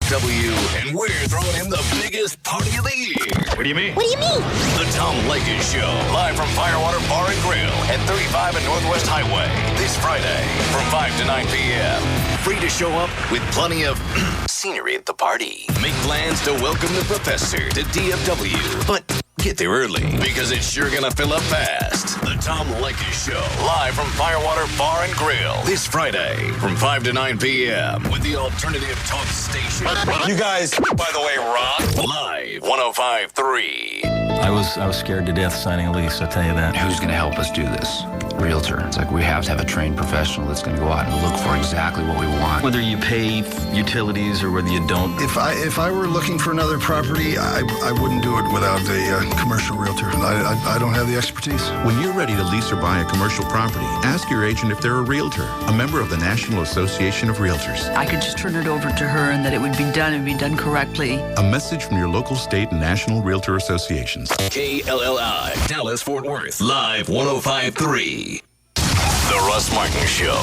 DFW, and we're throwing him the biggest party of the year. What do you mean? What do you mean? The Tom Leykis Show, live from Firewater Bar and Grill at 35 and Northwest Highway, this Friday from 5 to 9 p.m. Free to show up with plenty of scenery at the party. Make plans to welcome the professor to DFW, but get there early because it's sure gonna fill up fast. The Tom Leykis Show, live from Firewater Bar and Grill, this Friday from 5 to 9 p.m. with the alternative talk station. You guys, by the way, rock. Live 105.3. I was scared to death signing a lease, I'll tell you that. Who's going to help us do this? Realtor. It's like we have to have a trained professional that's going to go out and look for exactly what we want. Whether you pay utilities or whether you don't. If I were looking for another property, I wouldn't do it without a commercial realtor. I don't have the expertise. When you're ready to lease or buy a commercial property, ask your agent if they're a realtor, a member of the National Association of Realtors. I could just turn it over to her and that it would be done and be done correctly. A message from your local, state, and national realtor associations. KLLI, Dallas-Fort Worth, live 105.3. The Russ Martin Show.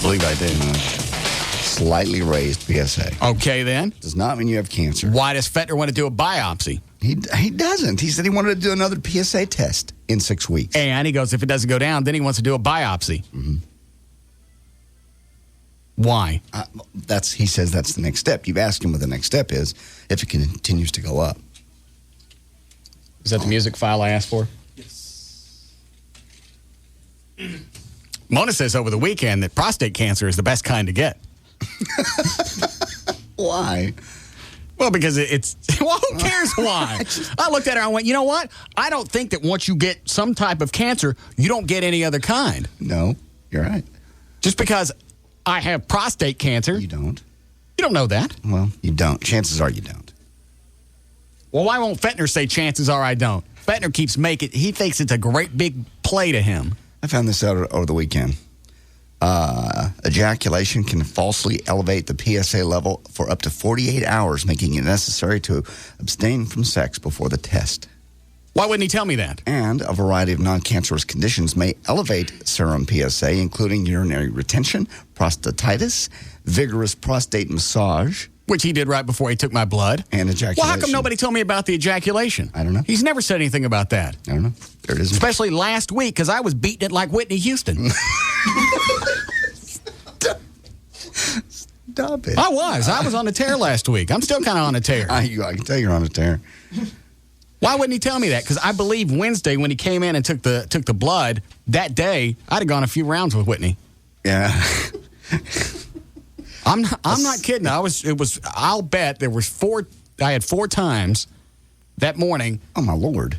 Believe I do. Slightly raised PSA. Okay, then. Does not mean you have cancer. Why does Fettner want to do a biopsy? He doesn't. He said he wanted to do another PSA test in 6 weeks. And he goes, if it doesn't go down, then he wants to do a biopsy. Mm-hmm. Why? He says that's the next step. You've asked him what the next step is if it continues to go up. Is that the music file I asked for? Yes. Mona says over the weekend that prostate cancer is the best kind to get. Why? Well, because well, who cares why? I looked at her and I went, you know what? I don't think that once you get some type of cancer, you don't get any other kind. No, you're right. Just because I have prostate cancer. You don't. You don't know that. Well, you don't. Chances are you don't. Well, why won't Fettner say chances are I don't? Fettner keeps he thinks it's a great big play to him. I found this out over the weekend. Ejaculation can falsely elevate the PSA level for up to 48 hours, making it necessary to abstain from sex before the test. Why wouldn't he tell me that? And a variety of non-cancerous conditions may elevate serum PSA, including urinary retention, prostatitis, vigorous prostate massage. Which he did right before he took my blood. And ejaculation. Well, how come nobody told me about the ejaculation? I don't know. He's never said anything about that. I don't know. There it is. Especially last week, because I was beating it like Whitney Houston. Stop it. I was on a tear last week. I'm still kind of on a tear. I can tell you're on a tear. Why wouldn't he tell me that? Because I believe Wednesday when he came in and took the blood, that day, I'd have gone a few rounds with Whitney. Yeah. I'm not kidding. I'll bet there was I had 4 times that morning. Oh, my Lord.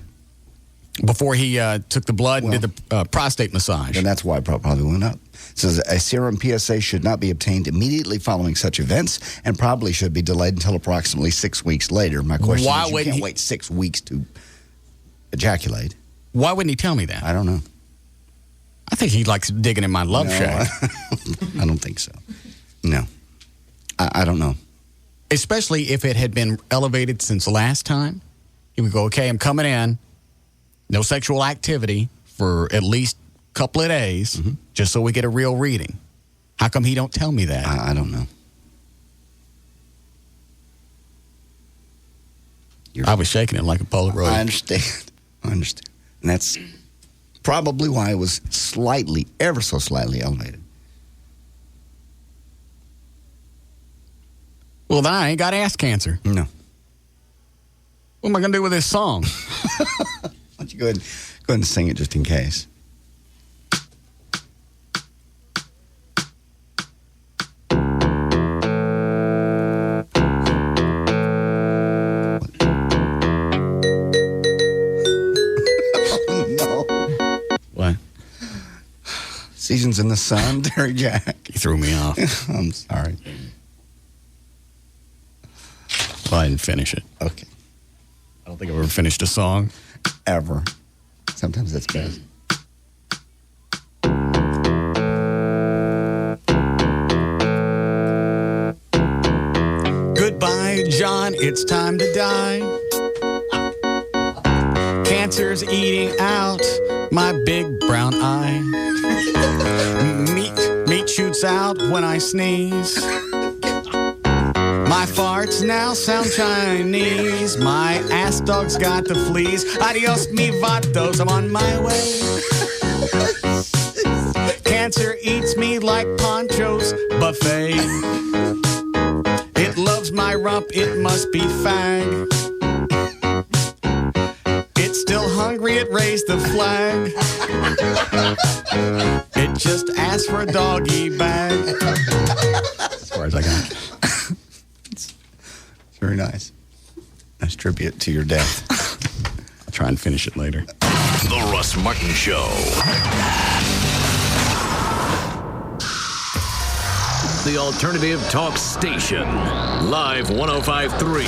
Before he took the blood and did the prostate massage. And that's why it probably went up. It says a serum PSA should not be obtained immediately following such events and probably should be delayed until approximately 6 weeks later. My question is, you can't wait 6 weeks to ejaculate. Why wouldn't he tell me that? I don't know. I think he likes digging in my love shack. I don't think so. No. I don't know. Especially if it had been elevated since last time. He would go, okay, I'm coming in. No sexual activity for at least a couple of days, just so we get a real reading. How come he don't tell me that? I don't know. I was shaking it like a Polaroid. I understand. And that's probably why it was ever so slightly elevated. Well, then I ain't got ass cancer. No. What am I going to do with this song? Why don't you go ahead and sing it just in case? What? Seasons in the Sun, Terry Jack. You threw me off. I'm sorry. Well, I didn't finish it. Okay. I don't think I've ever finished a song. Ever. Sometimes that's best. Goodbye, John, it's time to die. Cancer's eating out my big brown eye. Meat shoots out when I sneeze. My farts now sound Chinese. My ass dog's got the fleas. Adios, mi vatos, I'm on my way. Cancer eats me like Poncho's buffet. It loves my rump, it must be fag. It's still hungry, it raised the flag. It just asked for a doggy bag. As far as I got. It's very nice. Nice tribute to your death. I'll try and finish it later. The Russ Martin Show. The alternative talk station. Live 105.3.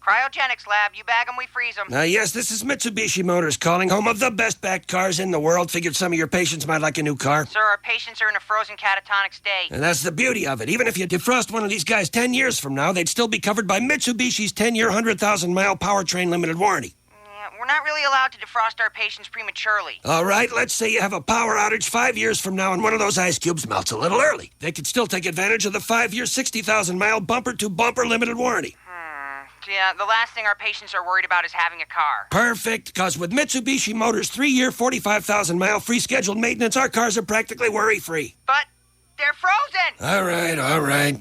Cryogenics Lab, you bag them, we freeze them. Yes, this is Mitsubishi Motors calling, home of the best backed cars in the world. Figured some of your patients might like a new car. Sir, our patients are in a frozen catatonic state. And that's the beauty of it. Even if you defrost one of these guys 10 years from now, they'd still be covered by Mitsubishi's 10-year, 100,000-mile powertrain limited warranty. Yeah, we're not really allowed to defrost our patients prematurely. All right, let's say you have a power outage 5 years from now and one of those ice cubes melts a little early. They could still take advantage of the 5-year, 60,000-mile bumper-to-bumper limited warranty. Yeah, the last thing our patients are worried about is having a car. Perfect, because with Mitsubishi Motors' 3-year, 45,000-mile free scheduled maintenance, our cars are practically worry-free. But they're frozen! All right.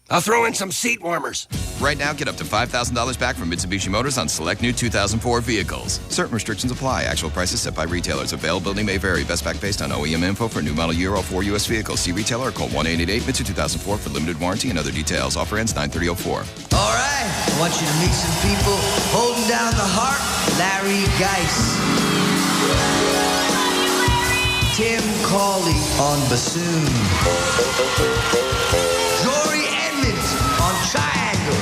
I'll throw in some seat warmers. Right now, get up to $5,000 back from Mitsubishi Motors on select new 2004 vehicles. Certain restrictions apply. Actual prices set by retailers. Availability may vary. Best back based on OEM info for new model year or 4 U.S. vehicles. See retailer or call 1-888-MITSU 2004 for limited warranty and other details. Offer ends 9/30/04. All right. I want you to meet some people holding down the heart. Larry Geis. Tim Cawley on bassoon. Jory Edmonds on triangle.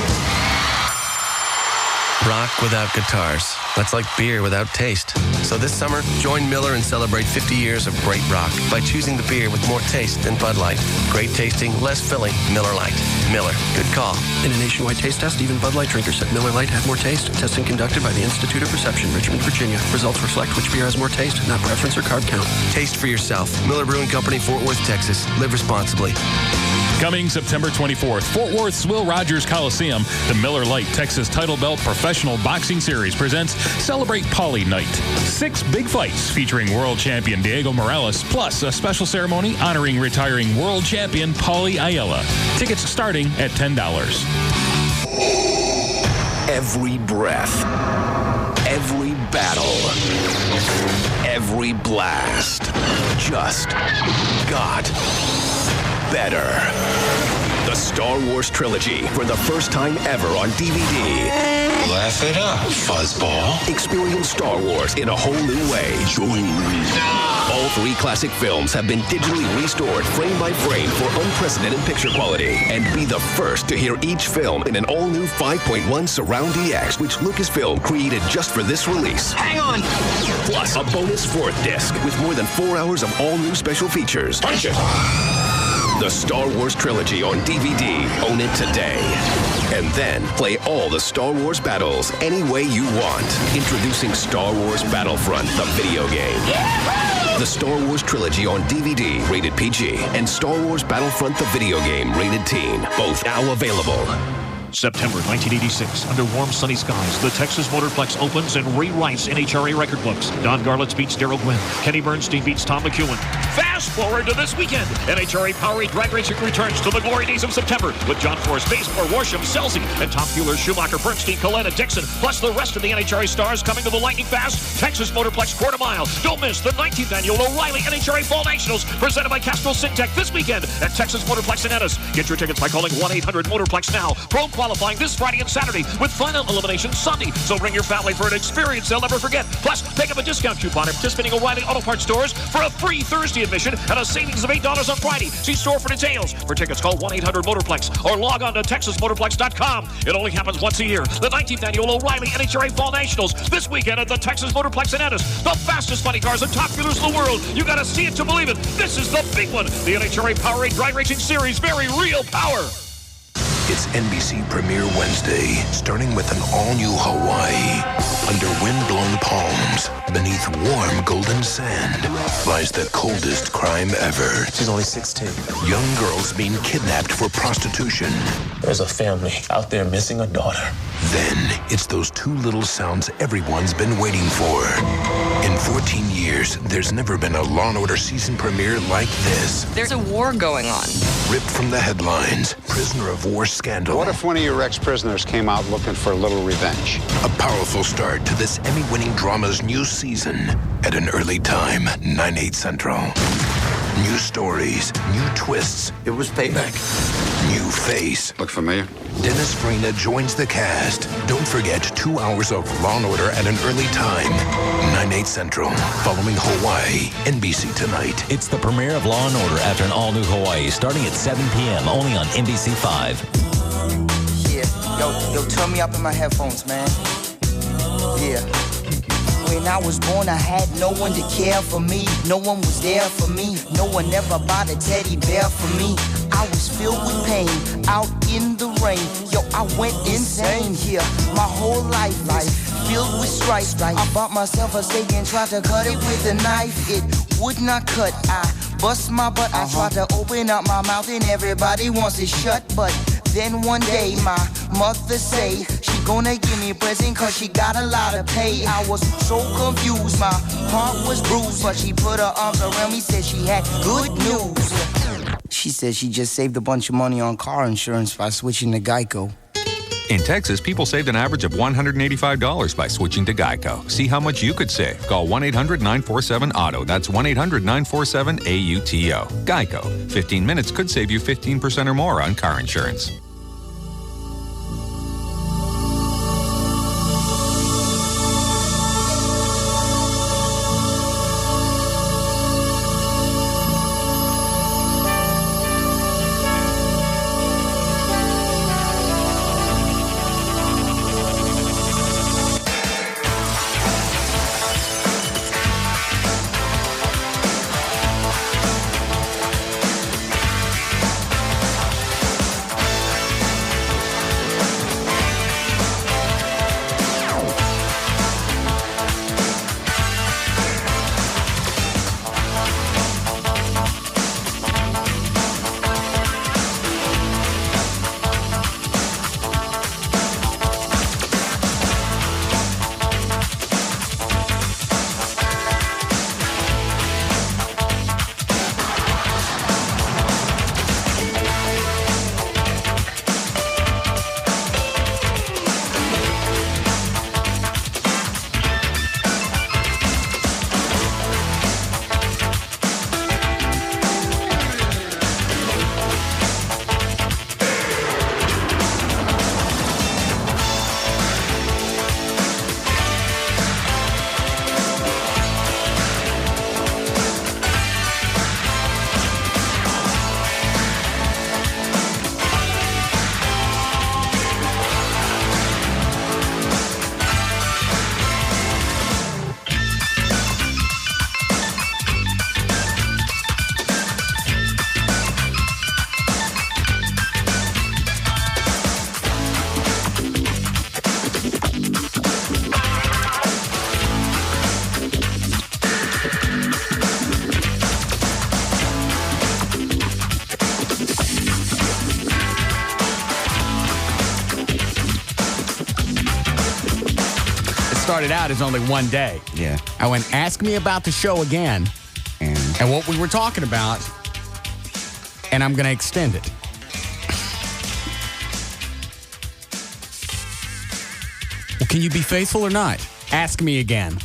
Rock without guitars. That's like beer without taste. So this summer, join Miller and celebrate 50 years of great rock by choosing the beer with more taste than Bud Light. Great tasting, less filling, Miller Lite. Miller, good call. In a nationwide taste test, even Bud Light drinkers said Miller Lite had more taste. Testing conducted by the Institute of Perception, Richmond, Virginia. Results reflect which beer has more taste, not preference or carb count. Taste for yourself. Miller Brewing Company, Fort Worth, Texas. Live responsibly. Coming September 24th, Fort Worth's Will Rogers Coliseum, the Miller Lite Texas Title Belt Professional Boxing Series presents Celebrate Paulie Night. 6 big fights featuring world champion Diego Morales, plus a special ceremony honoring retiring world champion Paulie Ayala. Tickets starting at $10. Every breath, every battle, every blast just got better. The Star Wars trilogy for the first time ever on DVD. Laugh it up, fuzzball. Experience Star Wars in a whole new way. Join me. All 3 classic films have been digitally restored frame by frame for unprecedented picture quality. And be the first to hear each film in an all-new 5.1 Surround DX, which Lucasfilm created just for this release. Hang on! Plus, a bonus 4th disc with more than 4 hours of all-new special features. Punch it! The Star Wars trilogy on DVD. Own it today. And then play all the Star Wars battles any way you want. Introducing Star Wars Battlefront, the video game. Yeah! The Star Wars trilogy on DVD, rated PG, and Star Wars Battlefront, the video game, rated teen. Both now available. September 1986, under warm sunny skies, the Texas Motorplex opens and rewrites NHRA record books. Don Garlitz beats Darryl Gwynn. Kenny Bernstein beats Tom McEwen. Fast forward to this weekend. NHRA Powerade Drag Racing returns to the glory days of September with John Forrest, Bazemore, Worsham, Selzy, and Tom Fuller, Schumacher, Bernstein, Coletta, Dixon, plus the rest of the NHRA stars coming to the lightning fast Texas Motorplex Quarter Mile. Don't miss the 19th annual O'Reilly NHRA Fall Nationals presented by Castrol Syntec this weekend at Texas Motorplex in Ennis. Get your tickets by calling 1-800-MOTORPLEX now. Pro qualifying this Friday and Saturday with final elimination Sunday. So bring your family for an experience they'll never forget. Plus, pick up a discount coupon at participating O'Reilly Auto Parts stores for a free Thursday admission and a savings of $8 on Friday. See store for details. For tickets, call 1-800-MOTORPLEX or log on to TexasMotorplex.com. It only happens once a year. The 19th annual O'Reilly NHRA Fall Nationals this weekend at the Texas Motorplex in Ennis. The fastest funny cars and top fuelers in the world. You got to see it to believe it. This is the big one. The NHRA Powerade Drag Racing Series. Very real power. It's NBC Premiere Wednesday, starting with an all-new Hawaii. Under wind-blown palms, beneath warm golden sand, lies the coldest crime ever. She's only 16. Young girls being kidnapped for prostitution. There's a family out there missing a daughter. Then, it's those two little sounds everyone's been waiting for. In 14 years, there's never been a Law & Order season premiere like this. There's a war going on. Ripped from the headlines, prisoner of war scandal. What if one of your ex-prisoners came out looking for a little revenge? A powerful start to this Emmy-winning drama's new season at an early time, 9/8 Central. New stories, new twists. It was payback. New face. Look familiar? Dennis Farina joins the cast. Don't forget 2 hours of Law & Order at an early time, 9/8 Central. Following Hawaii, NBC Tonight. It's the premiere of Law & Order after an all-new Hawaii, starting at 7 p.m. only on NBC5. Yeah, yo, turn me up in my headphones, man. Yeah. When I was born, I had no one to care for me. No one was there for me. No one ever bought a teddy bear for me. I was filled with pain, out in the rain. Yo, I went insane here. My whole life filled with strife. I bought myself a steak and tried to cut it with a knife. It would not cut. I bust my butt. I tried to open up my mouth and everybody wants it shut. But then one day my mother say she gonna give me a present cause she got a lot of pay. I was so confused, my heart was bruised, but she put her arms around me, said she had good news. She said she just saved a bunch of money on car insurance by switching to Geico. In Texas, people saved an average of $185 by switching to Geico. See how much you could save. Call 1-800-947-AUTO. That's 1-800-947-AUTO. Geico. 15 minutes could save you 15% or more on car insurance. Started out as only one day. Yeah. I went, ask me about the show again and what we were talking about, and I'm going to extend it. Well, can you be faithful or not? Ask me again.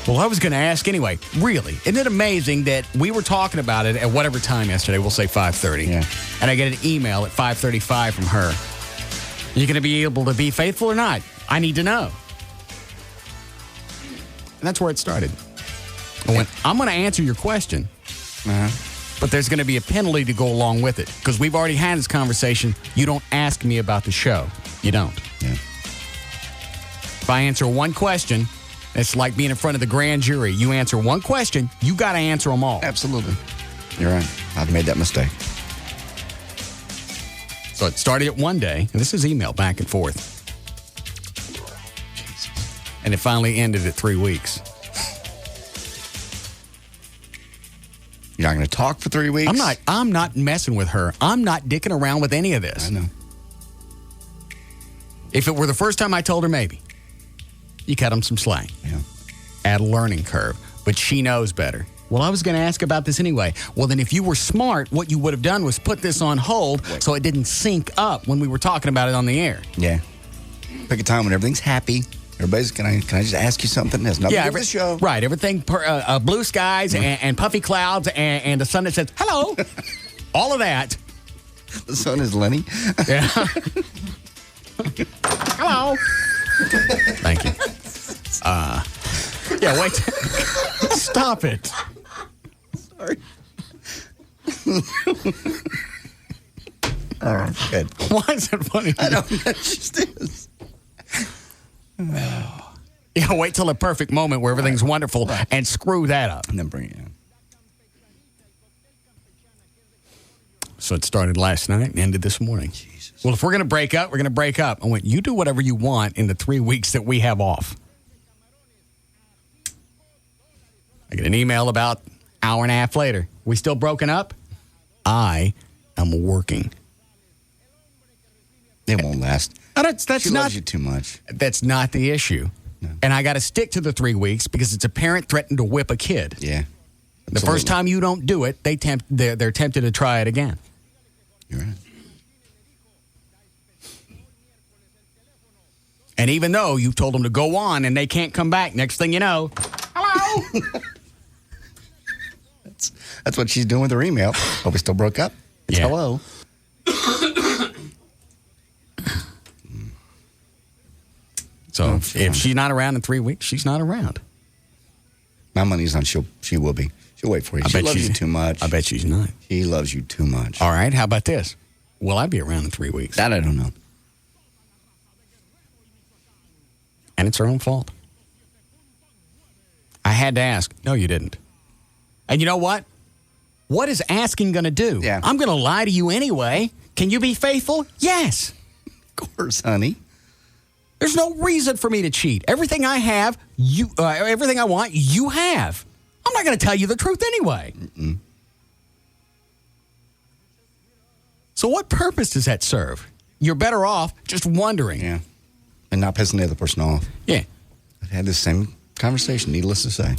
Well, I was going to ask anyway. Really, isn't it amazing that we were talking about it at whatever time yesterday? We'll say 5:30. Yeah. And I get an email at 5:35 from her. You going to be able to be faithful or not? I need to know. And that's where it started. I went, I'm going to answer your question, but there's going to be a penalty to go along with it because we've already had this conversation. You don't ask me about the show. You don't. Yeah. If I answer one question, it's like being in front of the grand jury. You answer one question, you got to answer them all. Absolutely. You're right. I've made that mistake. So it started at one day, and this is email back and forth. Jesus. And it finally ended at 3 weeks. You're not going to talk for 3 weeks? I'm not messing with her. I'm not dicking around with any of this. I know. If it were the first time I told her, maybe. You cut them some slack. Yeah. Add a learning curve. But she knows better. Well, I was going to ask about this anyway. Well, then if you were smart, what you would have done was put this on hold so it didn't sync up when we were talking about it on the air. Yeah. Pick a time when everything's happy. Everybody's, can I just ask you something? There's nothing to do with the show. Right. Everything, blue skies and puffy clouds and the sun that says, hello. All of that. The sun is Lenny. Yeah. Hello. Thank you. Yeah, wait. Stop it. Sorry. All right, good. Why is it funny? I don't know. It just is. Yeah, wait till a perfect moment where everything's wonderful and screw that up. And then bring it in. So it started last night and ended this morning. Jesus. Well, if we're going to break up, we're going to break up. I went, you do whatever you want in the 3 weeks that we have off. I get an email about an hour and a half later. We still broken up? I am working. It won't last. That's she not, loves you too much. That's not the issue. No. And I got to stick to the 3 weeks because it's a parent threatened to whip a kid. Yeah. The first time you don't do it, they're tempted to try it again. You're right. And even though you've told them to go on and they can't come back, next thing you know, hello. That's what she's doing with her email. Oh, we still broke up? It's hello. So if she's not around in 3 weeks, she's not around. My money's on she will be. She'll wait for you. She loves you too much. I bet she's not. She loves you too much. All right, how about this? Will I be around in 3 weeks? That I don't know. And it's her own fault. I had to ask. No, you didn't. And you know what? What is asking going to do? Yeah. I'm going to lie to you anyway. Can you be faithful? Yes. Of course, honey. There's no reason for me to cheat. Everything I have, everything I want, you have. I'm not going to tell you the truth anyway. Mm-mm. So what purpose does that serve? You're better off just wondering. Yeah. And not pissing the other person off. Yeah. I had the same conversation, needless to say.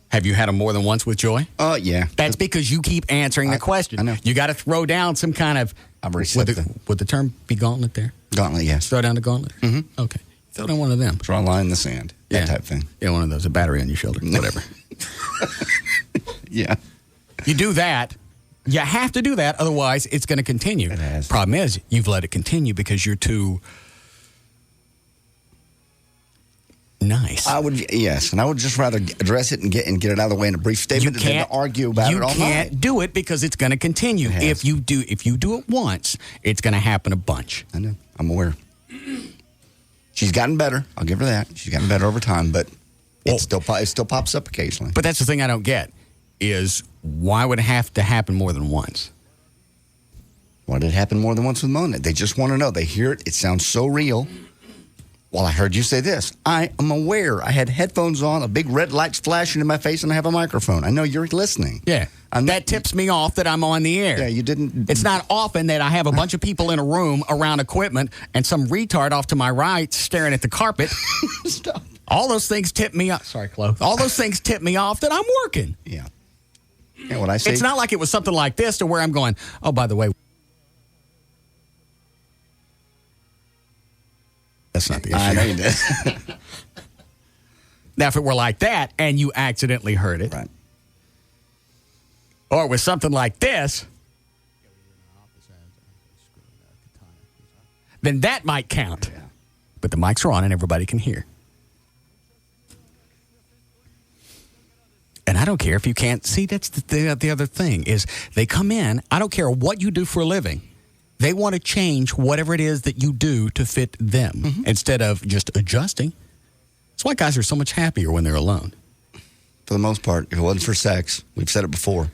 Have you had them more than once with Joy? Yeah. That's because you keep answering the question. I know. You got to throw down some kind of... Would the term be gauntlet there? Gauntlet, yes. Throw down the gauntlet? Mm-hmm. Okay. Throw down one of them. Draw a line in the sand. That type thing. Yeah, one of those. A battery on your shoulder. Whatever. Yeah. You do that. You have to do that. Otherwise, it's going to continue. It has. Problem is, you've let it continue because you're too... nice. And I would just rather address it and get it out of the way in a brief statement than to argue about it all night. You can't do it because it's going to continue. If you do it once, it's going to happen a bunch. I know. I'm aware. She's gotten better. I'll give her that. She's gotten better over time, but it still pops up occasionally. But that's the thing I don't get is why would it have to happen more than once? Why did it happen more than once with Mona? They just want to know. They hear it. It sounds so real. Well, I heard you say this. I am aware. I had headphones on, a big red light's flashing in my face, and I have a microphone. I know you're listening. Yeah. That tips me off that I'm on the air. Yeah, you didn't. It's not often that I have a bunch of people in a room around equipment and some retard off to my right staring at the carpet. Stop. All those things tip me off. Sorry, Chloe. All those things tip me off that I'm working. Yeah. Yeah, what I say. It's not like it was something like this to where I'm going, oh, by the way. That's not the issue. I know you did. Now, if it were like that and you accidentally heard it, right. Or it was something like this, then that might count. Yeah. But the mics are on and everybody can hear. And I don't care if you can't see. That's the other thing is they come in. I don't care what you do for a living. They want to change whatever it is that you do to fit them instead of just adjusting. That's why guys are so much happier when they're alone. for the most part. If it wasn't for sex, we've said it before,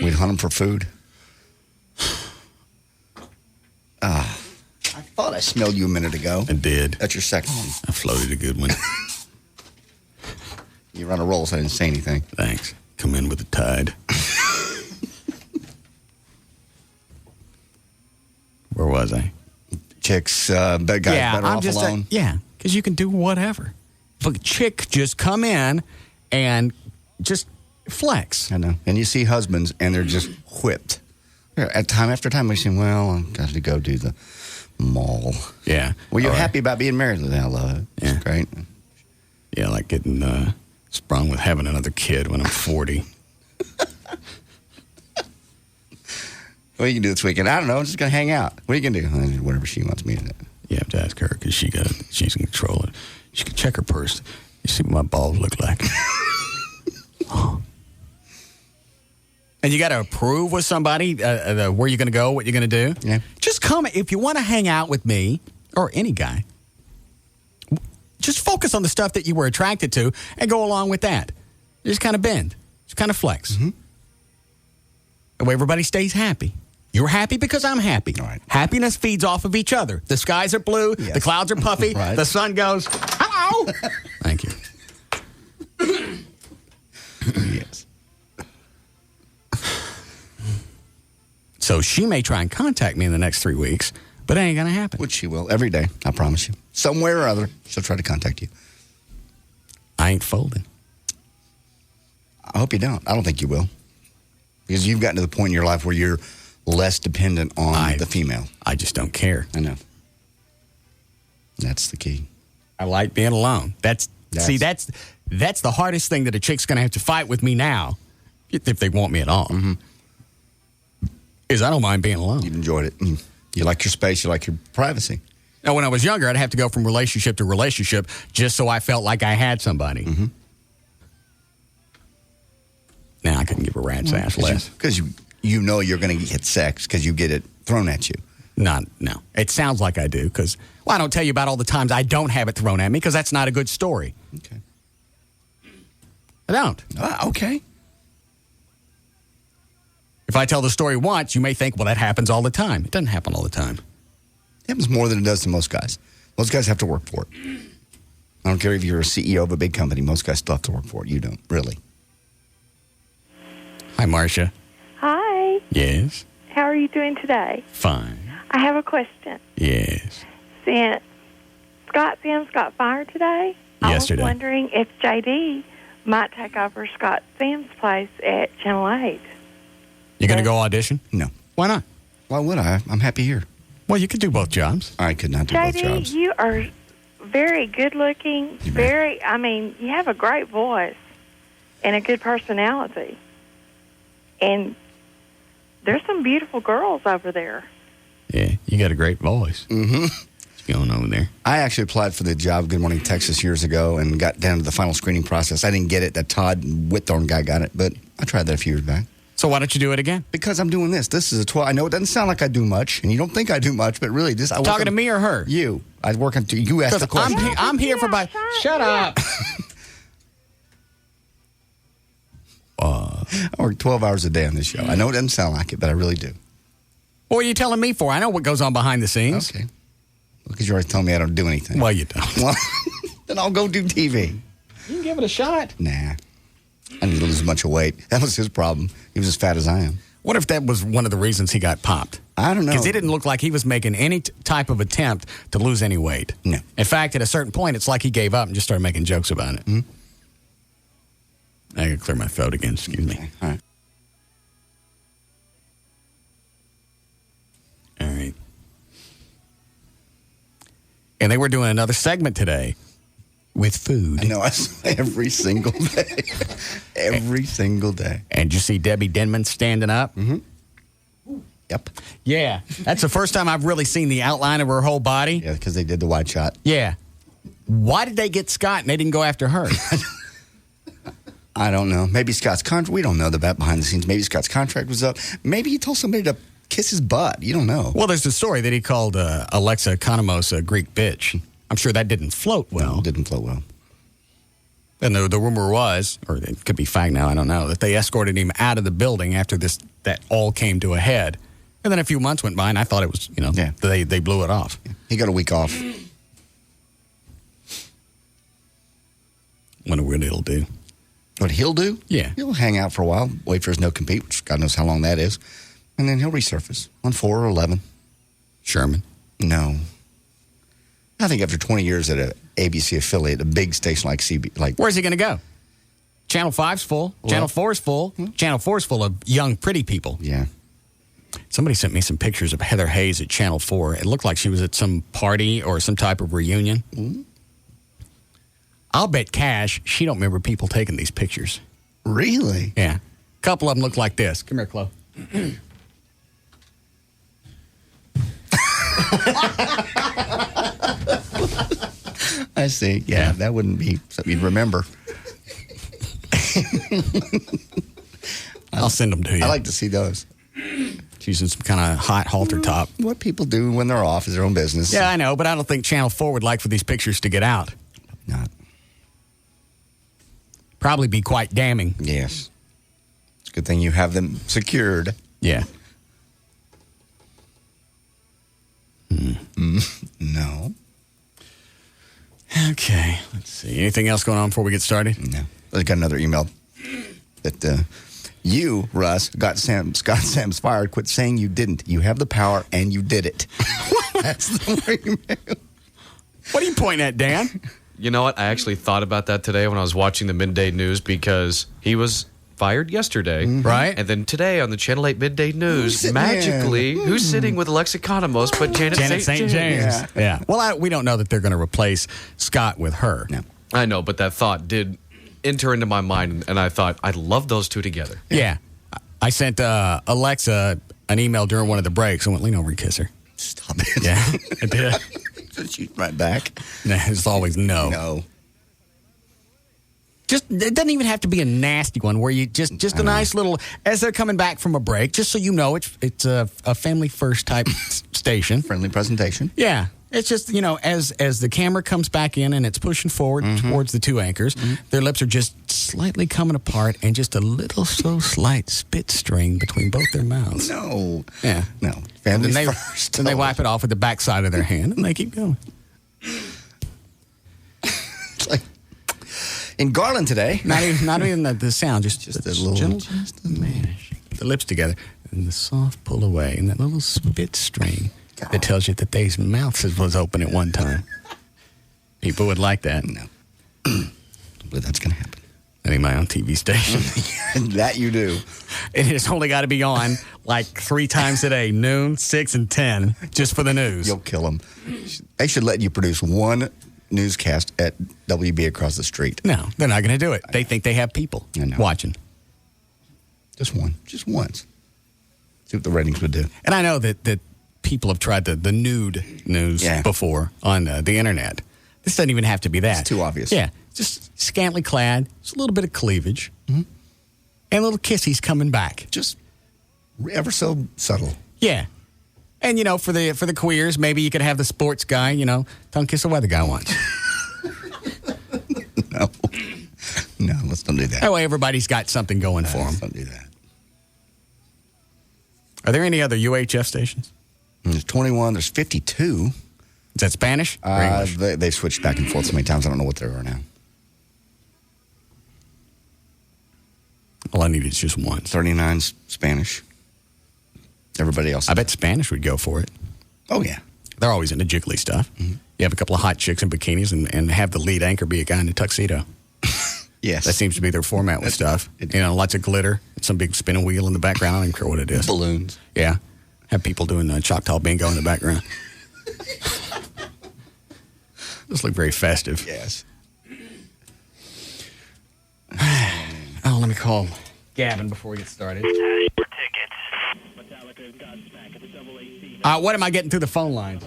we'd hunt them for food. I thought I smelled you a minute ago. I did. That's your second one. I floated a good one. You're on a roll, so I didn't say anything. Thanks. Come in with the tide. Where was I? Chicks, guys better off alone. Because you can do whatever. If a chick just come in and just flex. I know. And you see husbands, and they're just whipped. At time after time, we say, well, I've got to go do the mall. Yeah. Well, you're happy about being married. I love it. Yeah. It's great. Yeah, like getting sprung with having another kid when I'm 40. What are you going to do this weekend? I don't know. I'm just going to hang out. What are you going to do? Whatever she wants me to do. You have to ask her because she's in control. She can check her purse. You see what my balls look like. And you got to approve with somebody where you're going to go, what you're going to do. Yeah. Just come. If you want to hang out with me or any guy, just focus on the stuff that you were attracted to and go along with that. Just kind of bend. Just kind of flex. Mm-hmm. That way everybody stays happy. You're happy because I'm happy. All right. Happiness feeds off of each other. The skies are blue. Yes. The clouds are puffy. Right. The sun goes, hello. Thank you. Yes. So she may try and contact me in the next 3 weeks, but it ain't going to happen. Which she will every day, I promise you. Somewhere or other, she'll try to contact you. I ain't folding. I hope you don't. I don't think you will. Because you've gotten to the point in your life where you're less dependent on the female. I just don't care. I know. That's the key. I like being alone. That's the hardest thing that a chick's going to have to fight with me now, if they want me at all. Mm-hmm. Is I don't mind being alone. You've enjoyed it. You like your space. You like your privacy. Now, when I was younger, I'd have to go from relationship to relationship just so I felt like I had somebody. Mm-hmm. Now I couldn't give a rat's ass less. Because you know you're going to get sex because you get it thrown at you. No. It sounds like I do because, I don't tell you about all the times I don't have it thrown at me because that's not a good story. Okay. I don't. Okay. If I tell the story once, you may think, well, that happens all the time. It doesn't happen all the time. It happens more than it does to most guys. Most guys have to work for it. I don't care if you're a CEO of a big company. Most guys still have to work for it. You don't, really. Hi, Marcia. Hi. Yes? How are you doing today? Fine. I have a question. Yes. Since Scott Sims got fired today, Yesterday. I was wondering if JD might take over Scott Sims' place at Channel 8. You going to go audition? No. Why not? Why would I? I'm happy here. Well, you could do both jobs. I could not do both jobs. JD, you are very good-looking, you have a great voice and a good personality. And there's some beautiful girls over there. Yeah, you got a great voice. Mm-hmm. What's going on there? I actually applied for the job Good Morning Texas years ago and got down to the final screening process. I didn't get it. That Todd Whitthorne guy got it, but I tried that a few years back. So why don't you do it again? Because I'm doing this. This is a 12. I know it doesn't sound like I do much, and you don't think I do much, but really, this. Talking to me or her? You. I work on. You asked the question. I'm here for about. Shut up. I work 12 hours a day on this show. I know it doesn't sound like it, but I really do. What are you telling me for? I know what goes on behind the scenes. Okay. Because you're always telling me I don't do anything. Well, you don't. Well, then I'll go do TV. You can give it a shot. Nah. I need to lose a bunch of weight. That was his problem. He was as fat as I am. What if that was one of the reasons he got popped? I don't know. Because it didn't look like he was making any type of attempt to lose any weight. No. In fact, at a certain point, it's like he gave up and just started making jokes about it. Mm-hmm. I can clear my throat again. Excuse me. Okay. All right. All right. And they were doing another segment today with food. I know. I say every single day. Every single day. And you see Debbie Denman standing up? Mm-hmm. Yep. Yeah. That's the first time I've really seen the outline of her whole body. Yeah, because they did the wide shot. Yeah. Why did they get Scott and they didn't go after her? I don't know. Maybe Scott's contract. We don't know the behind the scenes. Maybe Scott's contract was up. Maybe he told somebody to kiss his butt. You don't know. Well, there's the story that he called Alexa Economos a Greek bitch. I'm sure that didn't float well. No, it didn't float well. And the rumor was, or it could be fact now, I don't know, that they escorted him out of the building after that all came to a head. And then a few months went by, and I thought it was, they blew it off. He got a week off. Wonder what it'll do. What he'll do? Yeah. He'll hang out for a while, wait for his no compete, which God knows how long that is. And then he'll resurface on 4 or 11. Sherman? No. I think after 20 years at an ABC affiliate, a big station like CB, where's he going to go? Channel 5's full. Well, Channel 4's full. Channel 4's full of young, pretty people. Yeah. Somebody sent me some pictures of Heather Hayes at Channel 4. It looked like she was at some party or some type of reunion. Mm-hmm. I'll bet cash she don't remember people taking these pictures. Really? Yeah. A couple of them look like this. Come here, Chloe. I see. Yeah, that wouldn't be something you'd remember. I'll send them to you. I like to see those. She's in some kind of hot halter top. What people do when they're off is their own business. Yeah, I know, but I don't think Channel 4 would like for these pictures to get out. Not. Probably be quite damning. Yes. It's a good thing you have them secured. Yeah. No. Okay, let's see. Anything else going on before we get started? No. I got another email that you, Russ, got Scott Sam's fired. Quit saying you didn't. You have the power and you did it. That's the way you make. What are you pointing at, Dan? You know what? I actually thought about that today when I was watching the midday news because he was fired yesterday. Right. And then today on the Channel 8 midday news, magically, who's sitting with Alexa Economos but Janet St. James? Yeah. Well, we don't know that they're going to replace Scott with her. No. I know, but that thought did enter into my mind, and I thought, I'd love those two together. Yeah. I sent Alexa an email during one of the breaks. I went, lean over and kiss her. Stop it. Yeah, I did. Shoot right back. Nah, it's always no. No. Just it doesn't even have to be a nasty one where you just a nice little, as they're coming back from a break, just so you know it's a family first type station. Friendly presentation. Yeah. It's just, as the camera comes back in and it's pushing forward towards the two anchors, their lips are just slightly coming apart and just a little slight spit string between both their mouths. No. Yeah. No. Family first. Then they wipe it off with the backside of their hand and they keep going. It's like in Garland today. Not even the sound, just a little. Gentle, the lips together and the soft pull away and that little spit string. That tells you that their mouth was open at one time. People would like that. No. But that's going to happen. I need my own TV station. That you do. And it's only got to be on like 3 times a day, noon, 6, and 10, just for the news. You'll kill them. They should let you produce one newscast at WB across the street. No, they're not going to do it. They think they have people watching. Just one. Just once. See what the ratings would do. And I know that people have tried the nude news before on the internet. This doesn't even have to be that. It's too obvious. Yeah, just scantily clad, just a little bit of cleavage, and little kissies coming back. Just ever so subtle. Yeah, and for the queers, maybe you could have the sports guy, tongue kiss a weather guy once. No, let's don't do that. That way, everybody's got something going for them. Let's don't do that. Are there any other UHF stations? There's 21. There's 52. Is that Spanish or English? They switched back and forth so many times. I don't know what they are now. All I need is just one. 39's Spanish. Everybody else. I bet Spanish would go for it. Oh, yeah. They're always into jiggly stuff. You have a couple of hot chicks in bikinis and have the lead anchor be a guy in a tuxedo. Yes. That seems to be their format with stuff. Lots of glitter, some big spinning wheel in the background. I don't even care what it is. Balloons. Yeah. Have people doing Choctaw bingo in the background. Those look very festive. Yes. Let me call Gavin before we get started. What am I getting through the phone lines?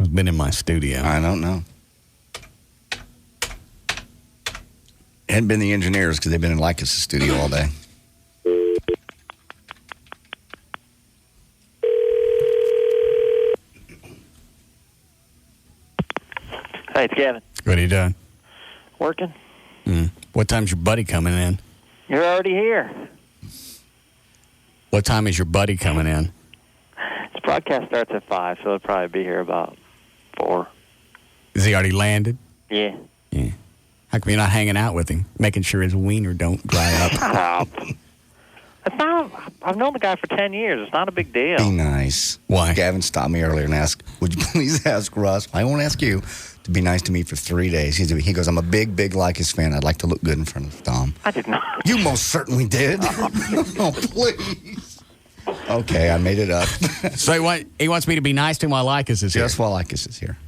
I've been in my studio. I don't know. It hadn't been the engineers because they've been in Lycus' studio all day. Hey, it's Gavin. What are you doing? Working. What time's your buddy coming in? You're already here. What time is your buddy coming in? This broadcast starts at 5, so he'll probably be here about 4. Is he already landed? Yeah. How come you're not hanging out with him, making sure his wiener don't dry up? Shut up. I've known the guy for 10 years. It's not a big deal. Be nice. Why? Gavin stopped me earlier and asked, would you please ask Russ, I won't ask you, to be nice to me for 3 days. He goes, I'm a big Lycus fan. I'd like to look good in front of Tom. I did not. You most certainly did. Oh, please. Okay, I made it up. So he wants me to be nice to him while Lycus is here. Just while Lycus is here.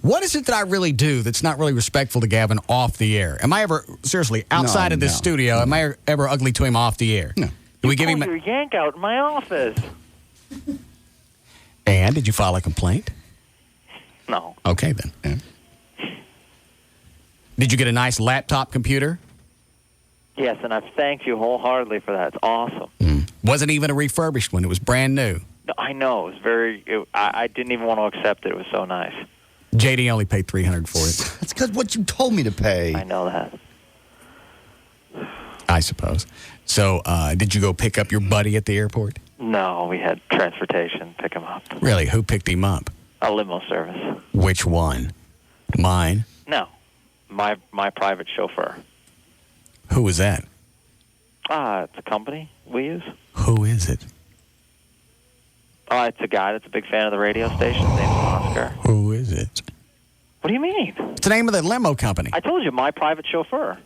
What is it that I really do that's not really respectful to Gavin off the air? Am I ever, seriously, outside of this studio, am I ever ugly to him off the air? No. Do we give him your yank out in my office. And did you file a complaint? No. Okay, then. Yeah. Did you get a nice laptop computer? Yes, and I've thanked you wholeheartedly for that. It's awesome. Wasn't even a refurbished one. It was brand new. No, I know. It was I didn't even want to accept it. It was so nice. JD only paid $300 for it. That's because what you told me to pay. I know that. I suppose. So, did you go pick up your buddy at the airport? No, we had transportation pick him up. Really? Who picked him up? A limo service. Which one? Mine? No, my private chauffeur. Who was that? It's a company we use. Who is it? It's a guy that's a big fan of the radio station. His name's Oscar. Who is it? What do you mean? It's the name of the limo company. I told you, my private chauffeur.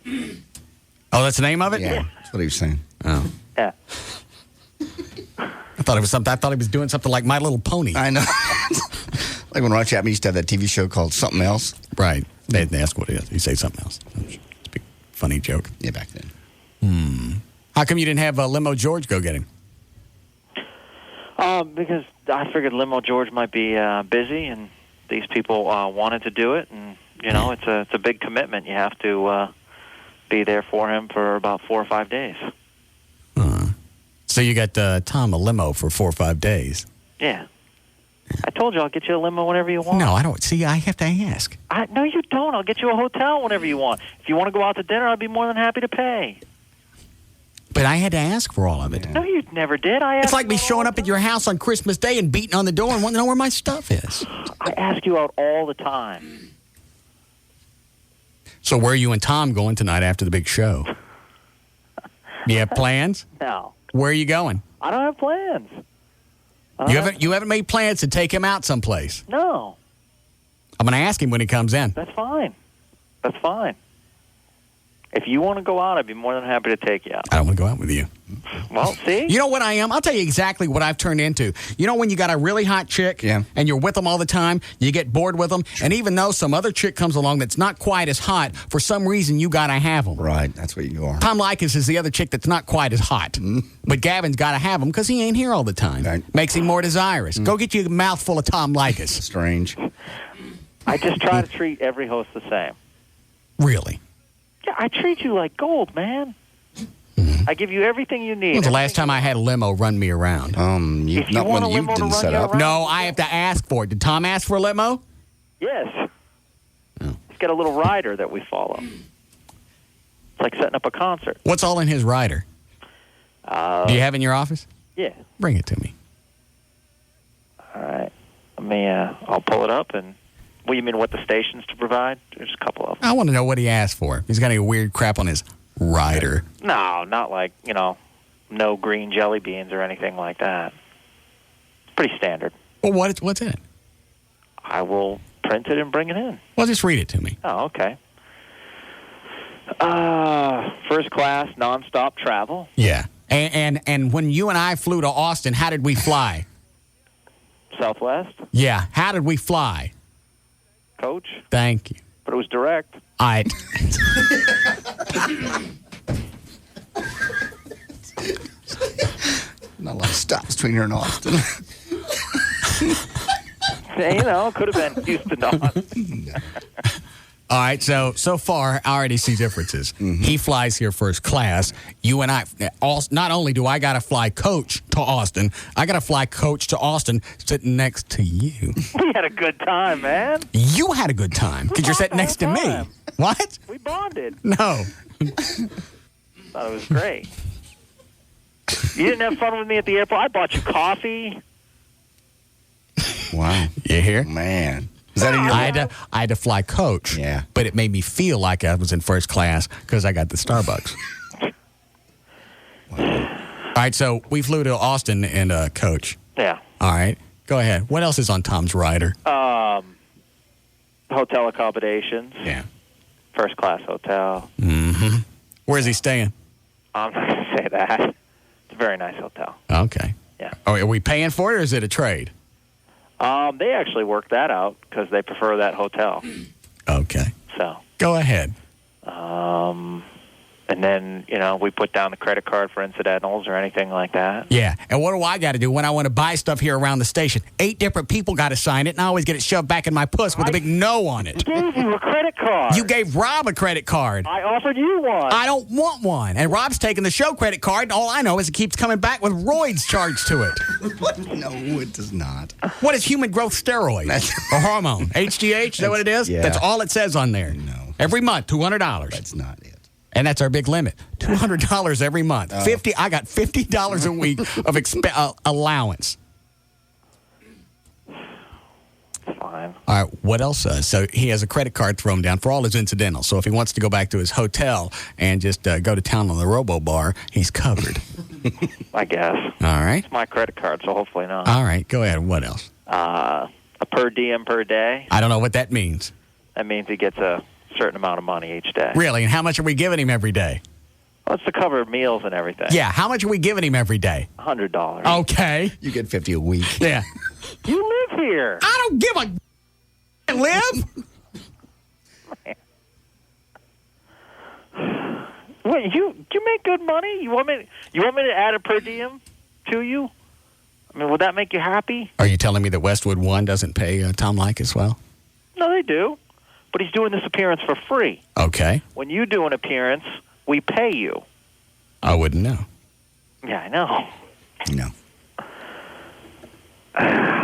Oh, that's the name of it? Yeah, that's what he was saying. Oh. Yeah. I thought it was something. I thought he was doing something like My Little Pony. I know. Like when Ron Chapman used to have that TV show called Something Else. Right. They'd ask what it is. He'd say something else. It's a big, funny joke. Yeah, back then. How come you didn't have Limo George go get him? Because I figured Limo George might be busy, and these people wanted to do it, and it's a big commitment. You have to be there for him for about 4 or 5 days. So you got Tom a limo for 4 or 5 days. Yeah. I told you I'll get you a limo whenever you want. No, I don't. See, I have to ask. No, you don't. I'll get you a hotel whenever you want. If you want to go out to dinner, I'd be more than happy to pay. But I had to ask for all of it. No, you never did. It's like me showing up at your house on Christmas Day and beating on the door and wanting to know where my stuff is. I ask you out all the time. So where are you and Tom going tonight after the big show? You have plans? No. Where are you going? I don't have plans. You haven't made plans to take him out someplace? No. I'm going to ask him when he comes in. That's fine. That's fine. If you want to go out, I'd be more than happy to take you out. I don't want to go out with you. Well, see? You know what I am? I'll tell you exactly what I've turned into. You know when you got a really hot chick and you're with them all the time, you get bored with them, and even though some other chick comes along that's not quite as hot, for some reason you got to have them. Right, that's what you are. Tom Likas is the other chick that's not quite as hot. But Gavin's got to have him because he ain't here all the time. Right. Makes him more desirous. Go get you a mouthful of Tom Likas. Strange. I just try to treat every host the same. Really? Yeah, I treat you like gold, man. I give you everything you need. When was the last time I had a limo run me around? Not one you didn't set up. No, I have to ask for it. Did Tom ask for a limo? Yes. He's got a little rider that we follow. It's like setting up a concert. What's all in his rider? Do you have it in your office? Yeah. Bring it to me. All right. I'll pull it up and... Well, you mean what the station's to provide? There's a couple of them. I want to know what he asked for. He's got any weird crap on his rider. No, not like, no green jelly beans or anything like that. It's pretty standard. Well, what's in it? I will print it and bring it in. Well, just read it to me. Oh, okay. First class, nonstop travel. Yeah. And when you and I flew to Austin, how did we fly? Southwest. Yeah. How did we fly? Coach. Thank you. But it was direct. Not a lot of stops between here and Austin. Could have been Houston to Austin. All right, so far, I already see differences. Mm-hmm. He flies here first class. You and I, not only do I got to fly coach to Austin, I got to fly coach to Austin sitting next to you. We had a good time, man. You had a good time because you're sitting next to me. What? We bonded. No. Thought it was great. You didn't have fun with me at the airport? I bought you coffee. Wow. You hear? Man. Is that in your I had to fly coach. Yeah. But it made me feel like I was in first class because I got the Starbucks. All right, so we flew to Austin and coach. Yeah. All right. Go ahead. What else is on Tom's rider? Hotel accommodations. Yeah. First class hotel. Mm-hmm. Where's he staying? I'm not going to say that. It's a very nice hotel. Okay. Yeah. Oh, are we paying for it or is it a trade? They actually worked that out because they prefer that hotel. Okay. So. Go ahead. And then, we put down the credit card for incidentals or anything like that. Yeah. And what do I got to do when I want to buy stuff here around the station? 8 different people got to sign it, and I always get it shoved back in my puss with a big no on it. I gave you a credit card. You gave Rob a credit card. I offered you one. I don't want one. And Rob's taking the show credit card, and all I know is it keeps coming back with roids charged to it. No, it does not. What is human growth steroid? Or hormone? HGH? Is that what it is? Yeah. That's all it says on there. No. Every month, $200. That's not it. And that's our big limit. $200 every month. Oh. I got $50 a week of allowance. Fine. All right, what else? So he has a credit card thrown down for all his incidentals. So if he wants to go back to his hotel and just go to town on the Robo Bar, he's covered. I guess. All right. It's my credit card, so hopefully not. All right, go ahead. What else? A per diem per day. I don't know what that means. That means he gets a certain amount of money each day. Really? And how much are we giving him every day? Well, it's to cover meals and everything. Yeah, how much are we giving him every day? $100. Okay. You get 50 a week. Yeah. You live here. I don't give a live. Wait, you make good money? You want me to add a per diem to you? I mean, would that make you happy? Are you telling me that Westwood One doesn't pay Tom Likas well? No, they do. But he's doing this appearance for free. Okay. When you do an appearance, we pay you. I wouldn't know. Yeah, I know. No.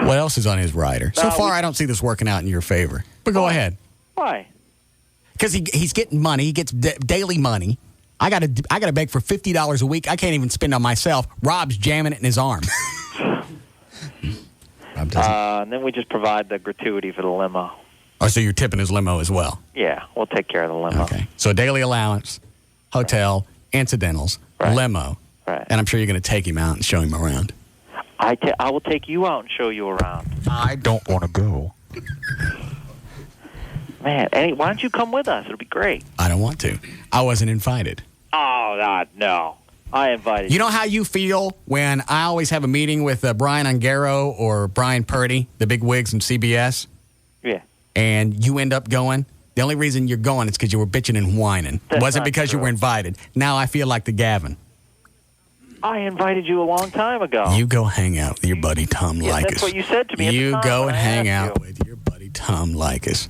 What else is on his rider? So far, I don't see this working out in your favor. But go ahead. Why? Because he's getting money. He gets daily money. I gotta beg for $50 a week. I can't even spend on myself. Rob's jamming it in his arm. And then we just provide the gratuity for the limo. Oh, so you're tipping his limo as well? Yeah, we'll take care of the limo. Okay. So daily allowance, hotel, incidentals, limo. Right. And I'm sure you're going to take him out and show him around. I will take you out and show you around. I don't want to go. Man, why don't you come with us? It'll be great. I don't want to. I wasn't invited. Oh, no. I invited you. You know how you feel when I always have a meeting with Brian Ungaro or Brian Purdy, the big wigs from CBS? Yeah. And you end up going? The only reason you're going is because you were bitching and whining. It wasn't because you were invited. Now I feel like the Gavin. I invited you a long time ago. You go hang out with your buddy Tom Likas. That's what you said to me. You go and hang out with your buddy Tom Likas.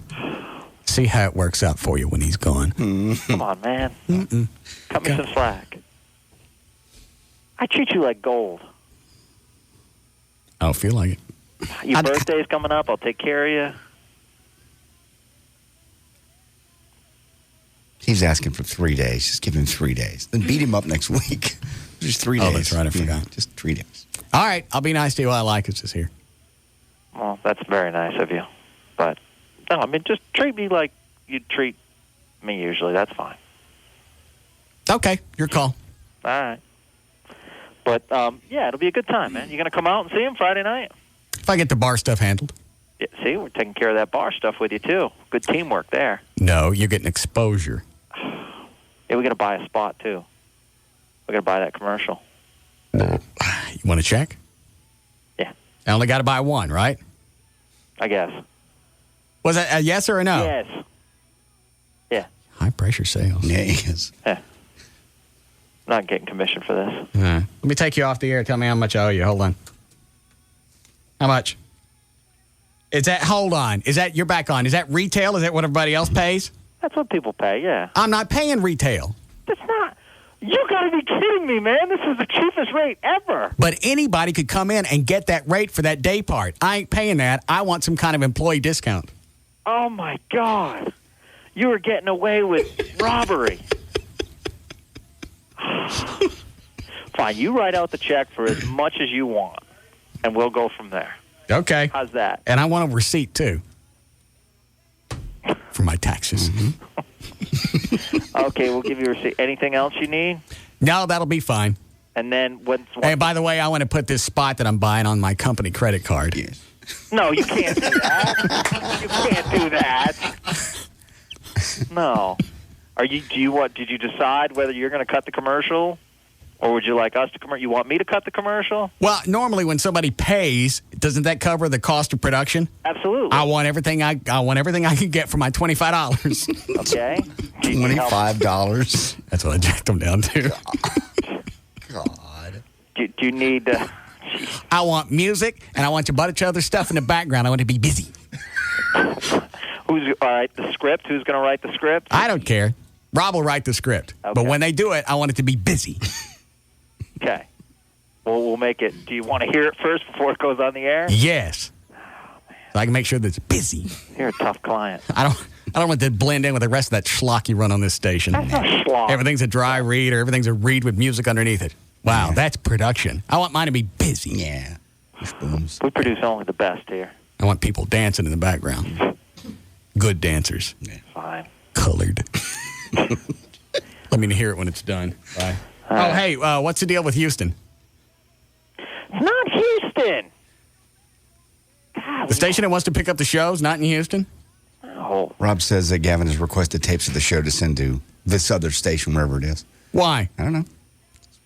See how it works out for you when he's gone. Come on, man. Cut me some slack. I treat you like gold. I don't feel like it. Your birthday's coming up. I'll take care of you. He's asking for 3 days. Just give him 3 days. Then beat him up next week. Just 3 days. Oh, that's right. I forgot. Just 3 days. All right. I'll be nice to you while Likas is here. Well, that's very nice of you. But, no, I mean, just treat me like you'd treat me usually. That's fine. Okay. Your call. All right. But, yeah, it'll be a good time, man. You going to come out and see him Friday night? If I get the bar stuff handled. Yeah, see, we're taking care of that bar stuff with you, too. Good teamwork there. No, you're getting exposure. Yeah, we got to buy a spot, too. We got to buy that commercial. You want to check? Yeah. I only got to buy one, right? I guess. Was that a yes or a no? Yes. Yeah. High pressure sales. Yeah, he is. Yeah. I'm not getting commission for this. Let me take you off the air. Tell me how much I owe you. Hold on. How much? Hold on. Is that, you're back on. Is that retail? Is that what everybody else pays? That's what people pay, yeah. I'm not paying retail. That's not... You gotta be kidding me, man. This is the cheapest rate ever. But anybody could come in and get that rate for that day part. I ain't paying that. I want some kind of employee discount. Oh, my God. You were getting away with robbery. Fine, you write out the check for as much as you want, and we'll go from there. Okay. How's that? And I want a receipt, too, for my taxes. Okay, we'll give you a receipt. Anything else you need? No, that'll be fine. And then Hey, by the way, I want to put this spot that I'm buying on my company credit card. Yes. No, you can't do that. You can't do that. No. Did you decide whether you're going to cut the commercial? Or would you like us to you want me to cut the commercial? Well, normally when somebody pays, doesn't that cover the cost of production? Absolutely. I want everything I can get for my $25. Okay. $25. That's what I jacked them down to. God. Do you need... I want music, and I want a bunch of other stuff in the background. I want to be busy. All right, the script? Who's going to write the script? I don't care. Rob will write the script. Okay. But when they do it, I want it to be busy. Okay. Well, we'll make it. Do you want to hear it first before it goes on the air? Yes. So I can make sure that it's busy. You're a tough client. I don't want to blend in with the rest of that schlock you run on this station. That's not schlock. Everything's a dry read, or everything's a read with music underneath it. Wow, that's production. I want mine to be busy. Yeah. We produce only the best here. I want people dancing in the background. Good dancers. Yeah. Fine. Colored. Let me hear it when it's done. Bye. Hey, what's the deal with Houston? It's not Houston. God, The station that wants to pick up the shows, not in Houston? No. Rob says that Gavin has requested tapes of the show to send to this other station, wherever it is. Why? I don't know.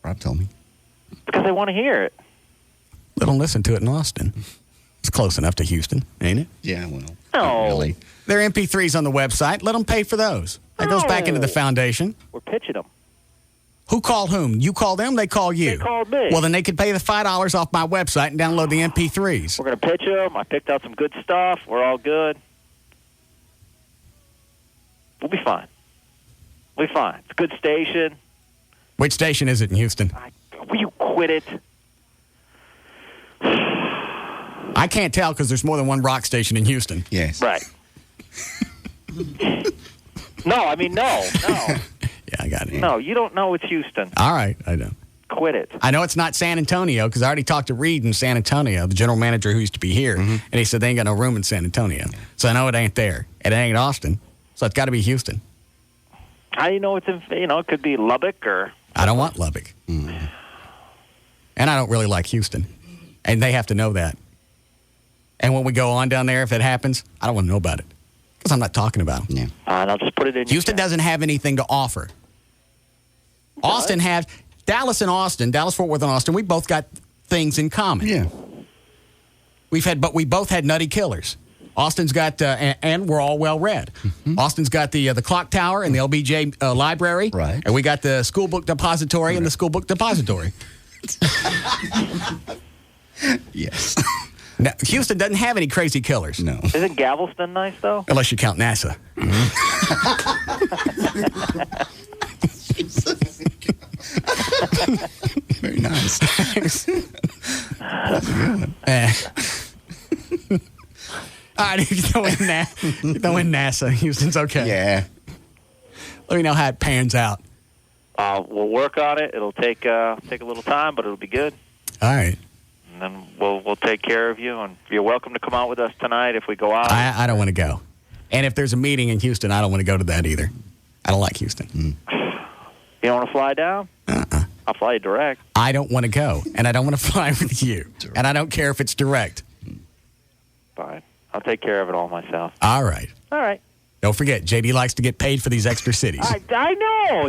Rob told me. Because they want to hear it. They don't listen to it in Austin. It's close enough to Houston, ain't it? Yeah, well. No. Really. There are MP3s on the website. Let them pay for those. That goes back into the foundation. We're pitching them. Who called whom? You call them, they call you. They called me. Well, then they could pay the $5 off my website and download the MP3s. We're going to pitch them. I picked out some good stuff. We're all good. We'll be fine. We'll be fine. It's a good station. Which station is it in Houston? Will you quit it? I can't tell because there's more than one rock station in Houston. Yes. Right. No. Yeah, I got it. No, you don't know it's Houston. All right, I know. Quit it. I know it's not San Antonio because I already talked to Reed in San Antonio, the general manager who used to be here, and he said they ain't got no room in San Antonio. So I know it ain't there. It ain't Austin. So it's got to be Houston. How do you know it's in, it could be Lubbock or... I don't want Lubbock. And I don't really like Houston. And they have to know that. And when we go on down there, if it happens, I don't want to know about it. Because I'm not talking about them. Yeah. And I'll just put it in. Houston doesn't have anything to offer. Austin has... Dallas and Austin, Dallas-Fort Worth and Austin, we both got things in common. Yeah. But we both had nutty killers. Austin's got, and we're all well-read. Austin's got the clock tower and the LBJ library. Right. And we got the school book depository and the school book depository. Yes. Now, Houston doesn't have any crazy killers. No. Isn't Galveston nice, though? Unless you count NASA. Very nice. That's a good one. All right, you throw in NASA. Houston's okay. Yeah. Let me know how it pans out. We'll work on it. It'll take a little time, but it'll be good. All right. And then we'll take care of you. And you're welcome to come out with us tonight if we go out. I don't want to go. And if there's a meeting in Houston, I don't want to go to that either. I don't like Houston. You don't want to fly down? I'll fly you direct. I don't want to go, and I don't want to fly with you. And I don't care if it's direct. Fine. I'll take care of it all myself. All right. All right. Don't forget, JD likes to get paid for these extra cities. I know.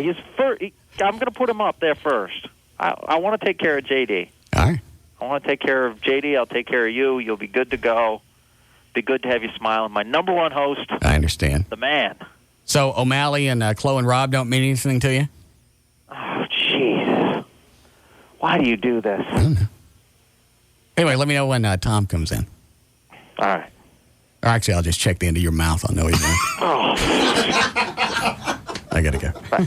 I'm going to put him up there first. I want to take care of JD. All right. I want to take care of JD. I'll take care of you. You'll be good to go. Be good to have you smiling. My number one host. I understand. The man. So O'Malley and Chloe and Rob don't mean anything to you? Oh, jeez. Why do you do this? I don't know. Anyway, let me know when Tom comes in. All right. Or actually, I'll just check the end of your mouth. I'll know he's in. Oh. I got to go. Bye.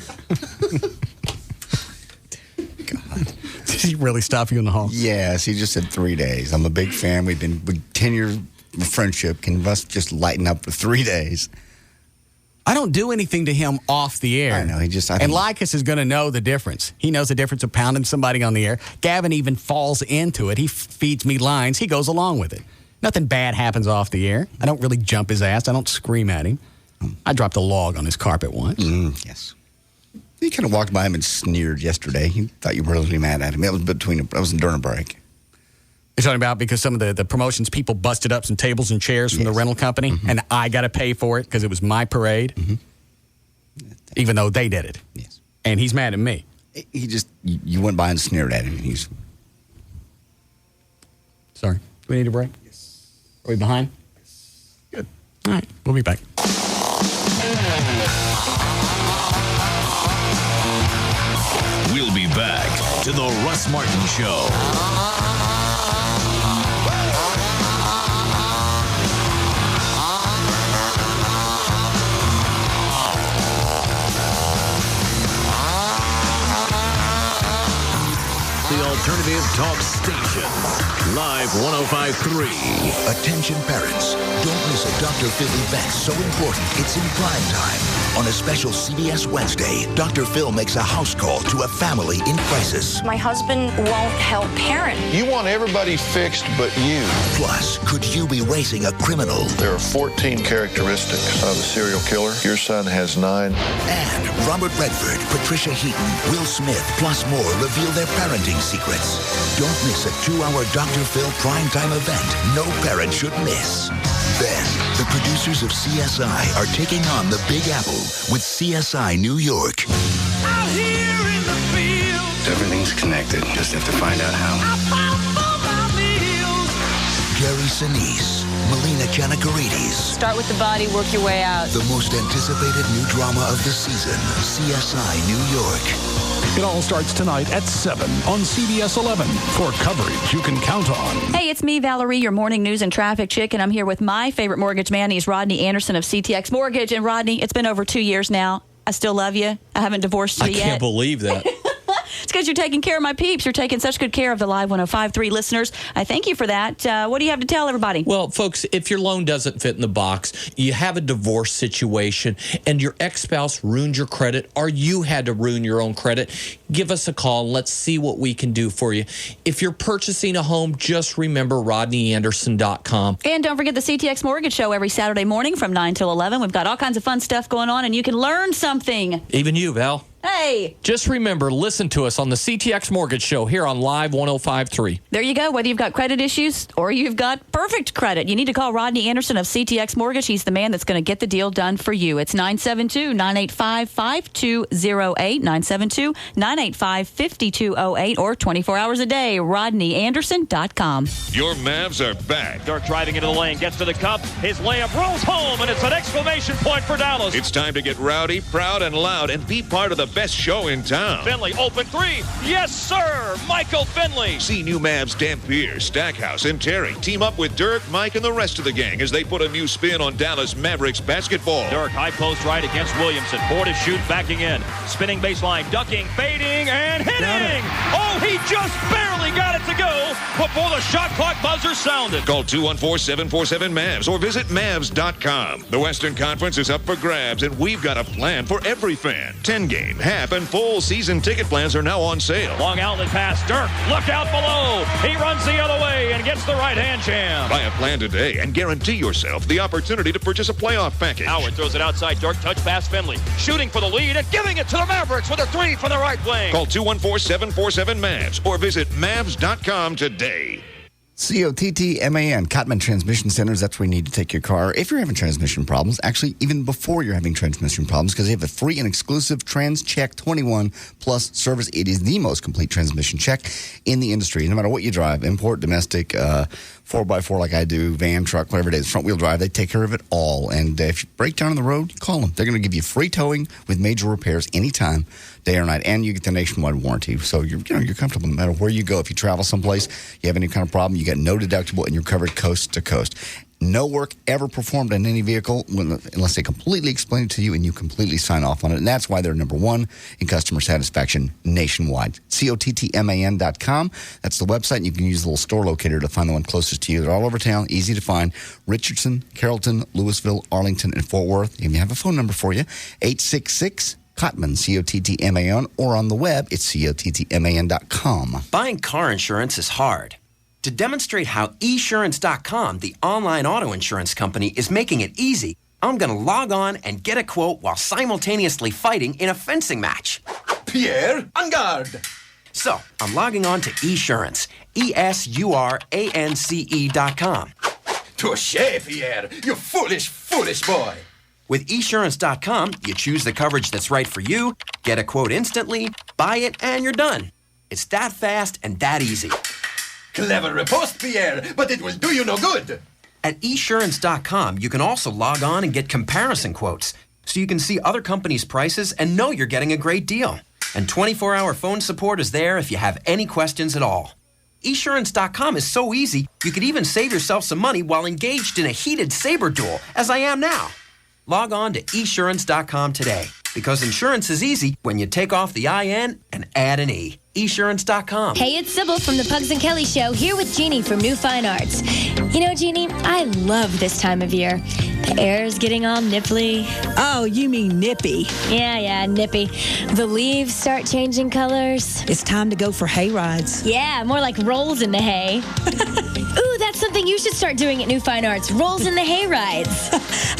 God. Did he really stop you in the hall? Yes, he just said 3 days. I'm a big fan. We've been 10 years of friendship. Can us just lighten up for 3 days? I don't do anything to him off the air. I know. And Lycus is going to know the difference. He knows the difference of pounding somebody on the air. Gavin even falls into it. He feeds me lines. He goes along with it. Nothing bad happens off the air. I don't really jump his ass. I don't scream at him. I dropped a log on his carpet once. Yes. He kind of walked by him and sneered yesterday. He thought you were really mad at him. It was during a break. You're talking about because some of the promotions people busted up some tables and chairs from the rental company, and I got to pay for it because it was my parade, even though they did it. Yes. And he's mad at me. He just, you went by and sneered at him. And he's sorry. Do we need a break? Yes. Are we behind? Yes. Good. All right. We'll be back. We'll be back to the Russ Martin Show. The alternative talk station. Live 105.3. Attention parents. Don't miss a Dr. Phil event so important it's in prime time. On a special CBS Wednesday, Dr. Phil makes a house call to a family in crisis. My husband won't help parent. You want everybody fixed but you. Plus, could you be raising a criminal? There are 14 characteristics of a serial killer. Your son has 9. And Robert Redford, Patricia Heaton, Will Smith, plus more reveal their parenting secrets. Don't miss a 2-hour Dr. Phil primetime event no parent should miss. Then, the producers of CSI are taking on the Big Apple with CSI New York. Out here in the field. Everything's connected. Just have to find out how. Gary Sinise, Melina Kanakaridis. Start with the body, work your way out. The most anticipated new drama of the season, CSI New York. It all starts tonight at 7 on CBS 11 for coverage you can count on. Hey, it's me, Valerie, your morning news and traffic chick, and I'm here with my favorite mortgage man. He's Rodney Anderson of CTX Mortgage. And Rodney, it's been over 2 years now. I still love you. I haven't divorced you yet. I can't believe that. It's because you're taking care of my peeps. You're taking such good care of the Live 105.3 listeners. I thank you for that. What do you have to tell everybody? Well, folks, if your loan doesn't fit in the box, you have a divorce situation, and your ex-spouse ruined your credit, or you had to ruin your own credit, give us a call. Let's see what we can do for you. If you're purchasing a home, just remember RodneyAnderson.com. And don't forget the CTX Mortgage Show every Saturday morning from 9 till 11. We've got all kinds of fun stuff going on, and you can learn something. Even you, Val. Hey. Just remember, listen to us on the CTX Mortgage Show here on Live 105.3. There you go. Whether you've got credit issues or you've got perfect credit, you need to call Rodney Anderson of CTX Mortgage. He's the man that's going to get the deal done for you. It's 972-985-5208, 972-985-5208, or 24 hours a day, RodneyAnderson.com. Your Mavs are back. Dirk driving into the lane, gets to the cup. His layup rolls home, and it's an exclamation point for Dallas. It's time to get rowdy, proud, and loud and be part of the best show in town. Finley, open 3. Yes, sir. Michael Finley. See new Mavs Dampier, Stackhouse, and Terry team up with Dirk, Mike, and the rest of the gang as they put a new spin on Dallas Mavericks basketball. Dirk, high post right against Williamson. 4 to shoot, backing in. Spinning baseline, ducking, fading, and hitting. Oh, he just barely got it to go before the shot clock buzzer sounded. Call 214-747-MAVS or visit Mavs.com. The Western Conference is up for grabs, and we've got a plan for every fan. 10-game, half, and full season ticket plans are now on sale. Long outlet pass. Dirk, look out below. He runs the other way and gets the right-hand jam. Buy a plan today and guarantee yourself the opportunity to purchase a playoff package. Howard throws it outside. Dirk, touch pass Finley. Shooting for the lead and giving it to the Mavericks with a 3 from the right wing. Call 214-747-MAVS or visit Mavs.com today. COTTMAN, Cotman Transmission Centers. That's where you need to take your car if you're having transmission problems. Actually, even before you're having transmission problems, because they have a free and exclusive TransCheck 21 Plus service. It is the most complete transmission check in the industry. No matter what you drive, import, domestic, 4x4 like I do, van, truck, whatever it is, front-wheel drive, they take care of it all. And if you break down on the road, call them. They're going to give you free towing with major repairs anytime, day or night, and you get the nationwide warranty. So you're comfortable no matter where you go. If you travel someplace, you have any kind of problem, you got no deductible, and you're covered coast to coast. No work ever performed on any vehicle unless they completely explain it to you and you completely sign off on it. And that's why they're number one in customer satisfaction nationwide. COTTMAN.com. That's the website. And you can use the little store locator to find the one closest to you. They're all over town, easy to find. Richardson, Carrollton, Louisville, Arlington, and Fort Worth. And we have a phone number for you, 866-COTTMAN, COTTMAN, or on the web, it's COTTMAN.com. Buying car insurance is hard. To demonstrate how esurance.com, the online auto insurance company, is making it easy, I'm going to log on and get a quote while simultaneously fighting in a fencing match. Pierre, en garde! So, I'm logging on to esurance, ESURANCE.com. Touché, Pierre, you foolish, foolish boy. With esurance.com, you choose the coverage that's right for you, get a quote instantly, buy it, and you're done. It's that fast and that easy. Clever riposte, Pierre, but it will do you no good. At esurance.com, you can also log on and get comparison quotes, so you can see other companies' prices and know you're getting a great deal. And 24-hour phone support is there if you have any questions at all. Esurance.com is so easy, you could even save yourself some money while engaged in a heated saber duel, as I am now. Log on to esurance.com today, because insurance is easy when you take off the IN and add an E. esurance.com. Hey, it's Sybil from the Pugs and Kelly Show, here with Jeannie from New Fine Arts. You know, Jeannie, I love this time of year. The air's getting all nipply. Oh, you mean nippy. Yeah, nippy. The leaves start changing colors. It's time to go for hay rides. Yeah, more like rolls in the hay. Ooh, that's something you should start doing at New Fine Arts, rolls in the hay rides.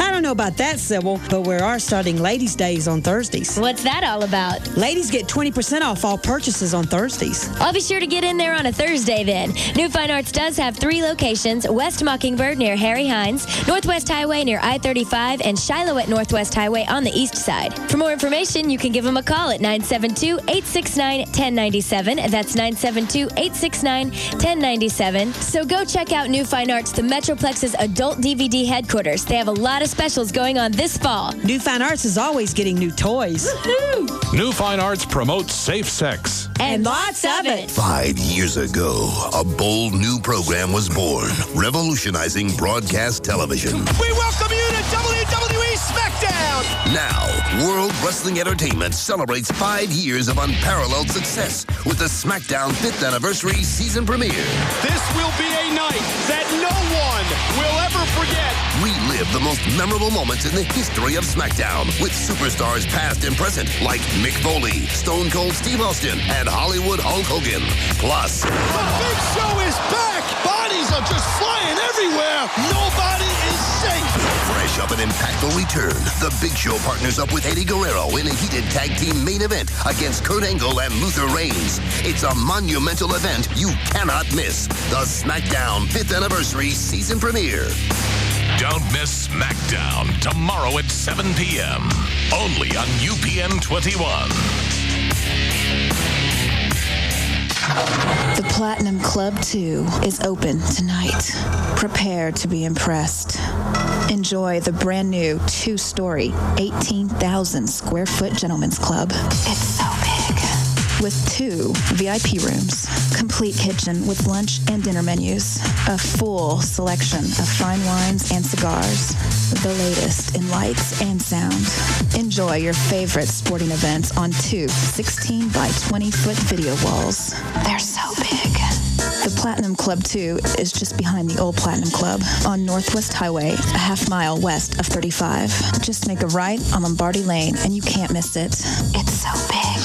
I don't know about that, Sybil, but we are starting Ladies' Days on Thursdays. What's that all about? Ladies get 20% off all purchases on Thursdays. I'll be sure to get in there on a Thursday then. New Fine Arts does have 3 locations: West Mockingbird near Harry Hines, Northwest Highway near I-35, and Shiloh at Northwest Highway on the east side. For more information, you can give them a call at 972-869-1097. That's 972-869-1097. So go check out New Fine Arts, the Metroplex's adult DVD headquarters. They have a lot of specials going on this fall. New Fine Arts is always getting new toys. Woo-hoo! New Fine Arts promotes safe sex. And lots of it. 5 years ago, a bold new program was born, revolutionizing broadcast television. We welcome you to WWE SmackDown! Now, World Wrestling Entertainment celebrates 5 years of unparalleled success with the SmackDown 5th Anniversary season premiere. This will be a night that no one will ever forget. Relive the most memorable moments in the history of SmackDown with superstars past and present like Mick Foley, Stone Cold Steve Austin, and Hollywood Hulk Hogan. Plus, the Big Show is back! Bodies are just flying everywhere! Nobody is safe! Fresh up an impactful return, the Big Show partners up with Eddie Guerrero in a heated tag team main event against Kurt Angle and Luther Reigns. It's a monumental event you cannot miss. The SmackDown 5th Anniversary season premiere. Don't miss SmackDown tomorrow at 7 p.m. Only on UPN 21. The Platinum Club 2 is open tonight. Prepare to be impressed. Enjoy the brand new 2-story, 18,000 square foot gentlemen's club. It's so big. With 2 VIP rooms, complete kitchen with lunch and dinner menus, a full selection of fine wines and cigars, the latest in lights and sound. Enjoy your favorite sporting events on 2 16 by 20 foot video walls. They're so big. The Platinum Club 2 is just behind the old Platinum Club on Northwest Highway, a half-mile west of 35. Just make a right on Lombardi Lane and you can't miss it. It's so big.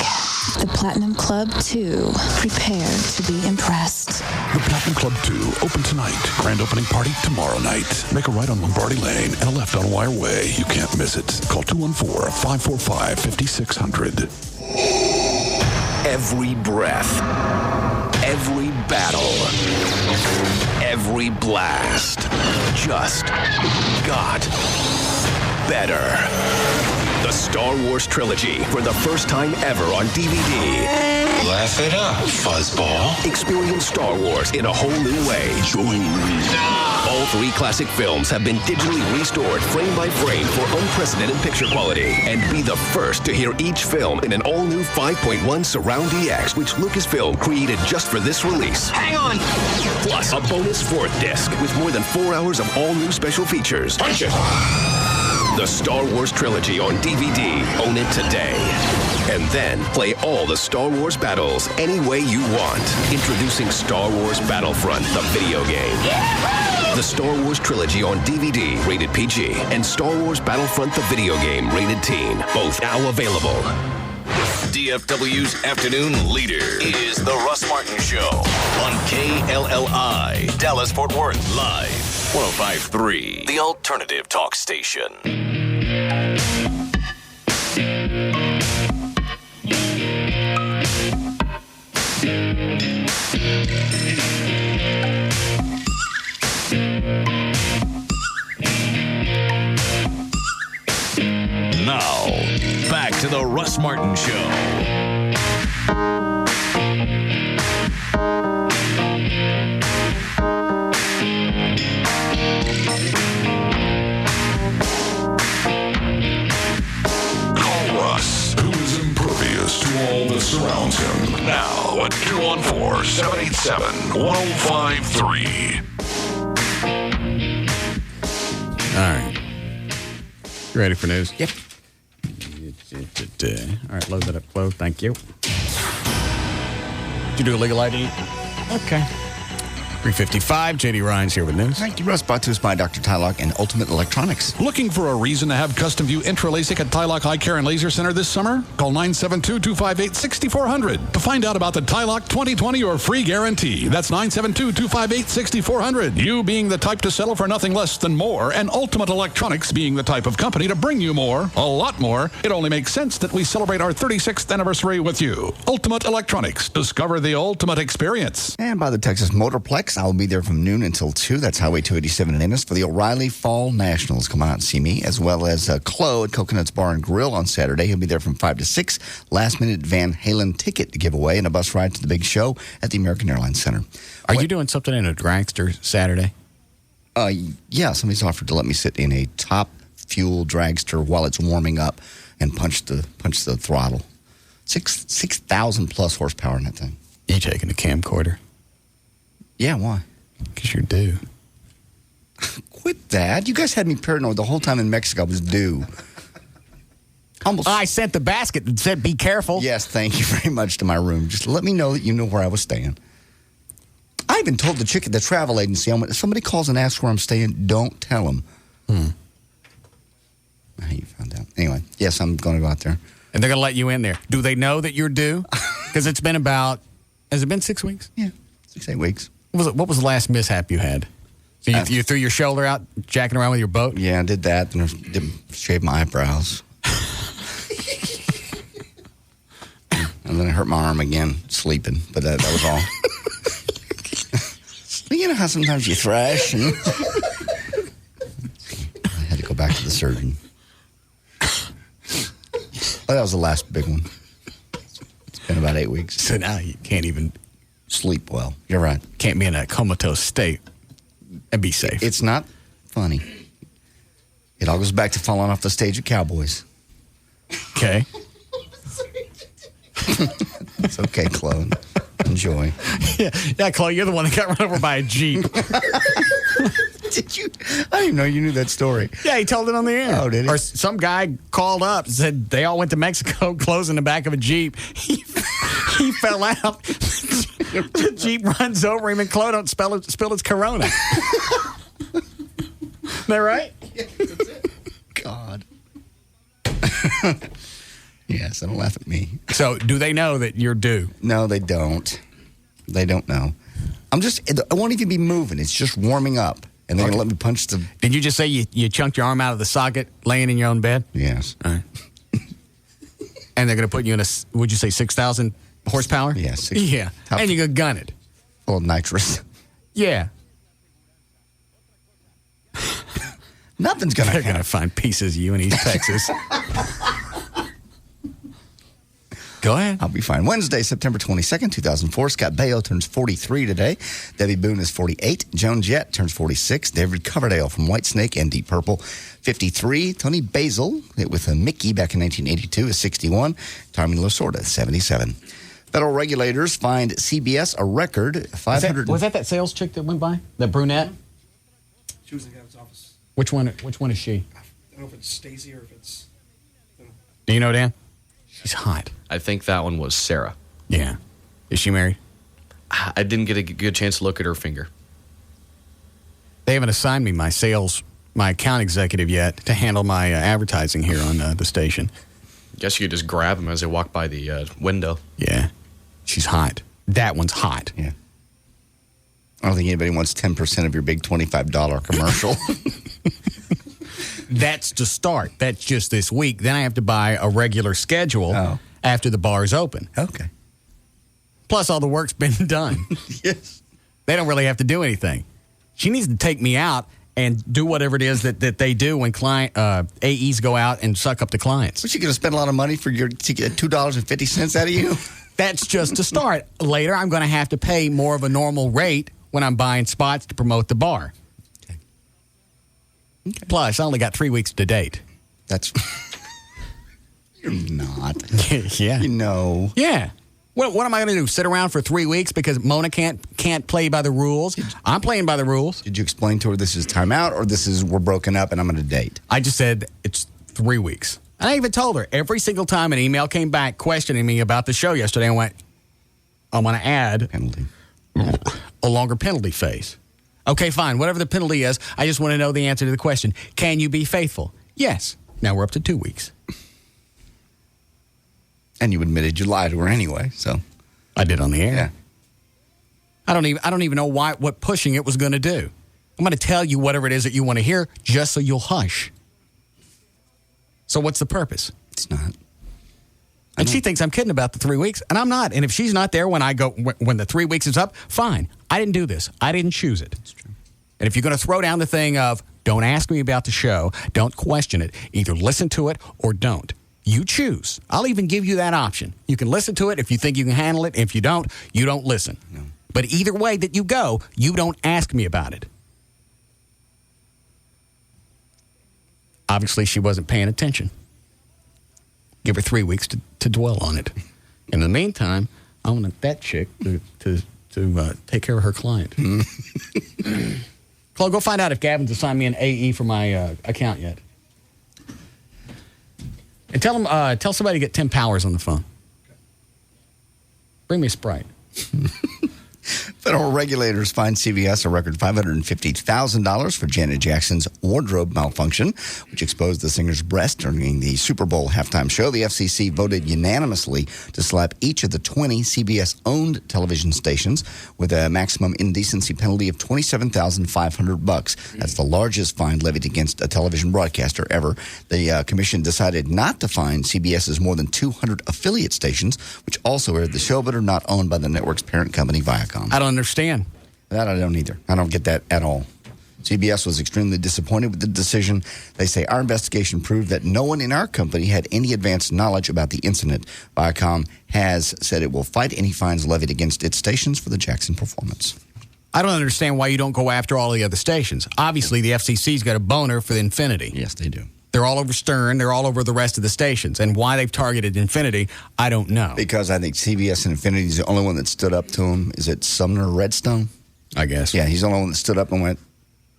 The Platinum Club 2. Prepare to be impressed. The Platinum Club 2, open tonight. Grand opening party tomorrow night. Make a right on Lombardi Lane and a left on Wire Way. You can't miss it. Call 214-545-5600. Every breath, every battle, every blast just got better. The Star Wars trilogy for the first time ever on DVD. Laugh it up, fuzzball. Experience Star Wars in a whole new way. Join me. All 3 classic films have been digitally restored frame by frame for unprecedented picture quality. And be the first to hear each film in an all-new 5.1 Surround DX, which Lucasfilm created just for this release. Hang on. Plus, a bonus 4th disc with more than 4 hours of all-new special features. Punch it. The Star Wars Trilogy on DVD. Own it today. And then play all the Star Wars battles any way you want. Introducing Star Wars Battlefront, the video game. The Star Wars Trilogy on DVD, rated PG, and Star Wars Battlefront, the video game, rated teen. Both now available. DFW's afternoon leader is The Russ Martin Show on KLLI, Dallas-Fort Worth, live, 105.3, the alternative talk station. Now, back to the Russ Martin Show. Call Russ, who is impervious to all that surrounds him. Now at 214-787-1053. All right. You ready for news? Yep. All right, load that up, Flo. Thank you. Did you do a legal ID? Okay. 3:55. J.D. Ryan's here with news. Thank you, Russ. Brought to us by Dr. Tylock and Ultimate Electronics. Looking for a reason to have custom view intra-LASIK at Tylock Eye Care and Laser Center this summer? Call 972-258-6400 to find out about the Tylock 2020 or free guarantee. That's 972-258-6400. You being the type to settle for nothing less than more, and Ultimate Electronics being the type of company to bring you more, a lot more, it only makes sense that we celebrate our 36th anniversary with you. Ultimate Electronics. Discover the ultimate experience. And by the Texas Motorplex, I will be there from noon until 2. That's Highway 287 in Ennis for the O'Reilly Fall Nationals. Come on out and see me, as well as Chloe at Coconuts Bar and Grill on Saturday. He'll be there from 5 to 6. Last-minute Van Halen ticket to give away and a bus ride to the big show at the American Airlines Center. Are you doing something in a dragster Saturday? Yeah, somebody's offered to let me sit in a top fuel dragster while it's warming up and punch the throttle. 6,000 plus horsepower in that thing. You taking a camcorder? Yeah, why? Because you're due. Quit that. You guys had me paranoid the whole time in Mexico. I was due. I sent the basket that said, be careful. Yes, thank you very much to my room. Just let me know that you know where I was staying. I even told the chick at the travel agency, if somebody calls and asks where I'm staying, don't tell them. You found out. Anyway, yes, I'm going to go out there. And they're going to let you in there. Do they know that you're due? Because it's been has it been 6 weeks? Yeah, 6-8 weeks. What was the last mishap you had? So you threw your shoulder out, jacking around with your boat? Yeah, I did that. And I shaved my eyebrows. And then I hurt my arm again, sleeping. But that was all. You know how sometimes you thrash? And I had to go back to the surgeon. But that was the last big one. It's been about 8 weeks. So now you can't even sleep well. You're right. Can't be in a comatose state and be safe. It's not funny. It all goes back to falling off the stage at Cowboys. Okay. It's okay, Chloe. Enjoy. Yeah, Chloe, you're the one that got run over by a Jeep. Did you? I didn't know you knew that story. Yeah, he told it on the air. Oh, did he? Or some guy called up and said they all went to Mexico, closed in the back of a Jeep. He fell out. The Jeep runs over him, and Chloe don't spill its Corona. Is that right? Yeah, that's it. God. Yes, don't laugh at me. So, do they know that you're due? No, they don't. They don't know. I won't even be moving. It's just warming up. And they're going to let me punch the... Did you just say you chunked your arm out of the socket laying in your own bed? Yes. All right. And they're going to put you in would you say 6,000 horsepower? Yeah. Yeah. And you're going to gun it. Full of nitrous. Yeah. Nothing's going to happen. They're going to find pieces of you in East Texas. Go ahead. I'll be fine. Wednesday, September 22nd, 2004. Scott Baio turns 43 today. Debbie Boone is 48. Joan Jett turns 46. David Coverdale from Whitesnake and Deep Purple, 53. Tony Basil, with a Mickey back in 1982, is 61. Tommy Lasorda, 77. Federal regulators fined CBS a record 500. Was that sales chick that went by? The brunette? She was in the office. Which one is she? I don't know if it's Stacy or if it's... Do you know, Dan? She's hot. I think that one was Sarah. Yeah. Is she married? I didn't get a good chance to look at her finger. They haven't assigned me my account executive yet to handle my advertising here on the station. Guess you could just grab them as they walk by the window. Yeah. She's hot. That one's hot. Yeah. I don't think anybody wants 10% of your big $25 commercial. That's to start. That's just this week. Then I have to buy a regular schedule after the bar's open. Okay. Plus, all the work's been done. Yes. They don't really have to do anything. She needs to take me out and do whatever it is that they do when client AEs go out and suck up the clients. But you going to spend a lot of money to get $2.50 out of you? That's just to start. Later, I'm going to have to pay more of a normal rate when I'm buying spots to promote the bar. Okay. Plus, I only got 3 weeks to date. That's... You're not. Yeah. You know. Yeah. What am I going to do? Sit around for 3 weeks because Mona can't play by the rules? I'm playing by the rules. Did you explain to her this is timeout or this is we're broken up and I'm going to date? I just said it's 3 weeks. And I even told her every single time an email came back questioning me about the show yesterday, I went, I'm going to add penalty. A longer penalty phase. Okay, fine. Whatever the penalty is, I just want to know the answer to the question. Can you be faithful? Yes. Now we're up to 2 weeks. And you admitted you lied to her anyway, so. I did on the air. Yeah. I don't even know what pushing it was going to do. I'm going to tell you whatever it is that you want to hear just so you'll hush. So what's the purpose? It's not. And she thinks I'm kidding about the 3 weeks, and I'm not. And if she's not there when the 3 weeks is up, fine. I didn't do this. I didn't choose it. That's true. And if you're going to throw down the thing of don't ask me about the show, don't question it, either listen to it or don't. You choose. I'll even give you that option. You can listen to it if you think you can handle it. If you don't listen. No. But either way that you go, you don't ask me about it. Obviously, she wasn't paying attention. Give her 3 weeks to dwell on it. In the meantime, I want that chick to take care of her client. Chloe, go find out if Gavin's assigned me an AE for my account yet. And tell somebody to get Tim Powers on the phone. Bring me a Sprite. Federal regulators fined CBS a record $550,000 for Janet Jackson's wardrobe malfunction, which exposed the singer's breast during the Super Bowl halftime show. The FCC voted unanimously to slap each of the 20 CBS-owned television stations with a maximum indecency penalty of $27,500. That's the largest fine levied against a television broadcaster ever. The commission decided not to fine CBS's more than 200 affiliate stations, which also aired the show but are not owned by the network's parent company, Viacom. I don't understand. That I don't either. I don't get that at all. CBS was extremely disappointed with the decision. They say our investigation proved that no one in our company had any advanced knowledge about the incident. Viacom has said it will fight any fines levied against its stations for the Jackson performance. I don't understand why you don't go after all the other stations. Obviously, the FCC's got a boner for Infinity. Yes, they do. They're all over Stern. They're all over the rest of the stations. And why they've targeted Infinity, I don't know. Because I think CBS and Infinity is the only one that stood up to him. Is it Sumner Redstone? I guess. Yeah, he's the only one that stood up and went,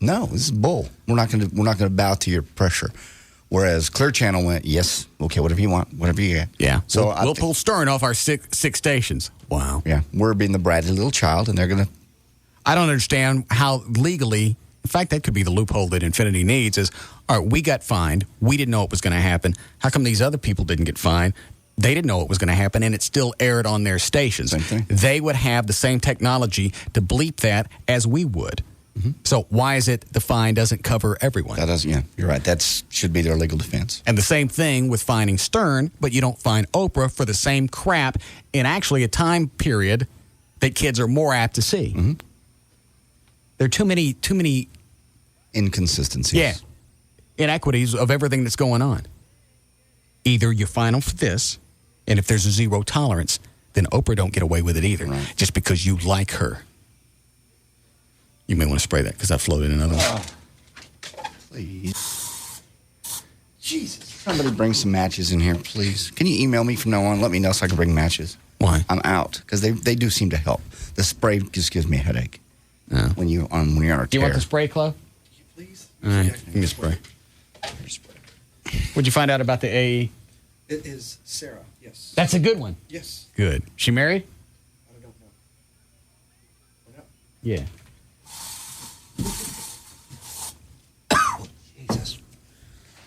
no, this is bull. We're not going to bow to your pressure. Whereas Clear Channel went, yes, okay, whatever you want, whatever you get. Yeah. So we'll pull Stern off our six stations. Wow. Yeah, we're being the bratty little child, and they're going to. I don't understand how legally. In fact, that could be the loophole that Infinity needs is, all right, we got fined. We didn't know it was going to happen. How come these other people didn't get fined? They didn't know it was going to happen, and it still aired on their stations. Same thing. They would have the same technology to bleep that as we would. Mm-hmm. So why is it the fine doesn't cover everyone? That doesn't, yeah, you're right. That should be their legal defense. And the same thing with fining Stern, but you don't fine Oprah for the same crap in actually a time period that kids are more apt to see. Mm-hmm. There are too many inconsistencies. Yeah. Inequities of everything that's going on. Either you fine them for this, And if there's a zero tolerance, then Oprah don't get away with it either, just because you like her. You may want to spray that because I floated another one. Please. Jesus. Somebody bring some matches in here, please. Can you email me from now on? Let me know so I can bring matches. Why? I'm out because they do seem to help. The spray just gives me a headache when you're on a tear. Do you want the spray, Chloe? Please. All right, give me a spray. What'd you find out about the AE? It is Sarah, yes. That's a good one. Yes. Good. She married? I don't know. Why not? Yeah. Jesus.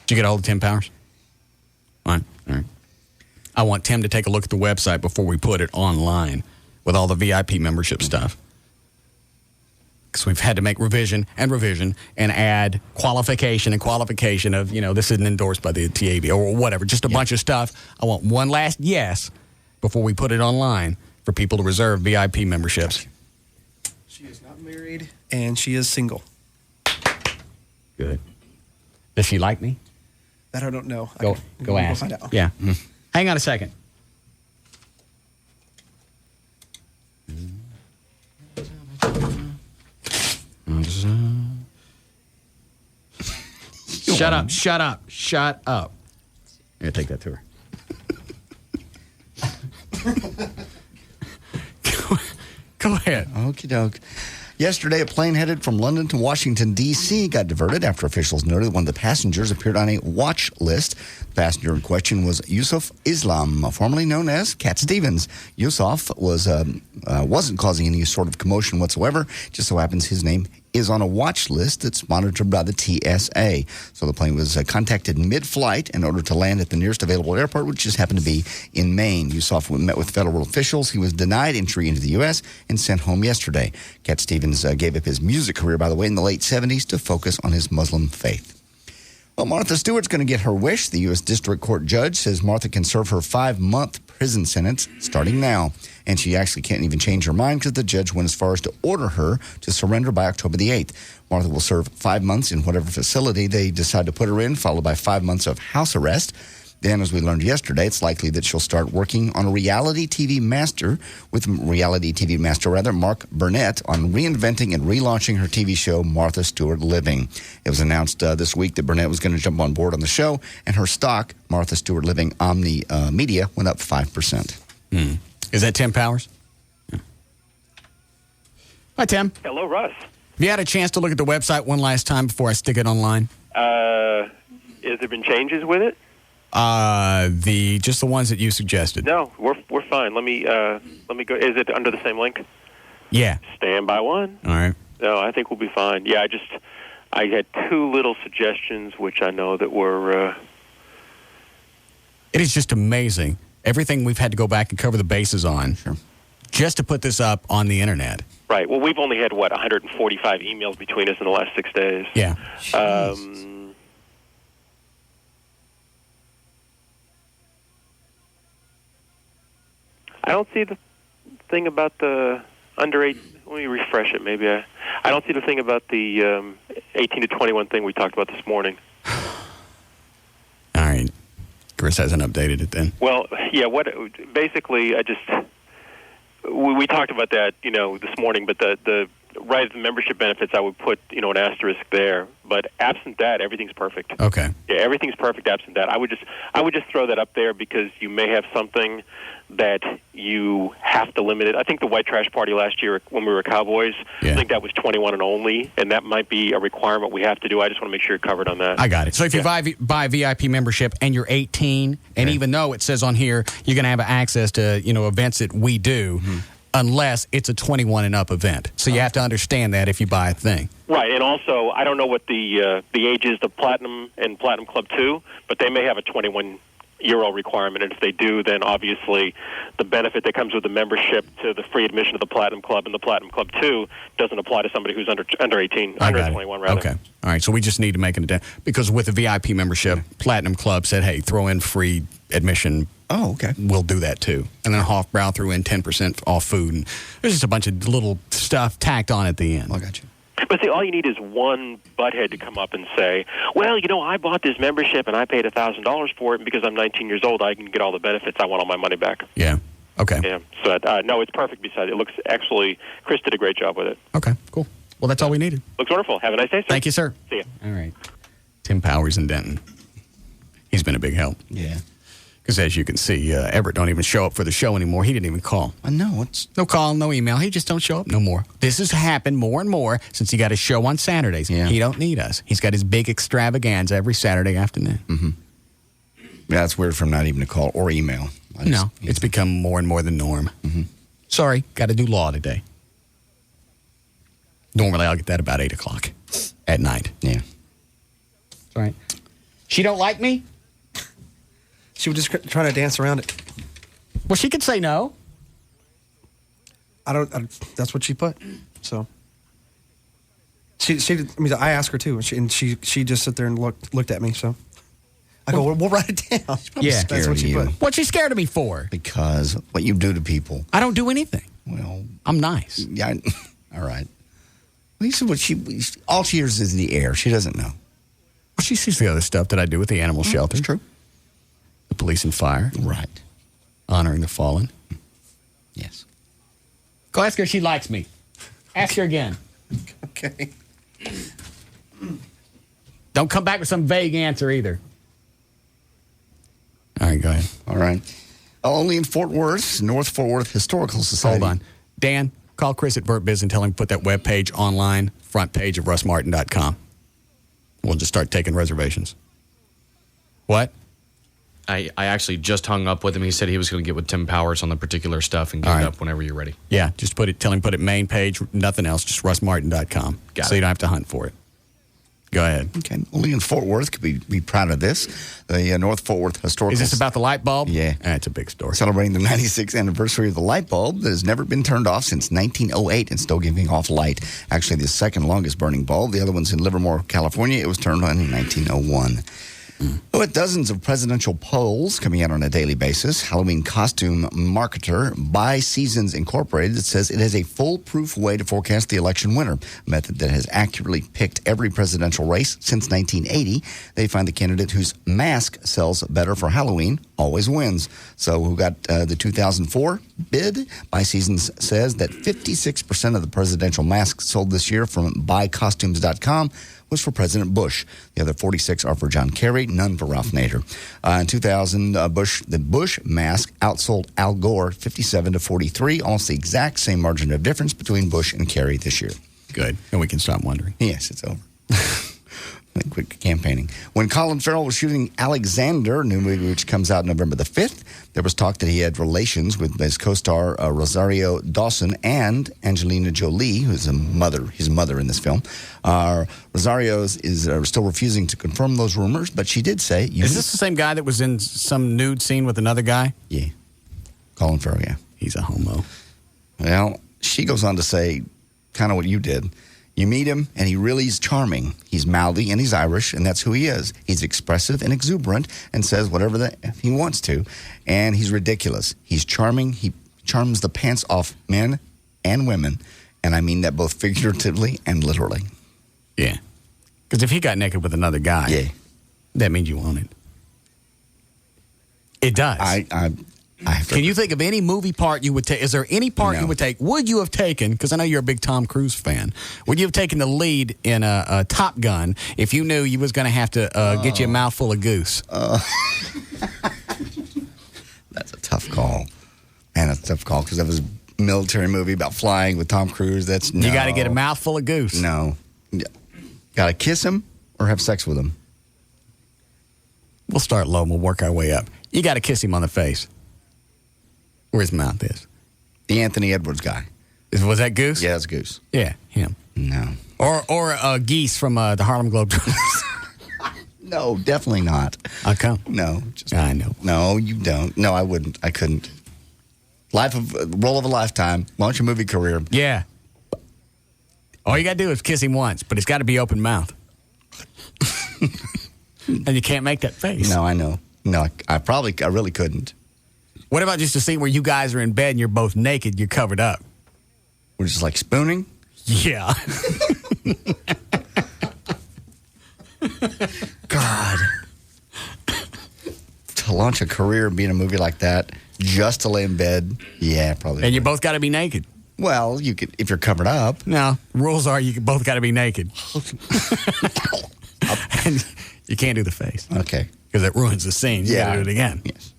Did you get a hold of Tim Powers? All right. I want Tim to take a look at the website before we put it online with all the VIP membership stuff. Because we've had to make revision and add qualification of, this isn't endorsed by the TAB or whatever, just a bunch of stuff. I want one last yes before we put it online for people to reserve VIP memberships. She is not married, and she is single. Good. Does she like me? That I don't know. Go ask. Find out. Yeah. Hang on a second. Shut up. I'm going to take that to her. Go ahead. Okie doke. Yesterday, a plane headed from London to Washington, D.C. got diverted after officials noted one of the passengers appeared on a watch list. The passenger in question was Yusuf Islam, formerly known as Cat Stevens. Yusuf wasn't causing any sort of commotion whatsoever. Just so happens his name is on a watch list that's monitored by the TSA. So the plane was contacted mid-flight in order to land at the nearest available airport, which just happened to be in Maine. Yusuf met with federal officials. He was denied entry into the U.S. and sent home yesterday. Cat Stevens gave up his music career, by the way, in the late 70s to focus on his Muslim faith. Well, Martha Stewart's going to get her wish. The U.S. District Court judge says Martha can serve her 5-month prison sentence starting now. And she actually can't even change her mind because the judge went as far as to order her to surrender by October the 8th. Martha will serve 5 months in whatever facility they decide to put her in, followed by 5 months of house arrest. Then, as we learned yesterday, it's likely that she'll start working on a reality TV master Mark Burnett on reinventing and relaunching her TV show, Martha Stewart Living. It was announced this week that Burnett was going to jump on board on the show, and her stock, Martha Stewart Living Omni Media, went up 5%. Is that Tim Powers? Yeah. Hi, Tim. Hello, Russ. Have you had a chance to look at the website one last time before I stick it online? Has there been changes with it? Just the ones that you suggested. No, we're fine. Let me go. Is it under the same link? Yeah. Stand by one. All right. No, I think we'll be fine. Yeah, I had 2 little suggestions, which I know that were. It is just amazing. Everything we've had to go back and cover the bases on, just to put this up on the internet. Right. Well, we've only had 145 emails between us in the last 6 days. Yeah. I don't see the thing about the under 8. Let me refresh it. Maybe I don't see the thing about the 18 to 21 thing we talked about this morning. All right. Chris hasn't updated it then. Well, yeah. Basically, we talked about that, this morning. But the right of the membership benefits, I would put, an asterisk there. But absent that, everything's perfect. Okay. Yeah, everything's perfect absent that. I would just throw that up there because you may have something that you have to limit it. I think the white trash party last year when we were Cowboys, I think that was 21 and only, and that might be a requirement we have to do. I just want to make sure you're covered on that. I got it. So if you buy VIP membership and you're 18, and even though it says on here you're going to have access to, events that we do, unless it's a 21 and up event. So you have to understand that if you buy a thing. Right, and also, I don't know what the age is, the Platinum and Platinum Club 2, but they may have a 21-year requirement, and if they do, then obviously the benefit that comes with the membership to the free admission of the Platinum Club and the Platinum Club 2 doesn't apply to somebody who's under 18, under 21, rather. Okay. All right, so we just need to make an attempt. Because with the VIP membership, Platinum Club said, hey, throw in free admission. Oh, okay. We'll do that, too. And then Hofbrau threw in 10% off food. And there's just a bunch of little stuff tacked on at the end. I got you. But see, all you need is one butthead to come up and say, well, I bought this membership and I paid $1,000 for it, and because I'm 19 years old, I can get all the benefits. I want all my money back. Yeah. Okay. Yeah. So, no, it's perfect beside it. It looks actually, Chris did a great job with it. Okay, cool. Well, that's all we needed. Looks wonderful. Have a nice day, sir. Thank you, sir. See you. All right. Tim Powers in Denton. He's been a big help. Yeah. Because as you can see, Everett don't even show up for the show anymore. He didn't even call. I know. It's no call, no email. He just don't show up no more. This has happened more and more since he got his show on Saturdays. Yeah. He don't need us. He's got his big extravaganza every Saturday afternoon. Mm-hmm. Yeah, it's weird for him not even to call or email. It's become more and more the norm. Mm-hmm. Sorry, got to do law today. Normally, I'll get that about 8 o'clock at night. Yeah. That's right. She don't like me? She was just trying to dance around it. Well, she could say no. That's what she put. So I asked her too, and she just sat there and looked at me. So I go, we'll write it down. Yeah, that's what she put. What's she scared of me for? Because what you do to people. I don't do anything. Well, I'm nice. Yeah. All right. Lisa, all she hears is the air. She doesn't know. Well, she sees the other stuff that I do with the animal shelter. That's true. The police and fire. Right. Honoring the fallen. Yes. Go ask her if she likes me. Ask her again. Okay. Don't come back with some vague answer either. All right, go ahead. All right. Only in Fort Worth, North Fort Worth Historical Society. Hold on. Dan, call Chris at VertBiz and tell him to put that webpage online, front page of russmartin.com. We'll just start taking reservations. What? I actually just hung up with him. He said he was going to get with Tim Powers on the particular stuff and get it up whenever you're ready. Yeah, just tell him put it main page, nothing else, just russmartin.com. So you don't have to hunt for it. Go ahead. Okay. Only in Fort Worth could be proud of this. The North Fort Worth Historical... Is this about the light bulb? Yeah. That's a big story. Celebrating the 96th anniversary of the light bulb that has never been turned off since 1908 and still giving off light. Actually, the second longest burning bulb. The other one's in Livermore, California. It was turned on in 1901. With dozens of presidential polls coming out on a daily basis, Halloween costume marketer By Seasons Incorporated says it is a foolproof way to forecast the election winner, a method that has accurately picked every presidential race since 1980. They find the candidate whose mask sells better for Halloween always wins. So who got the 2004 bid? By Seasons says that 56% of the presidential masks sold this year from buycostumes.com was for President Bush. The other 46 are for John Kerry, none for Ralph Nader. In 2000, the Bush mask outsold Al Gore 57-43, almost the exact same margin of difference between Bush and Kerry this year. Good. And we can stop wondering. Yes, it's over. Quick campaigning. When Colin Farrell was shooting Alexander, new movie which comes out November the 5th, there was talk that he had relations with his co-star Rosario Dawson and Angelina Jolie, who's his mother in this film. Rosario is still refusing to confirm those rumors, but she did say... Is this the same guy that was in some nude scene with another guy? Yeah. Colin Farrell, yeah. He's a homo. Well, she goes on to say kind of what you did. You meet him, and he really is charming. He's mouthy, and he's Irish, and that's who he is. He's expressive and exuberant and says whatever he wants to, and he's ridiculous. He's charming. He charms the pants off men and women, and I mean that both figuratively and literally. Yeah. Because if he got naked with another guy, that means you want it. It does. Can you think of any movie part you would take? Is there any part you would take? Would you have taken, because I know you're a big Tom Cruise fan, would you have taken the lead in a Top Gun if you knew you was going to have to get you a mouthful of goose? That's a tough call. Man, that's a tough call because that was a military movie about flying with Tom Cruise. You got to get a mouthful of goose. No. Got to kiss him or have sex with him? We'll start low and we'll work our way up. You got to kiss him on the face. Where his mouth is. The Anthony Edwards guy. Was that Goose? Yeah, that's Goose. Yeah, him. No. Or Geese from the Harlem Globetrotters. No, definitely not. How come? No. I know. No, you don't. No, I wouldn't. I couldn't. Role of a lifetime. Launch a movie career. Yeah. All you got to do is kiss him once, but it's got to be open mouth. And you can't make that face. No, I know. No, I really couldn't. What about just a scene where you guys are in bed and you're both naked, you're covered up? We're just like spooning? Yeah. God. To launch a career and be in a movie like that, just to lay in bed, yeah, probably. And you both got to be naked. Well, you could if you're covered up. No, rules are you both got to be naked. And you can't do the face. Okay. Because it ruins the scene. You got to do it again. Yes.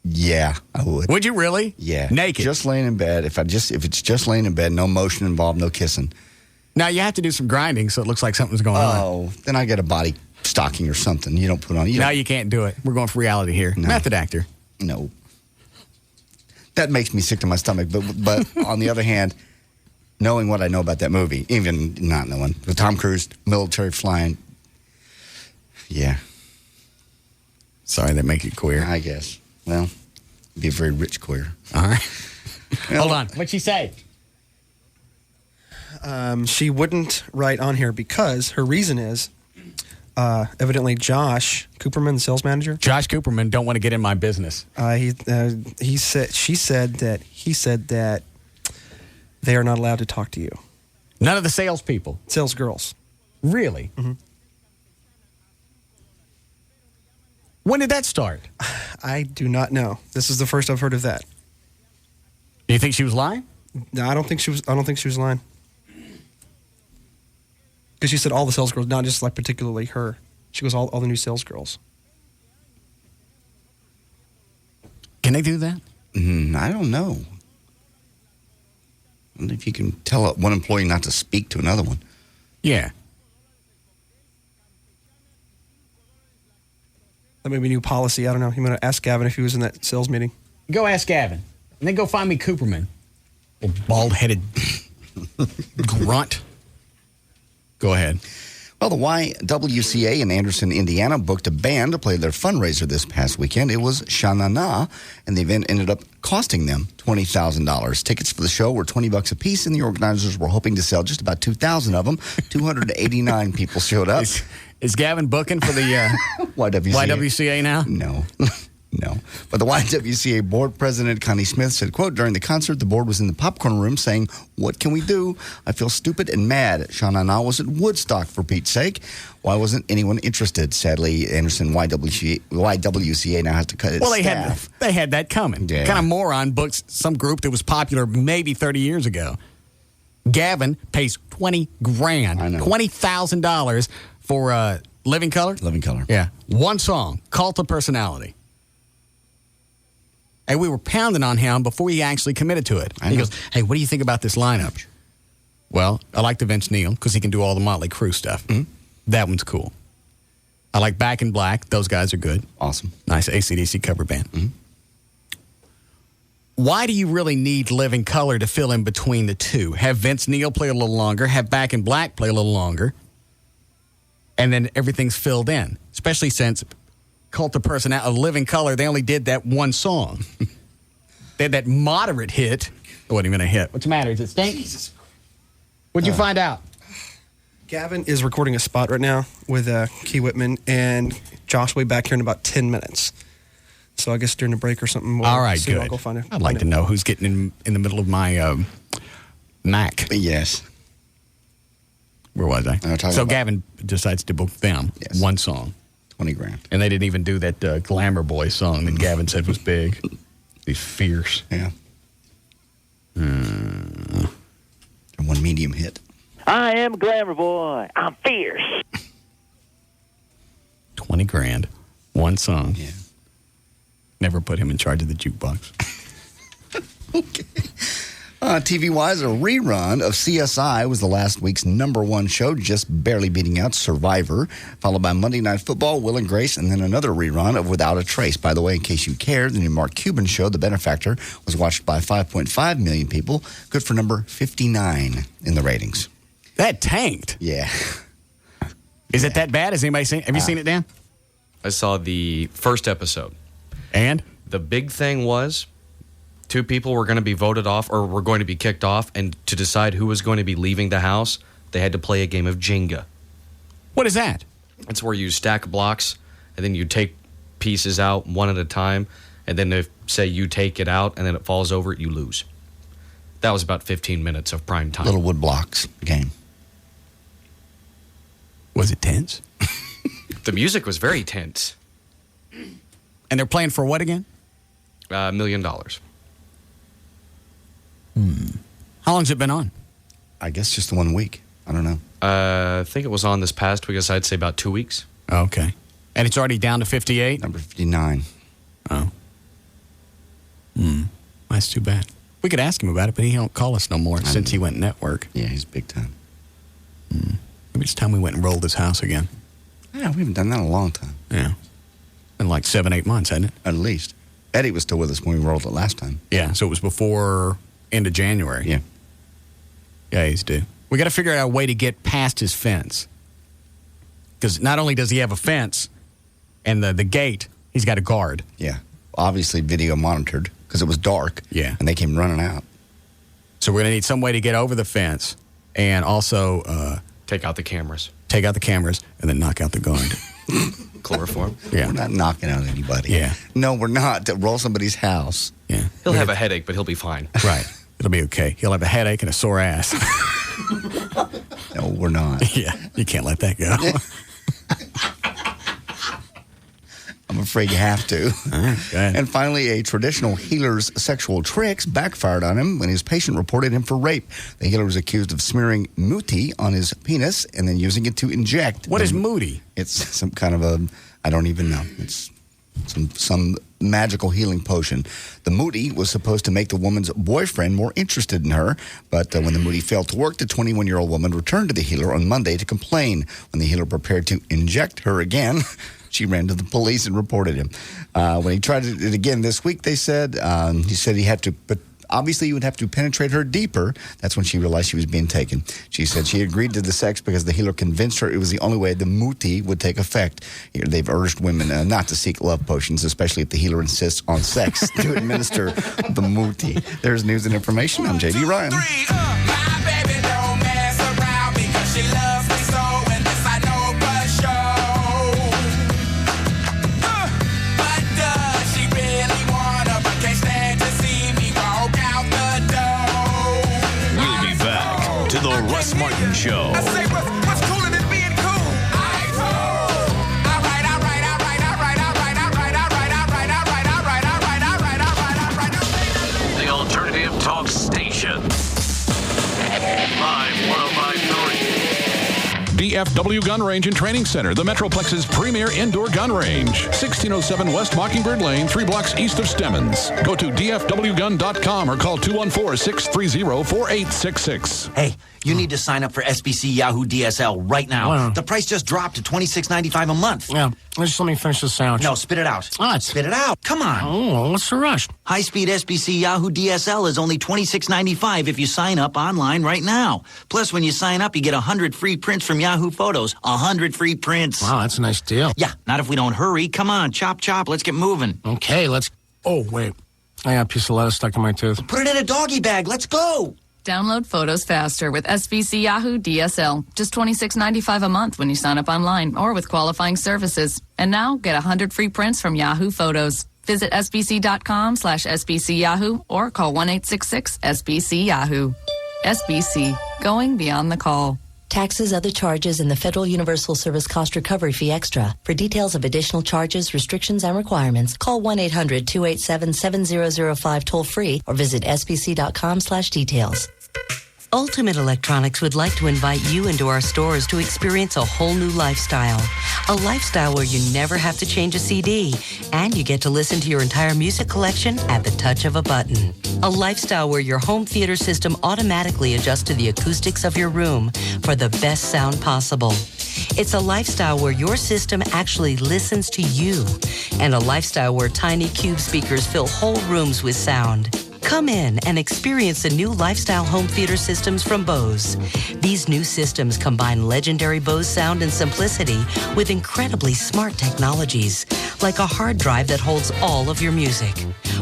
Yeah, I would. Would you really? Yeah. Naked. Just laying in bed. If it's just laying in bed, no motion involved, no kissing. Now you have to do some grinding so it looks like something's going on. Oh, then I get a body stocking or something. You don't put on. Now you can't do it. We're going for reality here. No. Method actor. No. That makes me sick to my stomach. But on the other hand, knowing what I know about that movie, even not knowing, with Tom Cruise, military flying, yeah. Sorry, that make it queer. I guess. Well, be a very rich queer. All right. Hold on. What'd she say? She wouldn't write on here because her reason is evidently Josh Cooperman, the sales manager. Josh Cooperman don't want to get in my business. He said that they are not allowed to talk to you. None of the salespeople. Sales girls. Really? Mm-hmm. When did that start? I do not know. This is the first I've heard of that. Do you think she was lying? No, I don't think she was lying. Because she said all the sales girls, not just like particularly her. She goes all the new sales girls. Can they do that? I don't know. I don't know if you can tell one employee not to speak to another one. Yeah. That may be a new policy. I don't know. You might ask Gavin if he was in that sales meeting. Go ask Gavin. And then go find me Cooperman. Bald-headed grunt. Go ahead. Well, the YWCA in Anderson, Indiana, booked a band to play their fundraiser this past weekend. It was Sha-Na-Na, and the event ended up costing them $20,000. Tickets for the show were $20 a piece, and the organizers were hoping to sell just about 2,000 of them. 289 people showed up. Is Gavin booking for the YWCA now? No. No. But the YWCA board president, Connie Smith, said, quote, during the concert, the board was in the popcorn room saying, what can we do? I feel stupid and mad. Sha-Na-Na was at Woodstock, for Pete's sake. Why wasn't anyone interested? Sadly, Anderson YWCA now has to cut its staff. They had that coming. Yeah. Kind of moron booked some group that was popular maybe 30 years ago. Gavin pays $20,000. I know. $20,000 for Living Color? Living Color. Yeah. One song, Cult of Personality. And we were pounding on him before he actually committed to it. He goes, hey, what do you think about this lineup? Well, I like the Vince Neil because he can do all the Motley Crue stuff. Mm-hmm. That one's cool. I like Back in Black. Those guys are good. Awesome. Nice AC/DC cover band. Mm-hmm. Why do you really need Living Color to fill in between the two? Have Vince Neil play a little longer, have Back in Black play a little longer, and then everything's filled in, especially since Cult of Personality, Living Color, they only did that one song. They had that moderate hit. It wasn't even a hit. What's the matter? Does it stink? Jesus. What'd you find out? Gavin is recording a spot right now with Key Whitman, and Josh will be back here in about 10 minutes. So I guess during the break or something. All right, good. I'll go find it. I'd like to know who's getting in the middle of my Mac. Yes. Where was I? So Gavin decides to book them. Yes. One song. $20,000. And they didn't even do that Glamour Boy song that Gavin said was big. He's fierce. Yeah. And one medium hit. I am a glamour boy. I'm fierce. $20,000. One song. Yeah. Never put him in charge of the jukebox. Okay. TV-wise, a rerun of CSI was the last week's #1 show, just barely beating out Survivor, followed by Monday Night Football, Will and Grace, and then another rerun of Without a Trace. By the way, in case you cared, the new Mark Cuban show, The Benefactor, was watched by 5.5 million people, good for number 59 in the ratings. That tanked. Yeah. Is it that bad? Has anybody seen it? Have you seen it, Dan? I saw the first episode. And? The big thing was 2 people were going to be voted off or were going to be kicked off, and to decide who was going to be leaving the house, they had to play a game of Jenga. What is that? It's where you stack blocks, and then you take pieces out one at a time, and then if, say, you take it out and then it falls over, you lose. That was about 15 minutes of prime time. Little wood blocks game. Was it tense? The music was very tense. And they're playing for what again? $1 million. How long's it been on? I guess just 1 week. I don't know. I think it was on this past week, so I'd say about 2 weeks. Okay. And it's already down to 58? Number 59. Oh. That's too bad. We could ask him about it, but he don't call us no more since he went network. Yeah, he's big time. Maybe it's time we went and rolled his house again. Yeah, we haven't done that in a long time. Yeah. Been like 7-8 months, hasn't it? At least. Eddie was still with us when we rolled it last time. Yeah, so it was before end of January. Yeah. Yeah, he's due. We got to figure out a way to get past his fence. Because not only does he have a fence and the gate, he's got a guard. Yeah. Obviously video monitored because it was dark. Yeah. And they came running out. So we're going to need some way to get over the fence and also take out the cameras. Take out the cameras and then knock out the guard. Chloroform? Yeah. We're not knocking out anybody. Yeah. No, we're not. To roll somebody's house. Yeah. He'll have a headache, but he'll be fine. Right. It'll be okay. He'll have a headache and a sore ass. No, we're not. Yeah. You can't let that go. I'm afraid you have to. All right, go ahead. And finally, a traditional healer's sexual tricks backfired on him when his patient reported him for rape. The healer was accused of smearing muti on his penis and then using it to inject. What is muti? It's some kind of I don't even know. It's some magical healing potion. The muti was supposed to make the woman's boyfriend more interested in her, but when the muti failed to work, the 21-year-old woman returned to the healer on Monday to complain. When the healer prepared to inject her again, she ran to the police and reported him. When he tried it again this week, he said he had to, but obviously he would have to penetrate her deeper. That's when she realized she was being taken. She said she agreed to the sex because the healer convinced her it was the only way the muti would take effect. They've urged women not to seek love potions, especially if the healer insists on sex, to administer the muti. There's news and information. I'm J.D. Ryan. My baby don't mess around because she loves me so, and this I know for sure. But does she really wanna, but can't stand to see me walk out the door? We'll be back to the Russ Martin Show. I say, what's cooler than being cool? The alternative talk station. Live 105.3. DFW Gun Range and Training Center, the Metroplex's premier indoor gun range. 1607 West Mockingbird Lane, 3 blocks east of Stemmons. Go to dfwgun.com or call 214-630-4866. Hey, you need to sign up for SBC Yahoo DSL right now. Wow. The price just dropped to $26.95 a month. Yeah, just let me finish this sandwich. No, spit it out. What? Spit it out. Come on. Oh, what's the rush? High-speed SBC Yahoo DSL is only $26.95 if you sign up online right now. Plus, when you sign up, you get 100 free prints from Yahoo Photos. 100 free prints. Wow, that's a nice deal. Yeah, not if we don't hurry. Come on, chop, chop. Let's get moving. Okay, let's... Oh, wait. I got a piece of lettuce stuck in my tooth. Put it in a doggy bag. Let's go. Download photos faster with SBC Yahoo DSL. Just $26.95 a month when you sign up online or with qualifying services. And now, get 100 free prints from Yahoo Photos. Visit sbc.com/SBC Yahoo or call 1-866-SBC Yahoo. SBC, going beyond the call. Taxes, other charges, and the Federal Universal Service Cost Recovery Fee Extra. For details of additional charges, restrictions, and requirements, call 1-800-287-7005 toll-free or visit sbc.com/details. Ultimate Electronics would like to invite you into our stores to experience a whole new lifestyle. A lifestyle where you never have to change a CD, and you get to listen to your entire music collection at the touch of a button. A lifestyle where your home theater system automatically adjusts to the acoustics of your room for the best sound possible. It's a lifestyle where your system actually listens to you, and a lifestyle where tiny cube speakers fill whole rooms with sound. Come in and experience the new lifestyle home theater systems from Bose. These new systems combine legendary Bose sound and simplicity with incredibly smart technologies, like a hard drive that holds all of your music.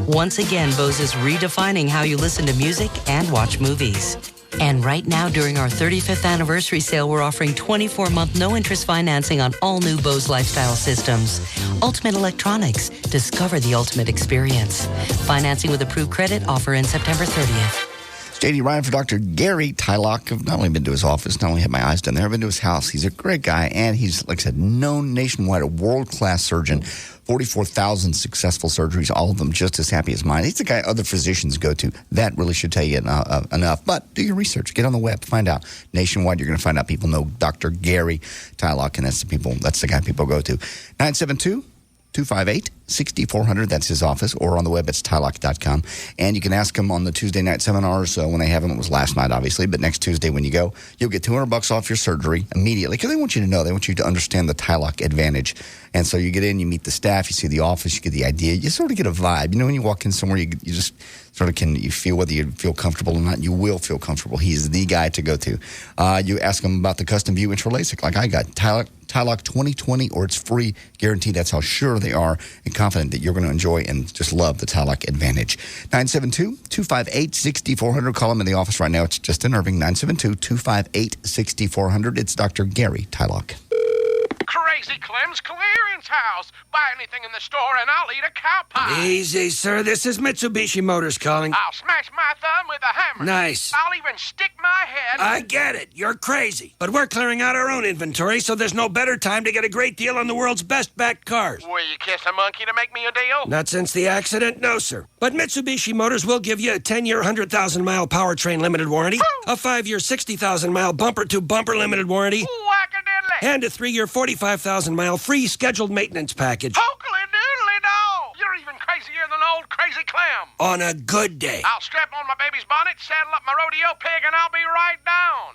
Once again, Bose is redefining how you listen to music and watch movies. And right now, during our 35th anniversary sale, we're offering 24-month no-interest financing on all new Bose lifestyle systems. Ultimate Electronics. Discover the ultimate experience. Financing with approved credit. Offer in September 30th. It's J.D. Ryan for Dr. Gary Tylock. I've not only been to his office, not only had my eyes done there, I've been to his house. He's a great guy, and he's, like I said, known nationwide, a world-class surgeon. 44,000 successful surgeries, all of them just as happy as mine. He's the guy other physicians go to. That really should tell you enough. But do your research. Get on the web. Find out. Nationwide, you're going to find out people know Dr. Gary Tylock, and that's the guy people go to. 972-258-6400. That's his office. Or on the web, it's tylock.com. And you can ask him on the Tuesday night seminars when they have them. It was last night, obviously. But next Tuesday when you go, you'll get $200 off your surgery immediately. Because they want you to know. They want you to understand the Tylock advantage. And so you get in, you meet the staff, you see the office, you get the idea. You sort of get a vibe. You know, when you walk in somewhere, you just sort of you feel whether you feel comfortable or not. You will feel comfortable. He's the guy to go to. You ask him about the custom view intro LASIK, like I got. Tylock 2020, or it's free, guaranteed. That's how sure they are and confident that you're going to enjoy and just love the Tylock advantage. 972-258-6400. Call him in the office right now. It's just in Irving. 972-258-6400. It's Dr. Gary Tylock. Crazy Clem's clearance house. Buy anything in the store and I'll eat a cow pie. Easy, sir. This is Mitsubishi Motors calling. I'll smash my thumb with a hammer. Nice. I'll even stick my head. I get it. You're crazy. But we're clearing out our own inventory, so there's no better time to get a great deal on the world's best-backed cars. Will you kiss a monkey to make me a deal? Not since the accident, no, sir. But Mitsubishi Motors will give you a 10-year, 100,000-mile powertrain limited warranty, a 5-year, 60,000-mile bumper-to-bumper limited warranty, Whack-a-diddly. and a 3-year, 45,000-mile free scheduled maintenance package. Hookly-doodly-doo. You're even crazier than old Crazy Clem. On a good day. I'll strap on my baby's bonnet, saddle up my rodeo pig, and I'll be right down.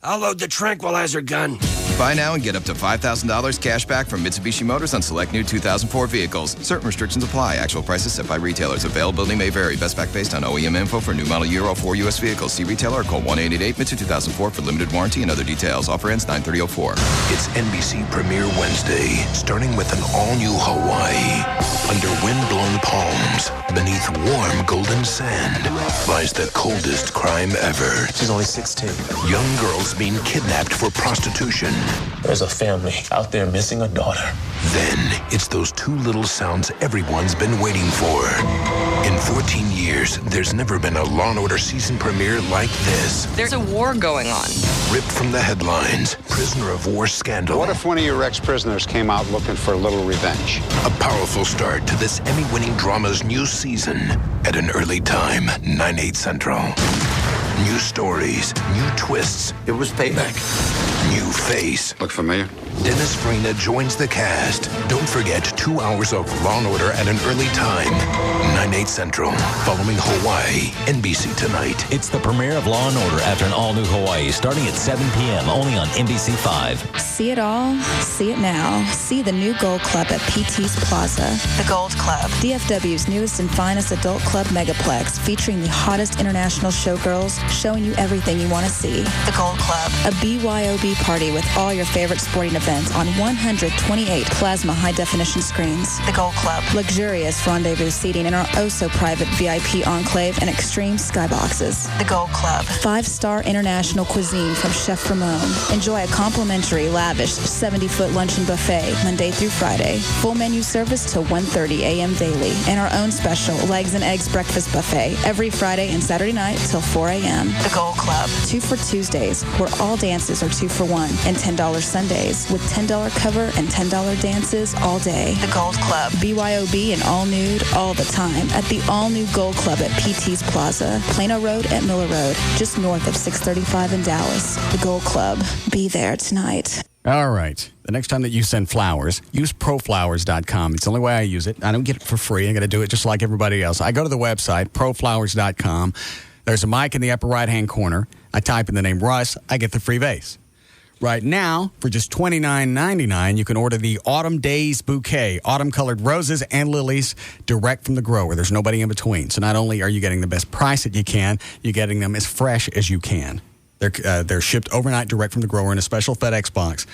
I'll load the tranquilizer gun. Buy now and get up to $5,000 cash back from Mitsubishi Motors on select new 2004 vehicles. Certain restrictions apply. Actual prices set by retailers. Availability may vary. Best back based on OEM info for new model year or 4 U.S. vehicles. See retailer or call 1-888-MITSU 2004 for limited warranty and other details. Offer ends 9/30/04. It's NBC Premiere Wednesday, starting with an all-new Hawaii. Under wind-blown palms, beneath warm golden sand, lies the coldest crime ever. She's only 16. Young girls being kidnapped for prostitution. There's a family out there missing a daughter. Then it's those two little sounds everyone's been waiting for. In 14 years, there's never been a Law & Order season premiere like this. There's a war going on. Ripped from the headlines, prisoner of war scandal. What if one of your ex-prisoners came out looking for a little revenge? A powerful start to this Emmy-winning drama's new season at an early time, 9/8 Central. New stories, new twists. It was payback. New face. Look familiar? Dennis Farina joins the cast. Don't forget 2 hours of Law & Order at an early time. 9/8 Central. Following Hawaii. NBC Tonight. It's the premiere of Law & Order after an all-new Hawaii, starting at 7 p.m. only on NBC5. See it all, see it now. See the new Gold Club at PT's Plaza. The Gold Club, DFW's newest and finest adult club megaplex, featuring the hottest international showgirls, showing you everything you want to see. The Gold Club, a BYOB party with all your favorite sporting events on 128 plasma high-definition screens. The Gold Club, luxurious rendezvous seating in our oh-so-private VIP enclave and extreme skyboxes. The Gold Club, 5-star international cuisine from Chef Ramon. Enjoy a complimentary, lavish 70-foot luncheon buffet Monday through Friday. Full menu service till 1:30 a.m. daily. And our own special legs and eggs breakfast buffet every Friday and Saturday night till 4 a.m. The Gold Club, 2 for Tuesdays, where all dances are 2 for $1, and $10 Sundays with $10 cover and $10 dances all day. The Gold Club, BYOB and all nude all the time at the all-new Gold Club at PT's Plaza, Plano Road at Miller Road, just north of 635 in Dallas. The Gold Club, be there tonight. All right. The next time that you send flowers, use proflowers.com. It's the only way I use it. I don't get it for free. I got to do it just like everybody else. I go to the website, proflowers.com. There's a mic in the upper right-hand corner. I type in the name Russ. I get the free vase. Right now, for just $29.99, you can order the Autumn Days Bouquet, autumn-colored roses and lilies direct from the grower. There's nobody in between. So not only are you getting the best price that you can, you're getting them as fresh as you can. They're shipped overnight direct from the grower in a special FedEx box.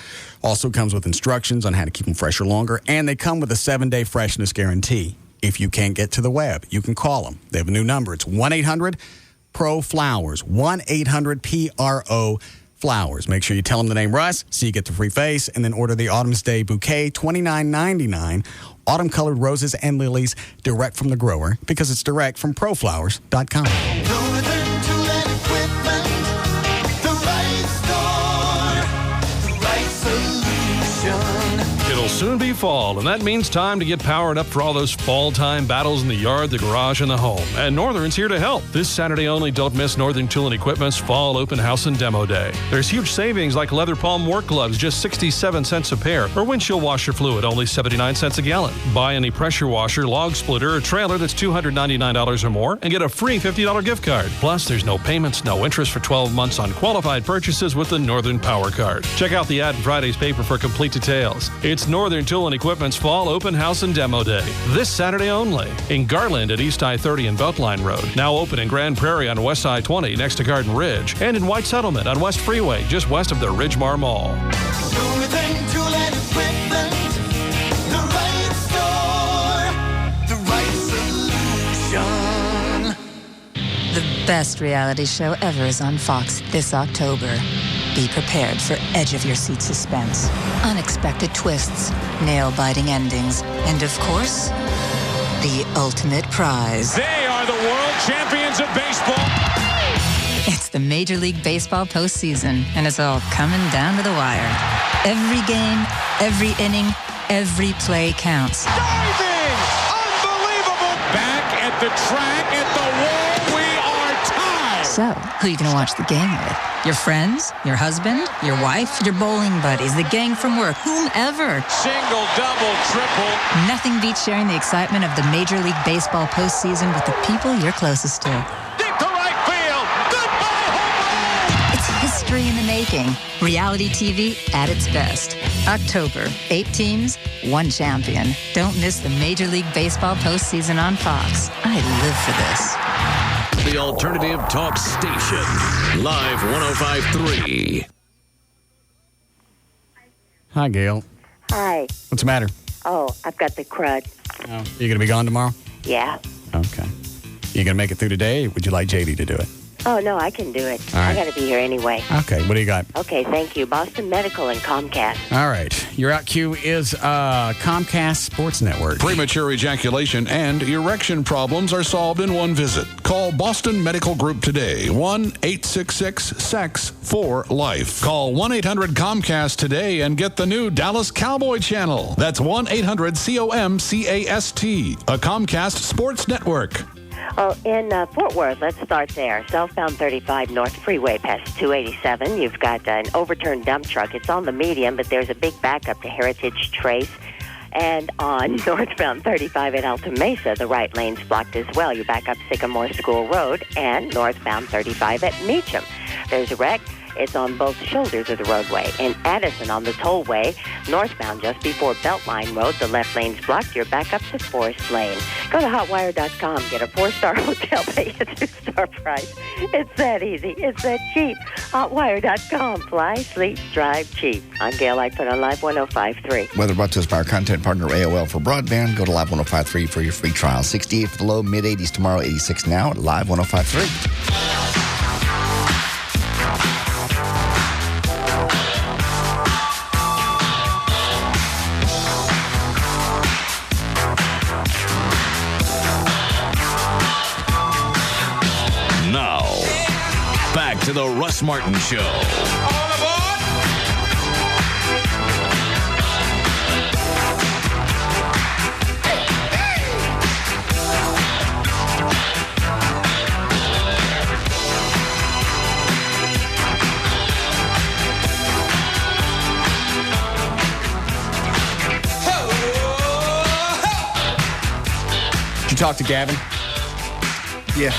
Also comes with instructions on how to keep them fresher longer, and they come with a 7-day freshness guarantee. If you can't get to the web, you can call them. They have a new number. It's 1-800-PRO-FLOWERS, 1-800-PRO-FLOWERS. Make sure you tell them the name Russ so you get the free vase, and then order the Autumn's Day Bouquet, $29.99, autumn-colored roses and lilies direct from the grower, because it's direct from proflowers.com. soon be fall, and that means time to get powered up for all those fall-time battles in the yard, the garage, and the home. And Northern's here to help. This Saturday only, don't miss Northern Tool and Equipment's Fall Open House and Demo Day. There's huge savings like leather palm work gloves, just 67 cents a pair, or windshield washer fluid, only 79 cents a gallon. Buy any pressure washer, log splitter, or trailer that's $299 or more, and get a free $50 gift card. Plus, there's no payments, no interest for 12 months on qualified purchases with the Northern Power Card. Check out the ad in Friday's paper for complete details. It's Northern Tool and Equipment's Fall Open House and Demo Day. This Saturday only. In Garland at East I-30 and Beltline Road. Now open in Grand Prairie on West I-20 next to Garden Ridge. And in White Settlement on West Freeway, just west of the Ridgemar Mall. Northern Tool and Equipment, the right store, the right solution. The best reality show ever is on Fox this October. Be prepared for edge-of-your-seat suspense, unexpected twists, nail-biting endings, and of course, the ultimate prize. They are the world champions of baseball. It's the Major League Baseball postseason, and it's all coming down to the wire. Every game, every inning, every play counts. Diving! Unbelievable! Back at the track, at the wall, we are tied! So, who are you going to watch the game with? Your friends? Your husband? Your wife? Your bowling buddies? The gang from work? Whomever? Single, double, triple. Nothing beats sharing the excitement of the Major League Baseball postseason with the people you're closest to. Deep to right field! Goodbye, home run! It's history in the making. Reality TV at its best. October, 8 teams, 1 champion. Don't miss the Major League Baseball postseason on Fox. I live for this. The Alternative Talk Station. Live 105.3. Hi, Gail. Hi. What's the matter? Oh, I've got the crud. Oh. You going to be gone tomorrow? Yeah. Okay. You going to make it through today, or would you like JD to do it? Oh, no, I can do it. All right. I got to be here anyway. Okay, what do you got? Okay, thank you. Boston Medical and Comcast. All right. Your out cue is Comcast Sports Network. Premature ejaculation and erection problems are solved in one visit. Call Boston Medical Group today. 1-866-SEX-4-LIFE. Call 1-800-COMCAST today and get the new Dallas Cowboy channel. That's 1-800-COMCAST. A Comcast Sports Network. Oh, in Fort Worth, let's start there. Southbound 35 North Freeway past 287. You've got an overturned dump truck. It's on the median, but there's a big backup to Heritage Trace. And on northbound 35 at Alta Mesa, the right lane's blocked as well. You back up Sycamore School Road and northbound 35 at Meacham. There's a wreck. It's on both shoulders of the roadway. In Addison on the tollway, northbound just before Beltline Road, the left lane's blocked. You're back up to Forest Lane. Go to hotwire.com. Get a 4-star hotel. Pay a 2-star price. It's that easy. It's that cheap. Hotwire.com. Fly, sleep, drive, cheap. I'm Gail. I put on Live 105.3. Weather brought to us by our content partner AOL for broadband. Go to Live 105.3 for your free trial. 68 for the low, mid-80s tomorrow, 86 now at Live 105.3. Now, back to the Russ Martin Show. All aboard! Did you talk to Gavin? Yeah.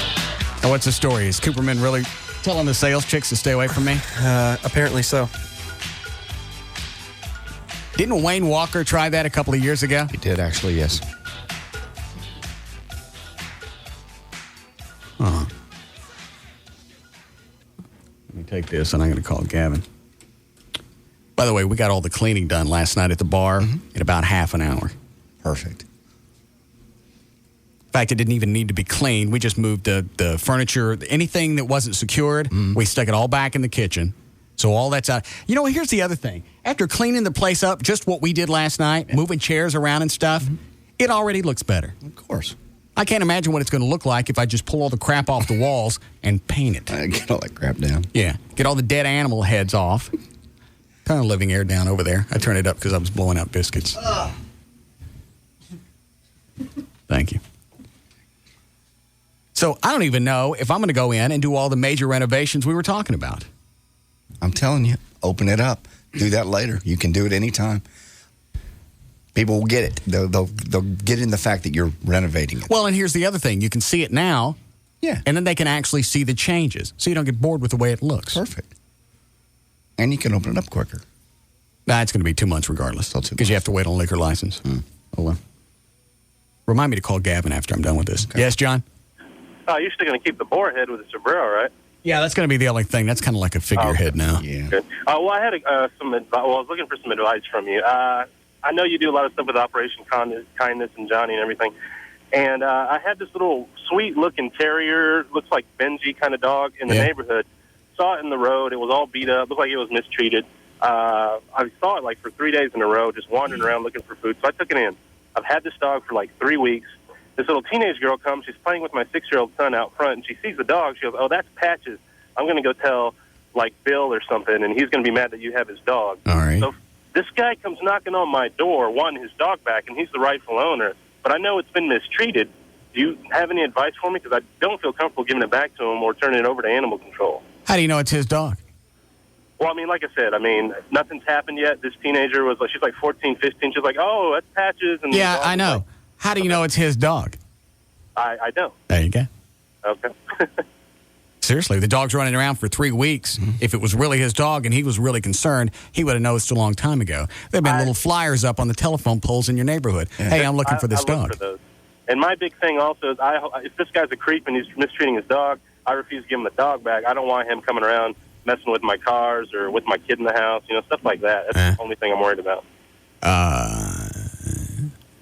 Oh, what's the story? Is Cooperman really telling the sales chicks to stay away from me? Apparently so. Didn't Wayne Walker try that a couple of years ago? He did, actually, yes. Let me take this, and I'm going to call Gavin. By the way, we got all the cleaning done last night at the bar in about half an hour. Perfect. In fact, it didn't even need to be cleaned. We just moved the furniture, anything that wasn't secured, we stuck it all back in the kitchen. So all that's out. You know, here's the other thing. After cleaning the place up, just what we did last night, moving chairs around and stuff, it already looks better. Of course. I can't imagine what it's going to look like if I just pull all the crap off the walls and paint it. Get all that crap down. Yeah. Get all the dead animal heads off. Turn the living air down over there. I turned it up because I was blowing out biscuits. Thank you. So I don't even know if I'm going to go in and do all the major renovations we were talking about. I'm telling you, open it up. Do that later. You can do it anytime. People will get it. They'll get in the fact that you're renovating it. Well, and here's the other thing. You can see it now. Yeah. And then they can actually see the changes. So you don't get bored with the way it looks. Perfect. And you can open it up quicker. Nah, it's going to be 2 months regardless. Because you have to wait on a liquor license. Oh, well. Remind me to call Gavin after I'm done with this. Okay. Yes, John? You're still going to keep the boar head with the sombrero, right? Yeah, that's going to be the only thing. That's kind of like a figurehead now. Yeah. Good. Well, I had some advice. Well, I was looking for some advice from you. I know you do a lot of stuff with Operation Kindness and Johnny and everything. And I had this little sweet-looking terrier, looks like Benji kind of dog in the neighborhood. Saw it in the road. It was all beat up. Looked like it was mistreated. I saw it like for 3 days in a row, just wandering around looking for food. So I took it in. I've had this dog for like 3 weeks. This little teenage girl comes. She's playing with my 6-year-old son out front, and she sees the dog. She goes, "Oh, that's Patches. I'm going to go tell, like, Bill or something, and he's going to be mad that you have his dog." All right. So this guy comes knocking on my door wanting his dog back, and he's the rightful owner. But I know it's been mistreated. Do you have any advice for me? Because I don't feel comfortable giving it back to him or turning it over to animal control. How do you know it's his dog? Well, I mean, like I said, nothing's happened yet. This teenager was like, she's like 14, 15. She's like, "Oh, that's Patches." And yeah, I know. How do you know it's his dog? I don't. There you go. Okay. Seriously, the dog's running around for 3 weeks. Mm-hmm. If it was really his dog and he was really concerned, he would have noticed a long time ago. There have been little flyers up on the telephone poles in your neighborhood. Yeah. "Hey, I'm looking for this dog." For those. And my big thing also is, if this guy's a creep and he's mistreating his dog, I refuse to give him the dog back. I don't want him coming around messing with my cars or with my kid in the house, stuff like that. That's the only thing I'm worried about.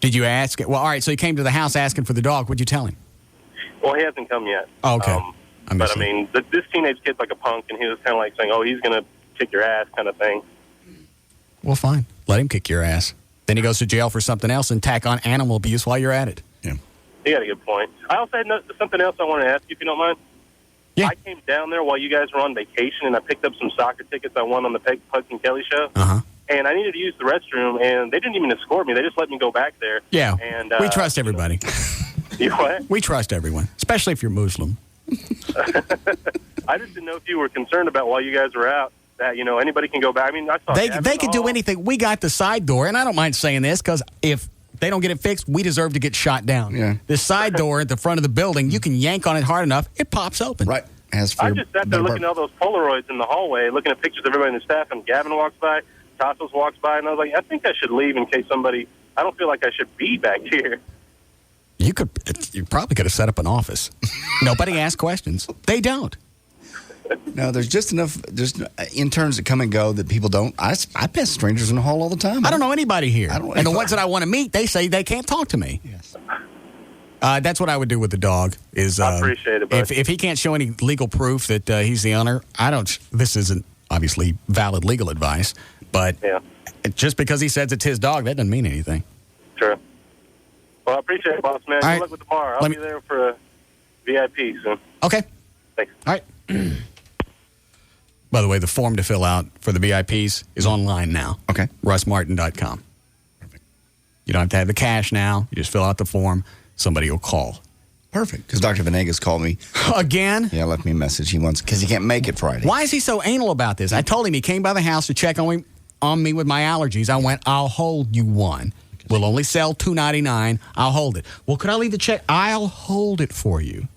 Did you ask? Well, all right, so he came to the house asking for the dog. What'd you tell him? Well, he hasn't come yet. Oh, okay. This teenage kid's like a punk, and he was kind of like saying, "Oh, he's going to kick your ass," kind of thing. Well, fine. Let him kick your ass. Then he goes to jail for something else and tack on animal abuse while you're at it. Yeah. You got a good point. I also had something else I want to ask you, if you don't mind. Yeah. I came down there while you guys were on vacation, and I picked up some soccer tickets I won on the Pugs and Kelly show. Uh-huh. And I needed to use the restroom, and they didn't even escort me. They just let me go back there. Yeah. And we trust everybody. You what? We trust everyone, especially if you're Muslim. I just didn't know if you were concerned about while you guys were out that, anybody can go back. I mean, I saw they can do anything. We got the side door, and I don't mind saying this because if they don't get it fixed, we deserve to get shot down. Yeah. The side door at the front of the building, you can yank on it hard enough, it pops open. Right. I just sat there looking at all those Polaroids in the hallway, looking at pictures of everybody in the staff, and Gavin walks by, Tassos walks by, and I was like, I think I should leave in case I don't feel like I should be back here. You probably could have set up an office. Nobody asks questions. They don't. No, there's just enough interns that come and go that people don't. I pass strangers in the hall all the time. I don't know anybody here. And the ones that I want to meet, they say they can't talk to me. Yes. That's what I would do with the dog. I appreciate it, buddy. If he can't show any legal proof that he's the owner, this isn't obviously valid legal advice, but just because he says it's his dog, that doesn't mean anything. Sure. Well, I appreciate it, boss man. All Good luck with the bar. I'll be there for a VIP soon. Okay. Thanks. All right. By the way, the form to fill out for the VIPs is online now. Okay. RussMartin.com. Perfect. You don't have to have the cash now. You just fill out the form. Somebody will call. Perfect. Because Dr. Venegas called me. Again? Yeah, left me a message. Because he can't make it Friday. Why is he so anal about this? I told him he came by the house to check on me with my allergies. I went, "I'll hold you one. We'll only sell $2.99. I'll hold it." "Well, could I leave the check?" "I'll hold it for you."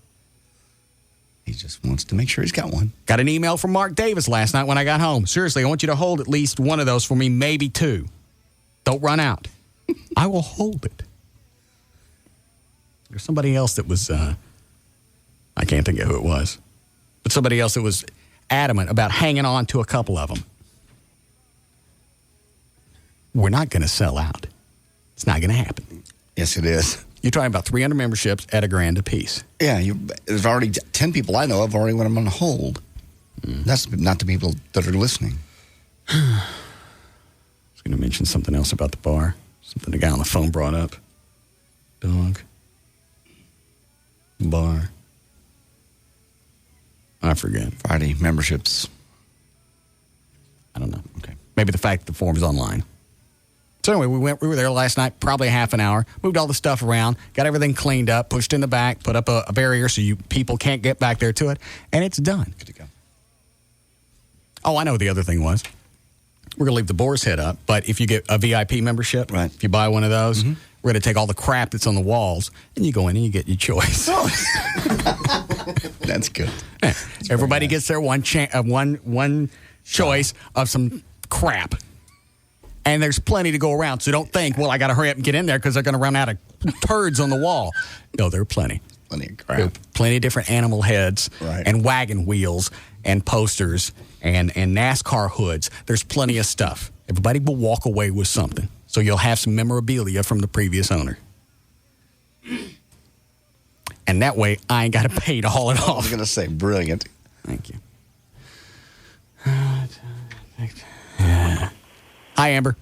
He just wants to make sure he's got one. Got an email from Mark Davis last night when I got home. "Seriously, I want you to hold at least one of those for me, maybe two. Don't run out." I will hold it. There's somebody else that was, I can't think of who it was, but somebody else that was adamant about hanging on to a couple of them. We're not going to sell out. It's not going to happen. Yes, it is. You're talking about 300 memberships at $1,000 apiece. Yeah, there's already 10 people I know of already went on hold. That's not the people that are listening. I was going to mention something else about the bar. Something the guy on the phone brought up. Dog. Bar. I forget. Friday memberships. I don't know. Okay. Maybe the fact that the form's online. So anyway, we were there last night, probably half an hour, moved all the stuff around, got everything cleaned up, pushed in the back, put up a barrier so people can't get back there to it, and it's done. Good to go. Oh, I know what the other thing was. We're going to leave the boar's head up, but if you get a VIP membership, right. If you buy one of those, we're going to take all the crap that's on the walls, and you go in and you get your choice. That's good. Yeah. Everybody gets their one choice of some crap. And there's plenty to go around, so don't think, well, I got to hurry up and get in there because they're going to run out of turds on the wall. No, there are plenty. Plenty of crap. Plenty of different animal heads and wagon wheels and posters and NASCAR hoods. There's plenty of stuff. Everybody will walk away with something. So you'll have some memorabilia from the previous owner. And that way, I ain't got to pay to haul it off. I was going to say, brilliant. Thank you. Hi, Amber.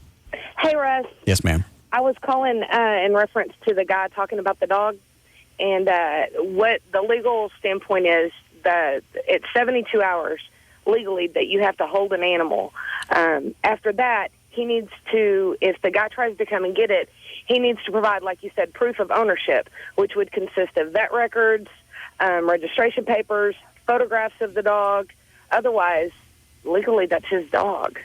Hey, Russ. Yes, ma'am. I was calling in reference to the guy talking about the dog, and what the legal standpoint is that it's 72 hours legally that you have to hold an animal. After that, he needs to, if the guy tries to come and get it, he needs to provide, like you said, proof of ownership, which would consist of vet records, registration papers, photographs of the dog. Otherwise, legally, that's his dog.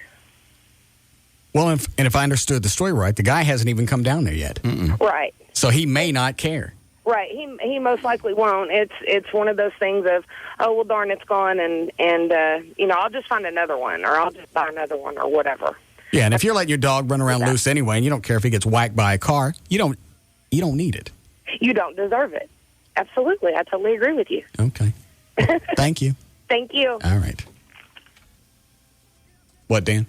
Well, if I understood the story right, the guy hasn't even come down there yet. Right. So he may not care. Right. He most likely won't. It's one of those things of, oh, well, darn, it's gone, and I'll just find another one, or I'll just buy another one, or whatever. Yeah, and if you're letting your dog run around loose anyway, and you don't care if he gets whacked by a car, you don't need it. You don't deserve it. Absolutely. I totally agree with you. Okay. Thank you. Thank you. All right. What, Dan?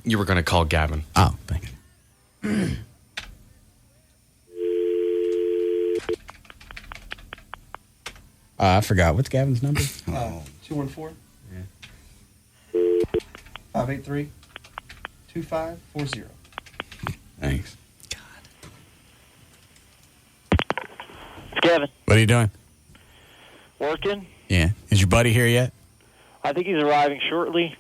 You were going to call Gavin. Oh, thank you. I forgot. What's Gavin's number? 214 583 2540. Thanks. It's Kevin. What are you doing? Working. Yeah. Is your buddy here yet? I think he's arriving shortly.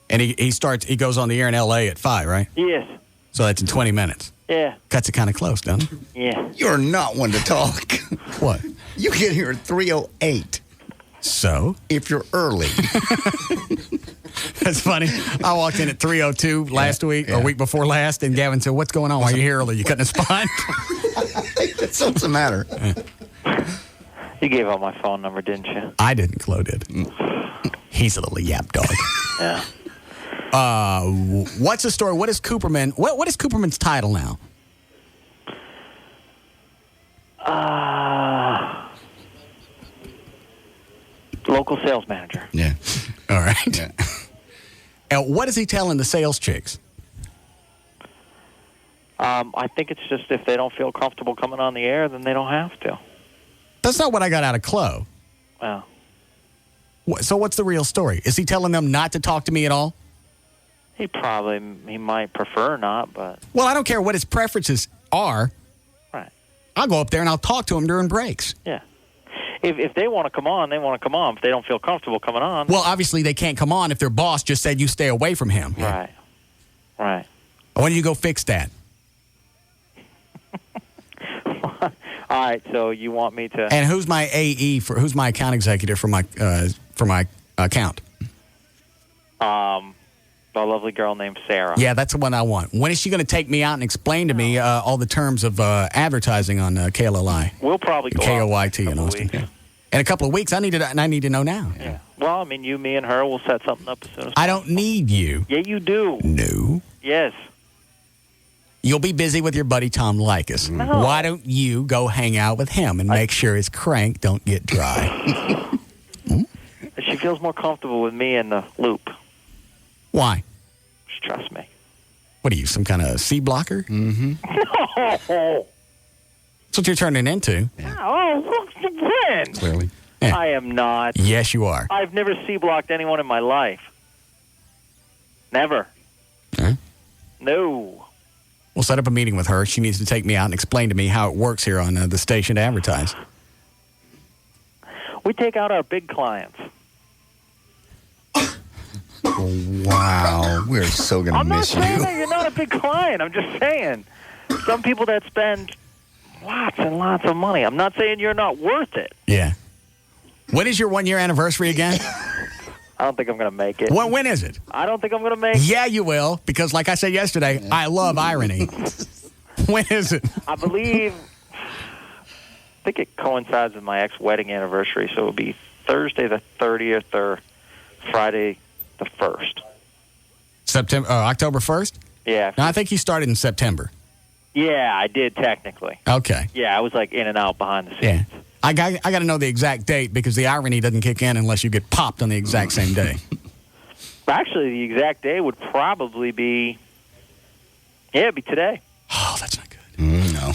And he goes on the air in L.A. at 5, right? Yes. So that's in 20 minutes. Yeah. Cuts it kind of close, doesn't it? Yeah. You're not one to talk. What? You get here at 3:08. So? If you're early. That's funny. I walked in at 3:02 last week, or week before last, and Gavin said, what's going on? Why are you here early? You cutting a spot? So what's the matter? You gave out my phone number, didn't you? I didn't. Chloe did. He's a little yap dog. Yeah. What's the story? What is Cooperman? What is Cooperman's title now? Local sales manager. Yeah. All right. Yeah. And what is he telling the sales chicks? I think it's just if they don't feel comfortable coming on the air, then they don't have to. That's not what I got out of Chloe. Wow. So what's the real story? Is he telling them not to talk to me at all? He might prefer not, but... Well, I don't care what his preferences are. Right. I'll go up there and I'll talk to him during breaks. Yeah. If they want to come on, they want to come on. If they don't feel comfortable coming on... Well, obviously they can't come on if their boss just said you stay away from him. Right. Right. Why don't you go fix that? All right, so you want me to... And who's my AE who's my account executive for my account? A lovely girl named Sarah. Yeah, that's the one I want. When is she going to take me out and explain to me all the terms of advertising on KLLI? We'll probably go KOYT in Austin. Yeah. In a couple of weeks, I need to know now. Yeah. Well, I mean, you, me, and her will set something up as soon as I don't need you. Yeah, you do. No. Yes. You'll be busy with your buddy Tom Likas. No. Why don't you go hang out with him and make sure his crank don't get dry? She feels more comfortable with me in the loop. Why? Just trust me. What are you, some kind of C blocker? Mm-hmm. No. That's what you're turning into. Yeah. Oh, when? Clearly. Yeah. I am not. Yes, you are. I've never C-blocked anyone in my life. Never. Huh? No. We'll set up a meeting with her. She needs to take me out and explain to me how it works here on the station to advertise. We take out our big clients. Wow. We're so going to miss you. I'm not saying that you're not a big client. I'm just saying some people that spend lots and lots of money. I'm not saying you're not worth it. Yeah. When is your 1-year anniversary again? I don't think I'm going to make it. When is it? I don't think I'm going to make it. Yeah, you will, because like I said yesterday, I love irony. When is it? I think it coincides with my ex-wedding anniversary, so it'll be Thursday the 30th or Friday the 1st. October 1st? Yeah. No, I think you started in September. Yeah, I did technically. Okay. Yeah, I was like in and out behind the scenes. Yeah. I got to know the exact date because the irony doesn't kick in unless you get popped on the exact same day. Actually, the exact day would probably be, it'd be today. Oh, that's not good. No.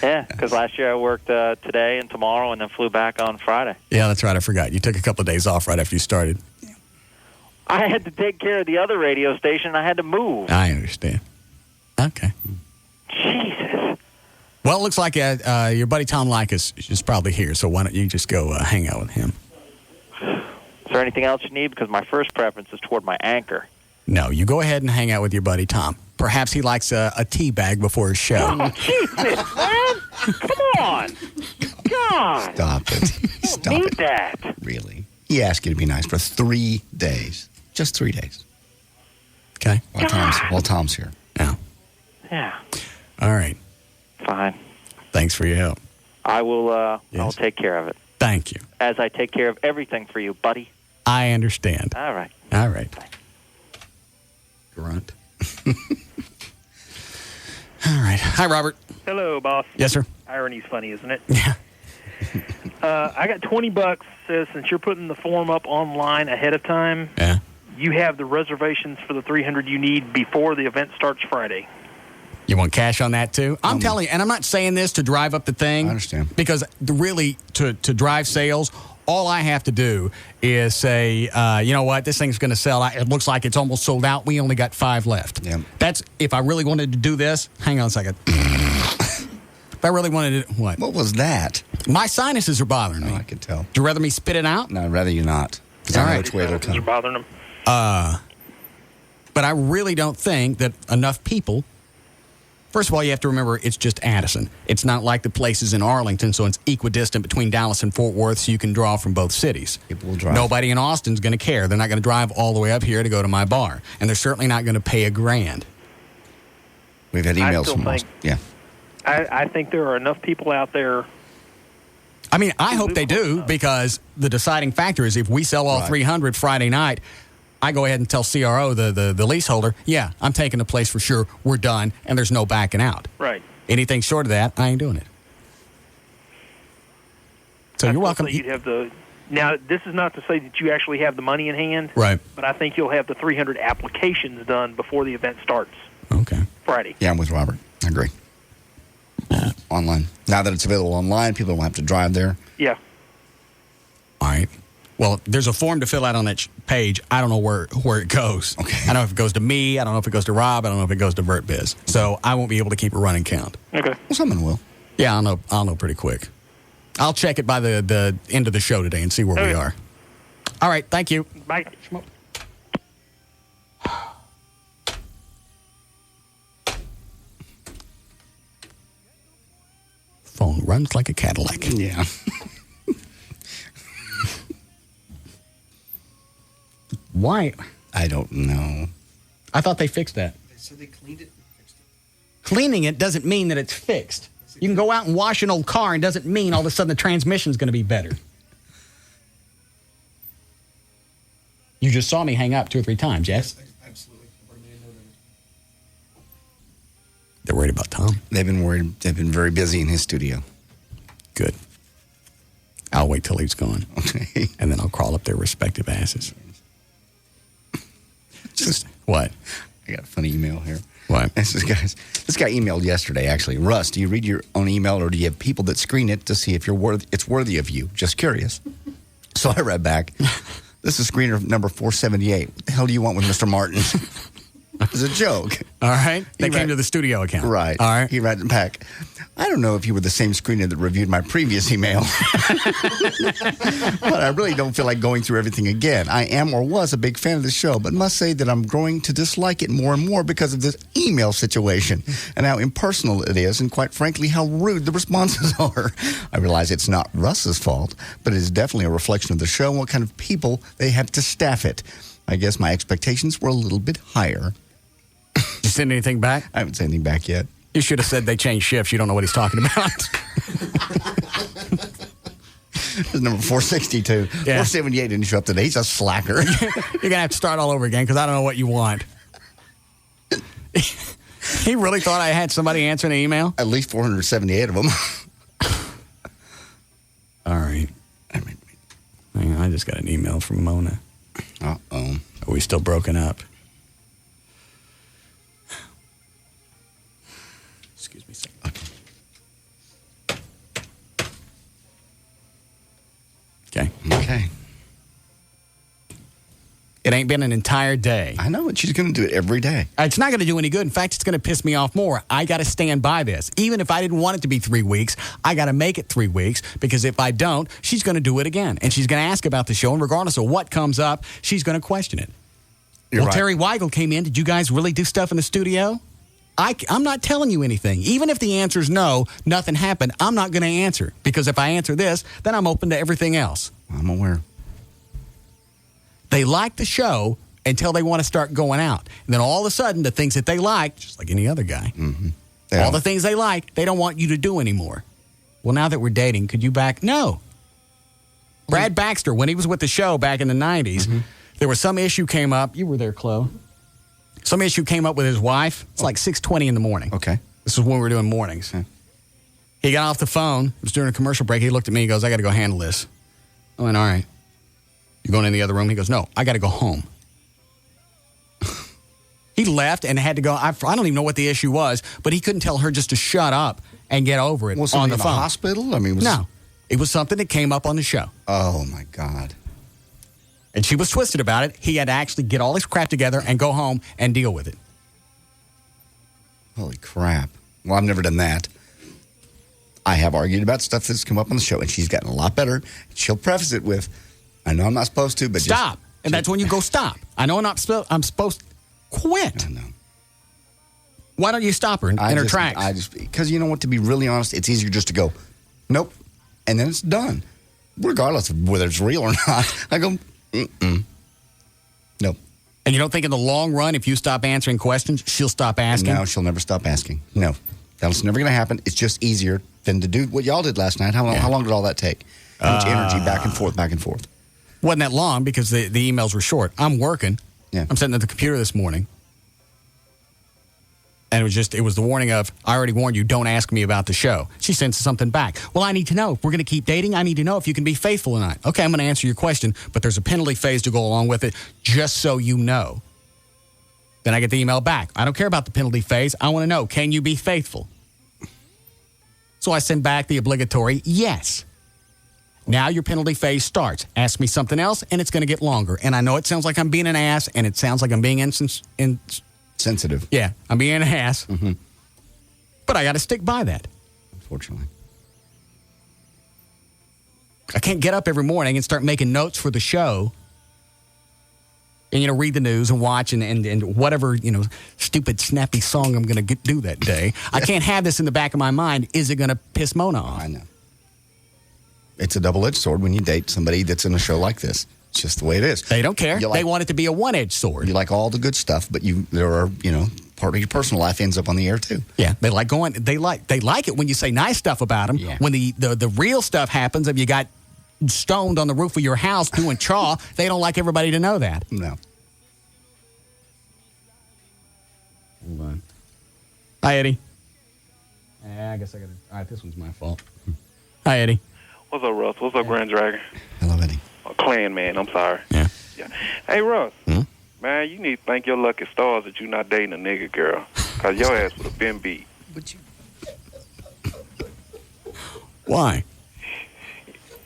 Yeah, because last year I worked today and tomorrow and then flew back on Friday. Yeah, that's right. I forgot. You took a couple of days off right after you started. I had to take care of the other radio station. I had to move. I understand. Okay. Jesus. Well, it looks like your buddy Tom Likas is probably here, so why don't you just go hang out with him? Is there anything else you need? Because my first preference is toward my anchor. No, you go ahead and hang out with your buddy Tom. Perhaps he likes a tea bag before his show. Oh, Jesus, man. Come on. God. Stop it. Stop need it. that. Really? He asked you to be nice for 3 days. Just 3 days. Okay. While Tom's here. Yeah. Yeah. All right. Fine. Thanks for your help. I will. I'll take care of it. Thank you. As I take care of everything for you, buddy. I understand. All right. All right. Grunt. All right. Hi, Robert. Hello, boss. Yes, sir. Irony's funny, isn't it? Yeah. I got $20. Says since you're putting the form up online ahead of time, yeah, you have the reservations for the 300 you need before the event starts Friday. You want cash on that too? I'm telling you, and I'm not saying this to drive up the thing. I understand. Because really, to drive sales, all I have to do is say, you know what, this thing's going to sell. It looks like it's almost sold out. We only got 5 left. Yeah. That's if I really wanted to do this. Hang on a second. If I really wanted to, what? What was that? My sinuses are bothering me. Oh, I could tell. Do you rather me spit it out? No, I'd rather you not. All right. Which way it'll come. Are bothering them. But I really don't think that enough people. First of all, you have to remember it's just Addison. It's not like the places in Arlington, so it's equidistant between Dallas and Fort Worth, so you can draw from both cities. People will drive. Nobody in Austin's going to care. They're not going to drive all the way up here to go to my bar, and they're certainly not going to pay $1,000. We've had emails from Austin. Yeah. I think there are enough people out there. I mean, I hope they do, because the deciding factor is if we sell all 300 Friday night, I go ahead and tell CRO, the leaseholder, yeah, I'm taking the place for sure. We're done, and there's no backing out. Right. Anything short of that, I ain't doing it. So you're welcome. You'd have now, this is not to say that you actually have the money in hand. Right. But I think you'll have the 300 applications done before the event starts. Okay. Friday. Yeah, I'm with Robert. I agree. Online. Now that it's available online, people don't have to drive there. Yeah. All right. Well, there's a form to fill out on that page. I don't know where it goes. Okay. I don't know if it goes to me. I don't know if it goes to Rob. I don't know if it goes to VertBiz. So I won't be able to keep a running count. Okay. Well, someone will. Yeah, I'll know pretty quick. I'll check it by the end of the show today and see where we are. All right. Thank you. Bye. Phone runs like a Cadillac. Yeah. Why? I don't know. I thought they fixed that. They said they cleaned it and fixed it. Cleaning it doesn't mean that it's fixed. You can go out and wash an old car and doesn't mean all of a sudden the transmission's going to be better. You just saw me hang up 2 or 3 times, yes? Absolutely. They're worried about Tom. They've been worried. They've been very busy in his studio. Good. I'll wait till he's gone. Okay. And then I'll crawl up their respective asses. Just what? I got a funny email here. What? This guy emailed yesterday, actually. Russ, do you read your own email or do you have people that screen it to see if it's worthy of you? Just curious. So I read back. This is screener number 478. What the hell do you want with Mr. Martin? It's a joke. All right. They came to the studio account. Right. All right. He read it back. I don't know if you were the same screener that reviewed my previous email, but I really don't feel like going through everything again. I am or was a big fan of the show, but must say that I'm growing to dislike it more and more because of this email situation and how impersonal it is, and quite frankly, how rude the responses are. I realize it's not Russ's fault, but it is definitely a reflection of the show and what kind of people they have to staff it. I guess my expectations were a little bit higher. Did you send anything back? I haven't sent anything back yet. You should have said they changed shifts. You don't know what he's talking about. It's number 462. Yeah. 478 didn't show up today. He's a slacker. You're going to have to start all over again because I don't know what you want. He really thought I had somebody answering an email? At least 478 of them. All right. Hang on, I just got an email from Mona. Uh-oh. Are we still broken up? Excuse me a second. Okay. It ain't been an entire day. I know it. She's going to do it every day. It's not going to do any good. In fact, it's going to piss me off more. I got to stand by this. Even if I didn't want it to be 3 weeks, I got to make it 3 weeks because if I don't, she's going to do it again. And she's going to ask about the show, and regardless of what comes up, she's going to question it. You're right. Terry Weigel came in. Did you guys really do stuff in the studio? I'm not telling you anything. Even if the answer is no, nothing happened, I'm not going to answer. Because if I answer this, then I'm open to everything else. I'm aware. They like the show until they want to start going out. And then all of a sudden, the things that they like, just like any other guy, all the things they like, they don't want you to do anymore. Well, now that we're dating, could you back? No. Brad Baxter, when he was with the show back in the 90s, there was some issue came up. You were there, Chloe. Some issue came up with his wife. It's like 6:20 in the morning. Okay. This is when we were doing mornings. Okay. He got off the phone. It was during a commercial break. He looked at me. He goes, I got to go handle this. I went, all right. You going in the other room? He goes, no, I got to go home. He left and had to go. I don't even know what the issue was, but he couldn't tell her just to shut up and get over it was on the in phone. A hospital? I mean, No. It was something that came up on the show. Oh, my God. And she was twisted about it. He had to actually get all his crap together and go home and deal with it. Holy crap. Well, I've never done that. I have argued about stuff that's come up on the show, and she's gotten a lot better. She'll preface it with, I know I'm not supposed to, but stop. And that's when you go stop. I know I'm supposed to quit. I know. Why don't you stop her in her tracks? Because you know what, to be really honest, it's easier just to go, nope, and then it's done. Regardless of whether it's real or not. I go, nope. And you don't think in the long run, if you stop answering questions, she'll stop asking? No, she'll never stop asking. No. That's never going to happen. It's just easier than to do what y'all did last night. How long did all that take? How much energy back and forth, back and forth? Wasn't that long because the emails were short. I'm working. Yeah. I'm sitting at the computer this morning. And it was the warning of, I already warned you, don't ask me about the show. She sends something back. Well, I need to know. If we're going to keep dating, I need to know if you can be faithful or not. Okay, I'm going to answer your question, but there's a penalty phase to go along with it, just so you know. Then I get the email back. I don't care about the penalty phase. I want to know, can you be faithful? So I send back the obligatory yes. Now your penalty phase starts. Ask me something else, and it's going to get longer. And I know it sounds like I'm being an ass, and it sounds like I'm being sensitive. Yeah, I'm being an ass. But I got to stick by that. Unfortunately. I can't get up every morning and start making notes for the show and, read the news and watch and whatever, stupid, snappy song I'm going to do that day. I can't have this in the back of my mind. Is it going to piss Mona off? I know. It's a double-edged sword when you date somebody that's in a show like this. It's just the way it is. They don't care. They want it to be a one-edged sword. You like all the good stuff, but there are, part of your personal life ends up on the air too. Yeah, they like it when you say nice stuff about them. Yeah. When the real stuff happens, if you got stoned on the roof of your house doing chaw, they don't like everybody to know that. No. Hold on. Hi, Eddie. I guess I got to. All right, this one's my fault. Hi, Eddie. What's up, Russ? What's up, Grand Dragon? Hello, Eddie. Clan man, I'm sorry. Yeah. Hey, Russ. Man, you need to thank your lucky stars that you're not dating a nigga girl. Because your ass would have been beat. Why?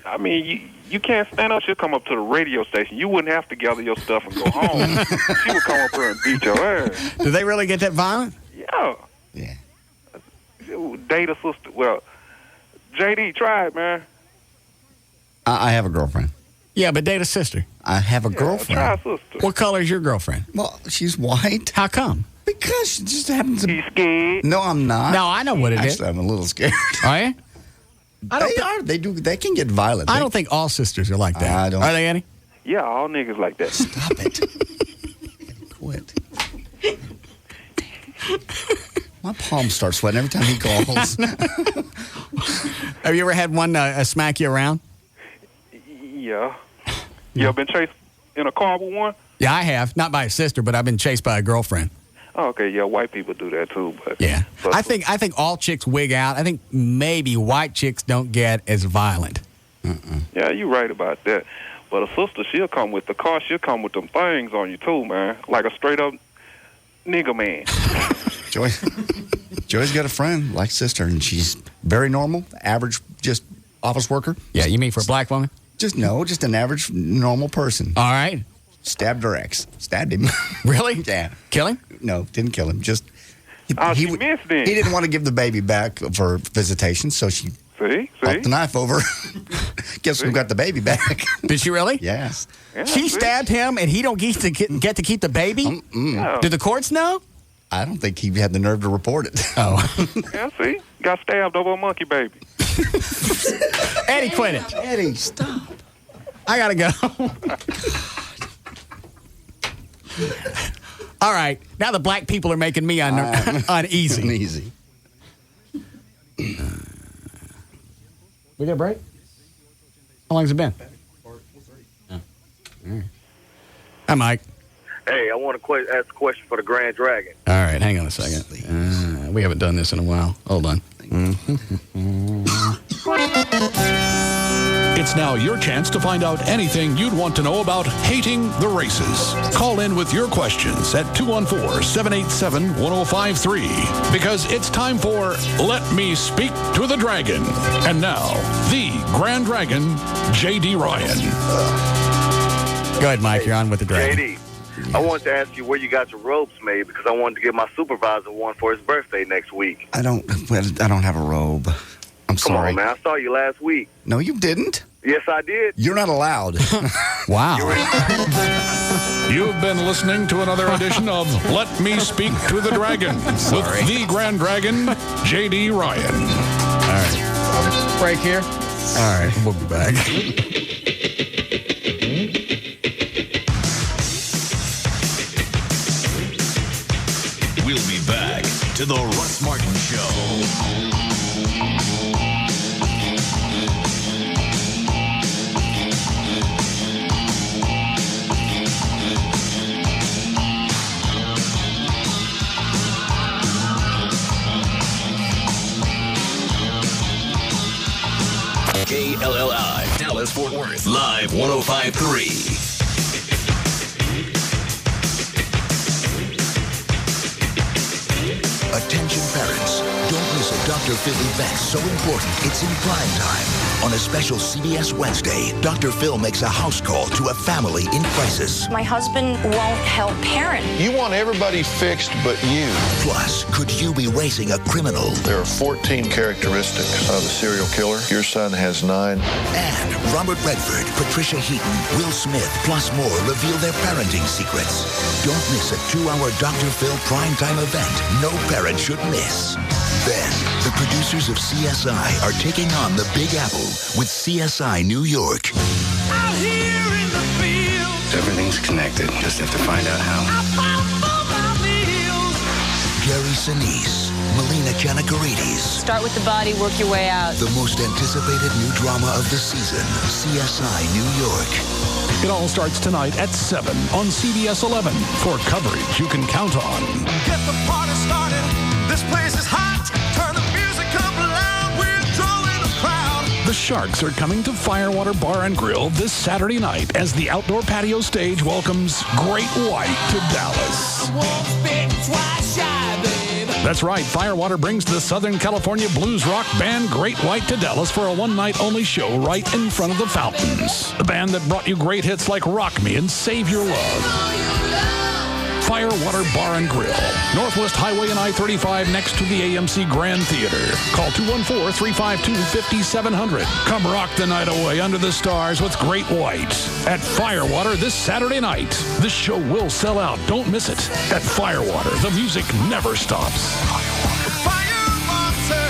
I mean, you can't stand up. She'll come up to the radio station. You wouldn't have to gather your stuff and go home. She would come up here and beat your ass. Do they really get that violent? Yeah. Yeah. date a sister. Well, JD, try it, man. I have a girlfriend. Yeah, but date a sister. I have a girlfriend. Try a sister. What color is your girlfriend? Well, she's white. How come? Because she just happens to. You scared? No, I'm not. No, I know what it is. Actually, I'm a little scared. Are you? They can get violent. I don't think all sisters are like that. I don't. Are they, Eddie? Yeah, all niggas like that. Stop it. Quit. My palms start sweating every time he calls. Have you ever had one smack you around? Yeah. You ever been chased in a car with one? Yeah, I have. Not by a sister, but I've been chased by a girlfriend. Oh, okay, yeah, white people do that too. But yeah, I think all chicks wig out. I think maybe white chicks don't get as violent. Yeah, you're right about that. But a sister, she'll come with the car. She'll come with them things on you too, man. Like a straight up nigga man. Joy's got a friend like sister, and she's very normal, average, just office worker. Yeah, you mean for a black woman? Just an average, normal person. All right. Stabbed her ex. Stabbed him. Really? Yeah. Kill him? No, didn't kill him. Just she missed him. He didn't want to give the baby back for visitation, so she popped the knife over. Guess who got the baby back? Did she really? Yes. Yeah, she stabbed him, and he don't get to keep the baby? Yeah. Did the courts know? I don't think he had the nerve to report it. Oh. Yeah, see? Got stabbed over a monkey baby. Eddie, quit it. Eddie, stop. I got to go. All right. Now the black people are making me uneasy. Uneasy. We got a break? How long has it been? Oh. Hi, Mike. Hey, I want to ask a question for the Grand Dragon. All right, hang on a second. We haven't done this in a while. Hold on. It's now your chance to find out anything you'd want to know about hating the races. Call in with your questions at 214-787-1053 because it's time for Let Me Speak to the Dragon. And now, the Grand Dragon, J.D. Ryan. Go ahead, Mike. You're on with the Dragon. JD, I wanted to ask you where you got your robes made because I wanted to give my supervisor one for his birthday next week. I don't have a robe. I'm sorry. Come on, man. I saw you last week. No, you didn't. Yes, I did. You're not allowed. Wow. You've been listening to another edition of Let Me Speak to the Dragon with the Grand Dragon, J.D. Ryan. All right. Break here. All right. We'll be back. We'll be back to the Russ Martin Show. KLLI, Dallas, Fort Worth, live 105.3. Attention parents, don't miss a Dr. Phil event so important it's in prime time. On a special CBS Wednesday, Dr. Phil makes a house call to a family in crisis. My husband won't help parent. You want everybody fixed but you. Plus, could you be raising a criminal? There are 14 characteristics of a serial killer. Your son has 9. And Robert Redford, Patricia Heaton, Will Smith, plus more reveal their parenting secrets. Don't miss a 2-hour Dr. Phil primetime event no parent should miss. Then, the producers of CSI are taking on the Big Apple with CSI New York. Out here in the field. Everything's connected. Just have to find out how. Gary Sinise, Melina Chanakarides. Start with the body, work your way out. The most anticipated new drama of the season, CSI New York. It all starts tonight at 7 on CBS 11 for coverage you can count on. Get the party started. This place is hot. Turn the music up loud. We're drawing a crowd. The Sharks are coming to Firewater Bar and Grill this Saturday night as the outdoor patio stage welcomes Great White to Dallas. That's right, Firewater brings the Southern California blues rock band Great White to Dallas for a one-night-only show right in front of the fountains. The band that brought you great hits like Rock Me and Save Your Love. Firewater Bar and Grill. Northwest Highway and I-35 next to the AMC Grand Theater. Call 214-352-5700. Come rock the night away under the stars with Great White at Firewater this Saturday night. This show will sell out. Don't miss it. At Firewater, the music never stops. Firewater,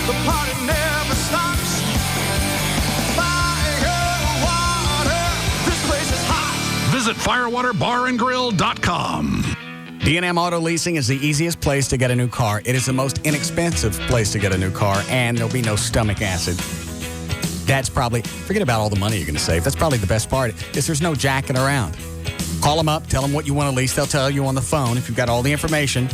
the party never stops. Firewater, this place is hot. Visit firewaterbarandgrill.com. D&M Auto Leasing is the easiest place to get a new car. It is the most inexpensive place to get a new car, and there'll be no stomach acid. That's probably, forget about all the money you're going to save. That's probably the best part, is there's no jacking around. Call them up, tell them what you want to lease. They'll tell you on the phone if you've got all the information,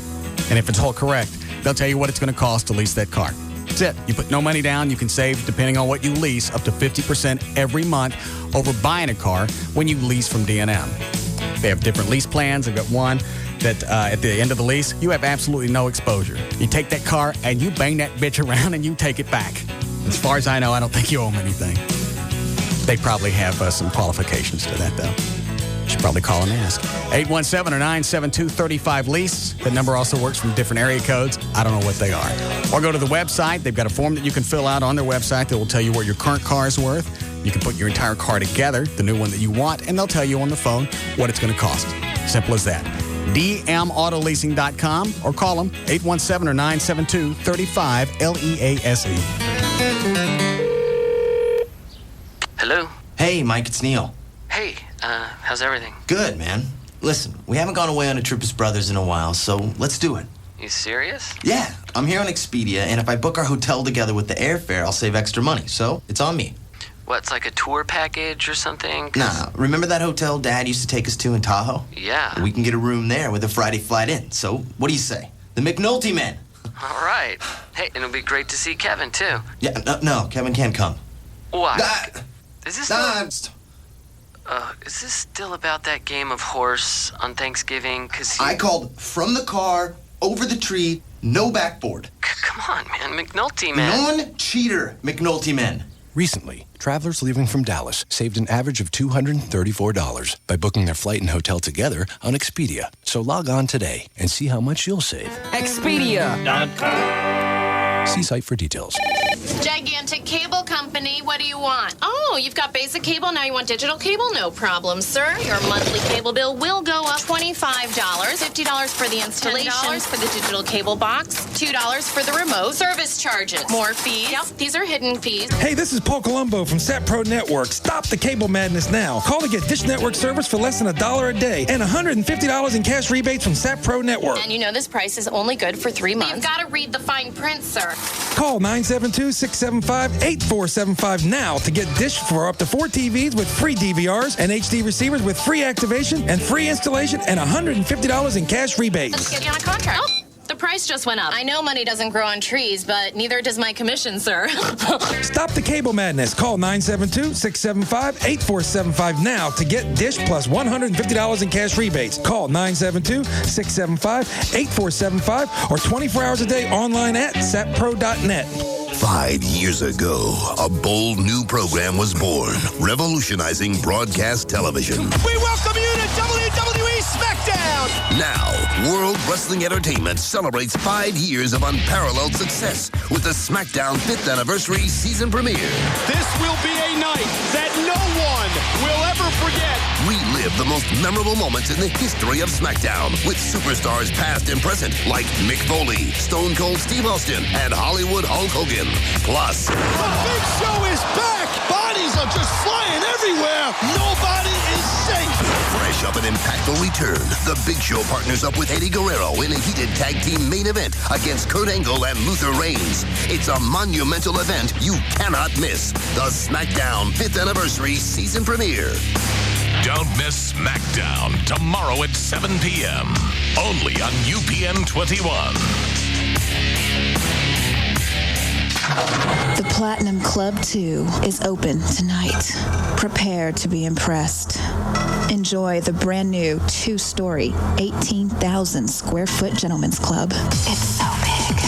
and if it's all correct, they'll tell you what it's going to cost to lease that car. That's it. You put no money down. You can save, depending on what you lease, up to 50% every month over buying a car when you lease from D&M. They have different lease plans. They've got one that at the end of the lease, you have absolutely no exposure. You take that car and you bang that bitch around and you take it back. As far as I know, I don't think you owe them anything. They probably have some qualifications to that, though. You should probably call and ask. 817 or 972-35-LEASE. The number also works from different area codes. I don't know what they are. Or go to the website. They've got a form that you can fill out on their website that will tell you what your current car is worth. You can put your entire car together, the new one that you want, and they'll tell you on the phone what it's going to cost. Simple as that. DMAutoleasing.com or call them 817 or 972-35-LEASE. Hello? Hey, Mike, it's Neil. Hey, how's everything? Good, man. Listen, we haven't gone away on a trip as brothers in a while, so let's do it. You serious? Yeah, I'm here on Expedia, and if I book our hotel together with the airfare, I'll save extra money, so it's on me. What, it's like a tour package or something? Nah, remember that hotel Dad used to take us to in Tahoe? Yeah. We can get a room there with a Friday flight in, so what do you say? The McNulty Men. All right. Hey, and it'll be great to see Kevin, too. Yeah, no, Kevin can't come. Why? Is this still about that game of horse on Thanksgiving? I called from the car, over the tree, no backboard. Come on, man. McNulty Men. Non-cheater McNulty Men. Recently, travelers leaving from Dallas saved an average of $234 by booking their flight and hotel together on Expedia. So log on today and see how much you'll save. Expedia.com. See site for details. Gigantic cable company, what do you want? Oh, you've got basic cable, now you want digital cable? No problem, sir. Your monthly cable bill will go up $25, $50 for the installation, $10 for the digital cable box, $2 for the remote, service charges, more fees. Yep, these are hidden fees. Hey, this is Paul Colombo from Sat Pro Network. Stop the cable madness now. Call to get Dish Network service for less than $1 a day and $150 in cash rebates from Sat Pro Network. And you know this price is only good for 3 months. You've got to read the fine print, sir. Call 972-675-8475 now to get Dish for up to 4 TVs with free DVRs and HD receivers with free activation and free installation and $150 in cash rebates. Let's get you on a contract. Oh, the price just went up. I know money doesn't grow on trees, but neither does my commission, sir. Stop the cable madness. Call 972-675-8475 now to get Dish plus $150 in cash rebates. Call 972-675-8475 or 24 hours a day online at satpro.net. 5 years ago, a bold new program was born, revolutionizing broadcast television. We welcome you to WWE SmackDown! Now, World Wrestling Entertainment celebrates 5 years of unparalleled success with the SmackDown 5th Anniversary season premiere. This will be a night that no one will ever forget. Relive the most memorable moments in the history of SmackDown with superstars past and present like Mick Foley, Stone Cold Steve Austin, and Hollywood Hulk Hogan. Plus, the Big Show is back! Bodies are just flying everywhere! Nobody is safe! Fresh up and impactful return, the Big Show partners up with Eddie Guerrero in a heated tag team main event against Kurt Angle and Luther Reigns. It's a monumental event you cannot miss. The SmackDown 5th Anniversary season premiere. Don't miss SmackDown tomorrow at 7 p.m. Only on UPN 21. The Platinum Club 2 is open tonight. Prepare to be impressed. Enjoy the brand new 2-story, 18,000 square foot gentlemen's club. It's so big.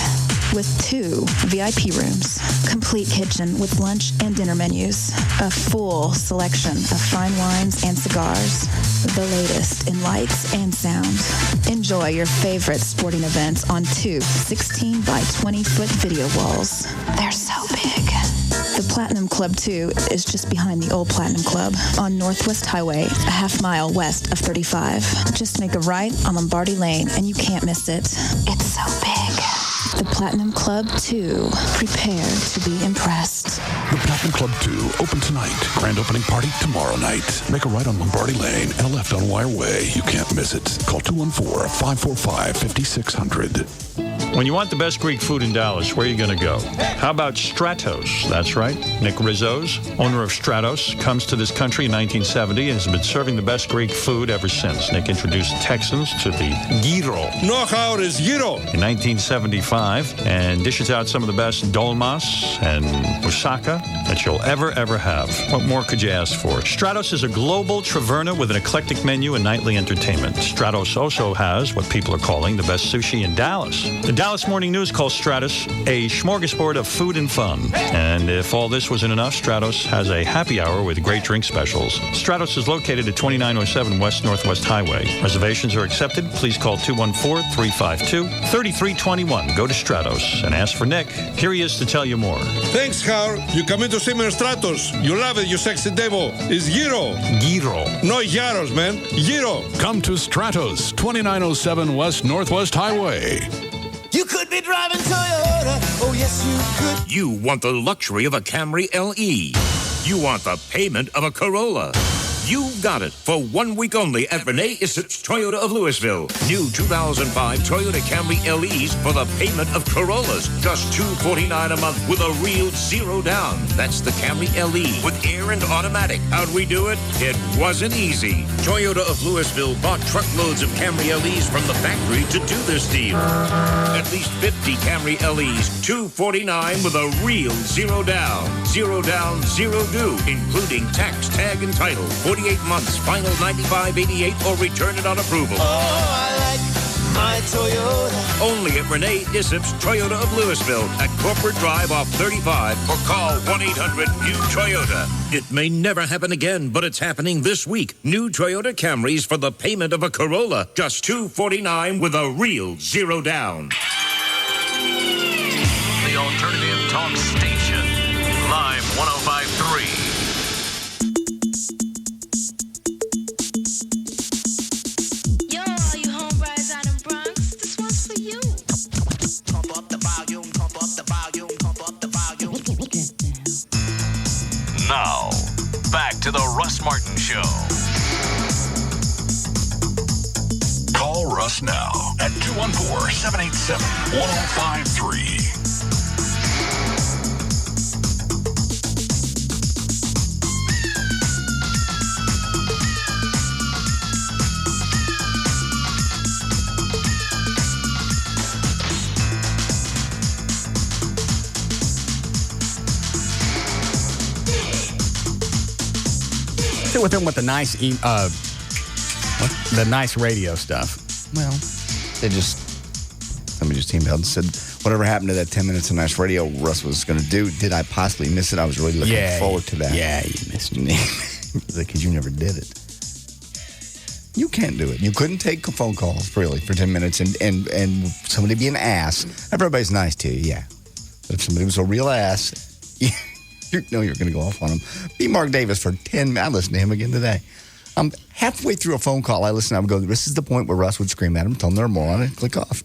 with 2 VIP rooms, complete kitchen with lunch and dinner menus, a full selection of fine wines and cigars, the latest in lights and sound. Enjoy your favorite sporting events on 2 16 by 20-foot video walls. They're so big. The Platinum Club 2 is just behind the old Platinum Club on Northwest Highway, a half-mile west of 35. Just make a right on Lombardi Lane, and you can't miss it. It's so big. The Platinum Club 2. Prepare to be impressed. The Platinum Club 2, open tonight. Grand opening party tomorrow night. Make a right on Lombardi Lane and a left on Wire Way. You can't miss it. Call 214-545-5600. When you want the best Greek food in Dallas, where are you going to go? How about Stratos? That's right. Nick Rizzo's, owner of Stratos, comes to this country in 1970 and has been serving the best Greek food ever since. Nick introduced Texans to the gyro. Know how it is gyro. In 1975, and dishes out some of the best dolmas and moussaka that you'll ever have. What more could you ask for? Stratos is a global taverna with an eclectic menu and nightly entertainment. Stratos also has what people are calling the best sushi in Dallas. The Dallas Morning News calls Stratos a smorgasbord of food and fun. And if all this wasn't enough, Stratos has a happy hour with great drink specials. Stratos is located at 2907 West Northwest Highway. Reservations are accepted. Please call 214-352-3321. Go to Stratos and ask for Nick. Here he is to tell you more. Thanks, Howard. You come in to see me in Stratos. You love it, you sexy devil. It's gyro. Gyro. No gyros, man. Gyro. Come to Stratos, 2907 West Northwest Highway. You could be driving Toyota. Oh, yes, you could. You want the luxury of a Camry LE. You want the payment of a Corolla. You've got it for 1 week only at Renee Issip's Toyota of Louisville. New 2005 Toyota Camry LEs for the payment of Corollas. Just $249 a month with a real zero down. That's the Camry LE with air and automatic. How'd we do it? It wasn't easy. Toyota of Louisville bought truckloads of Camry LEs from the factory to do this deal. At least 50 Camry LEs, $249 with a real zero down. Zero down, zero due, including tax, tag, and title. 48 months, final $95.88, or return it on approval. Oh, I like my Toyota. Only at Renee Issip's Toyota of Louisville at Corporate Drive off 35, or call 1-800-NEW-TOYOTA. It may never happen again, but it's happening this week. New Toyota Camrys for the payment of a Corolla. Just $249 with a real zero down. The Alternative Talk Station. Live 105.3. Now, back to the Russ Martin Show. Call Russ now at 214-787-1053. With them with the nice, the nice radio stuff. Well, somebody just emailed and said, whatever happened to that 10 minutes of nice radio Russ was going to do, did I possibly miss it? I was really looking forward to that. Yeah, you missed it. Because you never did it. You can't do it. You couldn't take phone calls, really, for 10 minutes and somebody be an ass. Everybody's nice to you, yeah. But if somebody was a real ass, you know you're going to go off on him. Be Mark Davis for 10 minutes. I listened to him again today. Halfway through a phone call, I would go, this is the point where Russ would scream at him, tell him they're a moron, and click off.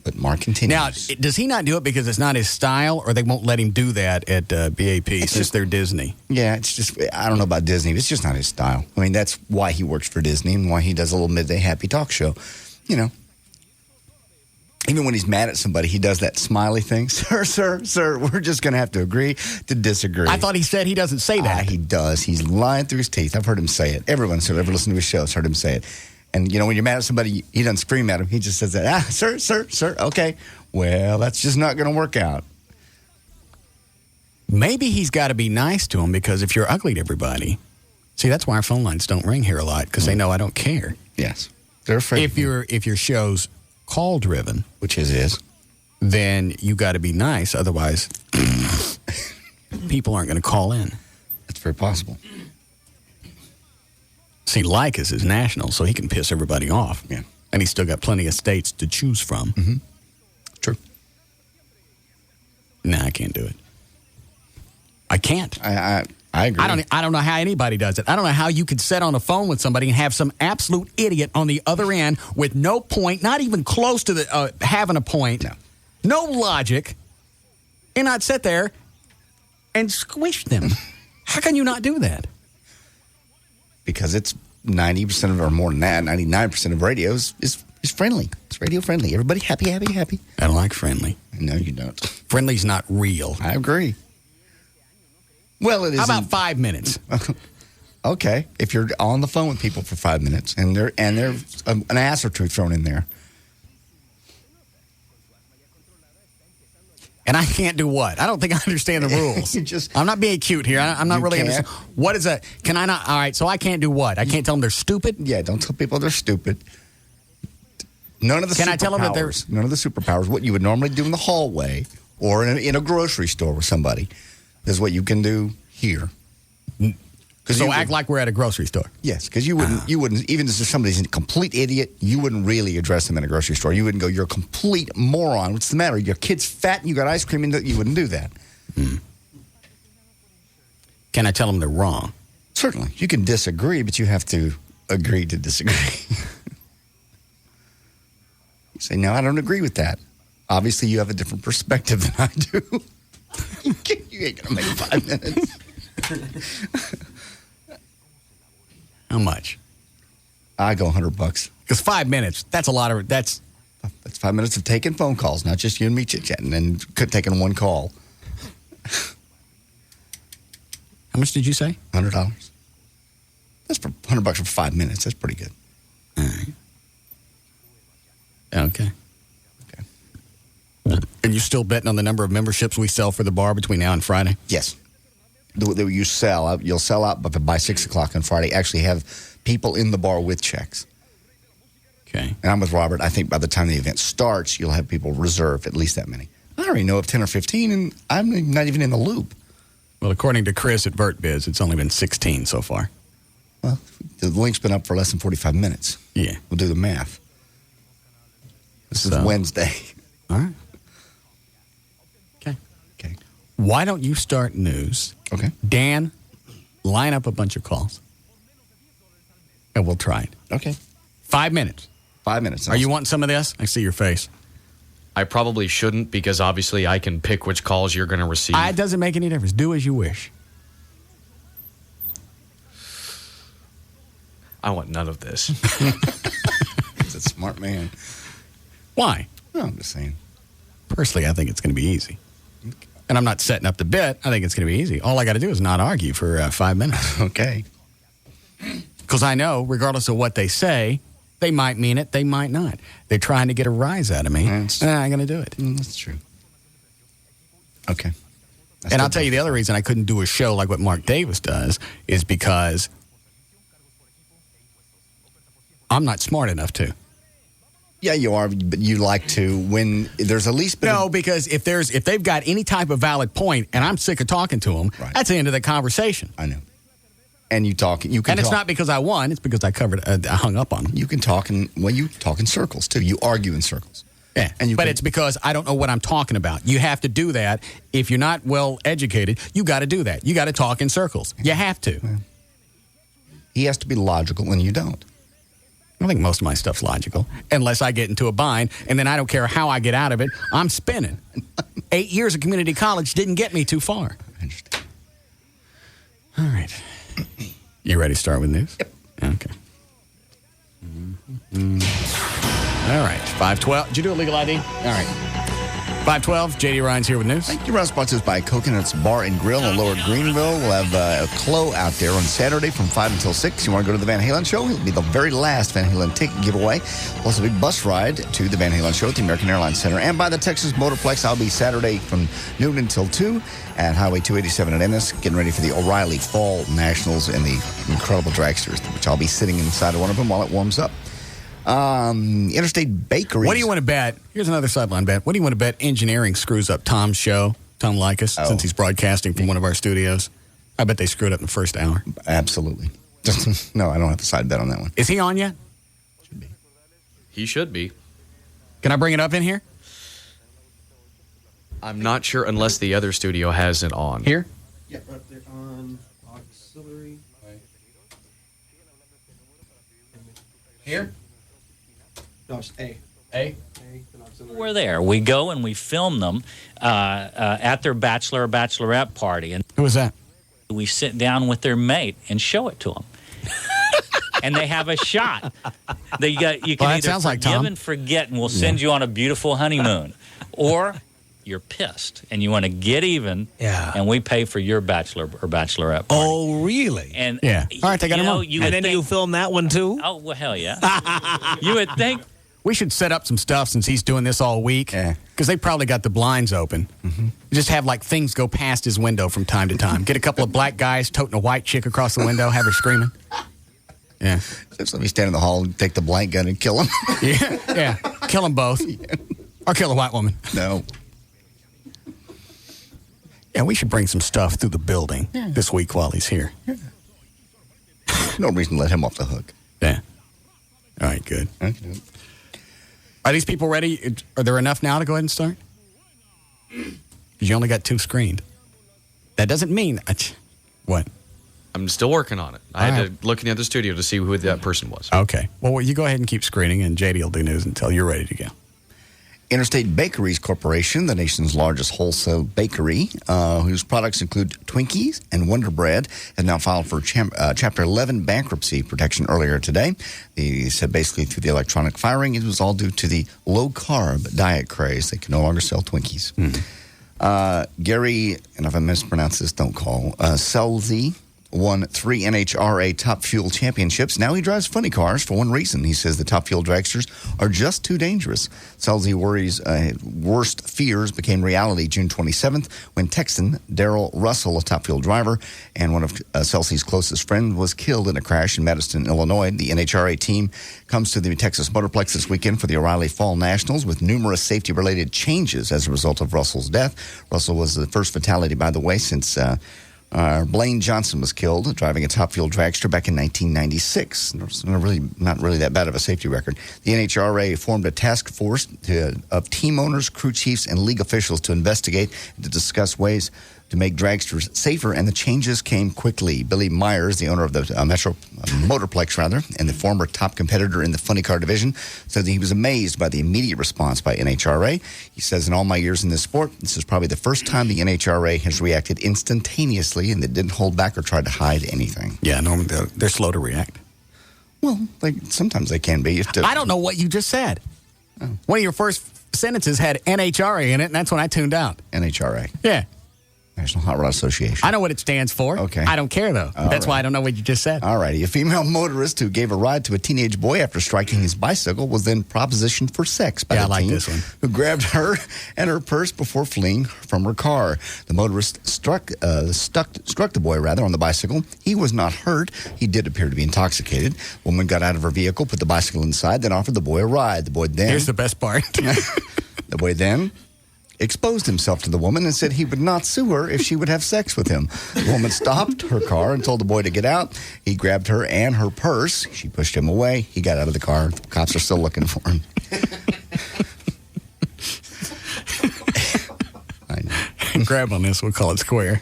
But Mark continues. Now, does he not do it because it's not his style, or they won't let him do that at BAP since they're Disney? Yeah, it's just, I don't know about Disney. It's just not his style. I mean, that's why he works for Disney and why he does a little midday happy talk show. You know, even when he's mad at somebody, he does that smiley thing. Sir, we're just going to have to agree to disagree. I thought he said he doesn't say that. He does. He's lying through his teeth. I've heard him say it. Everyone who's ever listened to his show has heard him say it. And, you know, when you're mad at somebody, he doesn't scream at him. He just says that, sir, okay. Well, that's just not going to work out. Maybe he's got to be nice to him because if you're ugly to everybody, see, that's why our phone lines don't ring here a lot because they know I don't care. Yes. They're afraid. If your show's call driven, which his is, then you got to be nice. Otherwise, people aren't going to call in. That's very possible. See, Lycus is national, so he can piss everybody off. Yeah. And he's still got plenty of states to choose from. Mm-hmm. True. No, I can't do it. I can't. I agree. I don't know how anybody does it. I don't know how you could sit on the phone with somebody and have some absolute idiot on the other end with no point, not even close to the having a point, no logic, and not sit there and squish them. How can you not do that? Because it's 90% of, or more than that, 99% of radio is friendly. It's radio friendly. Everybody happy, happy, happy. I don't like friendly. No, you don't. Friendly's not real. I agree. Well, it is. How about 5 minutes? Okay, if you're on the phone with people for 5 minutes and there's an ass or two thrown in there. And I can't do what? I don't think I understand the rules. I'm not being cute here. I'm not really understanding. What is a, can I not, all right, so I can't do what? I can't tell them they're stupid? Yeah, don't tell people they're stupid. None of the Can I tell them that they're... None of the superpowers, what you would normally do in the hallway or in a grocery store with somebody, is what you can do here. So act like we're at a grocery store. Yes, because you wouldn't, even if somebody's a complete idiot, you wouldn't really address them in a grocery store. You wouldn't go, you're a complete moron. What's the matter? Your kid's fat and you got ice cream, and you wouldn't do that. Can I tell them they're wrong? Certainly. You can disagree, but you have to agree to disagree. You say, no, I don't agree with that. Obviously, you have a different perspective than I do. You ain't going to make 5 minutes. How much? I go $100. Because 5 minutes, that's a lot of, that's 5 minutes of taking phone calls, not just you and me chit-chatting and taking one call. How much did you say? $100. That's for $100 for 5 minutes. That's pretty good. All right. Okay. And you're still betting on the number of memberships we sell for the bar between now and Friday? Yes. You'll sell out, but by 6 o'clock on Friday, actually have people in the bar with checks. Okay. And I'm with Robert. I think by the time the event starts, you'll have people reserve at least that many. I already know of 10 or 15, and I'm not even in the loop. Well, according to Chris at VertBiz, it's only been 16 so far. Well, the link's been up for less than 45 minutes. Yeah. We'll do the math. This is Wednesday. All right. Okay. Why don't you start news? Okay. Dan, line up a bunch of calls. And we'll try it. Okay. 5 minutes. 5 minutes. Are you wanting some of this? I see your face. I probably shouldn't, because obviously I can pick which calls you're going to receive. It doesn't make any difference. Do as you wish. I want none of this. He's a smart man. Why? No, I'm just saying. Personally, I think it's going to be easy. And I'm not setting up the bet. I think it's going to be easy. All I got to do is not argue for 5 minutes. Okay. Because I know, regardless of what they say, they might mean it, they might not. They're trying to get a rise out of me. And I'm going to do it. That's true. Okay. And I'll tell you the other reason I couldn't do a show like what Mark Davis does is because I'm not smart enough to. Yeah, you are, but you like to when there's at least... because if they've got any type of valid point and I'm sick of talking to them, that's the end of the conversation. I know. And you can and it's not because I won, it's because I hung up on them. You can talk you talk in circles too. You argue in circles. Yeah, but it's because I don't know what I'm talking about. You have to do that. If you're not well educated, you got to do that. You got to talk in circles. You have to. Well, he has to be logical and you don't. I think most of my stuff's logical, unless I get into a bind, and then I don't care how I get out of it. I'm spinning. 8 years of community college didn't get me too far. I understand. All right. You ready to start with news? Yep. Okay. All right. 512. Did you do a legal ID? All right. 512, J.D. Ryan's here with news. Thank you. Round sponsored by Coconuts Bar and Grill in Lower Greenville. We'll have a Clo out there on Saturday from 5 until 6. You want to go to the Van Halen show? It'll be the very last Van Halen ticket giveaway. Plus a big bus ride to the Van Halen show at the American Airlines Center. And by the Texas Motorplex, I'll be Saturday from noon until 2 at Highway 287 at Ennis, getting ready for the O'Reilly Fall Nationals and the incredible dragsters, which I'll be sitting inside of one of them while it warms up. Interstate Bakeries. What do you want to bet? Here's another sideline bet. What do you want to bet engineering screws up Tom's show, Tom Likas, since he's broadcasting from one of our studios? I bet they screwed up in the first hour. Absolutely. No, I don't have a side bet on that one. Is he on yet? Should be. He should be. Can I bring it up in here? I'm not sure unless the other studio has it on. Here? Yeah, right there on auxiliary. Here? No, it's A. A? We're there. We go and we film them at their bachelor or bachelorette party. And who was that? We sit down with their mate and show it to them. And they have a shot. You can either forgive and forget, and we'll send you on a beautiful honeymoon. Or you're pissed and you want to get even, and we pay for your bachelor or bachelorette party. Oh, really? And all right, they got them on. And then you film that one too? Oh, well, hell yeah. You would think. We should set up some stuff since he's doing this all week. Because they probably got the blinds open. Just have things go past his window from time to time. Get a couple of black guys toting a white chick across the window, have her screaming. Yeah. Just let me stand in the hall and take the blank gun and kill him. Yeah. Kill them both. Or kill a white woman. No. Yeah, we should bring some stuff through the building this week while he's here. No reason to let him off the hook. Yeah. All right, good. Okay. Are these people ready? Are there enough now to go ahead and start? Because you only got 2 screened. That doesn't mean... What? I'm still working on it. I had to look in the other studio to see who that person was. Okay. Well, you go ahead and keep screening, and JD will do news until you're ready to go. Interstate Bakeries Corporation, the nation's largest wholesale bakery, whose products include Twinkies and Wonder Bread, has now filed for Chapter 11 bankruptcy protection earlier today. They said basically through the electronic filing, it was all due to the low-carb diet craze. They can no longer sell Twinkies. Gary, and if I mispronounce this, don't call, Selzy won 3 NHRA Top Fuel championships. Now he drives funny cars for one reason. He says the Top Fuel dragsters are just too dangerous. Selzy worries worst fears became reality June 27th when Texan Daryl Russell, a Top Fuel driver, and one of Selzy's closest friends, was killed in a crash in Madison, Illinois. The NHRA team comes to the Texas Motorplex this weekend for the O'Reilly Fall Nationals with numerous safety-related changes as a result of Russell's death. Russell was the first fatality, by the way, since... Blaine Johnson was killed driving a Top Fuel dragster back in 1996. Not really that bad of a safety record. The NHRA formed a task force of team owners, crew chiefs, and league officials to investigate and to discuss ways to make dragsters safer, and the changes came quickly. Billy Myers, the owner of the Metro Motorplex, and the former top competitor in the funny car division, said that he was amazed by the immediate response by NHRA. He says, in all my years in this sport, this is probably the first time the NHRA has reacted instantaneously and they didn't hold back or try to hide anything. Yeah, normally they're slow to react. Well, sometimes they can be. I don't know what you just said. Oh. One of your first sentences had NHRA in it, and that's when I tuned out. NHRA. Yeah. National Hot Rod Association. I know what it stands for. Okay. I don't care, though. That's why I don't know what you just said. All righty. A female motorist who gave a ride to a teenage boy after striking his bicycle was then propositioned for sex by the teen, this one, who grabbed her and her purse before fleeing from her car. The motorist struck the boy on the bicycle. He was not hurt. He did appear to be intoxicated. The woman got out of her vehicle, put the bicycle inside, then offered the boy a ride. The boy then... Here's the best part. The boy then... exposed himself to the woman and said he would not sue her if she would have sex with him. The woman stopped her car and told the boy to get out. He grabbed her and her purse. She pushed him away. He got out of the car. The cops are still looking for him. I know. Grab on this. We'll call it square.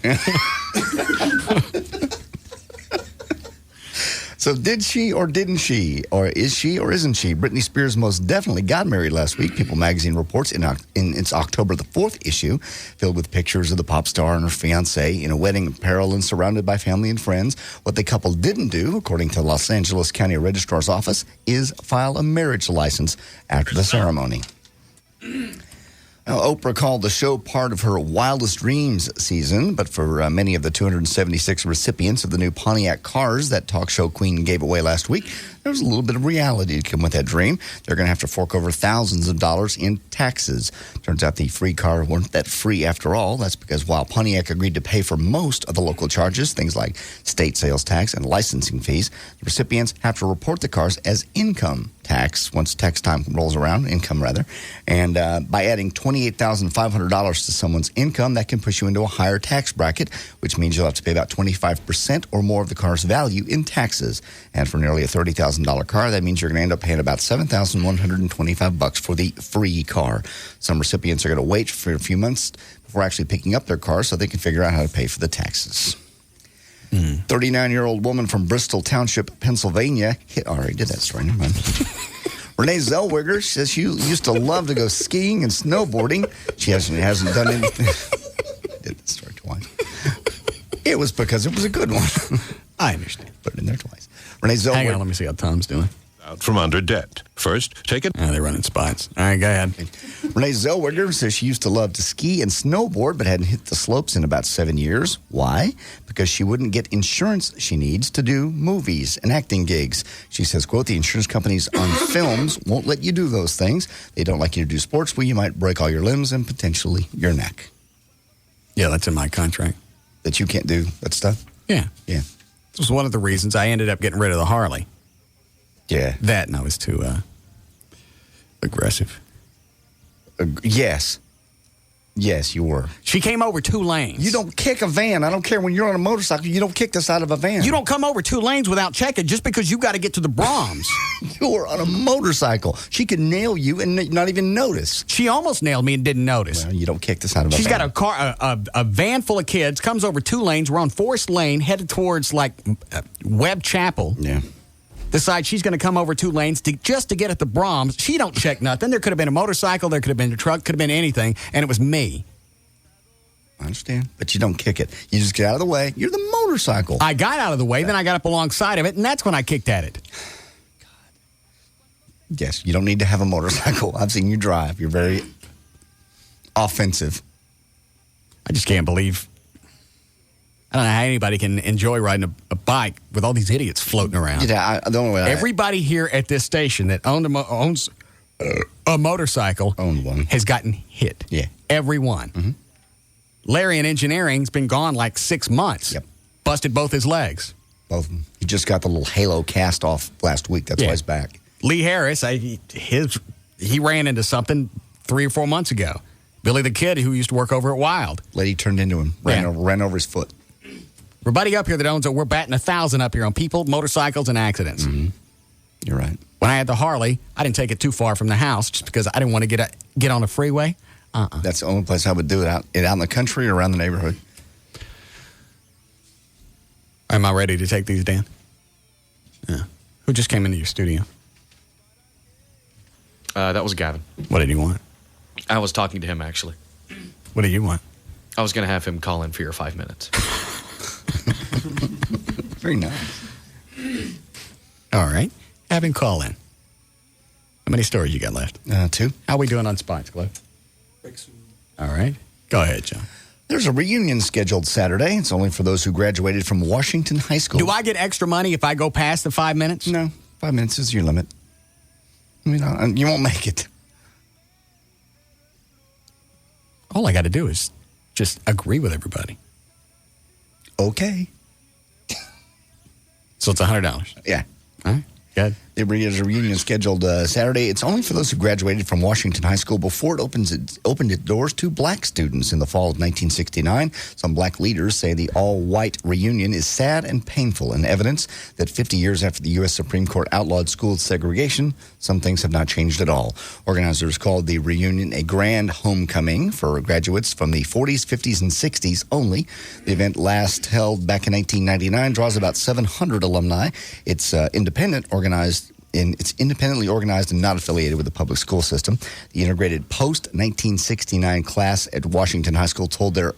So did she or didn't she, or is she or isn't she? Britney Spears most definitely got married last week. People magazine reports in its October the 4th issue, filled with pictures of the pop star and her fiancé in a wedding apparel and surrounded by family and friends. What the couple didn't do, according to the Los Angeles County Registrar's Office, is file a marriage license after the ceremony. Now, Oprah called the show part of her Wildest Dreams season, but for many of the 276 recipients of the new Pontiac cars that talk show queen gave away last week, there was a little bit of reality to come with that dream. They're going to have to fork over thousands of dollars in taxes. Turns out the free car weren't that free after all. That's because while Pontiac agreed to pay for most of the local charges, things like state sales tax and licensing fees, the recipients have to report the cars as income tax once tax time rolls around, income rather. And by adding $28,500 to someone's income, that can push you into a higher tax bracket, which means you'll have to pay about 25% or more of the car's value in taxes. And for nearly a $30,000 car, that means you're going to end up paying about $7,125 for the free car. Some recipients are going to wait for a few months before actually picking up their car so they can figure out how to pay for the taxes. 39-year-old woman from Bristol Township, Pennsylvania. Already did that story. Never mind. Renee Zellweger says she used to love to go skiing and snowboarding. She hasn't done anything. Did the story twice. It was because it was a good one. I understand. Put it in there twice. Renee Zellweger. Hang on, let me see how Tom's doing. Out from under debt. First, take it. They're running spots. All right, go ahead. Renee Zellweger says she used to love to ski and snowboard, but hadn't hit the slopes in about 7 years. Why? Because she wouldn't get insurance she needs to do movies and acting gigs. She says, quote, the insurance companies on films won't let you do those things. They don't like you to do sports where you might break all your limbs and potentially your neck. Yeah, that's in my contract. That you can't do that stuff? Yeah. Yeah. This was one of the reasons I ended up getting rid of the Harley. Yeah. That, and I was too aggressive. Yes. Yes, you were. She came over 2 lanes. You don't kick a van. I don't care when you're on a motorcycle. You don't kick the side of a van. You don't come over 2 lanes without checking just because you got to get to the Brahms. You're on a motorcycle. She could nail you and not even notice. She almost nailed me and didn't notice. Well, you don't kick the side of a van. She's got a car, a van full of kids, comes over 2 lanes. We're on Forest Lane, headed towards, like, Webb Chapel. Yeah. Decides she's going to come over 2 lanes just to get at the Brahms. She don't check nothing. There could have been a motorcycle. There could have been a truck. Could have been anything. And it was me. I understand. But you don't kick it. You just get out of the way. You're the motorcycle. I got out of the way. Then I got up alongside of it. And that's when I kicked at it. God. Yes, you don't need to have a motorcycle. I've seen you drive. You're very offensive. I just can't believe... I don't know how anybody can enjoy riding a bike with all these idiots floating around. Yeah, the only way everybody here at this station that owns a motorcycle has gotten hit. Yeah. Everyone. Mm-hmm. Larry in engineering's been gone like 6 months. Yep. Busted both his legs. Both of them. He just got the little halo cast off last week. That's why he's back. Lee Harris, he ran into something 3 or 4 months ago. Billy the kid who used to work over at Wild. Lady turned into him. Ran over his foot. Everybody up here that owns it, we're batting 1,000 up here on people, motorcycles, and accidents. Mm-hmm. You're right. When I had the Harley, I didn't take it too far from the house just because I didn't want to get on the freeway. That's the only place I would do it out in the country or around the neighborhood. Am I ready to take these, Dan? Yeah. Who just came into your studio? That was Gavin. What did he want? I was talking to him, actually. What do you want? I was going to have him call in for your 5 minutes. Very nice. All right. Have him call in. How many stories you got left? 2. How are we doing on spots, Cliff? All right. Go ahead, John. There's a reunion scheduled Saturday. It's only for those who graduated from Washington High School. Do I get extra money if I go past the 5 minutes? No. 5 minutes is your limit. I mean, you won't make it. All I got to do is just agree with everybody. Okay. So it's $100. Yeah. All right. Good. There's a reunion scheduled Saturday. It's only for those who graduated from Washington High School before it opened its doors to black students in the fall of 1969. Some black leaders say the all-white reunion is sad and painful and evidence that 50 years after the U.S. Supreme Court outlawed school segregation, some things have not changed at all. Organizers called the reunion a grand homecoming for graduates from the 40s, 50s, and 60s only. The event last held back in 1999 draws about 700 alumni. It's It's independently organized and not affiliated with the public school system. The integrated post-1969 class at Washington High School hold their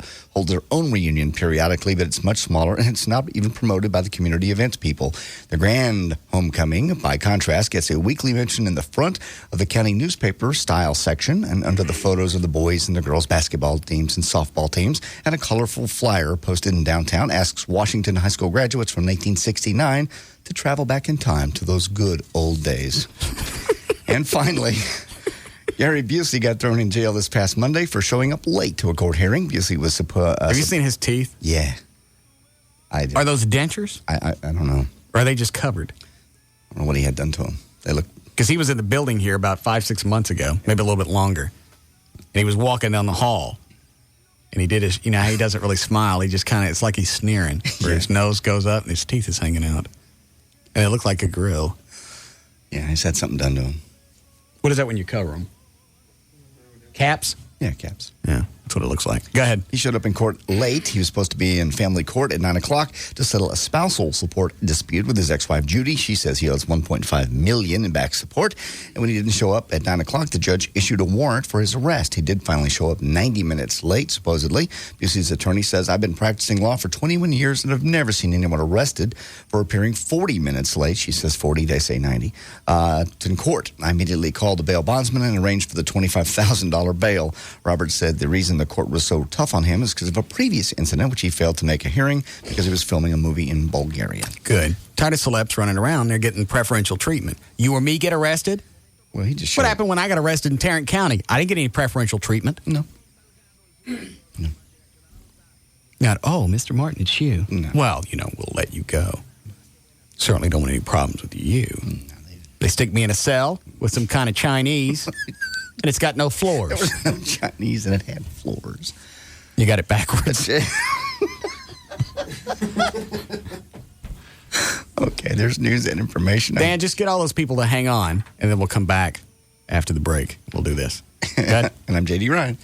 own reunion periodically, but it's much smaller, and it's not even promoted by the community events people. The grand homecoming, by contrast, gets a weekly mention in the front of the county newspaper style section and under the photos of the boys and the girls basketball teams and softball teams, and a colorful flyer posted in downtown asks Washington High School graduates from 1969 to travel back in time to those good old days. And finally, Gary Busey got thrown in jail this past Monday for showing up late to a court hearing. Busey was supposed... Have you seen his teeth? Yeah. Are those dentures? I don't know. Or are they just covered? I don't know what he had done to them. They look Because he was in the building here about 5-6 months ago, maybe a little bit longer. And he was walking down the hall. And he did his, you know, he doesn't really smile. He just kind of, it's like he's sneering, where his nose goes up and his teeth is hanging out. And it looked like a grill. Yeah, he's had something done to him. What is that when you cover them? Caps? Yeah, caps. Yeah, that's what it looks like. Go ahead. He showed up in court late. He was supposed to be in family court at 9 o'clock to settle a spousal support dispute with his ex-wife, Judy. She says he owes $1.5 million in back support. And when he didn't show up at 9 o'clock, the judge issued a warrant for his arrest. He did finally show up 90 minutes late, supposedly. Busey's attorney says, I've been practicing law for 21 years and have never seen anyone arrested for appearing 40 minutes late. She says 40, they say 90. In court, I immediately called the bail bondsman and arranged for the $25,000 bail. Roberts said the reason the court was so tough on him is because of a previous incident, which he failed to make a hearing because he was filming a movie in Bulgaria. Good. Tired of celebs running around. They're getting preferential treatment. You or me get arrested? Well, he just What happened when I got arrested in Tarrant County? I didn't get any preferential treatment. No. Not, oh, Mr. Martin, it's you. No. Well, you know, we'll let you go. Certainly don't want any problems with you. No, they stick me in a cell with some kind of Chinese, and it's got no floors. There was no Chinese, and it had floors. You got it backwards. Okay, there's news and information. Dan, just get all those people to hang on, and then we'll come back after the break. We'll do this. And I'm J.D. Ryan.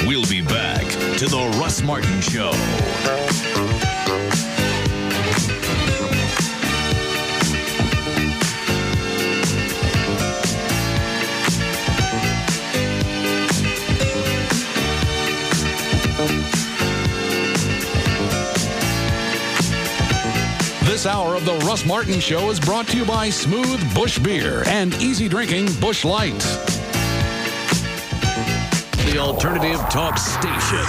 We'll be back to the Russ Martin Show. This hour of the Russ Martin Show is brought to you by Smooth Bush Beer and easy drinking Bush Light. The Alternative Talk Station.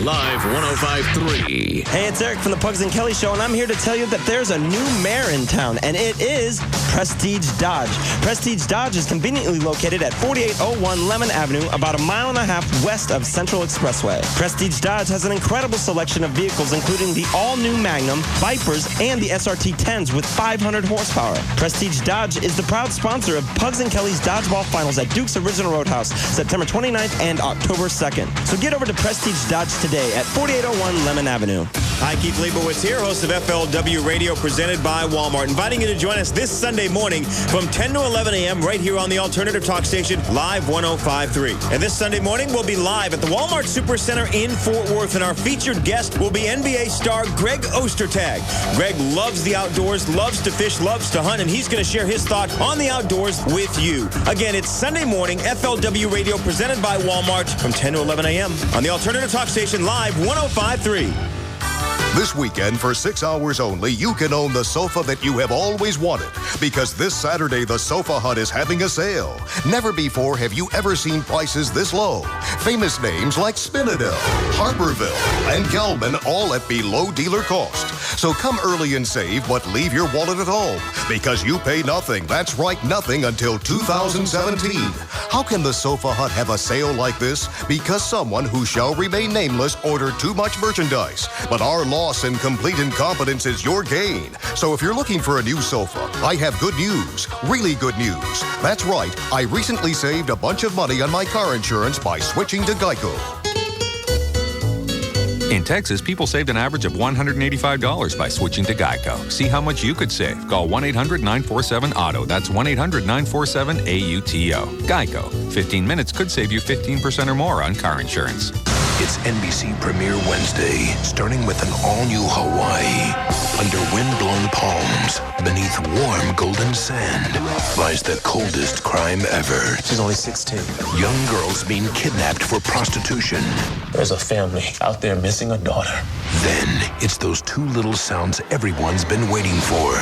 Live 105.3. Hey, it's Eric from the Pugs and Kelly Show, and I'm here to tell you that there's a new mayor in town, and it is Prestige Dodge. Prestige Dodge is conveniently located at 4801 Lemon Avenue, about 1.5 miles west of Central Expressway. Prestige Dodge has an incredible selection of vehicles, including the all-new Magnum, Vipers, and the SRT 10s with 500 horsepower. Prestige Dodge is the proud sponsor of Pugs and Kelly's Dodgeball Finals at Duke's Original Roadhouse, September 29th and October 2nd. So get over to Prestige Dodge today at 4801 Lemon Avenue. Hi, Keith Leibowitz here, host of FLW Radio, presented by Walmart. Inviting you to join us this Sunday morning from 10 to 11 a.m. right here on the Alternative Talk Station, Live 105.3. And this Sunday morning, we'll be live at the Walmart Supercenter in Fort Worth, and our featured guest will be NBA star Greg Ostertag. Greg loves the outdoors, loves to fish, loves to hunt, and he's going to share his thoughts on the outdoors with you. Again, it's Sunday morning, FLW Radio, presented by Walmart from 10 to 11 a.m. on the Alternative Talk Station, Live 105.3. This weekend, for 6 hours only, you can own the sofa that you have always wanted. Because this Saturday, the Sofa Hut is having a sale. Never before have you ever seen prices this low. Famous names like Spinadel, Harborville, and Gelman, all at below dealer cost. So come early and save, but leave your wallet at home. Because you pay nothing, that's right, nothing until 2017. How can the Sofa Hut have a sale like this? Because someone who shall remain nameless ordered too much merchandise. But our loss and complete incompetence is your gain. So if you're looking for a new sofa, I have good news. Really good news. That's right. I recently saved a bunch of money on my car insurance by switching to Geico. In Texas, people saved an average of $185 by switching to Geico. See how much you could save. Call 1-800-947-AUTO. That's 1-800-947-AUTO. Geico. 15 minutes could save you 15% or more on car insurance. It's NBC Premiere Wednesday, starting with an all-new Hawaii. Under wind-blown palms, beneath warm golden sand, lies the coldest crime ever. She's only 16. Young girls being kidnapped for prostitution. There's a family out there missing a daughter. Then, it's those two little sounds everyone's been waiting for.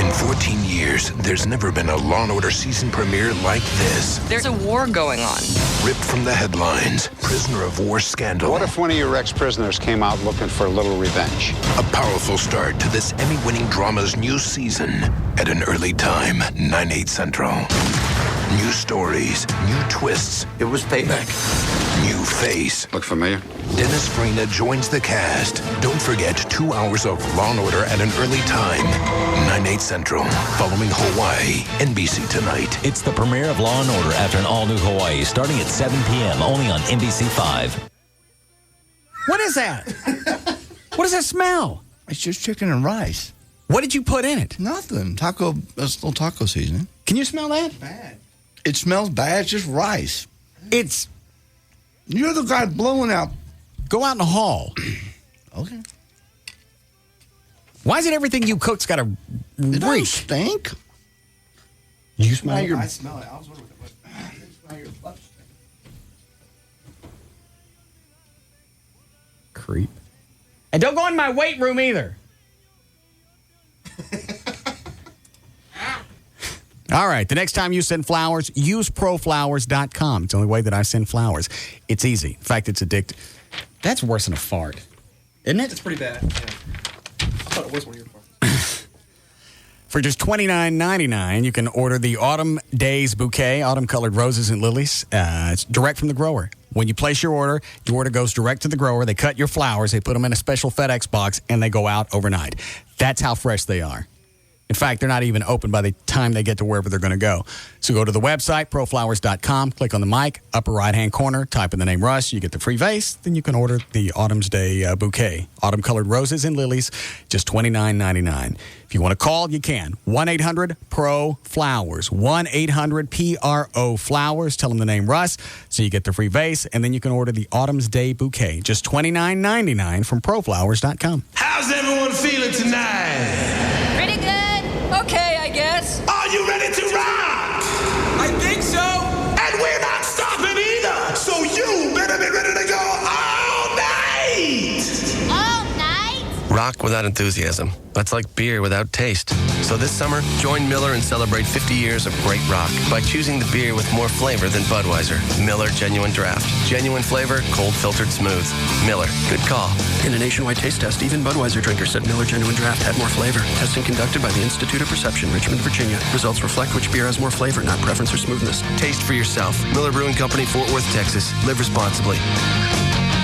In 14 years, there's never been a Law & Order season premiere like this. There's a war going on. Ripped from the headlines, prisoner of war scandal. What if one of your ex-prisoners came out looking for a little revenge? A powerful start to this Emmy-winning drama's new season at an early time, 9/8 Central. New stories, new twists. It was payback. new face. Look familiar? Dennis Farina joins the cast. Don't forget 2 hours of Law & Order at an early time. 9/8 Central. Following Hawaii. NBC Tonight. It's the premiere of Law & Order after an all-new Hawaii, starting at 7 p.m. only on NBC5. What is that? What does that smell? It's just chicken and rice. What did you put in it? Nothing. Taco, that's a little taco seasoning. Can you smell that? Bad. It smells bad. It's just rice. It's. You're the guy blowing out. Go out in the hall. Okay. Why is it everything you cook's got a It don't reek? stink. You smell your. I smell it. I was wondering what I smell your butt. Creep. And don't go in my weight room either. All right, the next time you send flowers, use proflowers.com. It's the only way that I send flowers. It's easy. In fact, it's addictive. That's worse than a fart, isn't it? It's pretty bad. Yeah. I thought it was one of your farts. For just $29.99, you can order the Autumn Days Bouquet, autumn-colored roses and lilies. It's direct from the grower. When you place your order goes direct to the grower. They cut your flowers, they put them in a special FedEx box, and they go out overnight. That's how fresh they are. In fact, they're not even open by the time they get to wherever they're going to go. So go to the website, proflowers.com, click on the mic, upper right-hand corner, type in the name Russ, you get the free vase, then you can order the Autumn's Day Bouquet. Autumn-colored roses and lilies, just $29.99. If you want to call, you can. 1-800-PRO-FLOWERS. 1-800-PRO-FLOWERS. Tell them the name Russ, so you get the free vase, and then you can order the Autumn's Day Bouquet. Just $29.99 from proflowers.com. How's everyone feeling tonight? Pretty good. Okay, I guess. Are you ready to rock? I think so. And we're not stopping either. So you better be ready to go all night. All night? Rock without enthusiasm. That's like beer without taste. So this summer, join Miller and celebrate 50 years of great rock by choosing the beer with more flavor than Budweiser. Miller Genuine Draft. Genuine flavor, cold filtered smooth. Miller, good call. In a nationwide taste test, even Budweiser drinkers said Miller Genuine Draft had more flavor. Testing conducted by the Institute of Perception, Richmond, Virginia. Results reflect which beer has more flavor, not preference or smoothness. Taste for yourself. Miller Brewing Company, Fort Worth, Texas. Live responsibly.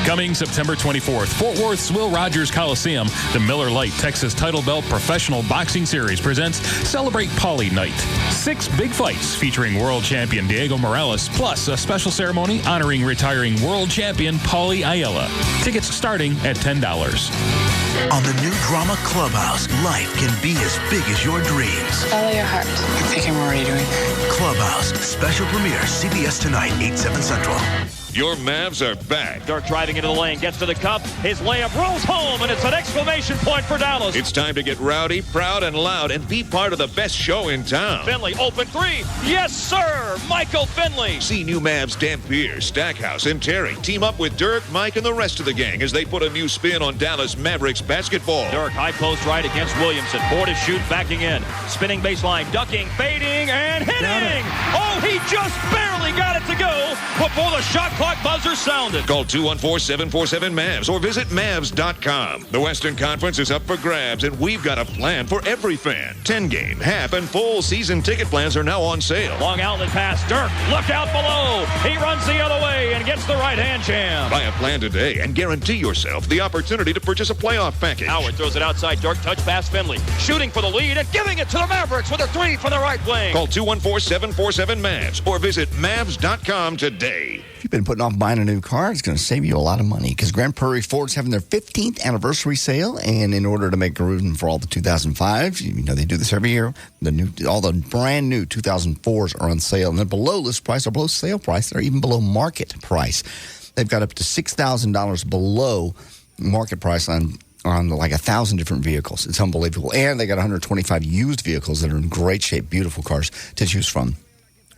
Coming September 24th, Fort Worth's Will Rogers Coliseum, the Miller Lite Texas Title Belt Professional Boxing Series presents Celebrate Paulie Night. 6 big fights featuring world champion Diego Morales, plus a special ceremony honoring retiring world champion Paulie Ayala. Tickets starting at $10. On the new drama Clubhouse, life can be as big as your dreams. Follow your heart. I'm thinking we're already doing Clubhouse, special premiere, CBS tonight, 8/7 Central. Your Mavs are back. Dirk driving into the lane, gets to the cup. His layup rolls home, and it's an exclamation point for Dallas. It's time to get rowdy, proud, and loud and be part of the best show in town. Finley, open 3. Yes, sir. Michael Finley. See new Mavs Dampier, Stackhouse, and Terry team up with Dirk, Mike, and the rest of the gang as they put a new spin on Dallas Mavericks basketball. Dirk, high post right against Williamson. 4 to shoot, backing in. Spinning baseline, ducking, fading, and hitting. Oh, he just barely got it to go before the shot clock buzzer sounded. Call 214-747-MAVS or visit Mavs.com. The Western Conference is up for grabs, and we've got a plan for every fan. 10-game, half, and full season ticket plans are now on sale. Long outlet pass. Dirk, look out below. He runs the other way and gets the right-hand jam. Buy a plan today and guarantee yourself the opportunity to purchase a playoff package. Howard throws it outside. Dirk, touch pass Finley. Shooting for the lead and giving it to the Mavericks with a 3 for the right wing. Call 214-747-MAVS or visit Mavs.com today. If you've been putting off buying a new car, it's going to save you a lot of money because Grand Prairie Ford's having their 15th anniversary sale, and in order to make room for all the 2005s, you know they do this every year. All the brand new 2004s are on sale, and they're below list price or below sale price. They're even below market price. They've got up to $6,000 below market price on like 1,000 different vehicles. It's unbelievable, and they got 125 used vehicles that are in great shape, beautiful cars to choose from.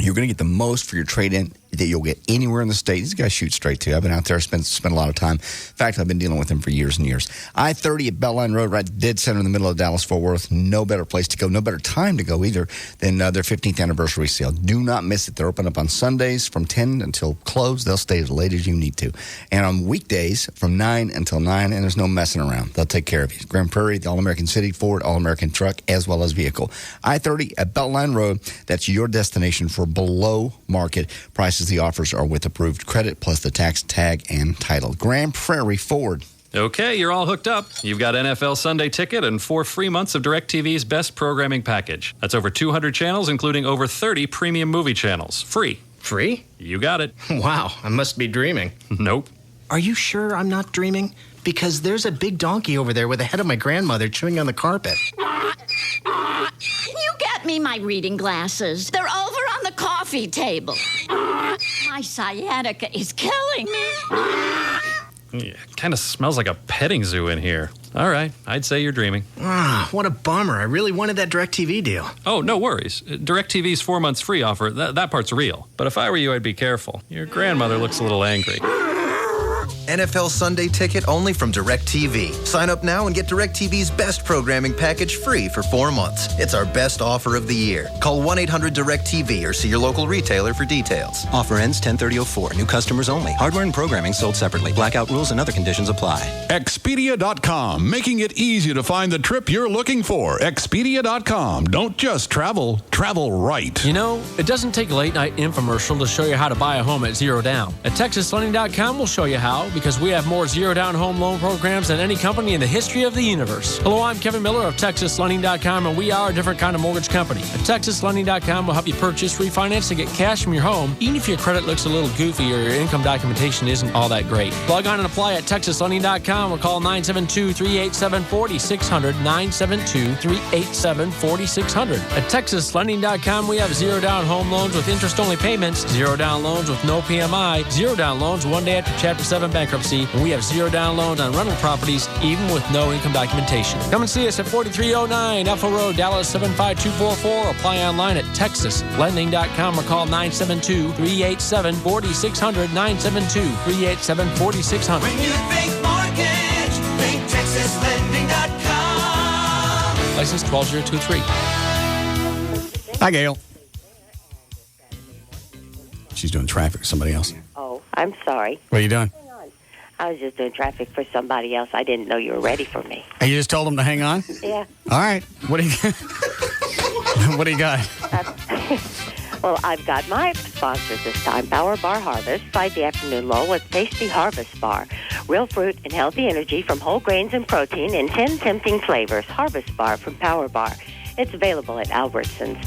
You're going to get the most for your trade-in that you'll get anywhere in the state. These guys shoot straight, too. I've been out there, spent a lot of time. In fact, I've been dealing with them for years and years. I-30 at Beltline Road, right dead center in the middle of Dallas-Fort Worth. No better place to go, no better time to go either than their 15th anniversary sale. Do not miss it. They're open up on Sundays from 10 until close. They'll stay as late as you need to. And on weekdays from 9 until 9, and there's no messing around. They'll take care of you. Grand Prairie, the All-American City, Ford, All-American Truck, as well as vehicle. I-30 at Beltline Road, that's your destination for below market prices. prices. The offers are with approved credit plus the tax tag and title. Grand Prairie Ford. Okay, you're all hooked up. You've got NFL Sunday Ticket and 4 free months of DirecTV's best programming package. That's over 200 channels, including over 30 premium movie channels. Free. Free? You got it. Wow, I must be dreaming. Nope. Are you sure I'm not dreaming? Because there's a big donkey over there with the head of my grandmother chewing on the carpet. You get me my reading glasses. They're over on the coffee table. My sciatica is killing me. Yeah, kind of smells like a petting zoo in here. All right, I'd say you're dreaming. Ah, what a bummer. I really wanted that DirecTV deal. Oh, no worries. DirecTV's 4 months free offer, that part's real. But if I were you, I'd be careful. Your grandmother looks a little angry. NFL Sunday Ticket only from DirecTV. Sign up now and get DirecTV's best programming package free for 4 months. It's our best offer of the year. Call 1-800-DirecTV or see your local retailer for details. Offer ends 10/30/04. New customers only. Hardware and programming sold separately. Blackout rules and other conditions apply. Expedia.com, making it easy to find the trip you're looking for. Expedia.com. Don't just travel, travel right. You know, it doesn't take a late-night infomercial to show you how to buy a home at Zero Down. At TexasLending.com, we'll show you how, because we have more zero-down home loan programs than any company in the history of the universe. Hello, I'm Kevin Miller of TexasLending.com, and we are a different kind of mortgage company. At TexasLending.com, we'll help you purchase, refinance, and get cash from your home, even if your credit looks a little goofy or your income documentation isn't all that great. Log on and apply at TexasLending.com or call 972-387-4600, 972-387-4600. At TexasLending.com, we have zero-down home loans with interest-only payments, zero-down loans with no PMI, zero-down loans 1 day after Chapter 7 bankruptcy, and we have zero-down loans on rental properties, even with no income documentation. Come and see us at 4309 Ethel Road, Dallas 75244. Apply online at TexasLending.com or call 972-387-4600, 972-387-4600. When you think mortgage, think TexasLending.com. License 12023. Hi, Gail. She's doing traffic for somebody else. Oh, I'm sorry. What are you doing? I was just doing traffic for somebody else. I didn't know you were ready for me. And you just told them to hang on? Yeah. All right. What do you What do you got? Well, I've got my sponsors this time. Power Bar Harvest, 5 the afternoon lull with Tasty Harvest Bar. Real fruit and healthy energy from whole grains and protein in 10 tempting flavors. Harvest Bar from Power Bar. It's available at Albertsons.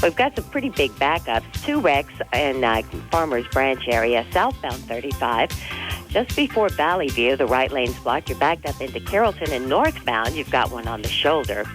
We've got some pretty big backups. 2 wrecks in Farmers Branch area, southbound 35. Just before Valley View, the right lane's blocked. You're backed up into Carrollton, and northbound, you've got one on the shoulder.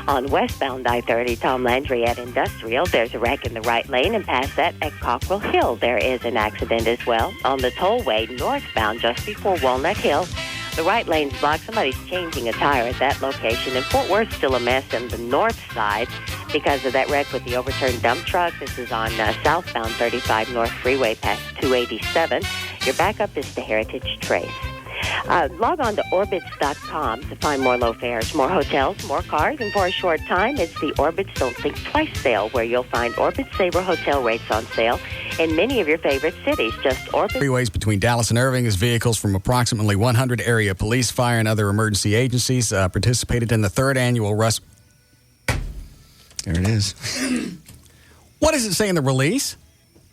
On westbound I-30, Tom Landry at Industrial, there's a wreck in the right lane, and past that at Cockrell Hill, there is an accident as well. On the tollway, northbound, just before Walnut Hill, the right lane's blocked. Somebody's changing a tire at that location. And Fort Worth, still a mess on the north side because of that wreck with the overturned dump truck. This is on southbound 35 North Freeway past 287. Your backup is the Heritage Trace. Log on to Orbitz.com to find more low fares, more hotels, more cars, and for a short time, it's the Orbitz Don't Think Twice sale, where you'll find Orbitz Sabre hotel rates on sale in many of your favorite cities. Just Orbitz. Freeways between Dallas and Irving as vehicles from approximately 100 area police, fire, and other emergency agencies participated in the 3rd annual Russ. There it is. What does it say in the release?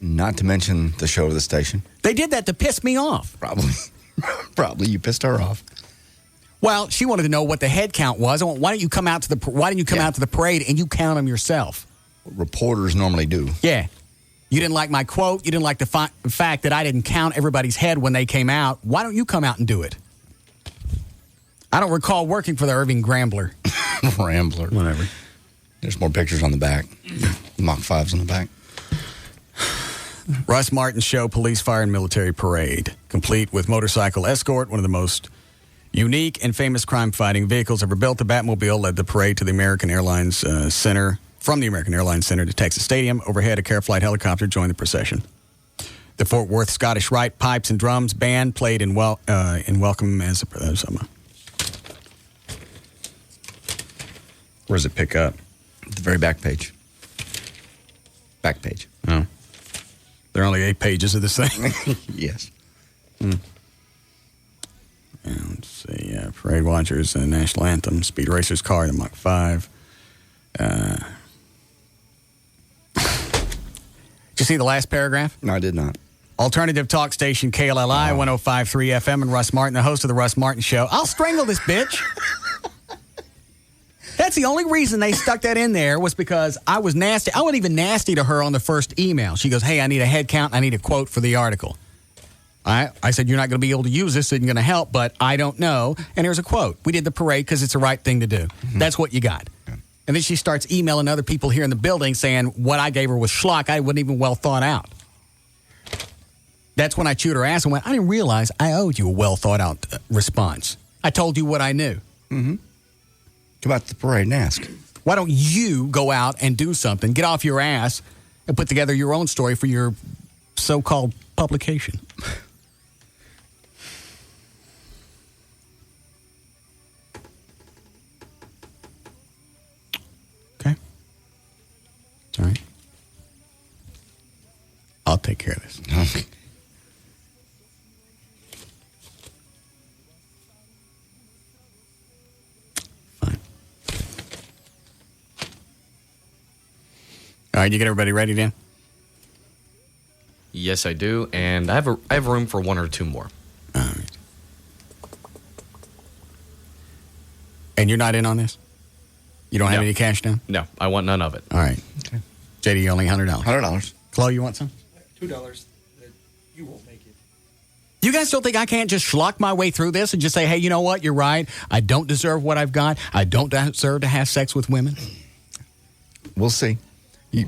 Not to mention the show of the station. They did that to piss me off. Probably. Probably you pissed her off. Well, she wanted to know what the head count was. Why don't you come out to the parade and you count them yourself? Reporters normally do. Yeah. You didn't like my quote. You didn't like the fact that I didn't count everybody's head when they came out. Why don't you come out and do it? I don't recall working for the Irving Grambler. Rambler. Whatever. There's more pictures on the back. Mach 5s on the back. Russ Martin Show, Police, Fire, and Military Parade, complete with motorcycle escort, one of the most unique and famous crime-fighting vehicles ever built. The Batmobile led the parade to the American Airlines Center, from the American Airlines Center to Texas Stadium. Overhead, a Care Flight helicopter joined the procession. The Fort Worth Scottish Rite Pipes and Drums Band played in welcome as a... Where does it pick up? The very back page. Back page. Oh. There are only 8 pages of this thing. Yes. And let's see. Parade watchers, national anthem, speed racers, car, the Mach 5. Did you see the last paragraph? No, I did not. Alternative talk station KLLI 105.3 FM and Russ Martin, the host of the Russ Martin Show. I'll strangle this bitch. That's the only reason they stuck that in there was because I was nasty. I wasn't even nasty to her on the first email. She goes, hey, I need a head count. I need a quote for the article. I said, you're not going to be able to use this. It isn't going to help, but I don't know. And here's a quote. We did the parade because it's the right thing to do. That's what you got. And then she starts emailing other people here in the building saying what I gave her was schlock. I wasn't even well thought out. That's when I chewed her ass and went, I didn't realize I owed you a well thought out response. I told you what I knew. Mm-hmm. Come out to the parade and ask. Why don't you go out and do something, get off your ass, and put together your own story for your so-called publication? Okay. It's all right. I'll take care of this. Okay. All right, you get everybody ready, Dan? Yes, I do, and I have room for one or two more. All right. And you're not in on this? You don't have any cash down? No, I want none of it. All right. Okay. JD, only $100. $100. Chloe, you want some? $2. You won't make it. You guys don't think I can't just schlock my way through this and just say, hey, you know what? You're right. I don't deserve what I've got. I don't deserve to have sex with women? We'll see. It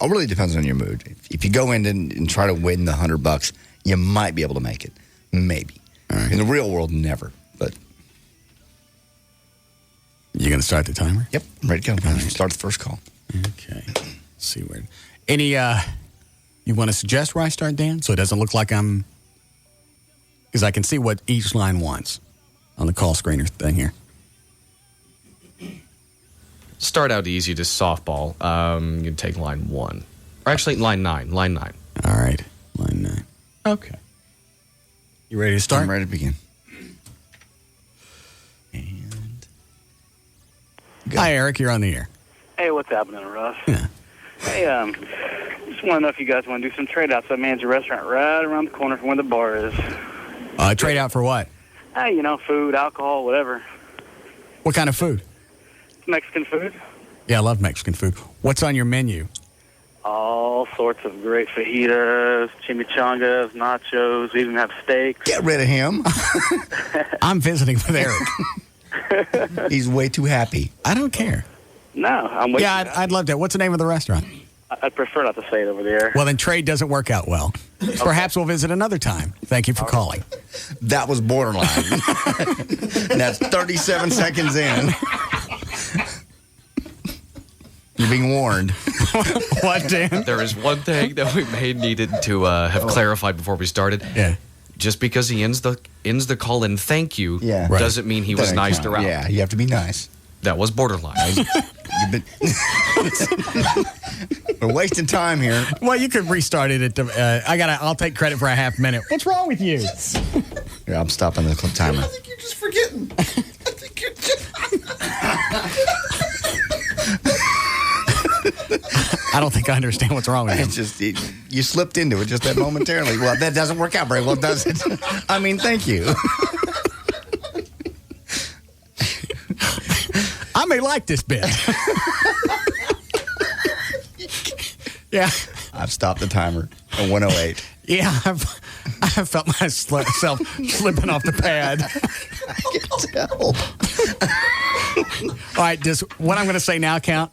really depends on your mood. If you go in and try to win the $100, you might be able to make it. Maybe. Right. In the real world, never. But you going to start the timer? Yep. I'm ready to go. Right. Start the first call. Okay. Let's see where. Any, you want to suggest where I start, Dan? So it doesn't look like I'm. Because I can see what each line wants on the call screener thing here. Start out easy to softball. You can take line 1. Or actually, line 9. Line 9. All right. Line 9. Okay. You ready to start? I'm ready to begin. Hi, Eric. You're on the air. Hey, what's happening, Russ? Yeah. Hey, just want to know if you guys want to do some trade-outs. I manage a restaurant right around the corner from where the bar is. Trade out for what? Hey, food, alcohol, whatever. What kind of food? Mexican food. Yeah, I love Mexican food. What's on your menu? All sorts of great fajitas, chimichangas, nachos. We even have steaks. Get rid of him. I'm visiting with Eric. He's way too happy. I don't care. No, I'm waiting. Yeah, I'd love that. What's the name of the restaurant? I'd prefer not to say it over there. Well, then trade doesn't work out well. Okay. Perhaps we'll visit another time. Thank you for calling. That was borderline. That's 37 seconds in. You're being warned. What, Dan? There is one thing that we may needed to have clarified before we started. Yeah. Just because he ends the call in thank you doesn't mean he was nice throughout. Yeah, you have to be nice. That was borderline. We're wasting time here. Well, you could restart it at I'll take credit for a half minute. What's wrong with you? Yeah, I'm stopping the timer. I think you're just forgetting. I think you're just... I don't think I understand what's wrong with him. It's just, you slipped into it just that momentarily. Well, that doesn't work out very well, does it? I mean, thank you. I may like this bit. Yeah. I've stopped the timer at 1:08. Yeah, I've felt myself slipping off the pad. I can tell. All right, does what I'm going to say now count?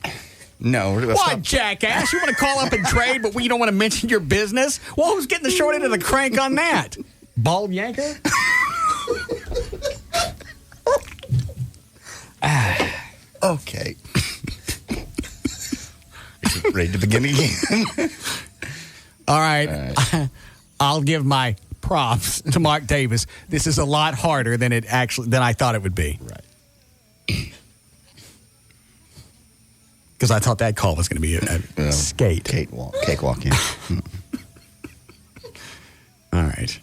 No. What, jackass? You want to call up and trade, but you don't want to mention your business? Well, who's getting the short end of the crank on that? Bald yanker? Okay. Ready to begin again? All right. I'll give my props to Mark Davis. This is a lot harder than I thought it would be. Right. Because I thought that call was going to be a skate. Cakewalk, yeah. All right.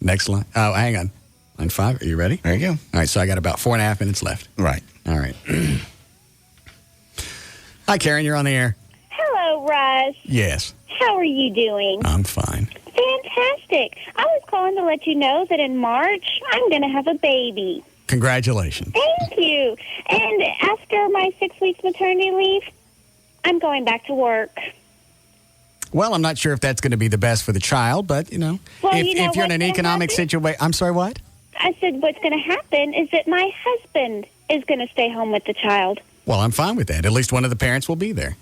Next line. Oh, hang on. Line 5. Are you ready? There you go. All right, so I got about 4.5 minutes left. Right. All right. Hi, Karen. You're on the air. Hello, Russ. Yes. How are you doing? I'm fine. fantastic. I was calling to let you know that in March, I'm going to have a baby. Congratulations. Thank you. And after my 6 weeks maternity leave, I'm going back to work. Well, I'm not sure if that's going to be the best for the child, but, Well, if you're in an economic situation... I'm sorry, what? I said what's going to happen is that my husband is going to stay home with the child. Well, I'm fine with that. At least one of the parents will be there.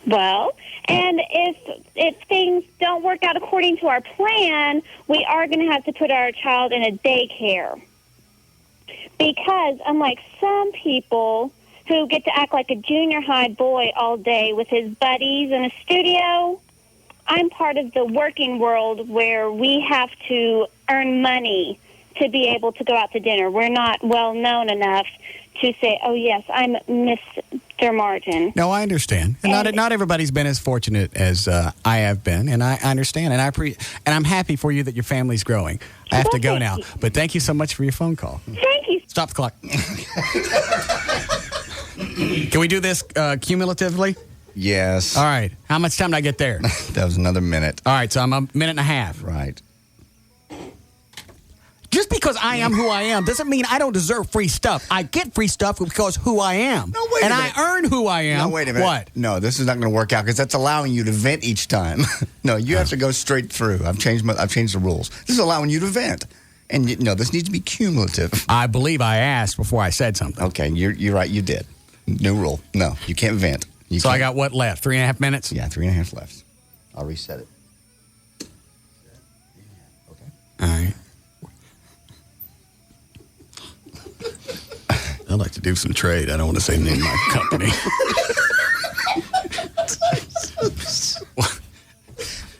Well, and if things don't work out according to our plan, we are going to have to put our child in a daycare. Because unlike some people who get to act like a junior high boy all day with his buddies in a studio, I'm part of the working world where we have to earn money to be able to go out to dinner. We're not well known enough to say, oh, yes, I'm Mr. Martin. No, I understand. And not everybody's been as fortunate as I have been, and I understand. And I'm happy for you that your family's growing. I have to go now. But thank you so much for your phone call. Thank you. Stop the clock. Can we do this cumulatively? Yes. All right. How much time did I get there? That was another minute. All right, so I'm a minute and a half. Right. Just because I am who I am doesn't mean I don't deserve free stuff. I get free stuff because who I am. No, wait a minute. And I earn who I am. No, wait a minute. What? No, this is not going to work out because that's allowing you to vent each time. No, you have to go straight through. I've changed the rules. This is allowing you to vent. And this needs to be cumulative. I believe I asked before I said something. Okay, you're right. You did. New rule. No, you can't vent. I got what left? 3.5 minutes? Yeah, 3.5 left. I'll reset it. Okay. All right. I'd like to do some trade. I don't want to say the name of my company.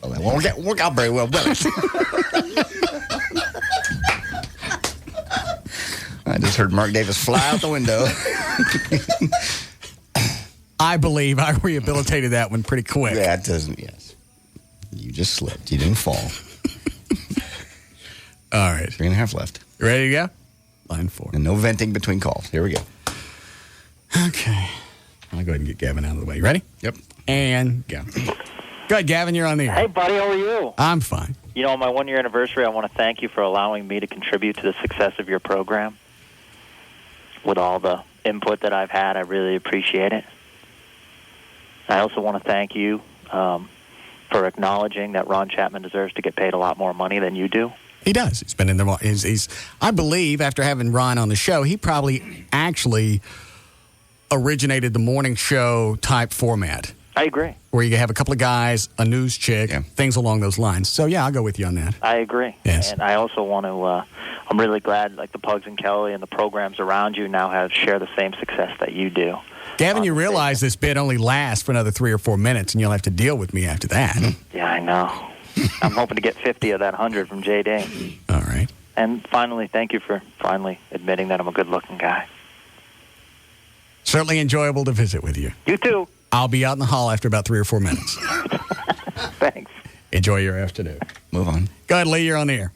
Well, that won't work out very well, will it? I just heard Mark Davis fly out the window. I believe I rehabilitated that one pretty quick. That doesn't, yes. You just slipped. You didn't fall. All right. 3.5 left. You ready to go? Line 4. And no venting between calls. Here we go. Okay. I'll go ahead and get Gavin out of the way. You ready? Yep. And go. Go ahead, Gavin. You're on the air. Hey, buddy. How are you? I'm fine. On my 1-year anniversary, I want to thank you for allowing me to contribute to the success of your program. With all the input that I've had, I really appreciate it. I also want to thank you for acknowledging that Ron Chapman deserves to get paid a lot more money than you do. He does. He's been in the. He's. I believe after having Ron on the show, he probably actually originated the morning show type format. I agree. Where you have a couple of guys, a news chick, things along those lines. So yeah, I'll go with you on that. I agree. Yes. And I also want to. I'm really glad, like the Pugs and Kelly and the programs around you now share the same success that you do. Gavin, you realize this bit only lasts for another 3 or 4 minutes, and you'll have to deal with me after that. Yeah, I know. I'm hoping to get 50 of that 100 from JD. All right. And finally, thank you for finally admitting that I'm a good-looking guy. Certainly enjoyable to visit with you. You too. I'll be out in the hall after about 3 or 4 minutes. Thanks. Enjoy your afternoon. Move on. Go ahead, Lee. You're on the air.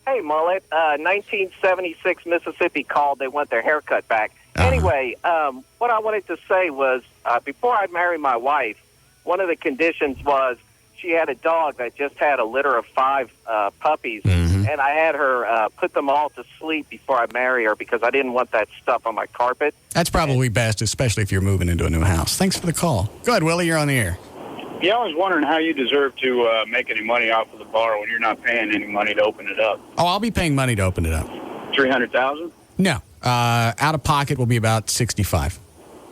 Hey, Mullet. 1976 Mississippi called. They want their haircut back. Anyway, what I wanted to say was before I married my wife, one of the conditions was she had a dog that just had a litter of 5 puppies, and I had her put them all to sleep before I marry her because I didn't want that stuff on my carpet. That's probably best, especially if you're moving into a new house. Thanks for the call. Go ahead, Willie. You're on the air. Yeah, I was wondering how you deserve to make any money off of the bar when you're not paying any money to open it up. Oh, I'll be paying money to open it up. $300,000? No. Out of pocket will be about $65,000.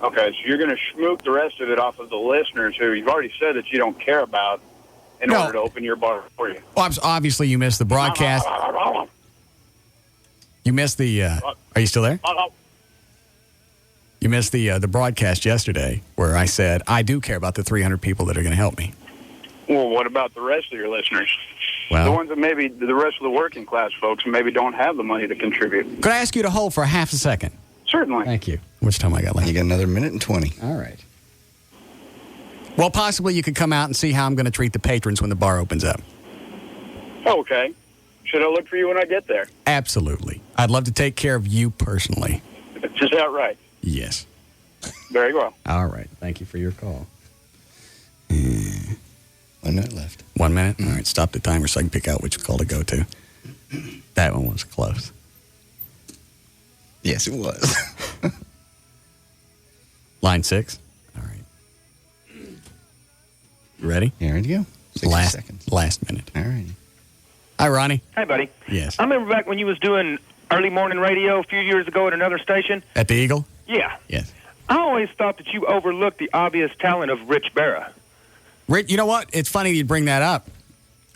Okay, so you're going to schmook the rest of it off of the listeners who you've already said that you don't care about in order to open your bar for you. Well, obviously, you missed the broadcast. You missed the... are you still there? You missed the broadcast yesterday where I said, I do care about the 300 people that are going to help me. Well, what about the rest of your listeners? Well, the ones that maybe, the rest of the working class folks who maybe don't have the money to contribute. Could I ask you to hold for half a second? Certainly. Thank you. How much time I got left? You got another minute and 20. All right. Well, possibly you could come out and see how I'm going to treat the patrons when the bar opens up. Okay. Should I look for you when I get there? Absolutely. I'd love to take care of you personally. Is that right? Yes. Very well. All right. Thank you for your call. 1 minute left. 1 minute? All right, stop the timer so I can pick out which call to go to. That one was close. Yes, it was. Line 6. All right. You ready? Yeah, ready to go. 60 seconds. Last minute. All right. Hi, Ronnie. Hey, buddy. Yes. I remember back when you was doing early morning radio a few years ago at another station. At the Eagle? Yeah. Yes. I always thought that you overlooked the obvious talent of Rich Berra. Rich, you know what? It's funny you bring that up.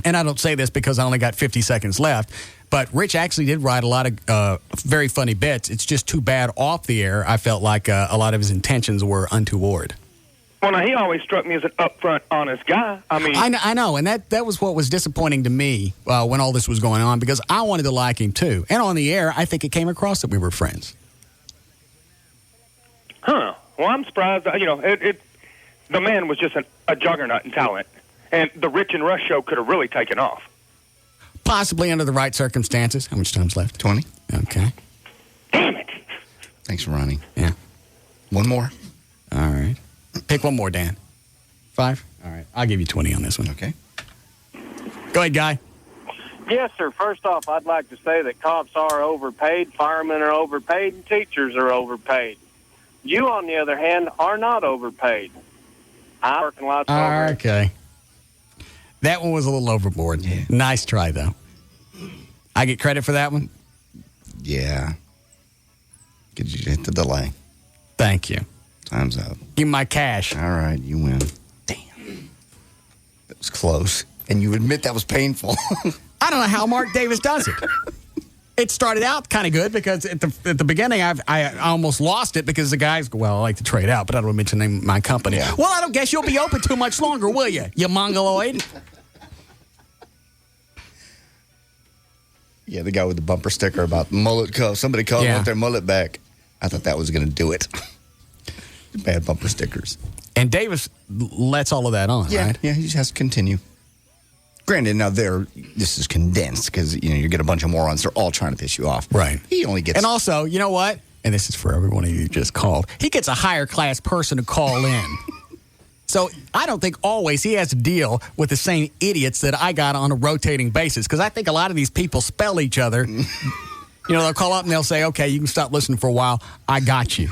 And I don't say this because I only got 50 seconds left. But Rich actually did write a lot of very funny bits. It's just too bad off the air. I felt like a lot of his intentions were untoward. Well, now, he always struck me as an upfront, honest guy. I mean... I know, and that was what was disappointing to me when all this was going on, because I wanted to like him, too. And on the air, I think it came across that we were friends. Huh. Well, I'm surprised. You know, the man was just a juggernaut in talent. And the Rich and Russ show could have really taken off. Possibly under the right circumstances. How much time's left? 20. Okay. Damn it. Thanks, Ronnie. Yeah. One more. All right. Pick one more, Dan. 5? All right. I'll give you 20 on this one. Okay. Go ahead, Guy. Yes, sir. First off, I'd like to say that cops are overpaid, firemen are overpaid, and teachers are overpaid. You, on the other hand, are not overpaid. I work in lots of overpaid. Okay. That one was a little overboard. Yeah. Nice try, though. I get credit for that one? Yeah. Get you to hit the delay. Thank you. Time's up. Give me my cash. All right, you win. Damn. That was close. And you admit that was painful. I don't know how Mark Davis does it. It started out kind of good because at the beginning I almost lost it because the guys go, well, I like to trade out, but I don't want to mention the name of my company. Yeah. Well, I don't guess you'll be open too much longer, will you mongoloid? Yeah, the guy with the bumper sticker about mullet cuff. Somebody called him with their mullet back. I thought that was going to do it. Bad bumper stickers. And Davis lets all of that on, right? Yeah, he just has to continue. Granted, now this is condensed because you get a bunch of morons. They're all trying to piss you off. Right. He only gets. And also, you know what? And this is for every one of you who just called. He gets a higher class person to call in. So I don't think always he has to deal with the same idiots that I got on a rotating basis, because I think a lot of these people spell each other. They'll call up and they'll say, okay, you can stop listening for a while. I got you.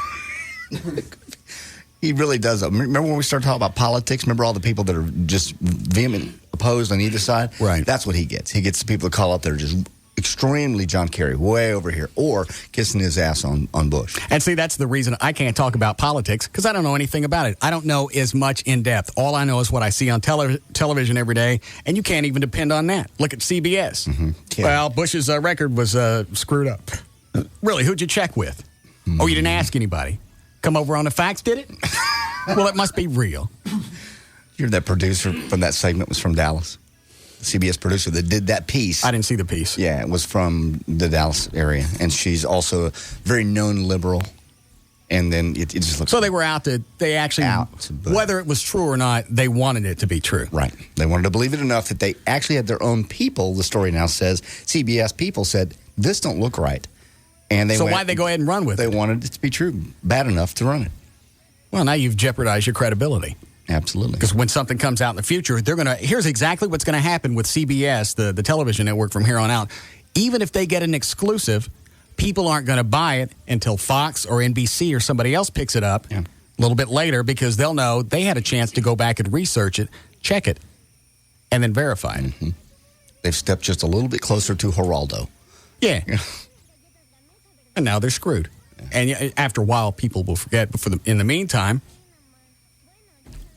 He really does. Remember when we started talking about politics? Remember all the people that are just vehement opposed on either side? Right. That's what he gets. He gets the people that call up that are just extremely John Kerry, way over here, or kissing his ass on Bush. And see, that's the reason I can't talk about politics, because I don't know anything about it. I don't know as much in depth. All I know is what I see on television every day, and you can't even depend on that. Look at CBS. Mm-hmm. Yeah. Well, Bush's record was screwed up. Really, who'd you check with? Oh, you didn't ask anybody? Come over on the fax, did it? Well, it must be real. You're that producer from that segment was from Dallas. The CBS producer that did that piece. I didn't see the piece. Yeah, it was from the Dallas area. And she's also a very known liberal. And then it just looks... So they were they actually, whether it was true or not, they wanted it to be true. Right. They wanted to believe it enough that they actually had their own people. The story now says CBS people said, this don't look right. And they why'd they go ahead and run with it? They wanted it to be true, bad enough to run it. Well, now you've jeopardized your credibility. Absolutely. Because when something comes out in the future, here's exactly what's going to happen with CBS, the television network from here on out. Even if they get an exclusive, people aren't going to buy it until Fox or NBC or somebody else picks it up a little bit later, because they'll know they had a chance to go back and research it, check it, and then verify it. Mm-hmm. They've stepped just a little bit closer to Geraldo. Yeah. And now they're screwed. And after a while, people will forget. But in the meantime,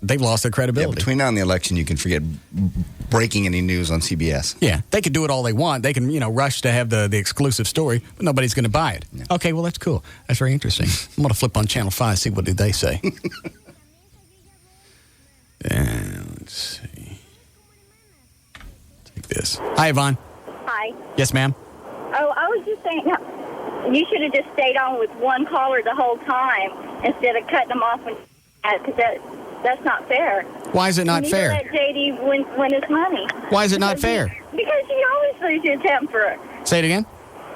they've lost their credibility. Yeah, between now and the election, you can forget breaking any news on CBS. Yeah, they can do it all they want. They can, rush to have the exclusive story, but nobody's going to buy it. Yeah. Okay, well, that's cool. That's very interesting. I'm going to flip on Channel 5, see what do they say. And let's see. Take this. Hi, Yvonne. Hi. Yes, ma'am. Oh, I was just saying, you should have just stayed on with one caller the whole time instead of cutting them off, because that's not fair. Why is it not fair? You need to let JD win his money. Why is it not fair? Because you always lose your temper. Say it again?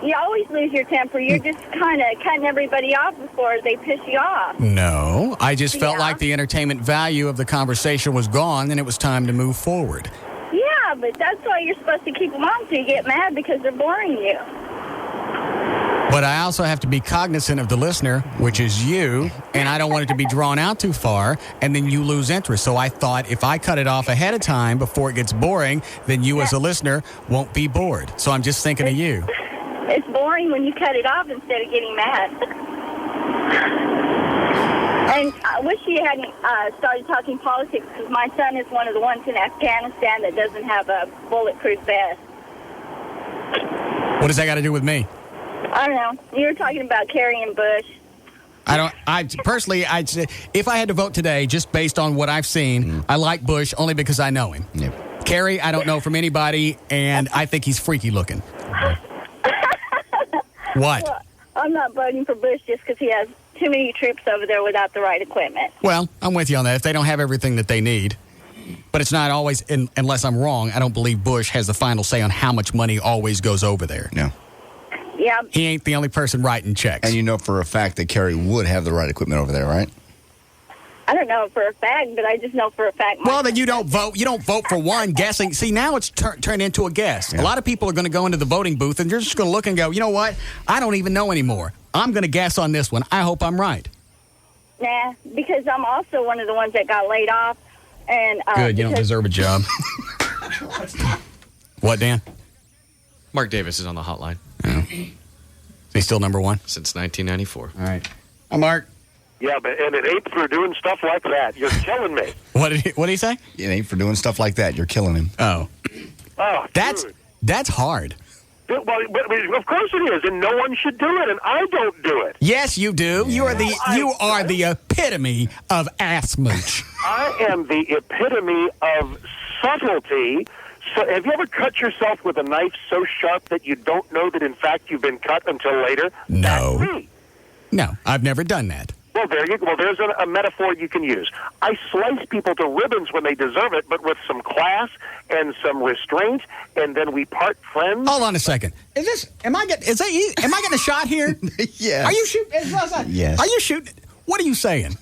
You always lose your temper. You're just kind of cutting everybody off before they piss you off. No, I just felt like the entertainment value of the conversation was gone and it was time to move forward. Yeah, but that's why you're supposed to keep them on so you get mad because they're boring you. But I also have to be cognizant of the listener, which is you, and I don't want it to be drawn out too far, and then you lose interest. So I thought if I cut it off ahead of time before it gets boring, then you as a listener won't be bored. So I'm just thinking of you. It's boring when you cut it off instead of getting mad. And I wish you hadn't started talking politics, because my son is one of the ones in Afghanistan that doesn't have a bulletproof vest. What does that got to do with me? I don't know. You were talking about Kerry and Bush. Personally, I'd say if I had to vote today, just based on what I've seen, I like Bush only because I know him. Yep. Kerry, I don't know from anybody, and I think he's freaky looking. What? Well, I'm not voting for Bush just because he has too many troops over there without the right equipment. Well, I'm with you on that. If they don't have everything that they need. But it's not always, unless I'm wrong, I don't believe Bush has the final say on how much money always goes over there. No. Yeah. He ain't the only person writing checks. And you know for a fact that Kerry would have the right equipment over there, right? I don't know for a fact, but I just know for a fact. Well, then you don't vote. You don't vote for one guessing. See, now it's turned into a guess. Yeah. A lot of people are going to go into the voting booth and they're just going to look and go, you know what? I don't even know anymore. I'm going to guess on this one. I hope I'm right. Nah, because I'm also one of the ones that got laid off. And good, you don't deserve a job. What, Dan? Mark Davis is on the hotline. Oh. Is he still number one? Since 1994. All right. Hi, Mark. Yeah, but and it ain't for doing stuff like that. You're killing me. What did he say? It ain't for doing stuff like that. You're killing him. Oh. Oh, that's hard. Well, but of course it is, and no one should do it, and I don't do it. Yes, you do. You are the epitome of ass mooch. I am the epitome of subtlety. So, have you ever cut yourself with a knife so sharp that you don't know that in fact you've been cut until later? No. That's me. No, I've never done that. Well, there you go. Well, there's a metaphor you can use. I slice people to ribbons when they deserve it, but with some class and some restraint, and then we part friends. Hold on a second. Am I getting a shot here? Yeah. Are you shooting? Yes. Are you shooting? What are you saying?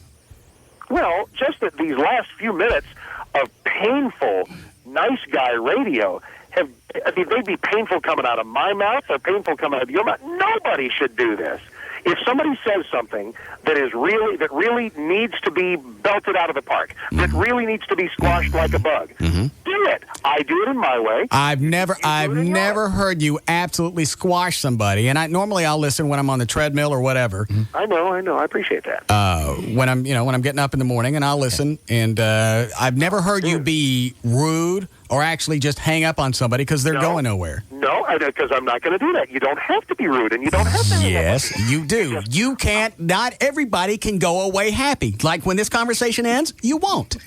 Well, just that these last few minutes of painful, nice guy radio they'd be painful coming out of my mouth or painful coming out of your mouth. Nobody should do this. If somebody says something that really needs to be belted out of the park, that really needs to be squashed like a bug, do it. I do it in my way. I've never heard you absolutely squash somebody, and I'll listen when I'm on the treadmill or whatever. I know. I appreciate that. When I'm getting up in the morning, and I'll listen, and I've never heard you be rude or actually just hang up on somebody because they're going nowhere. No, because I'm not going to do that. You don't have to be rude, and you don't have to. Yes, you do. You can't. Not everybody can go away happy. Like when this conversation ends, you won't.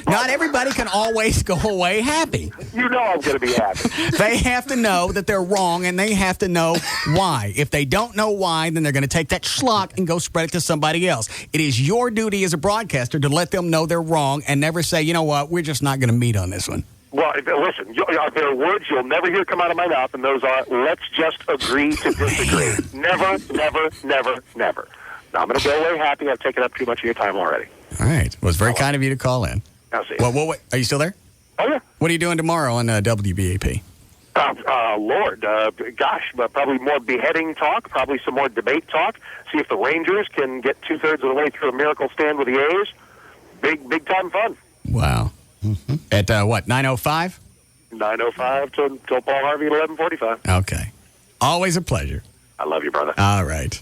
Not everybody can always go away happy. You know I'm going to be happy. They have to know that they're wrong, and they have to know why. If they don't know why, then they're going to take that schlock and go spread it to somebody else. It is your duty as a broadcaster to let them know they're wrong and never say, you know what, we're just not going to meet on this one. Well, listen, there are words you'll never hear come out of my mouth, and those are, let's just agree to disagree. Never, never, never, never. Now, I'm going to go away happy. I've taken up too much of your time already. All right. Well, it's very kind of you to call in. I'll see you. Well, are you still there? Oh, yeah. What are you doing tomorrow on WBAP? Lord, probably more beheading talk, probably some more debate talk. See if the Rangers can get two-thirds of the way through a miracle stand with the A's. Big time fun. Wow. Mm-hmm. At what, 9:05? 9:05 till Paul Harvey at 11:45. Okay. Always a pleasure. I love you, brother. All right.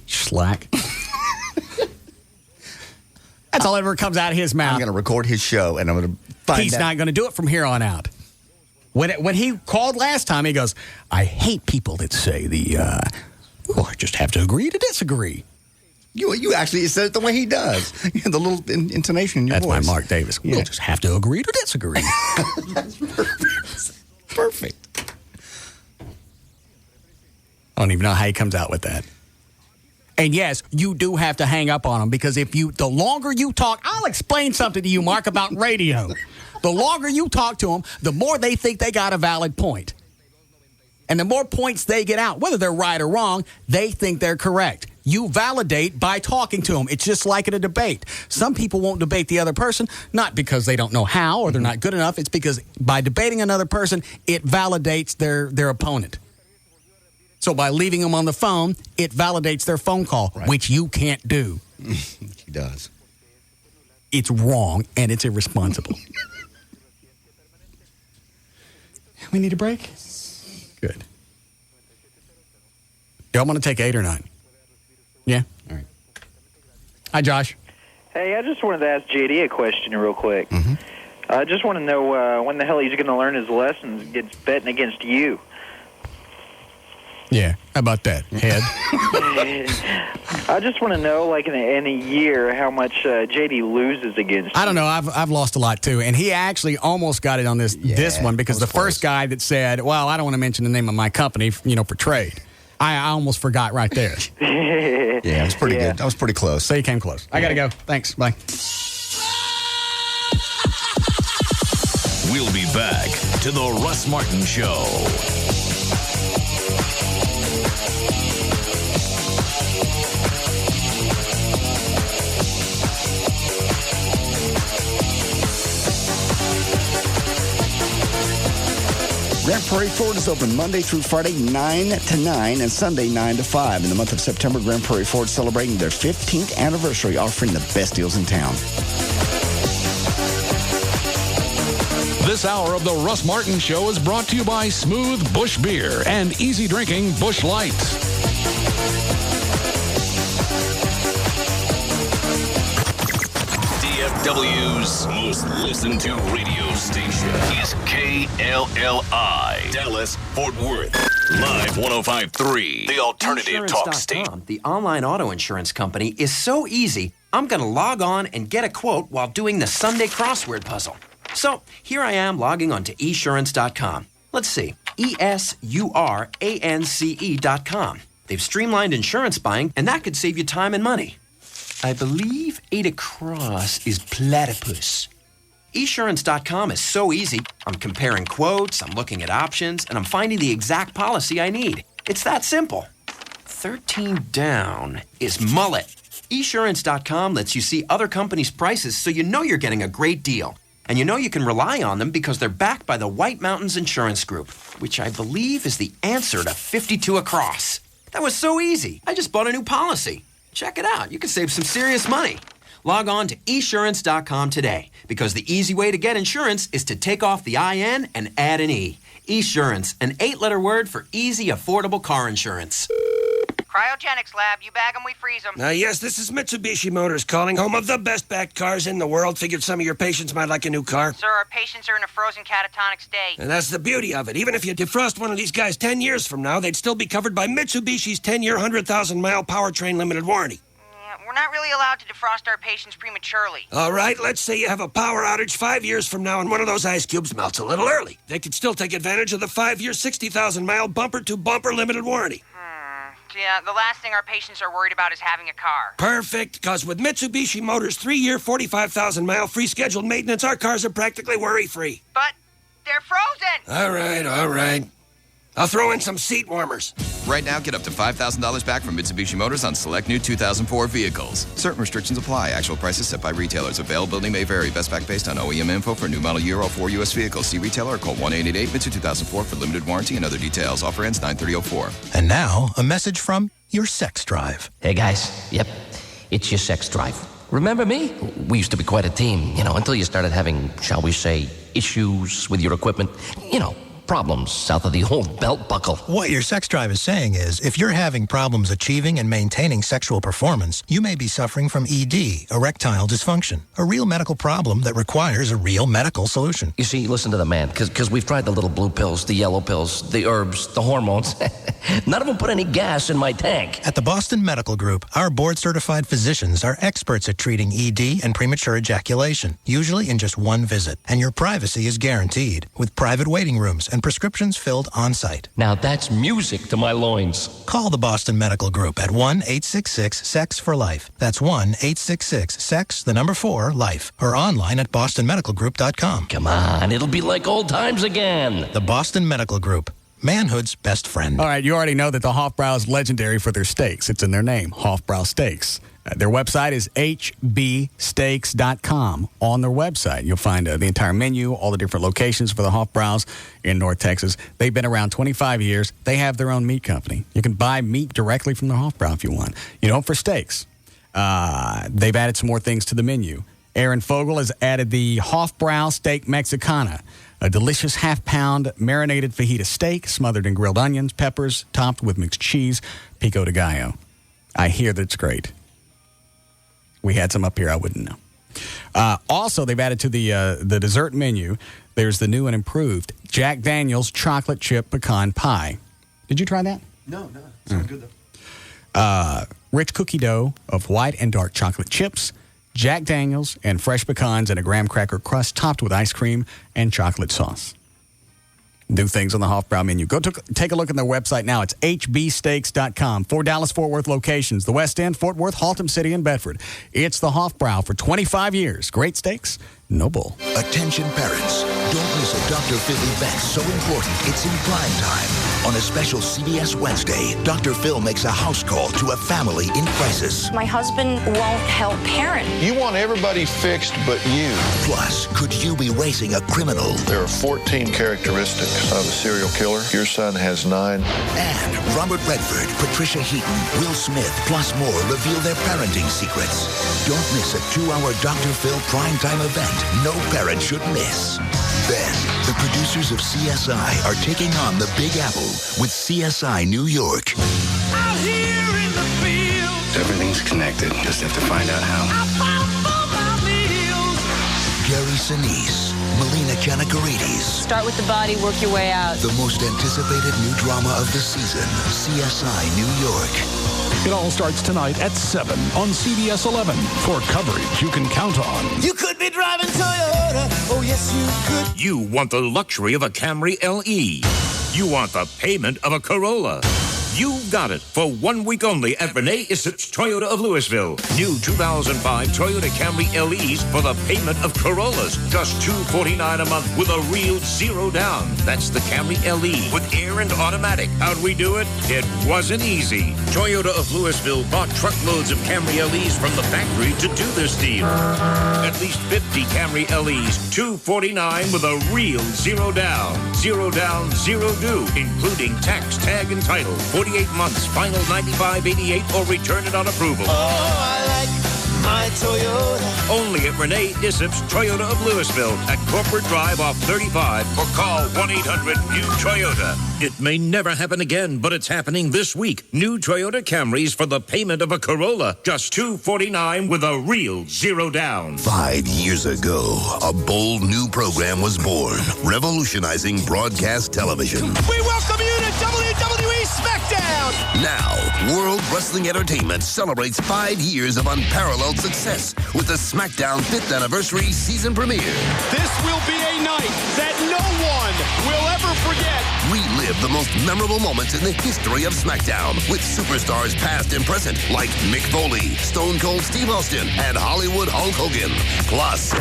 Slack. That's all that ever comes out of his mouth. I'm going to record his show, and I'm going to find He's not going to do it from here on out. When he called last time, he goes, I hate people that say I just have to agree to disagree. You actually said it the way he does. The little intonation in your voice. That's my Mark Davis. Yeah. We'll just have to agree to disagree. That's perfect. Perfect. I don't even know how he comes out with that. And yes, you do have to hang up on him because the longer you talk, I'll explain something to you, Mark, about radio. The longer you talk to them, the more they think they got a valid point. And the more points they get out, whether they're right or wrong, they think they're correct. You validate by talking to them. It's just like in a debate. Some people won't debate the other person, not because they don't know how or they're not good enough. It's because by debating another person, it validates their opponent. So by leaving them on the phone, it validates their phone call, which you can't do. He does. It's wrong, and it's irresponsible. We need a break? Good. Y'all want to take 8 or 9? Yeah? All right. Hi, Josh. Hey, I just wanted to ask JD a question real quick. I just want to know when the hell he's going to learn his lessons against betting against you. Yeah, how about that, head? I just want to know, like, in a year, how much JD loses against you. I don't know. I've lost a lot, too. And he actually almost got it on this one because the first guy that said, well, I don't want to mention the name of my company, for trade. I almost forgot right there. Yeah, it was pretty good. I was pretty close. So you came close. I got to go. Thanks. Bye. We'll be back to the Russ Martin Show. Grand Prairie Ford is open Monday through Friday, 9 to 9, and Sunday, 9 to 5. In the month of September, Grand Prairie Ford celebrating their 15th anniversary, offering the best deals in town. This hour of the Russ Martin Show is brought to you by Smooth Bush Beer and easy drinking Bush Light. DFW's most listened to radio station is KLLI, Dallas, Fort Worth. Live 105.3, the alternative talk station. The online auto insurance company is so easy, I'm going to log on and get a quote while doing the Sunday crossword puzzle. So here I am logging on to esurance.com. Let's see, ESURANCE.com. They've streamlined insurance buying, and that could save you time and money. I believe 8 across is platypus. Esurance.com is so easy. I'm comparing quotes, I'm looking at options, and I'm finding the exact policy I need. It's that simple. 13 down is mullet. Esurance.com lets you see other companies' prices so you know you're getting a great deal. And you know you can rely on them because they're backed by the White Mountains Insurance Group, which I believe is the answer to 52 across. That was so easy. I just bought a new policy. Check it out. You can save some serious money. Log on to esurance.com today because the easy way to get insurance is to take off the IN and add an E. Esurance, an 8-letter word for easy, affordable car insurance. Cryogenics Lab, you bag them, we freeze them. Yes, this is Mitsubishi Motors calling, home of the best backed cars in the world. Figured some of your patients might like a new car. Sir, our patients are in a frozen catatonic state. And that's the beauty of it. Even if you defrost one of these guys 10 years from now, they'd still be covered by Mitsubishi's 10-year, 100,000-mile powertrain limited warranty. We're not really allowed to defrost our patients prematurely. All right, let's say you have a power outage 5 years from now and one of those ice cubes melts a little early. They could still take advantage of the 5-year, 60,000-mile bumper-to-bumper limited warranty. Yeah, the last thing our patients are worried about is having a car. Perfect, because with Mitsubishi Motors' 3-year, 45,000-mile free scheduled maintenance, our cars are practically worry-free. But they're frozen! All right. I'll throw in some seat warmers. Right now, get up to $5,000 back from Mitsubishi Motors on select new 2004 vehicles. Certain restrictions apply. Actual prices set by retailers. Availability may vary. Best back based on OEM info for new model year or 4 U.S. vehicles. See retailer or call 1-888-MITSU 2004 for limited warranty and other details. Offer ends 9/30/04. And now, a message from your sex drive. Hey, guys. Yep, it's your sex drive. Remember me? We used to be quite a team, until you started having, shall we say, issues with your equipment. Problems south of the old belt buckle. What your sex drive is saying is, if you're having problems achieving and maintaining sexual performance, you may be suffering from ED, erectile dysfunction, a real medical problem that requires a real medical solution. You see, listen to the man, because we've tried the little blue pills, the yellow pills, the herbs, the hormones. None of them put any gas in my tank. At the Boston Medical Group, our board-certified physicians are experts at treating ED and premature ejaculation, usually in just one visit. And your privacy is guaranteed, with private waiting rooms and prescriptions filled on-site. Now that's music to my loins. Call the Boston Medical Group at 1-866-SEX-FOR-LIFE. That's 1-866-SEX-4-LIFE. Or online at bostonmedicalgroup.com. Come on, it'll be like old times again. The Boston Medical Group. manhood's best friend. All right, you already know that the Hofbrau is legendary for their steaks. It's in their name, Hofbrau Steaks. Their website is hbsteaks.com. On their website, you'll find the entire menu, all the different locations for the Hofbraus in North Texas. They've been around 25 years. They have their own meat company. You can buy meat directly from the Hofbrau if you want. For steaks. They've added some more things to the menu. Aaron Fogel has added the Hofbrau Steak Mexicana, a delicious half-pound marinated fajita steak smothered in grilled onions, peppers, topped with mixed cheese, pico de gallo. I hear that's great. We had some up here. I wouldn't know. Also, they've added to the dessert menu, there's the new and improved Jack Daniel's chocolate chip pecan pie. Did you try that? No. Sounds good, though. Rich cookie dough of white and dark chocolate chips, Jack Daniel's, and fresh pecans in a graham cracker crust topped with ice cream and chocolate sauce. New things on the Hofbrau menu. Go take a look at their website now. It's hbsteaks.com. 4 Dallas-Fort Worth locations. The West End, Fort Worth, Haltom City, and Bedford. It's the Hofbrau for 25 years. Great steaks, no bull. Attention parents. Don't miss a Dr. Phil event so important it's in prime time. On a special CBS Wednesday, Dr. Phil makes a house call to a family in crisis. My husband won't help parent. You want everybody fixed but you. Plus, could you be raising a criminal? There are 14 characteristics of a serial killer. Your son has 9. And Robert Redford, Patricia Heaton, Will Smith, plus more reveal their parenting secrets. Don't miss a 2-hour Dr. Phil primetime event no parent should miss. Then, the producers of CSI are taking on the Big Apple with CSI New York. Out here in the field. Everything's connected. Just have to find out how. Gary Sinise, Melina Chanakarides. Start with the body, work your way out. The most anticipated new drama of the season, CSI New York. It all starts tonight at 7 on CBS 11 for coverage you can count on. You could be driving Toyota. Oh, yes, you could. You want the luxury of a Camry LE. You want the payment of a Corolla. You've got it for 1 week only at Renee Issip's Toyota of Louisville. New 2005 Toyota Camry LEs for the payment of Corollas. Just $249 a month with a real zero down. That's the Camry LE with air and automatic. How'd we do it? It wasn't easy. Toyota of Louisville bought truckloads of Camry LEs from the factory to do this deal. At least 50 Camry LEs, $249 with a real zero down. Zero down, zero due, including tax, tag, and title. 48 months, final $95.88, or return it on approval. Oh, I like my Toyota. Only at Renee Issip's Toyota of Louisville at Corporate Drive off 35 or call 1-800-NEW-TOYOTA. It may never happen again, but it's happening this week. New Toyota Camrys for the payment of a Corolla. Just $249 with a real zero down. 5 years ago, a bold new program was born, revolutionizing broadcast television. We welcome you to WWE SmackDown. Now, World Wrestling Entertainment celebrates 5 years of unparalleled success with the SmackDown 5th Anniversary Season Premiere. This will be a night that no one will ever forget. Relive the most memorable moments in the history of SmackDown with superstars past and present like Mick Foley, Stone Cold Steve Austin, and Hollywood Hulk Hogan. Plus, the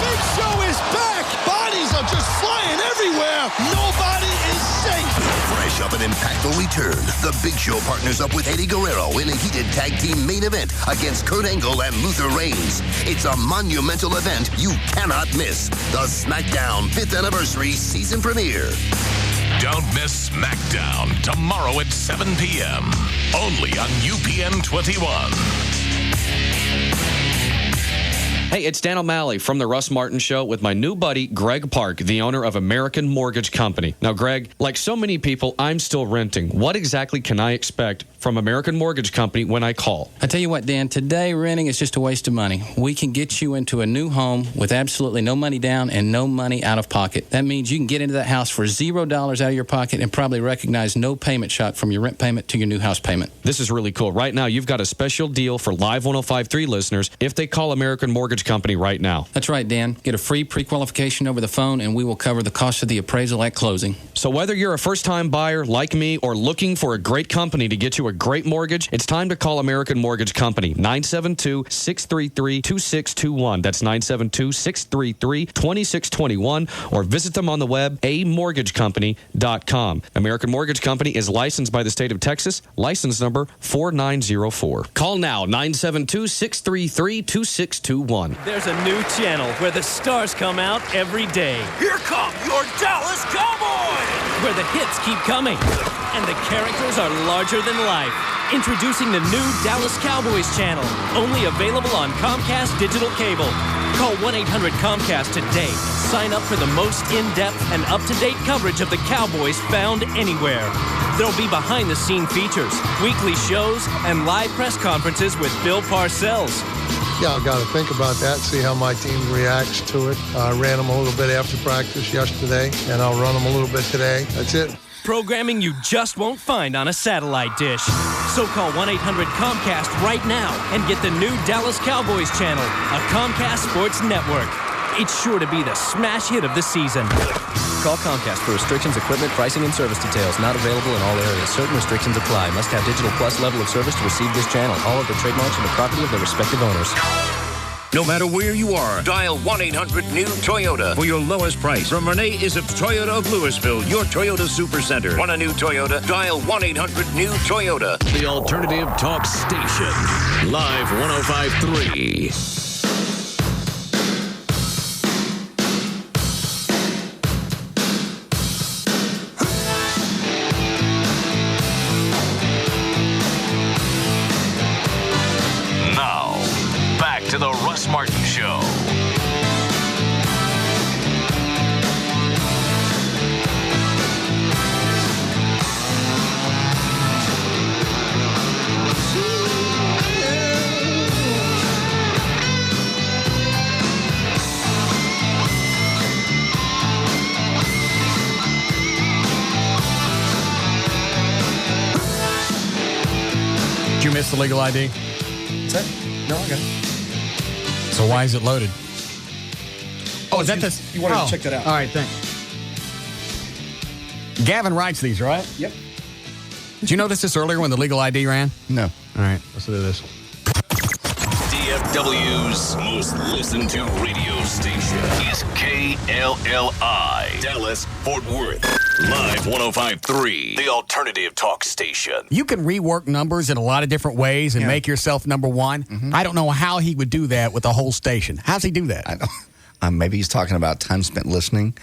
Big Show is back. Bodies are just flying everywhere. Nobody is safe. Fresh up an impactful return, the Big Show partners up with Eddie Guerrero in a heated tag team main event against Kurt Angle and Luther Reigns. It's a monumental event you cannot miss. The SmackDown 5th Anniversary Season Premiere. Don't miss SmackDown tomorrow at 7 p.m. Only on UPN 21. Hey, it's Dan O'Malley from the Russ Martin Show with my new buddy, Greg Park, the owner of American Mortgage Company. Now, Greg, like so many people, I'm still renting. What exactly can I expect from American Mortgage Company when I call? I tell you what, Dan, today renting is just a waste of money. We can get you into a new home with absolutely no money down and no money out of pocket. That means you can get into that house for $0 out of your pocket and probably recognize no payment shock from your rent payment to your new house payment. This is really cool. Right now, you've got a special deal for Live 105.3 listeners. If they call American Mortgage Mortgage Company right now. That's right, Dan. Get a free pre-qualification over the phone, and we will cover the cost of the appraisal at closing. So whether you're a first-time buyer like me or looking for a great company to get you a great mortgage, it's time to call American Mortgage Company. 972-633-2621. That's 972-633-2621. Or visit them on the web, amortgagecompany.com. American Mortgage Company is licensed by the state of Texas. License number 4904. Call now, 972-633-2621. There's a new channel where the stars come out every day. Here come your Dallas Cowboys! Where the hits keep coming and the characters are larger than life. Introducing the new Dallas Cowboys channel, only available on Comcast Digital Cable. Call 1-800-COMCAST today. Sign up for the most in-depth and up-to-date coverage of the Cowboys found anywhere. There'll be behind-the-scene features, weekly shows, and live press conferences with Bill Parcells. Yeah, I've got to think about that, see how my team reacts to it. I ran them a little bit after practice yesterday, and I'll run them a little bit today. That's it. Programming you just won't find on a satellite dish. So call 1-800-COMCAST right now and get the new Dallas Cowboys channel, a Comcast Sports Network. It's sure to be the smash hit of the season. Call Comcast for restrictions, equipment, pricing, and service details. Not available in all areas. Certain restrictions apply. Must have Digital Plus level of service to receive this channel. All of the trademarks are the property of their respective owners. No matter where you are, dial 1-800-NEW-TOYOTA for your lowest price. From Renee Isup's Toyota of Louisville, your Toyota Supercenter. Want a new Toyota? Dial 1-800-NEW-TOYOTA. The Alternative Talk Station. Live 105.3. To the Russ Martin Show. Did you miss the legal ID? What's that? No, I got it. So why is it loaded? Oh, is that this? You wanted to check that out. All right, thanks. Gavin writes these, right? Yep. Did you notice this earlier when the legal ID ran? No. All right, let's do this. DFW's most listened to radio station is KLLI, Dallas, Fort Worth. Live 105.3, the Alternative Talk Station. You can rework numbers in a lot of different ways and make yourself number one. Mm-hmm. I don't know how he would do that with the whole station. How's he do that? I don't. Maybe he's talking about time spent listening.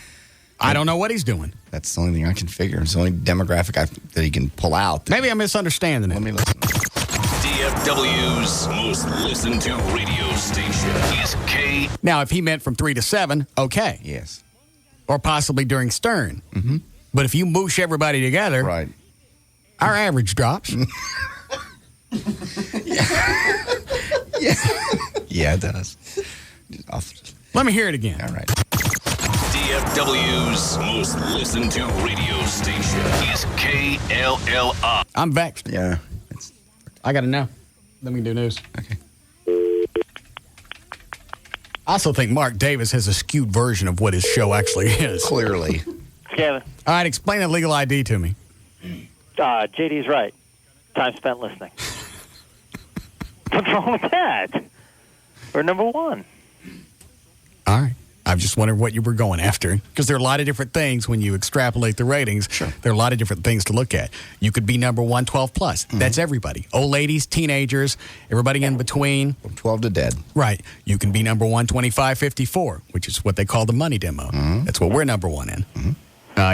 I don't know what he's doing. That's the only thing I can figure. It's the only demographic that he can pull out. Maybe I'm misunderstanding it. Let me listen. DFW's most listened to radio station is K. Now, if he meant from 3 to 7, okay. Yes. Or possibly during Stern. Mm-hmm. But if you moosh everybody together, right, our average drops. Yeah, it does. Let me hear it again. All right. DFW's most listened to radio station is KLLI. I'm vexed. Yeah. I got to know. Then we can do news. Okay. I also think Mark Davis has a skewed version of what his show actually is. Clearly. Kevin. All right, explain a legal ID to me. JD's right. Time spent listening. What's wrong with that? We're number one. All right. I've just wondered what you were going after. Because there are a lot of different things when you extrapolate the ratings. Sure. There are a lot of different things to look at. You could be number 1, 12 plus. Mm-hmm. That's everybody. Old ladies, teenagers, everybody in between. From 12 to dead. Right. You can be number 1, 25, 54, which is what they call the money demo. Mm-hmm. That's what we're number 1 in. Mm-hmm.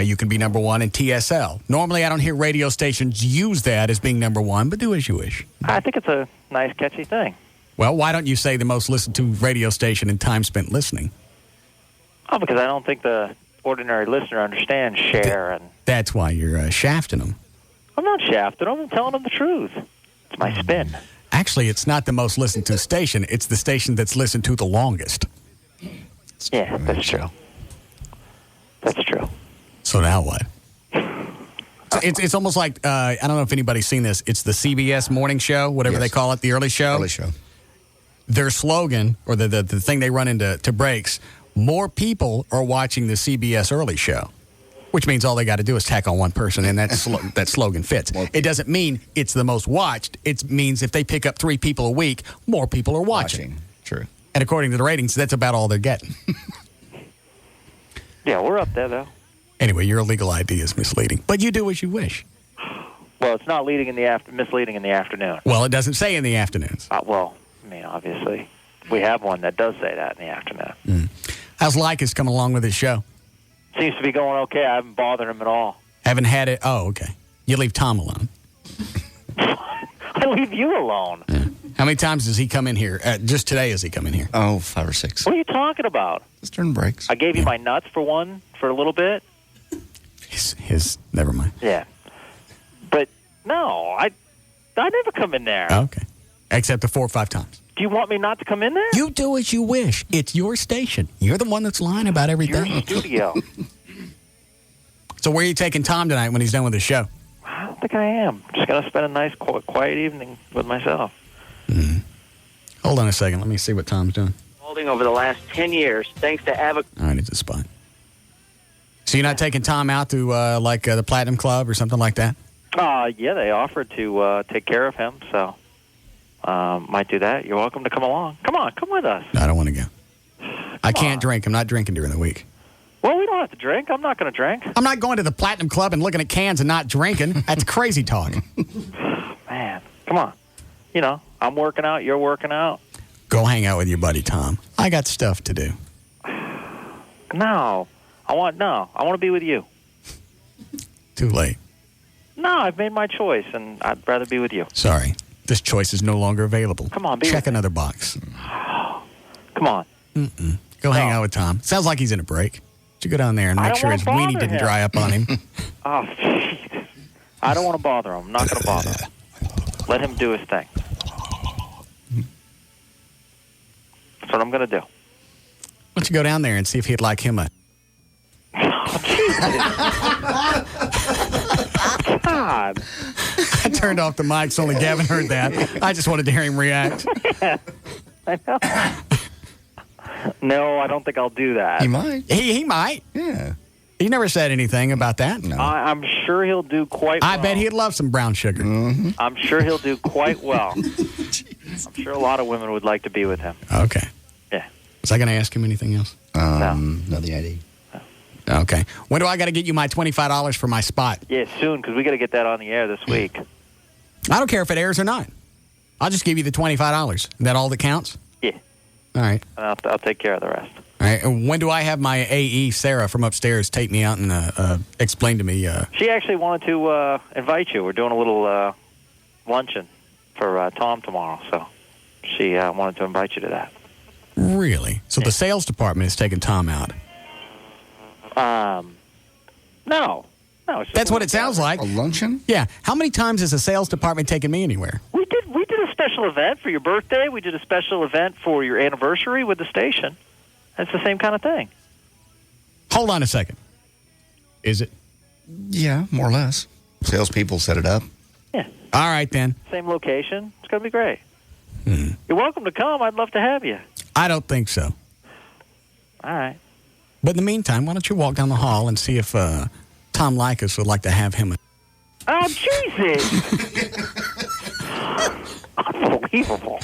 You can be number 1 in TSL. Normally, I don't hear radio stations use that as being number 1, but do as you wish. I think it's a nice, catchy thing. Well, why don't you say the most listened to radio station in time spent listening? Oh, because I don't think the ordinary listener understands share. And that's why you're shafting them. I'm not shafting them. I'm telling them the truth. It's my spin. Actually, it's not the most listened to station. It's the station that's listened to the longest. Yeah, that's true. That's true. So now what? It's almost like, I don't know if anybody's seen this. It's the CBS morning show, whatever they call it, the early show. Early show. their slogan, or the thing they run into breaks, more people are watching the CBS Early Show, which means all they got to do is tack on one person, and that slogan fits. It doesn't mean it's the most watched. It means if they pick up 3 people a week, more people are watching. True. And according to the ratings, that's about all they're getting. Yeah, we're up there, though. Anyway, your illegal ID is misleading, but you do as you wish. Well, it's not misleading in the afternoon. Well, it doesn't say in the afternoons. Well, I mean, obviously, we have one that does say that in the afternoon. How's Lycus coming along with his show? Seems to be going okay. I haven't bothered him at all. Haven't had it? Oh, okay. You leave Tom alone. I leave you alone. Yeah. How many times does he come in here? Just today has he come in here? Oh, 5 or 6. What are you talking about? Just during breaks. I gave you my nuts for a little bit. Never mind. Yeah. But, no, I never come in there. Okay. Except the 4 or 5 times. Do you want me not to come in there? You do as you wish. It's your station. You're the one that's lying about everything. Your studio. So where are you taking Tom tonight when he's done with his show? I don't think I am. Just going to spend a nice, quiet evening with myself. Hold on a second. Let me see what Tom's doing. Holding over the last 10 years, thanks to All right, it's a spot. So you're not taking Tom out to the Platinum Club or something like that? Yeah, they offered to take care of him, so might do that. You're welcome to come along. Come on, come with us. No, I don't want to go. I can't drink. I'm not drinking during the week. Well, we don't have to drink. I'm not going to drink. I'm not going to the Platinum Club and looking at cans and not drinking. That's crazy talk. Man, come on. You know, I'm working out. You're working out. Go hang out with your buddy Tom. I got stuff to do. No. I want to be with you. Too late. No, I've made my choice, and I'd rather be with you. Sorry. This choice is no longer available. Come on, check another box. Come on. Go hang out with Tom. Sounds like he's in a break. You go down there and make sure his weenie didn't dry up on him. Oh, jeez. I don't want to bother him. I'm not going to bother him. Let him do his thing. That's what I'm going to do. Why don't you go down there and see if he'd like him a... God. I turned off the mics. Only Gavin heard that. I just wanted to hear him react. I know. No, I don't think I'll do that. He might. He might. Yeah. He never said anything about that. No. I'm sure he'll do quite well. I bet he'd love some brown sugar. I'm sure he'll do quite well. I'm sure a lot of women would like to be with him. Okay. Yeah. Was I going to ask him anything else? No, the ID. Okay. When do I got to get you my $25 for my spot? Yeah, soon, because we got to get that on the air this week. I don't care if it airs or not. I'll just give you the $25. Is that all that counts? Yeah. All right. I'll take care of the rest. All right. And when do I have my AE, Sarah, from upstairs, take me out and explain to me? She actually wanted to invite you. We're doing a little luncheon for Tom tomorrow, so she wanted to invite you to that. Really? So the sales department is taking Tom out? No. That's what it sounds like. A luncheon? Yeah. How many times has the sales department taken me anywhere? We did a special event for your birthday. We did a special event for your anniversary with the station. That's the same kind of thing. Hold on a second. Is it? Yeah, more or less. Salespeople set it up. Yeah. All right, then. Same location. It's going to be great. You're welcome to come. I'd love to have you. I don't think so. All right. But in the meantime, why don't you walk down the hall and see if Tom Likas would like to have him. Oh, Jesus! Unbelievable.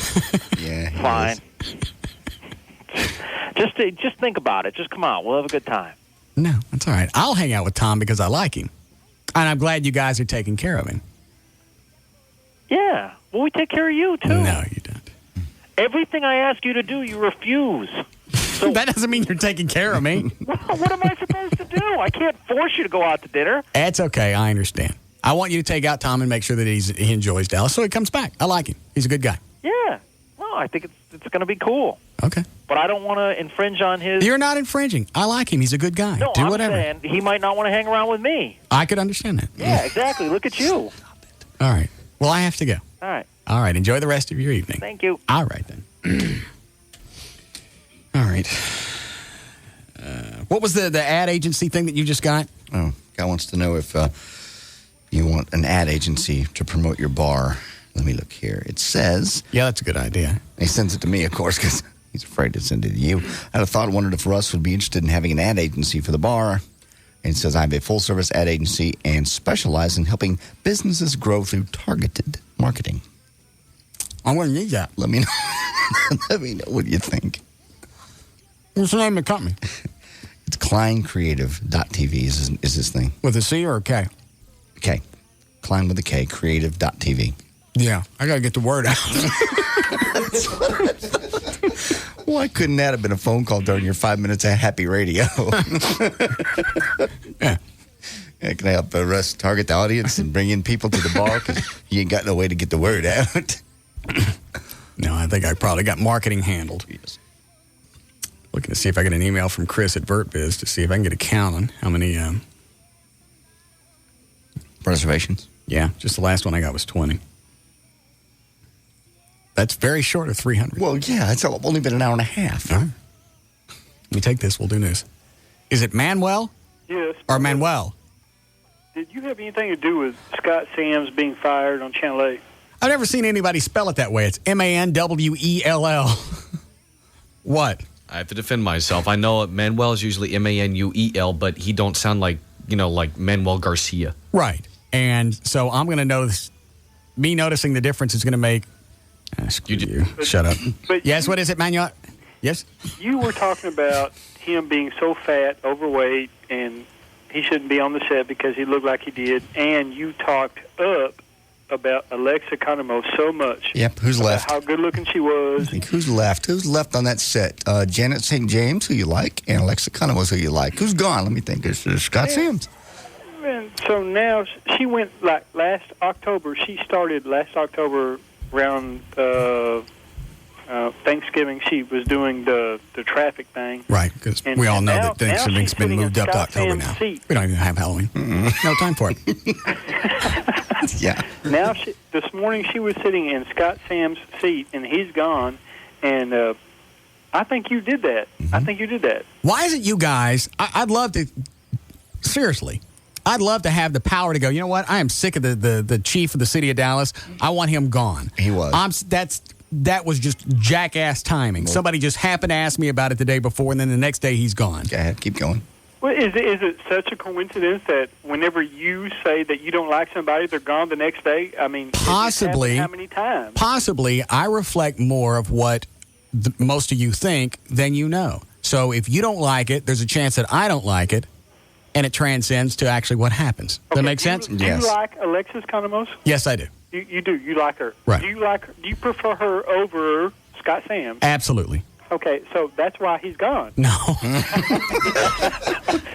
Yeah. Fine. Just think about it. Just come on. We'll have a good time. No, that's all right. I'll hang out with Tom because I like him. And I'm glad you guys are taking care of him. Yeah. Well, we take care of you, too. No, you don't. Everything I ask you to do, you refuse. So that doesn't mean you're taking care of me. What am I supposed to do? I can't force you to go out to dinner. It's okay. I understand. I want you to take out Tom and make sure that he enjoys Dallas so he comes back. I like him. He's a good guy. Yeah. No, I think it's going to be cool. Okay. But I don't want to infringe on his... You're not infringing. I like him. He's a good guy. No, do I'm whatever. saying he might not want to hang around with me. I could understand that. Yeah, exactly. Look at you. All right. Well, I have to go. All right. All right. Enjoy the rest of your evening. Thank you. All right, then. All right. What was the ad agency thing that you just got? Oh, guy wants to know if you want an ad agency to promote your bar. Let me look here. It says... Yeah, that's a good idea. He sends it to me, of course, because he's afraid to send it to you. I had a thought, wondered if Russ would be interested in having an ad agency for the bar. And it says, I have a full-service ad agency and specialize in helping businesses grow through targeted marketing. I'm going to need that. Let me know. Let me know what you think. What's the name of the company? It's KleinCreative.tv is his thing. With a C or a K? K. Klein with a K, creative.tv. Yeah, I got to get the word out. Why couldn't that have been a phone call during your 5 minutes of happy radio? Yeah. Can I help Russ target the audience and bring in people to the bar? Because you ain't got no way to get the word out. No, I think I probably got marketing handled. Yes. Looking to see if I get an email from Chris at VertBiz to see if I can get a count on how many... reservations? Yeah, just the last one I got was 20. That's very short of 300. Well, yeah, it's only been an hour and a half. All right. Let me take this. We'll do this. Is it Manuel? Yes. Or Manuel? Did you have anything to do with Scott Samms being fired on Channel 8? I've never seen anybody spell it that way. It's Manwell. What? I have to defend myself. I know Manuel is usually Manuel, but he don't sound like, like Manuel Garcia. Right. And so I'm going to notice, me noticing the difference is going to make, you. Shut up. But yes, what is it, Manuel? Yes? You were talking about him being so fat, overweight, and he shouldn't be on the set because he looked like he did, and you talked up about Alexa Economos so much. Yep, who's left? How good-looking she was. I think who's left? Who's left on that set? Janet St. James, who you like, and Alexa Economos, who you like. Who's gone? Let me think. There's Scott Samms. And so now she went, like, last October. She started last October around Thanksgiving. She was doing the traffic thing. Right, because we all know that Thanksgiving's been moved up to October now. Seat. We don't even have Halloween. No time for it. Yeah. Now, this morning she was sitting in Scott Sam's seat, and he's gone. And I think you did that. Mm-hmm. I think you did that. Why isn't you guys? I'd love to. Seriously, I'd love to have the power to go. You know what? I am sick of the chief of the city of Dallas. I want him gone. He was. That was just jackass timing. Well, somebody just happened to ask me about it the day before, and then the next day he's gone. Go ahead, keep going. Well, is it such a coincidence that whenever you say that you don't like somebody, they're gone the next day? I mean, possibly. How many times? Possibly, I reflect more of what most of you think than you know. So if you don't like it, there's a chance that I don't like it, and it transcends to actually what happens. Does that make sense? Do you like Alexis Economos? Yes, I do. You do. You like her. Right. Do you like her? Do you prefer her over Scott Samms? Absolutely. Okay, so that's why he's gone. No. I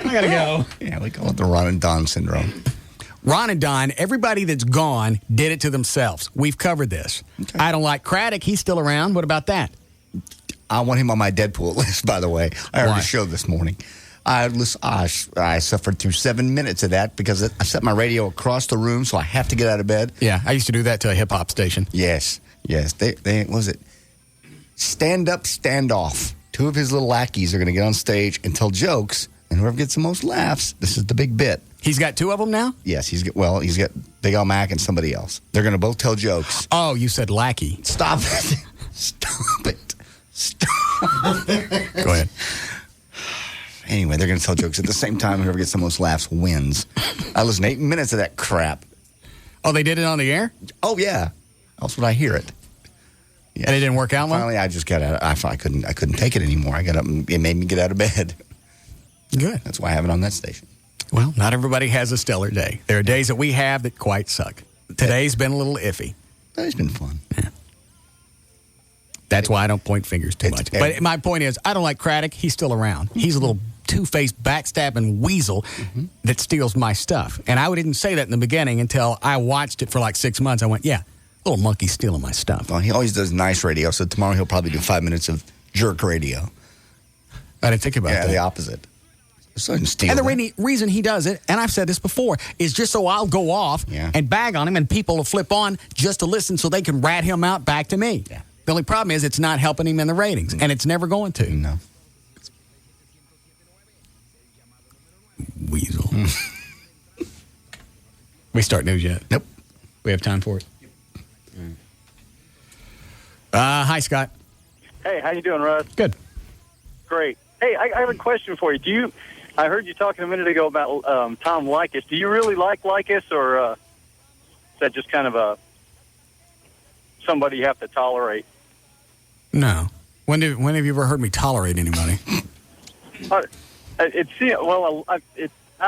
gotta go. Yeah, we call it the Ron and Don syndrome. Ron and Don, everybody that's gone did it to themselves. We've covered this. Okay. I don't like Craddock. He's still around. What about that? I want him on my Deadpool list, by the way. I heard a show this morning. I suffered through 7 minutes of that because I set my radio across the room, so I have to get out of bed. Yeah, I used to do that to a hip-hop station. Yes. They what was it? Stand up, stand off. Two of his little lackeys are going to get on stage and tell jokes, and whoever gets the most laughs, this is the big bit. He's got two of them now? Yes, he's got Big Al Mac and somebody else. They're going to both tell jokes. Oh, you said lackey. Stop it. Stop it. Stop. Go ahead. Anyway, they're going to tell jokes at the same time. Whoever gets the most laughs wins. I listened to 8 minutes of that crap. Oh, they did it on the air? Oh, yeah. Else would I hear it. Yes. And it didn't work out well? Finally, I just got out. I couldn't take it anymore. I got up and it made me get out of bed. Good. That's why I have it on that station. Well, not everybody has a stellar day. There are days that we have that quite suck. Today's been a little iffy. Today's been fun. Yeah. That's why I don't point fingers too much. But my point is, I don't like Craddock. He's still around. He's a little two-faced, backstabbing weasel that steals my stuff. And I didn't say that in the beginning until I watched it for like 6 months. I went, yeah, little monkey stealing my stuff. Well, he always does nice radio, so tomorrow he'll probably do 5 minutes of jerk radio. I didn't think about that. Yeah, the opposite. So and the reason he does it, and I've said this before, is just so I'll go off and bag on him and people will flip on just to listen so they can rat him out back to me. Yeah. The only problem is it's not helping him in the ratings, and it's never going to. No. Weasel. We start news yet? Nope. We have time for it? Hi, Scott. Hey, how you doing, Russ? Good. Great. Hey, I have a question for you. I heard you talking a minute ago about Tom Leykis. Do you really like Leykis, or is that just kind of somebody you have to tolerate? No. When have you ever heard me tolerate anybody? I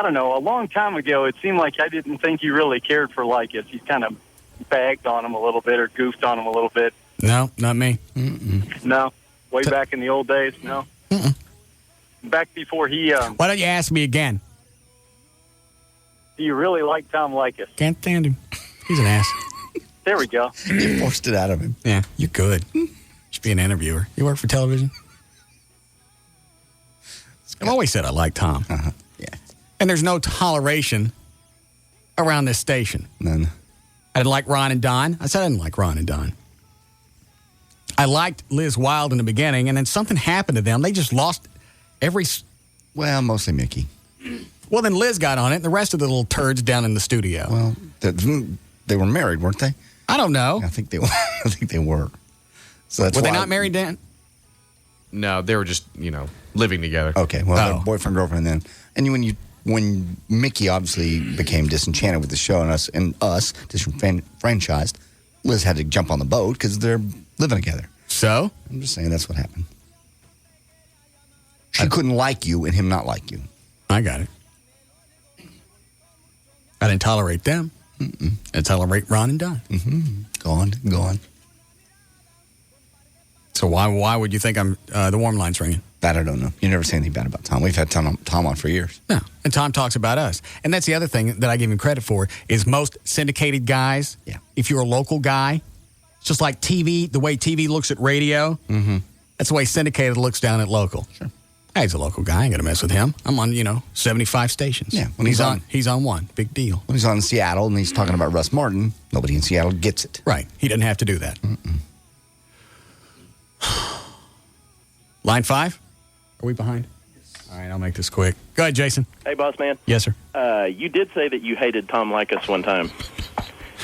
don't know. A long time ago, it seemed like I didn't think you really cared for Leykis. You kind of bagged on him a little bit or goofed on him a little bit. No, not me. No? Way back in the old days? No? Back before he... Why don't you ask me again? Do you really like Tom Leykis? Can't stand him. He's an ass. There we go. You forced it out of him. Yeah, you're good. Should be an interviewer. You work for television? I've always said I like Tom. Yeah. And there's no toleration around this station. None. I didn't like Ron and Don. I said I didn't like Ron and Don. I liked Liz Wilde in the beginning, and then something happened to them. They just lost every... Well, mostly Mickey. Well, then Liz got on it, and the rest of the little turds down in the studio. Well, they were married, weren't they? I don't know. I think they were. I think they were. So that's were why they not married, Dan? No, they were just, living together. Okay, well, they're boyfriend, girlfriend then. And when Mickey obviously became disenchanted with the show and us disenfranchised, Liz had to jump on the boat because they're living together. So? I'm just saying that's what happened. She couldn't like you and him not like you. I got it. I didn't tolerate them. I tolerate Ron and Don. Gone. So why would you think I'm the warm line's ringing? That I don't know. You never say anything bad about Tom. We've had Tom on for years. No, and Tom talks about us. And that's the other thing that I give him credit for is most syndicated guys, if you're a local guy, it's just like TV, the way TV looks at radio, that's the way syndicated looks down at local. Sure. Hey, he's a local guy. I ain't going to mess with him. I'm on, 75 stations. Yeah. When he's on one. Big deal. When he's on Seattle and he's talking about Russ Martin, nobody in Seattle gets it. Right. He doesn't have to do that. Line 5? Are we behind? All right, I'll make this quick. Go ahead, Jason. Hey, boss man. Yes, sir. You did say that you hated Tom Leykis one time.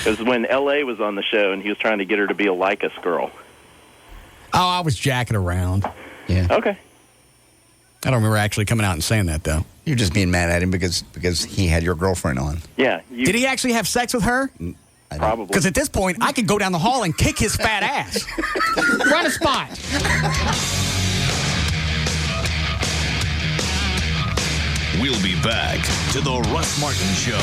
It was when L.A. was on the show, and he was trying to get her to be a Leykis girl. Oh, I was jacking around. Yeah. Okay. I don't remember actually coming out and saying that, though. You're just being mad at him because he had your girlfriend on. Yeah. Did he actually have sex with her? Probably. Because at this point, I could go down the hall and kick his fat ass. Run a spot. We'll be back to the Russ Martin Show.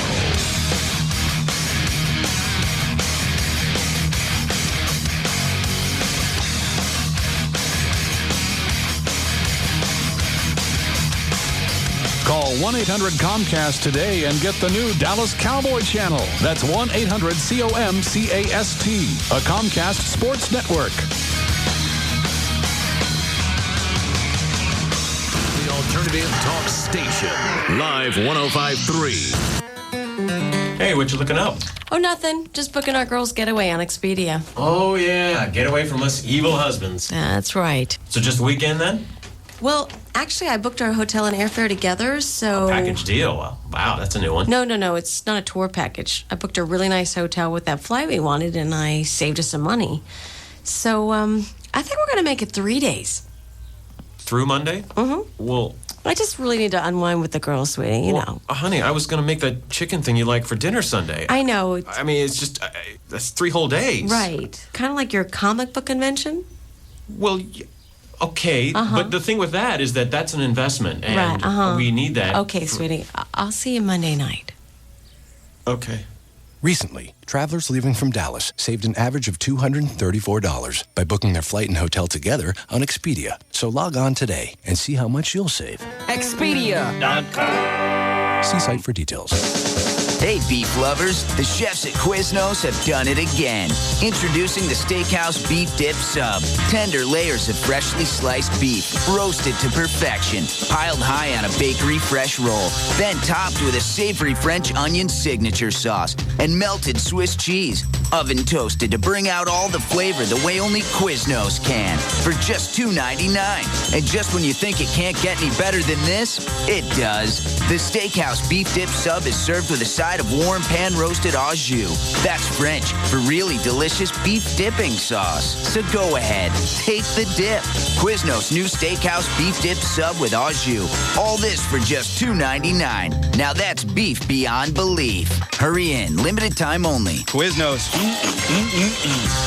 Call 1-800-COMCAST today and get the new Dallas Cowboy channel. That's 1-800-COMCAST, a Comcast sports network. The Alternative Talk Station. Live 105.3. Hey, what you looking up? Oh, nothing. Just booking our girls' getaway on Expedia. Oh, yeah. Get away from us evil husbands. That's right. So just a weekend then? Well, actually, I booked our hotel and airfare together, so... Package deal. Wow, that's a new one. No. It's not a tour package. I booked a really nice hotel with that flight we wanted, and I saved us some money. So, I think we're going to make it 3 days. Through Monday? Well... I just really need to unwind with the girls, sweetie, you know. Honey, I was going to make that chicken thing you like for dinner Sunday. I know. I mean, it's just... that's 3 whole days. Right. Kind of like your comic book convention? Well, okay, but the thing with that is that that's an investment, and we need that. Okay, sweetie. I'll see you Monday night. Okay. Recently, travelers leaving from Dallas saved an average of $234 by booking their flight and hotel together on Expedia. So log on today and see how much you'll save. Expedia.com. See site for details. Hey, beef lovers, the chefs at Quiznos have done it again. Introducing the Steakhouse Beef Dip Sub. Tender layers of freshly sliced beef, roasted to perfection, piled high on a bakery fresh roll, then topped with a savory French onion signature sauce and melted Swiss cheese. Oven toasted to bring out all the flavor the way only Quiznos can. For just $2.99. And just when you think it can't get any better than this, it does. The Steakhouse Beef Dip Sub is served with a side of warm pan-roasted au jus. That's French for really delicious beef dipping sauce. So go ahead, take the dip. Quiznos new Steakhouse Beef Dip Sub with au jus. All this for just $2.99. Now that's beef beyond belief. Hurry in, limited time only. Quiznos.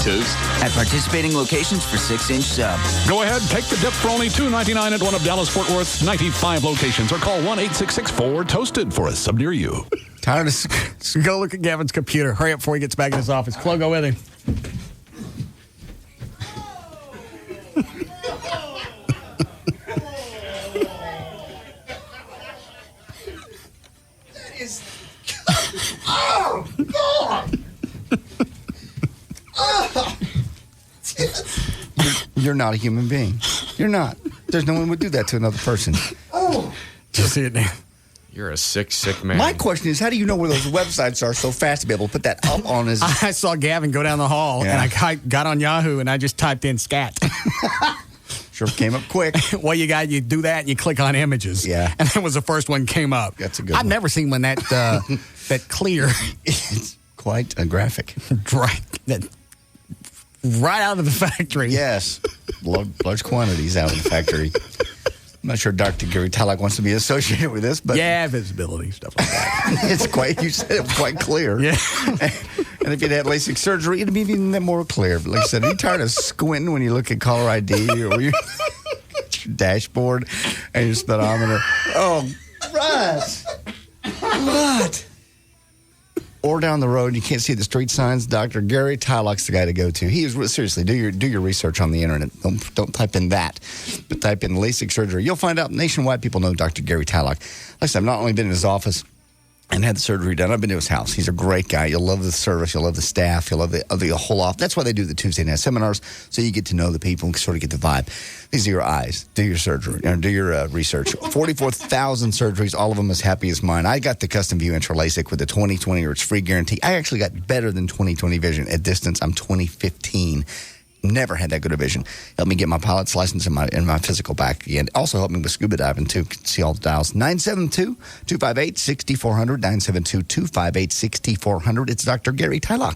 Toast. At participating locations for 6-inch sub. Go ahead, take the dip for only $2.99 at one of Dallas-Fort Worth's 95 locations, or call 1-866-4-TOASTED for a sub near you. Tired of go look at Gavin's computer. Hurry up before he gets back in his office. Chloe, go with him. That is... Oh, God! Oh. You're not a human being. You're not. There's no one would do that to another person. Oh. Just see it now. You're a sick, sick man. My question is, how do you know where those websites are so fast to be able to put that up on his... I saw Gavin go down the hall, and I got on Yahoo, and I just typed in scat. Sure came up quick. Well, you do that, and you click on images. Yeah. And that was the first one came up. That's a good I've one. never seen one that that clear. It's quite a graphic. Right out of the factory. Yes. Large quantities out of the factory. I'm not sure Dr. Gary Talak wants to be associated with this, but... Yeah, visibility, stuff like that. It's quite, you said it was quite clear. Yeah. And if you'd had LASIK surgery, it'd be even more clear. But like I said, are you tired of squinting when you look at caller ID or your dashboard and your speedometer? Oh, Russ! What? Or down the road, you can't see the street signs. Dr. Gary Talak's the guy to go to. He is seriously do your research on the internet. Don't type in that, but type in LASIK surgery. You'll find out nationwide people know Dr. Gary Talak. Like I said, I've not only been in his office and had the surgery done, I've been to his house. He's a great guy. You'll love the service. You'll love the staff. You'll love the whole office. That's why they do the Tuesday night seminars, so you get to know the people and sort of get the vibe. These are your eyes. Do your surgery, or do your research. 44,000 surgeries, all of them as happy as mine. I got the Custom View Intra LASIK with the 20/20 or it's free guarantee. I actually got better than 20/20 vision at distance. I'm 20/15. Never had that good a vision. Helped me get my pilot's license and my physical back again. Also helped me with scuba diving, too. See all the dials. 972-258-6400. 972-258-6400. It's Dr. Gary Talak.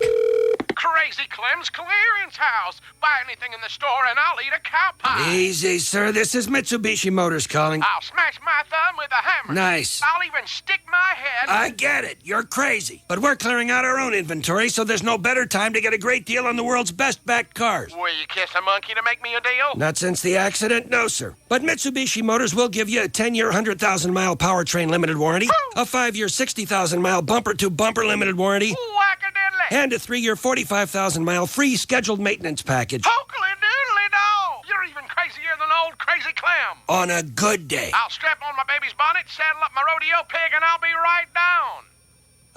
Crazy Clem's Clearance House. Buy anything in the store and I'll eat a cow pie. Easy, sir. This is Mitsubishi Motors calling. I'll smash my thumb with a hammer. Nice. I'll even stick my head. I get it. You're crazy. But we're clearing out our own inventory, so there's no better time to get a great deal on the world's best-backed cars. Will you kiss a monkey to make me a deal? Not since the accident, no, sir. But Mitsubishi Motors will give you a 10-year, 100,000-mile powertrain limited warranty, a 5-year, 60,000-mile bumper-to-bumper limited warranty, and a 3-year, 45,000-mile free scheduled maintenance package. Hookly doodly dog. You're even crazier than old Crazy Clem. On a good day. I'll strap on my baby's bonnet, saddle up my rodeo pig, and I'll be right down.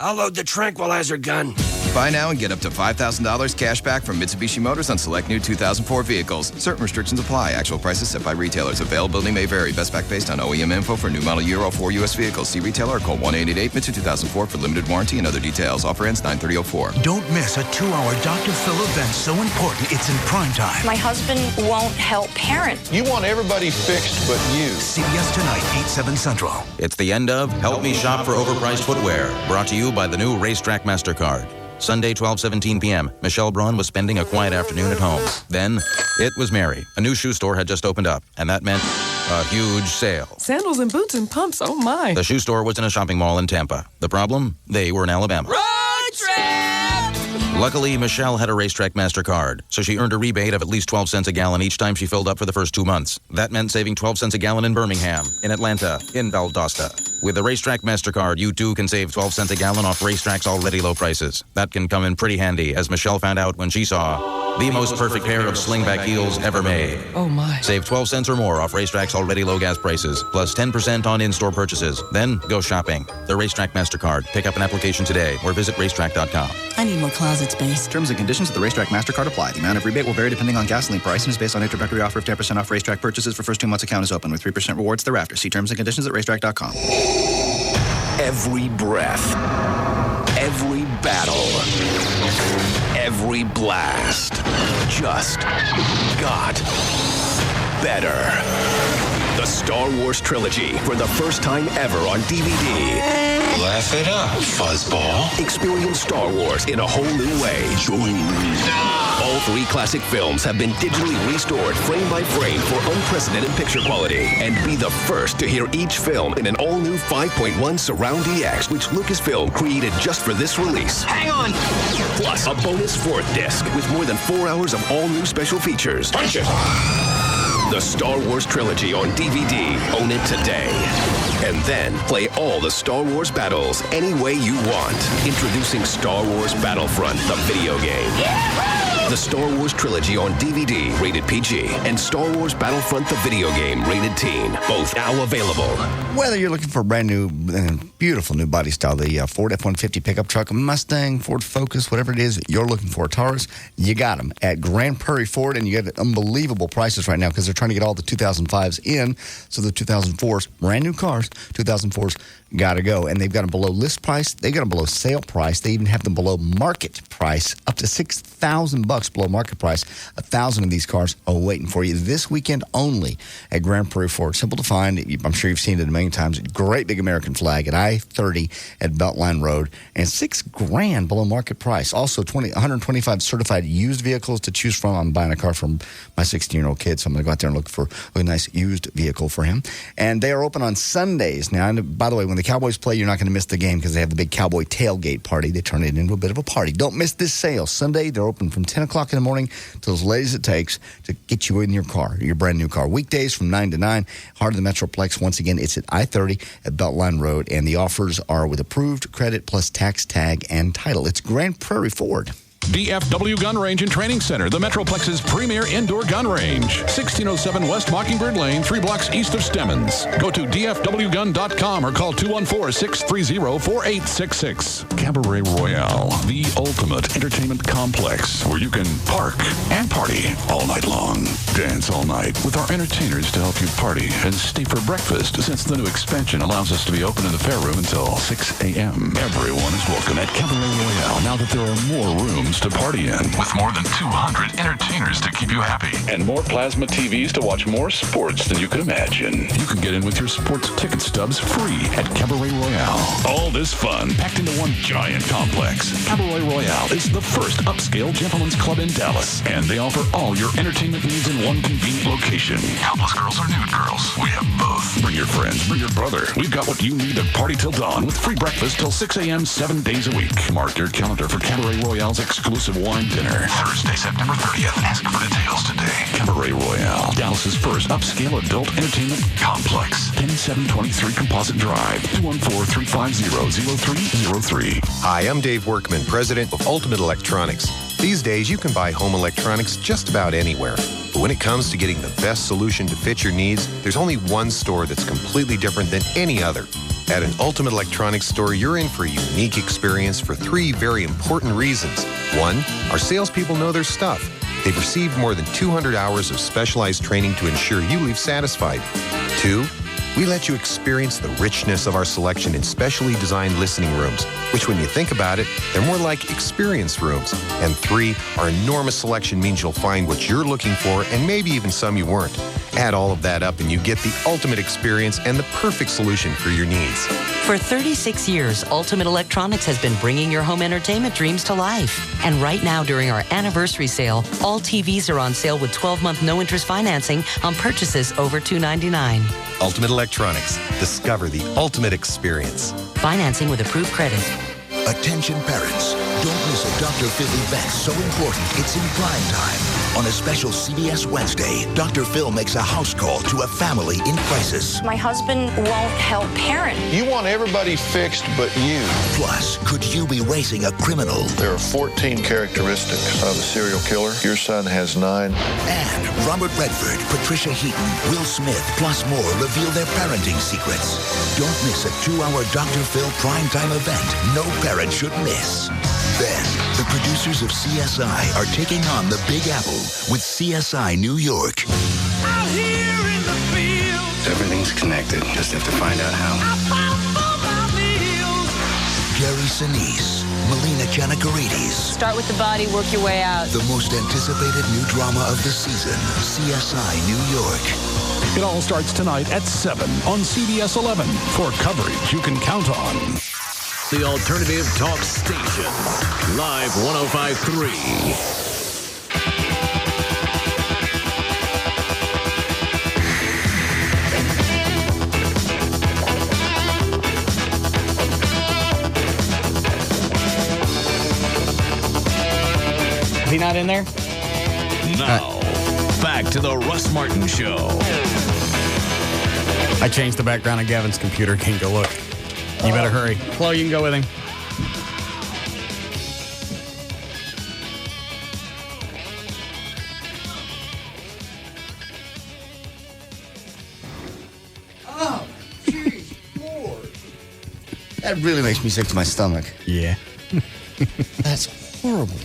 I'll load the tranquilizer gun. Buy now and get up to $5,000 cash back from Mitsubishi Motors on select new 2004 vehicles. Certain restrictions apply. Actual prices set by retailers. Availability may vary. Best back based on OEM info for new model year 04 U.S. vehicles. See retailer or call 1-888-MITSU 2004 for limited warranty and other details. Offer ends 9/30/04. Don't miss a 2-hour Dr. Phil event so important it's in prime time. My husband won't help parent. You want everybody fixed but you. CBS tonight, 8/7 Central. It's the end of Help Me Shop for Overpriced Footwear, brought to you by the new Racetrack MasterCard. Sunday, 12:17 p.m., Michelle Braun was spending a quiet afternoon at home. Then, it was Mary. A new shoe store had just opened up, and that meant a huge sale. Sandals and boots and pumps, oh my. The shoe store was in a shopping mall in Tampa. The problem? They were in Alabama. Road trip! Luckily, Michelle had a Racetrack MasterCard, so she earned a rebate of at least 12 cents a gallon each time she filled up for the first 2 months. That meant saving 12 cents a gallon in Birmingham, in Atlanta, in Valdosta. With the Racetrack MasterCard, you too can save 12 cents a gallon off Racetrack's already low prices. That can come in pretty handy, as Michelle found out when she saw the most perfect pair of slingback heels ever made. Oh my. Save 12 cents or more off Racetrack's already low gas prices, plus 10% on in-store purchases. Then go shopping. The Racetrack MasterCard. Pick up an application today or visit racetrack.com. I need more closet space. Terms and conditions of the Racetrack MasterCard apply. The amount of rebate will vary depending on gasoline price and is based on introductory offer of 10% off Racetrack purchases for first 2 months account is open with 3% rewards thereafter. See terms and conditions at racetrack.com. Every breath, every battle, every blast just got better. The Star Wars trilogy for the first time ever on DVD. Laugh it up, fuzzball. Experience Star Wars in a whole new way. Join me. All 3 classic films have been digitally restored frame by frame for unprecedented picture quality. And be the first to hear each film in an all-new 5.1 Surround DX, which Lucasfilm created just for this release. Hang on. Plus, a bonus 4th disc with more than 4 hours of all-new special features. Punch it. The Star Wars trilogy on DVD. Own it today. And then play all the Star Wars battles any way you want. Introducing Star Wars Battlefront, the video game. The Star Wars trilogy on DVD, rated PG, and Star Wars Battlefront, the video game, rated teen. Both now available. Whether you're looking for a brand new, beautiful new body style, the Ford F-150 pickup truck, a Mustang, Ford Focus, whatever it is you're looking for, Taurus, you got them at Grand Prairie Ford, and you get unbelievable prices right now because they're trying to get all the 2005s in, so the 2004s, brand new cars, 2004s, got to go. And they've got them below list price. They've got them below sale price. They even have them below market price, up to $6,000 below market price. 1,000 of these cars are waiting for you this weekend only at Grand Prairie Ford. Simple to find. I'm sure you've seen it a million times. Great big American flag at I-30 at Beltline Road, and $6,000 below market price. Also, 125 certified used vehicles to choose from. I'm buying a car from my 16-year-old kid, so I'm going to go out there and look for a nice used vehicle for him. And they are open on Sundays. Now, and by the way, when the Cowboys play, you're not going to miss the game because they have the big Cowboy tailgate party. They turn it into a bit of a party. Don't miss this sale. Sunday, they're open from 10 o'clock in the morning till as late as it takes to get you in your car, your brand new car. Weekdays from 9 to 9, heart of the Metroplex. Once again, it's at I-30 at Beltline Road, and the offers are with approved credit plus tax tag and title. It's Grand Prairie Ford. DFW Gun Range and Training Center, the Metroplex's premier indoor gun range. 1607 West Mockingbird Lane, 3 blocks east of Stemmons. Go to dfwgun.com or call 214-630-4866. Cabaret Royale, the ultimate entertainment complex where you can park and party all night long. Dance all night with our entertainers to help you party and stay for breakfast, since the new expansion allows us to be open in the fair room until 6 a.m. Everyone is welcome at Cabaret Royale now that there are more rooms to party in, with more than 200 entertainers to keep you happy, and more plasma TVs to watch more sports than you could imagine. You can get in with your sports ticket stubs free at Cabaret Royale. All this fun packed into one giant complex. Cabaret Royale is the first upscale gentleman's club in Dallas, and they offer all your entertainment needs in one convenient location. Topless girls or nude girls, we have both. Bring your friends, bring your brother. We've got what you need to party till dawn, with free breakfast till 6 a.m. 7 days a week. Mark your calendar for Cabaret Royale's exclusive wine dinner, Thursday, September 30th. Ask for details today. Cabaret Royale, Dallas's first upscale adult entertainment complex. 10723 Composite Drive, 214-350-0303. Hi, I'm Dave Workman, president of Ultimate Electronics. These days, you can buy home electronics just about anywhere. But when it comes to getting the best solution to fit your needs, there's only one store that's completely different than any other. At an Ultimate Electronics store, you're in for a unique experience for 3 very important reasons. 1, our salespeople know their stuff. They've received more than 200 hours of specialized training to ensure you leave satisfied. 2, we let you experience the richness of our selection in specially designed listening rooms, which when you think about it, they're more like experience rooms. And 3, our enormous selection means you'll find what you're looking for and maybe even some you weren't. Add all of that up and you get the ultimate experience and the perfect solution for your needs. For 36 years, Ultimate Electronics has been bringing your home entertainment dreams to life. And right now, during our anniversary sale, all TVs are on sale with 12-month no-interest financing on purchases over $299. Ultimate Electronics. Discover the ultimate experience. Financing with approved credit. Attention parents, don't miss a Dr. Phil event so important it's in prime time. On a special CBS Wednesday, Dr. Phil makes a house call to a family in crisis. My husband won't help parent. You want everybody fixed but you. Plus, could you be raising a criminal? There are 14 characteristics of a serial killer. Your son has 9. And Robert Redford, Patricia Heaton, Will Smith, plus more reveal their parenting secrets. Don't miss a 2-hour Dr. Phil primetime event no parent should miss. Then, the producers of CSI are taking on the Big Apple with CSI New York. Out here in the field. Everything's connected. Just have to find out how. Gary Sinise, Melina Giannakarides. Start with the body, work your way out. The most anticipated new drama of the season, CSI New York. It all starts tonight at 7 on CBS 11 for coverage you can count on. The Alternative Talk Station. Live 105.3. Is he not in there? Now, back to the Russ Martin Show. I changed the background on Gavin's computer. Can't go look. You better hurry. Chloe, you can go with him. Oh, jeez, Lord. That really makes me sick to my stomach. Yeah. That's horrible.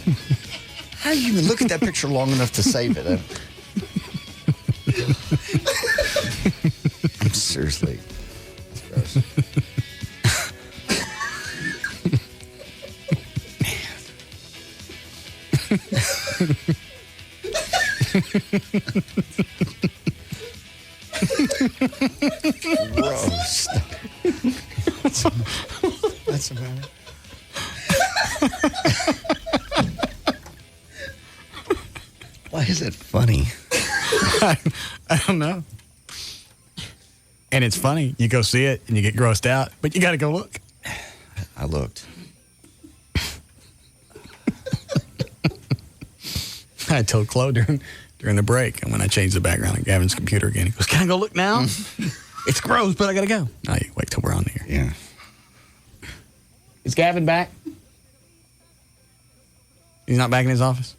How do you even look at that picture long enough to save it? I'm seriously. That's gross. Gross. That's about it. Why is it funny? I don't know. And it's funny. You go see it and you get grossed out, but you got to go look. I looked. I told Chloe during the break, and when I changed the background on Gavin's computer again, he goes, "Can I go look now?" It's gross, but I got to go. No, you wait till we're on here. Yeah. Is Gavin back? He's not back in his office?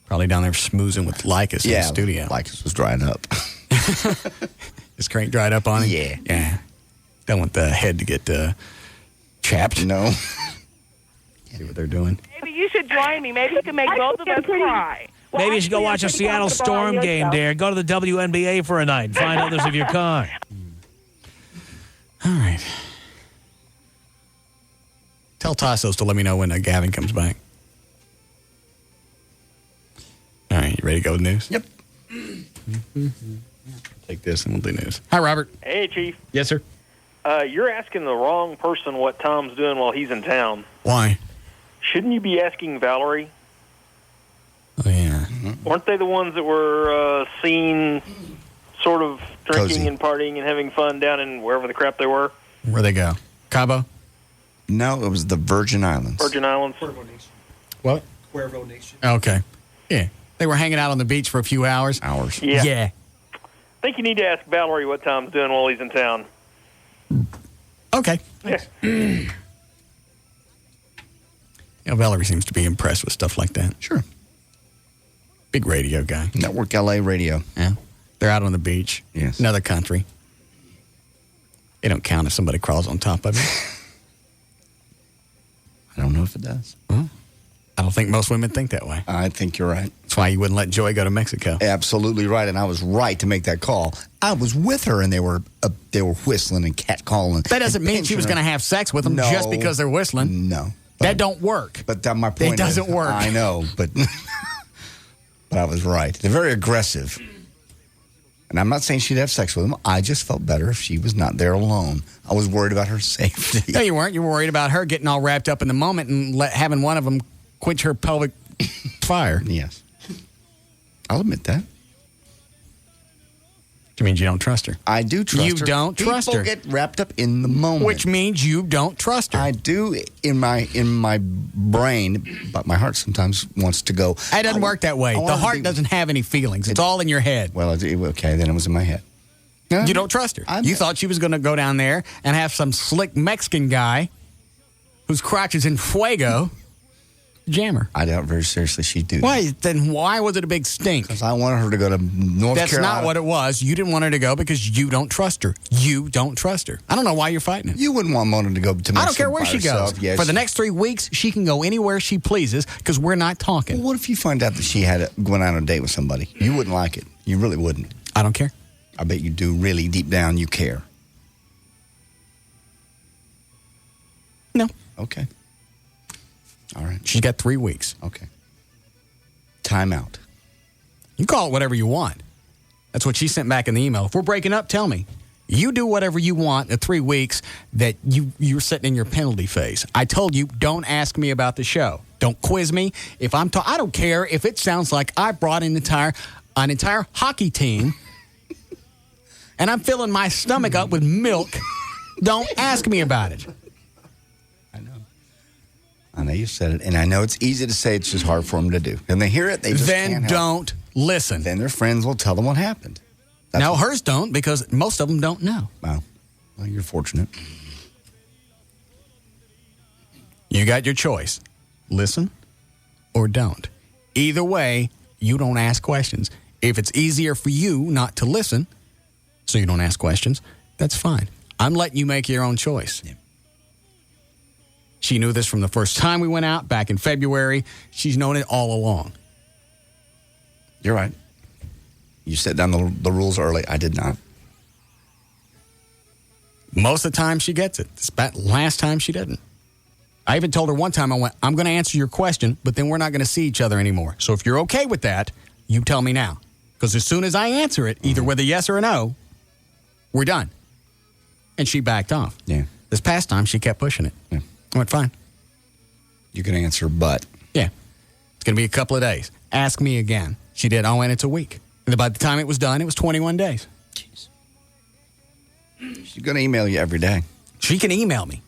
Probably down there smoozing with Lycus in the studio. Lycus was drying up. His crank dried up on him? Yeah. Yeah. Don't want the head to get chapped. No. See what they're doing. Maybe you should join me. Maybe you can make both of us cry. Maybe you should go watch a Seattle Storm game, dear. Go to the WNBA for a night. Find others of your kind. All right. Tell Tassos to let me know when Gavin comes back. All right, you ready to go with news? Yep. Take this and we'll do news. Hi, Robert. Hey, Chief. Yes, sir. You're asking the wrong person what Tom's doing while he's in town. Why? Shouldn't you be asking Valerie? Oh, yeah. Weren't they the ones that were seen sort of drinking Cozy. and partying and having fun down in wherever the crap they were? Where'd they go? Cabo? No, it was the Virgin Islands. Virgin Islands? What? Cuervo Nation. Okay. Yeah. They were hanging out on the beach for a few hours. Yeah. I think you need to ask Valerie what Tom's doing while he's in town. Okay. Yeah. Valerie seems to be impressed with stuff like that. Sure. Big radio guy. Network LA Radio. Yeah. They're out on the beach. Yes. Another country. They don't count if somebody crawls on top of it. I don't know if it does. Well, I don't think most women think that way. I think you're right. That's why you wouldn't let Joy go to Mexico. Absolutely right, and I was right to make that call. I was with her, and they were whistling and catcalling. That doesn't mean she was going to have sex with them just because they're whistling. No. That don't work. But that my point It doesn't work. I know, but but I was right. They're very aggressive. And I'm not saying she'd have sex with him. I just felt better if she was not there alone. I was worried about her safety. No, you weren't. You were worried about her getting all wrapped up in the moment and having one of them quench her pelvic fire. Yes. I'll admit that. Which means you don't trust her. I do trust her. You don't trust her. People get wrapped up in the moment. Which means you don't trust her. I do in my brain, but my heart sometimes wants to go. It doesn't work that way. The heart doesn't have any feelings. It's all in your head. Well, okay, then it was in my head. You don't trust her. You thought she was going to go down there and have some slick Mexican guy whose crotch is in fuego jam her. I doubt very seriously she'd do that. Why? Then why was it a big stink? Because I wanted her to go to North Carolina. That's not what it was. You didn't want her to go because you don't trust her. You don't trust her. I don't know why you're fighting it. You wouldn't want Mona to go to Mexico. I don't care where she goes. Yes. For the next 3 weeks, she can go anywhere she pleases because we're not talking. Well, what if you find out that she went out on a date with somebody? You wouldn't like it. You really wouldn't. I don't care. I bet you do. Really deep down, you care. No. Okay. All right. She's got 3 weeks. Okay. Time out. You call it whatever you want. That's what she sent back in the email. If we're breaking up, tell me. You do whatever you want in the 3 weeks that you're sitting in your penalty phase. I told you, don't ask me about the show. Don't quiz me. If I don't care if it sounds like I brought an entire hockey team and I'm filling my stomach up with milk. Don't ask me about it. I know you said it, and I know it's easy to say. It's just hard for them to do. And they hear it, they just then can't help. don't listen. Then their friends will tell them what happened. Hers don't, because most of them don't know. Wow. Well, you're fortunate. You got your choice. Listen or don't. Either way, you don't ask questions. If it's easier for you not to listen, so you don't ask questions, that's fine. I'm letting you make your own choice. Yeah. She knew this from the first time we went out back in February. She's known it all along. You're right. You set down the rules early. I did not. Most of the time she gets it. Last time she didn't. I even told her one time, I'm going to answer your question, but then we're not going to see each other anymore. So if you're okay with that, you tell me now. Because as soon as I answer it, either with a yes or a no, we're done. And she backed off. Yeah. This past time, she kept pushing it. Yeah. I went, fine. You can answer, but. Yeah. It's going to be a couple of days. Ask me again. She did. Oh, and it's a week. And by the time it was done, it was 21 days. Jeez. She's going to email you every day. She can email me.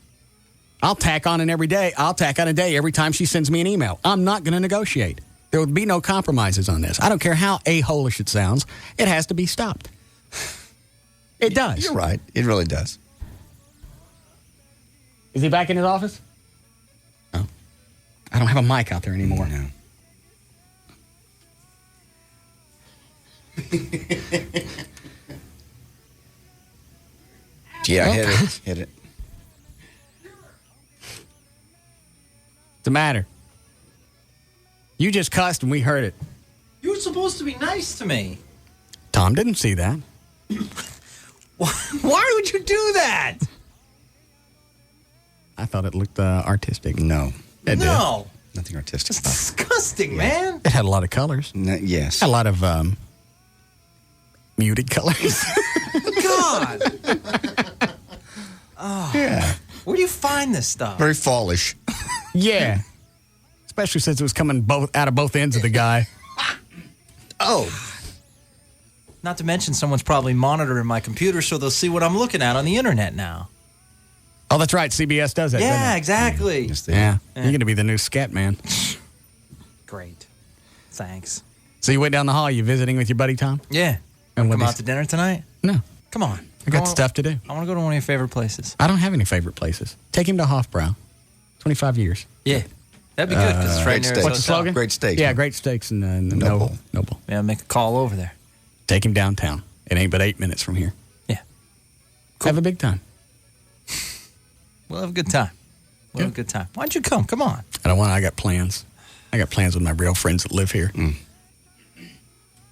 I'll tack on an every day. I'll tack on a day every time she sends me an email. I'm not going to negotiate. There would be no compromises on this. I don't care how a-holish it sounds. It has to be stopped. It does. You're right. It really does. Is he back in his office? No. I don't have a mic out there anymore. No. Yeah, hit it. What's the matter? You just cussed and we heard it. You were supposed to be nice to me. Tom didn't see that. Why would you do that? I thought it looked artistic. No. It no. did. Nothing artistic. It's disgusting, man. It had a lot of colors. Yes. Had a lot of muted colors. God. Oh. Yeah. Where do you find this stuff? Very fallish. Yeah. Especially since it was coming out of both ends of the guy. Oh. Not to mention someone's probably monitoring my computer so they'll see what I'm looking at on the internet now. Oh, that's right. CBS does that. Yeah, exactly. Yeah. You're going to be the new scat man. Great. Thanks. So you went down the hall. You visiting with your buddy Tom? Yeah. And come out to dinner tonight? No. Come on. I got stuff to do. I want to go to one of your favorite places. I don't have any favorite places. Take him to Hofbrau. 25 years. Yeah. That'd be good because it's right near his What's the slogan? Great steaks. Yeah, great steaks and Noble. Yeah, make a call over there. Take him downtown. It ain't but 8 minutes from here. Yeah. Cool. Have a big time. We'll have a good time. We'll have a good time. Why don't you come? Come on. I don't want to. I got plans. I got plans with my real friends that live here.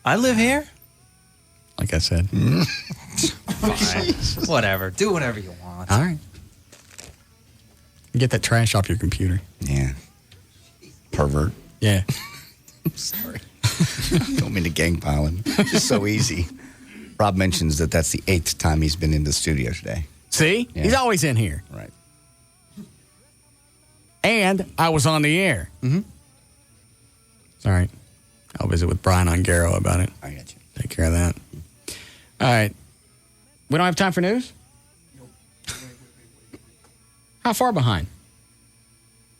I live here? Like I said. Fine. Whatever. Do whatever you want. All right. Get that trash off your computer. Yeah. Pervert. Yeah. I'm sorry. Don't mean to gang pile him. It's just so easy. Rob mentions that that's the 8th time he's been in the studio today. See? Yeah. He's always in here. Right. And I was on the air. Mm-hmm. All right. I'll visit with Brian Ongaro about it. I got you. Take care of that. All right. We don't have time for news? How far behind?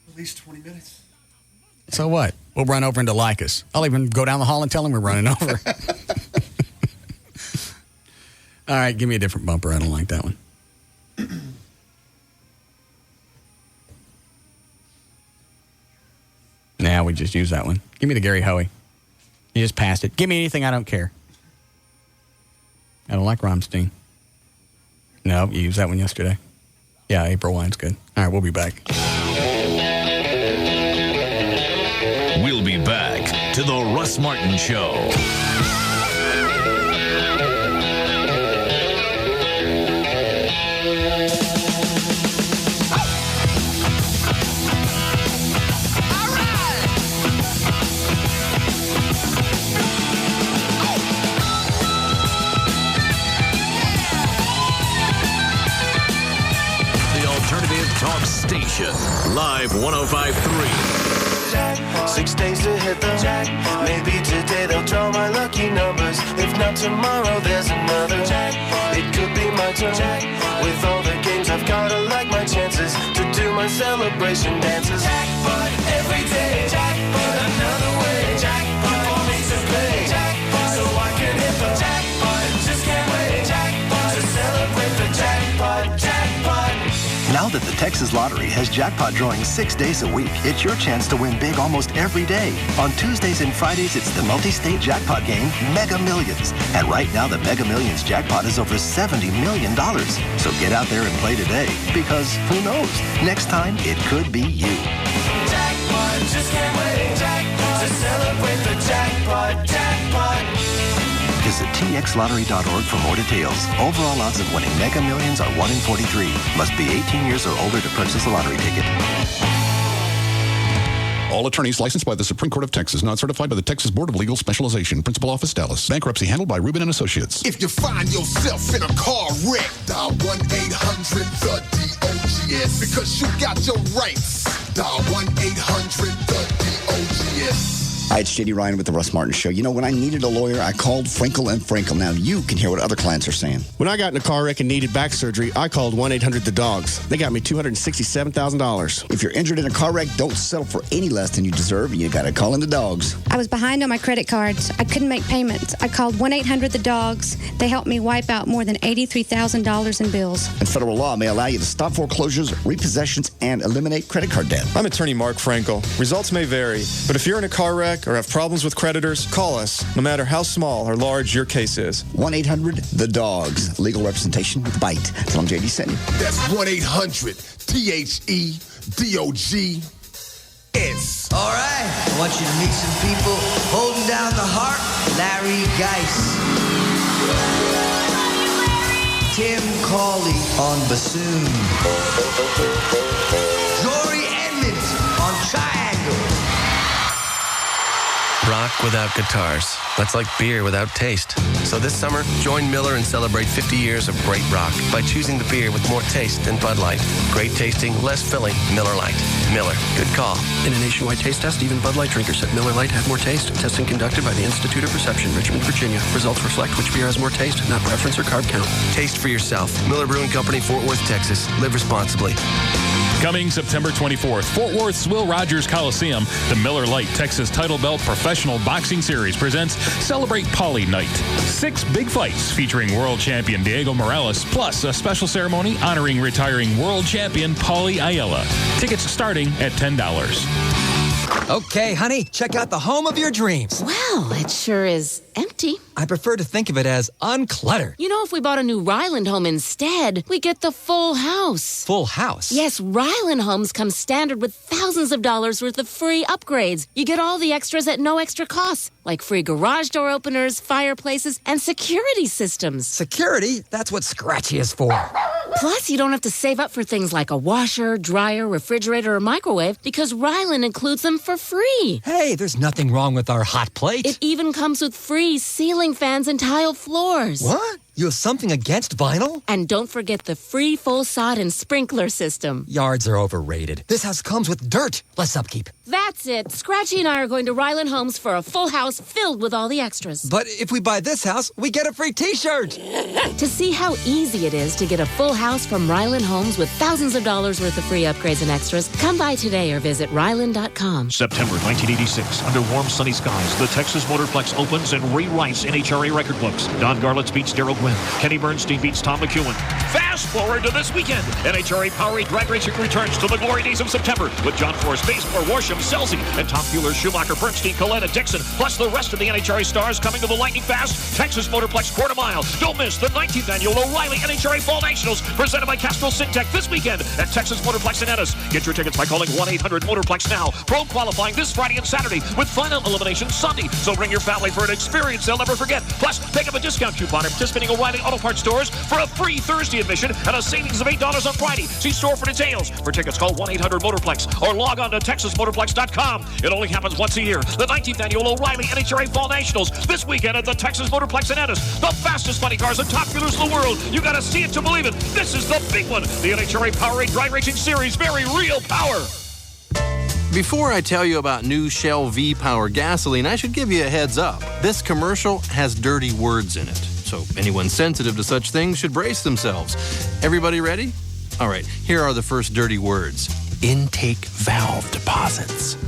At least 20 minutes. So what? We'll run over into Lycus. I'll even go down the hall and tell him we're running over. All right, give me a different bumper. I don't like that one. Nah, we just use that one. Give me the Gary Hoey. You just passed it. Give me anything, I don't care. I don't like Rammstein. No, you used that one yesterday. Yeah, April Wine's good. All right, we'll be back. We'll be back to the Russ Martin Show. Talk Station. Live 105.3. 6 days to hit the jackpot. Maybe today they'll draw my lucky numbers. If not tomorrow, there's another jackpot. It could be my turn. With all the games, I've gotta like my chances to do my celebration dances. Jackpot every day. Jackpot another way. Jackpot for me to play. Jackpot so I can hit the jackpot. Just can't wait. Jackpot to celebrate the jackpot. Jackpot. Now that the Texas Lottery has jackpot drawing 6 days a week, it's your chance to win big almost every day. On Tuesdays and Fridays, it's the multi-state jackpot game, Mega Millions. And right now, the Mega Millions jackpot is over $70 million. So get out there and play today, because who knows? Next time, it could be you. Jackpot, just can't wait. Jackpot to celebrate the jackpot. Jackpot. Visit txlottery.org for more details. Overall odds of winning Mega Millions are 1 in 43. Must be 18 years or older to purchase a lottery ticket. All attorneys licensed by the Supreme Court of Texas, not certified by the Texas Board of Legal Specialization. Principal Office, Dallas. Bankruptcy handled by Rubin & Associates. If you find yourself in a car wreck, dial 1-800-THE-DOGS. Because you got your rights. Dial 1-800-THE-DOGS. Hi, it's J.D. Ryan with the Russ Martin Show. You know, when I needed a lawyer, I called Frankel & Frankel. Now you can hear what other clients are saying. When I got in a car wreck and needed back surgery, I called 1-800-THE-DOGS. They got me $267,000. If you're injured in a car wreck, don't settle for any less than you deserve. You got to call in the dogs. I was behind on my credit cards. I couldn't make payments. I called 1-800-THE-DOGS. They helped me wipe out more than $83,000 in bills. And federal law may allow you to stop foreclosures, repossessions, and eliminate credit card debt. I'm attorney Mark Frankel. Results may vary, but if you're in a car wreck or have problems with creditors, call us, no matter how small or large your case is. 1-800-THE-DOGS. Legal representation with Bite. Tell them JD sent you. That's 1-800-THE-DOGS. All right, I want you to meet some people holding down the harp. Larry Geis. Tim Cawley on bassoon. Jory Edmonds on triangle. Rock without guitars. That's like beer without taste. So this summer, join Miller and celebrate 50 years of great rock by choosing the beer with more taste than Bud Light. Great tasting, less filling, Miller Lite. Miller, good call. In a nationwide taste test, even Bud Light drinkers said Miller Lite had more taste. Testing conducted by the Institute of Perception, Richmond, Virginia. Results reflect which beer has more taste, not preference or carb count. Taste for yourself. Miller Brewing Company, Fort Worth, Texas. Live responsibly. Coming September 24th, Fort Worth's Will Rogers Coliseum, the Miller Lite Texas Title Belt Professional Boxing Series presents Celebrate Paulie Night. 6 big fights featuring world champion Diego Morales, plus a special ceremony honoring retiring world champion Paulie Ayala. Tickets starting at $10. Okay, honey, check out the home of your dreams. Well, it sure is empty. I prefer to think of it as uncluttered. You know, if we bought a new Ryland home instead, we get the full house. Full house? Yes, Ryland homes come standard with thousands of dollars worth of free upgrades. You get all the extras at no extra cost, like free garage door openers, fireplaces, and security systems. Security? That's what Scratchy is for. Plus, you don't have to save up for things like a washer, dryer, refrigerator, or microwave because Ryland includes them for free. Hey, there's nothing wrong with our hot plate. It even comes with free ceiling fans and tile floors. What? You have something against vinyl? And don't forget the free full sod and sprinkler system. Yards are overrated. This house comes with dirt. Less upkeep. That's it. Scratchy and I are going to Ryland Homes for a full house filled with all the extras. But if we buy this house, we get a free T-shirt. To see how easy it is to get a full house from Ryland Homes with thousands of dollars worth of free upgrades and extras, come by today or visit Ryland.com. September 1986, under warm sunny skies, the Texas Motorplex opens and rewrites NHRA record books. Don Garlitz beats Darryl Gwynn. Kenny Bernstein beats Tom McEwen. Fast forward to this weekend. NHRA Powerade Drag Racing returns to the glory days of September with John Force, Baseball, Worsham, Selzy, and Tom Bueller, Schumacher, Bernstein, Coletta, Dixon, plus the rest of the NHRA stars coming to the lightning fast Texas Motorplex Quarter Mile. Don't miss the 19th annual O'Reilly NHRA Fall Nationals presented by Castrol Syntec this weekend at Texas Motorplex in Ennis. Get your tickets by calling 1-800-MOTORPLEX now. Pro qualifying this Friday and Saturday with final elimination Sunday. So bring your family for an experience they'll never forget. Plus, pick up a discount coupon at participating O'Reilly Auto Parts stores for a free Thursday admission celebration and a savings of $8 on Friday. See store for details. For tickets, call 1-800-MOTORPLEX or log on to TexasMotorplex.com. It only happens once a year. The 19th annual O'Reilly NHRA Fall Nationals this weekend at the Texas Motorplex in Ennis. The fastest funny cars and top fuelers in the world. You got to see it to believe it. This is the big one. The NHRA Powerade Dry Racing Series. Very real power. Before I tell you about new Shell V-Power gasoline, I should give you a heads up. This commercial has dirty words in it, so anyone sensitive to such things should brace themselves. Everybody ready? All right, here are the first dirty words. Intake valve deposits.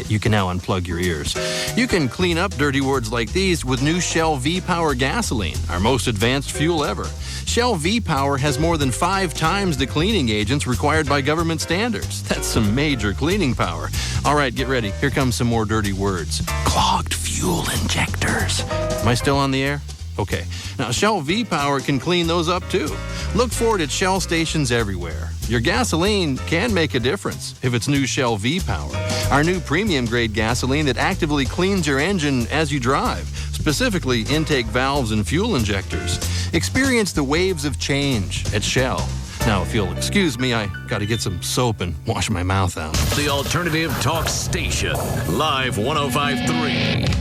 You can now unplug your ears. You can clean up dirty words like these with new Shell V-Power gasoline, our most advanced fuel ever. Shell V-Power has more than 5 times the cleaning agents required by government standards. That's some major cleaning power. All right, get ready. Here comes some more dirty words. Clogged fuel injectors. Am I still on the air? Okay. Now, Shell V-Power can clean those up, too. Look for it at Shell stations everywhere. Your gasoline can make a difference if it's new Shell V-Power. Our new premium-grade gasoline that actively cleans your engine as you drive, specifically intake valves and fuel injectors. Experience the waves of change at Shell. Now, if you'll excuse me, I got to get some soap and wash my mouth out. The Alternative Talk Station, Live 105.3.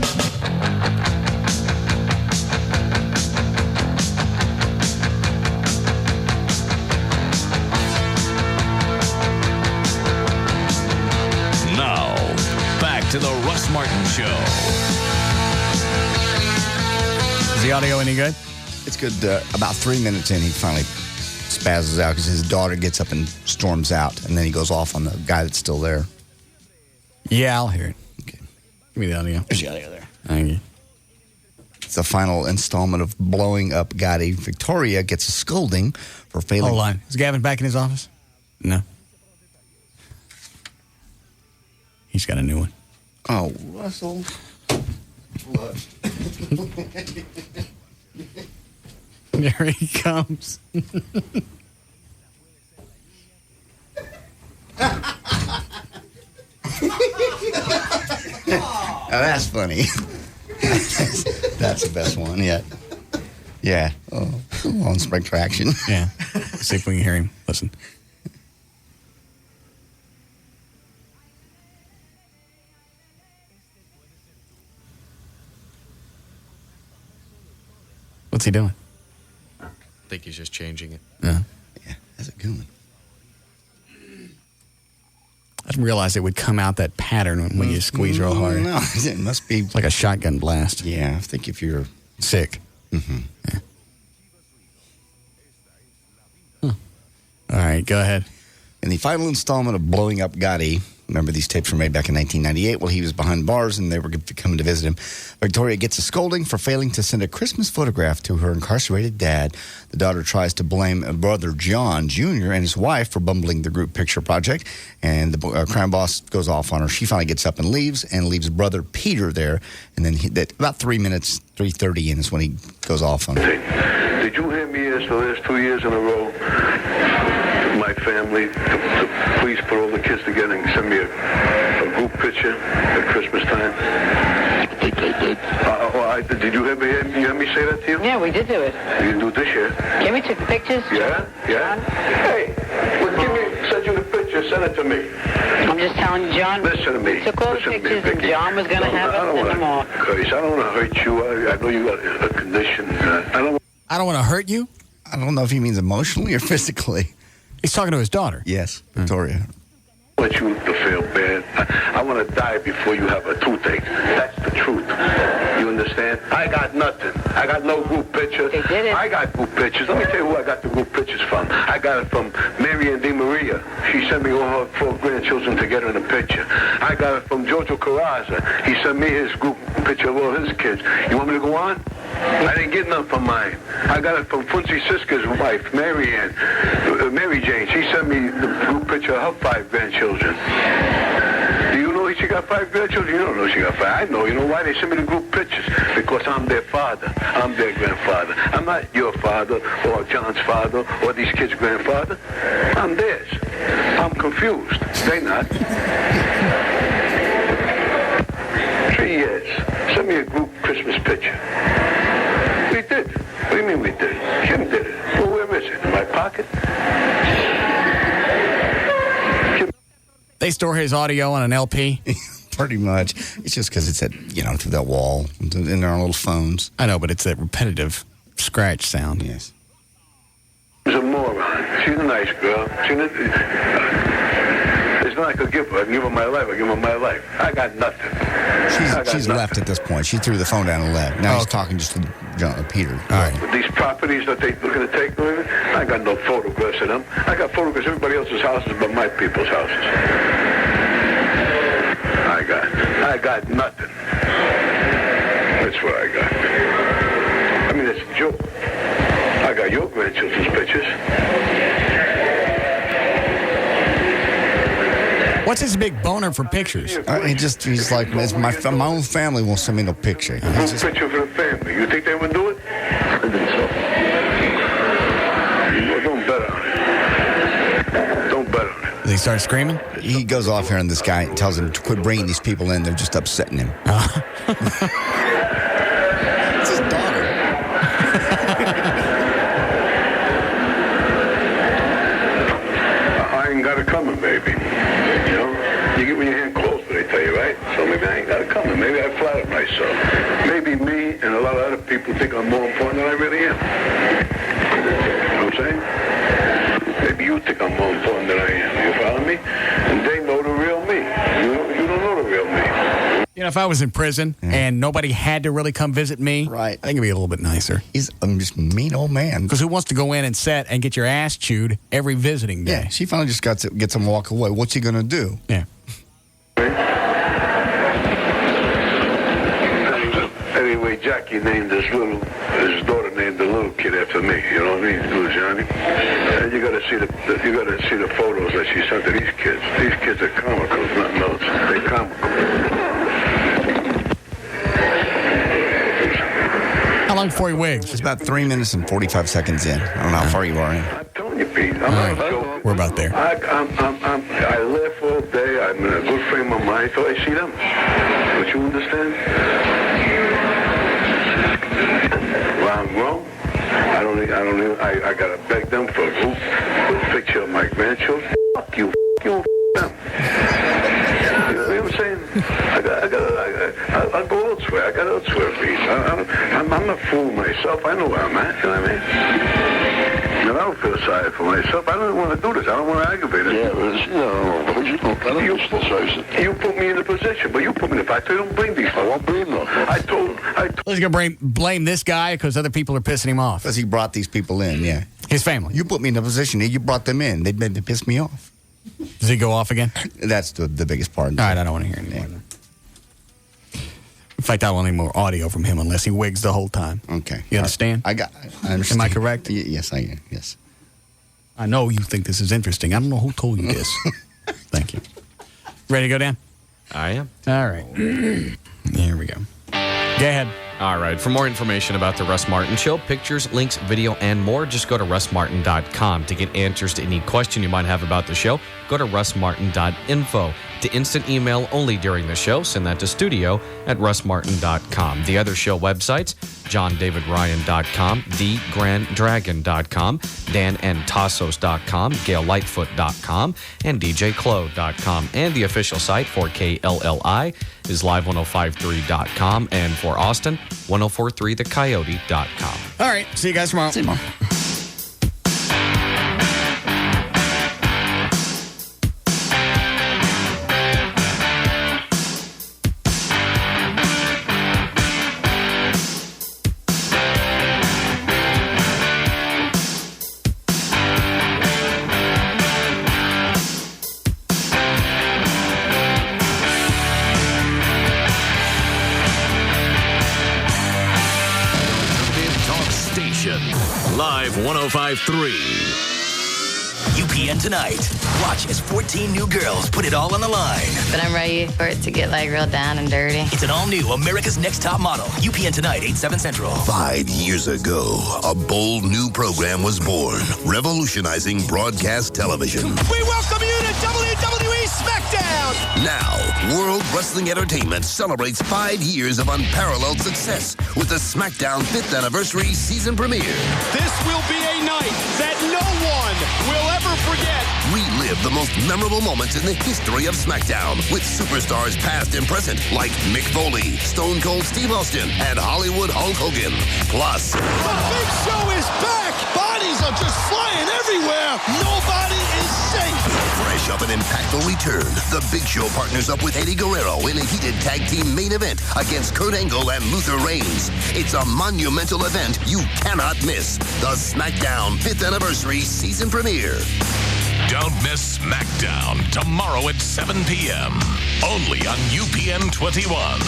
To the Russ Martin Show. Is the audio any good? It's good. About 3 minutes in, he finally spazzes out because his daughter gets up and storms out, and then he goes off on the guy that's still there. Yeah, I'll hear it. Okay. Give me the audio. There's the audio there. Thank you. It's the final installment of Blowing Up Gotti. Victoria gets a scolding for failing. Hold on. Is Gavin back in his office? No. He's got a new one. Oh, Russell. There he comes. Oh, that's funny. That's the best one yet. Yeah. Oh, on spring traction. Yeah. Let's see if we can hear him. Listen. What's he doing? I think he's just changing it. Yeah. Yeah, that's a good one. I didn't realize it would come out that pattern when you squeeze real hard. No, it must be. It's like a shotgun blast. Yeah, I think if you're sick. Mm-hmm. Yeah. Huh. All right, go ahead. In the final installment of Blowing Up Gotti, remember these tapes were made back in 1998 while he was behind bars and they were coming to visit him. Victoria gets a scolding for failing to send a Christmas photograph to her incarcerated dad. The daughter tries to blame brother John Jr. and his wife for bumbling the group picture project, and the crime boss goes off on her. She finally gets up and leaves brother Peter there, and then about 3 minutes, 3:30 in is when he goes off on her. Did you hear me the last 2 years in a row? My family to please put all the kids together and send me a group picture at Christmas time. I think I did. Did you ever hear me say that to you? Yeah, we did do it. You didn't do it this year? Can we take the pictures? Yeah, yeah. Hey, send you the picture, send it to me. I'm just telling you, John. Listen to me. We took all the pictures and John was going to have us send them off. Grace, I don't want to hurt you. I know you got a condition. I don't want to hurt you? I don't know if he means emotionally or physically. He's talking to his daughter. Yes, Victoria. I want you to feel bad. I want to die before you have a toothache. That's the truth. You understand? I got nothing. I got no group pictures. They did it. I got group pictures. Let me tell you who I got the group pictures from. I got it from Mary and DeMaria. She sent me all her 4 grandchildren together in a picture. I got it from Jojo Carrazza. He sent me his group picture of all his kids. You want me to go on? I didn't get none from mine. I got it from Funzie Siska's wife, Mary Jane. She sent me the group picture of her 5 grandchildren. Do you know she got 5 grandchildren? You don't know she got 5. I know. You know why they sent me the group pictures? Because I'm their father. I'm their grandfather. I'm not your father or John's father or these kids' grandfather. I'm theirs. I'm confused. They not. 3 years. Send me a group Christmas picture. We did. What do you mean we did? Kim did it. Well, where is it? In my pocket? They store his audio on an LP? Pretty much. It's just because it's at, through that wall in their little phones. I know, but it's that repetitive scratch sound. Yes. She's a moron. She's a nice girl. It's not I could give her. I can give her my life. I give her my life. I got nothing. She's left at this point. She threw the phone down and left. Now he's talking just to Peter. All right. With these properties that they're looking to take away, I got no photographs of them. I got photographs of everybody else's houses but my people's houses. I got nothing. That's what I got. I mean, it's a joke. I got your grandchildren's pictures. What's his big boner for pictures? He's like, my own family won't send me no picture. No picture for the family. You think they would do it? I think so. Well, don't bet on it. Don't bet on it. Does he start screaming? He goes off here on this guy and tells him to quit bringing these people in. They're just upsetting him. It's his daughter. I ain't got it coming, baby. You get when your hand closed, they tell you, right? So maybe I ain't got it coming. Maybe I flattered myself. Maybe me and a lot of other people think I'm more important than I really am. You know what I'm saying? Maybe you think I'm more important than I am. You follow me? And they know the real me. You don't know the real me. If I was in prison and nobody had to really come visit me, right? I think it'd be a little bit nicer. He's just a mean old man. Because who wants to go in and sit and get your ass chewed every visiting day? Yeah, she finally just gets him to walk away. What's he going to do? Yeah. Anyway, Jackie named his daughter named the little kid after me. You know what I mean? Little Johnny. And you got to see the photos that she sent to these kids. These kids are comical, nothing else. They're comical. How long before he wigs? It's about 3 minutes and 45 seconds in. I don't know how far you are in. I'm telling you, Pete. I'm not joking. We're about there. I laugh all day. I'm in a good frame of mind till I see them. Don't you understand? Well, I'm wrong. I gotta beg them for a picture of my grandchildren. Fuck you, them. You know what I'm saying? I'll go elsewhere. I got elsewhere, Pete. I'm not fooling myself. I know where I'm at. You know what I mean? And I don't feel sorry for myself. I don't want to do this. I don't want to aggravate it. You put me in the position, but you put me in the factory. Don't blame these. I won't blame them. I told. He's going to blame this guy because other people are pissing him off. Because he brought these people in, yeah. His family. You put me in the position. You brought them in. They pissed me off. Does he go off again? That's the biggest part. All right, I don't want to hear anything. In fact, I don't want any more audio from him unless he wigs the whole time. Okay. You understand? I understand. Am I correct? Yes, I am. Yes. I know you think this is interesting. I don't know who told you this. Thank you. Ready to go, Dan? I am. All right. Here we go. Go ahead. All right. For more information about the Russ Martin Show, pictures, links, video, and more, just go to russmartin.com. To get answers to any question you might have about the show, go to russmartin.info. To instant email only during the show, send that to studio@russmartin.com. The other show websites, johndavidryan.com, thegranddragon.com, danandtassos.com, gaillightfoot.com, and djclo.com. And the official site for KLLI is live1053.com, and for Austin, 1043thecoyote.com. All right. See you guys tomorrow. See you tomorrow. Live 105.3. UPN tonight. Watch as 14 new girls put it all on the line. But I'm ready for it to get real down and dirty. It's an all-new America's Next Top Model. UPN tonight, 8/7 Central. 5 years ago, a bold new program was born, revolutionizing broadcast television. We welcome you to WWE SmackDown. SmackDown. Now, World Wrestling Entertainment celebrates 5 years of unparalleled success with the SmackDown 5th Anniversary season premiere. This will be a night that no one will ever forget. Relive the most memorable moments in the history of SmackDown with superstars past and present like Mick Foley, Stone Cold Steve Austin, and Hollywood Hulk Hogan. Plus, The Big Show is back. Bodies are just flying everywhere. Nobody is safe. fresh up an impactful return, the Big Show partners up with Eddie Guerrero in a heated tag team main event against Kurt Angle and Luther Reigns. It's a monumental event you cannot miss. The SmackDown 5th Anniversary season premiere. Don't miss SmackDown tomorrow at 7 p.m. Only on UPN 21.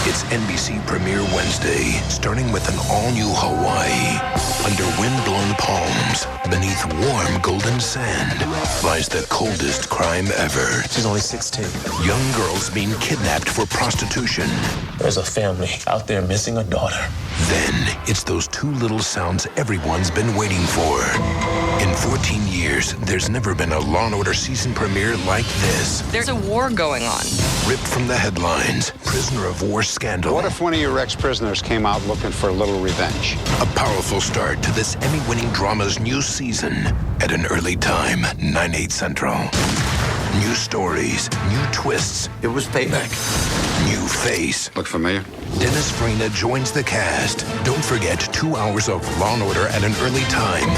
It's NBC Premiere Wednesday, starting with an all-new Hawaii. Under wind-blown palms, beneath warm golden sand, lies the coldest crime ever. She's only 16. Young girls being kidnapped for prostitution. There's a family out there missing a daughter. Then, it's those two little sounds everyone's been waiting for. In 14 years, there's never been a Law & Order season premiere like this. There's a war going on. Ripped from the headlines, prisoner of war scandal. What if one of your ex-prisoners came out looking for a little revenge? A powerful start to this Emmy-winning drama's new season at an early time, 9/8 Central. New stories, new twists. It was payback. New face. Look familiar? Dennis Farina joins the cast. Don't forget 2 hours of Law & Order at an early time,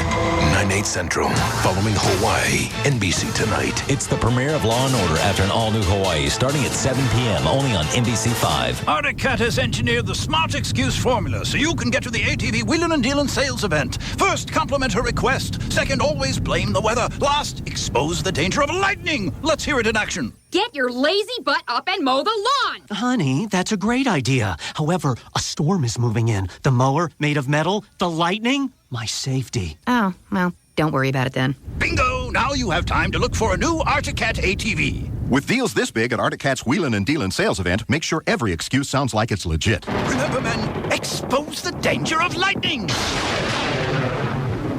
9/8 Central. Following Hawaii, NBC Tonight. It's the premiere of Law & Order after an all-new Hawaii, starting at 7 p.m. only on NBC5. Arctic Cat has engineered the smart excuse formula so you can get to the ATV Wheelin' and Dealin' sales event. First, compliment her request. Second, always blame the weather. Last, expose the danger of lightning. Let's hear it in action. Get your lazy butt up and mow the lawn! Honey, that's a great idea. However, a storm is moving in. The mower, made of metal, the lightning, my safety. Oh, well, don't worry about it then. Bingo! Now you have time to look for a new Arctic Cat ATV. With deals this big at Arctic Cat's Wheelin' and Dealin' sales event, make sure every excuse sounds like it's legit. Remember, men, expose the danger of lightning.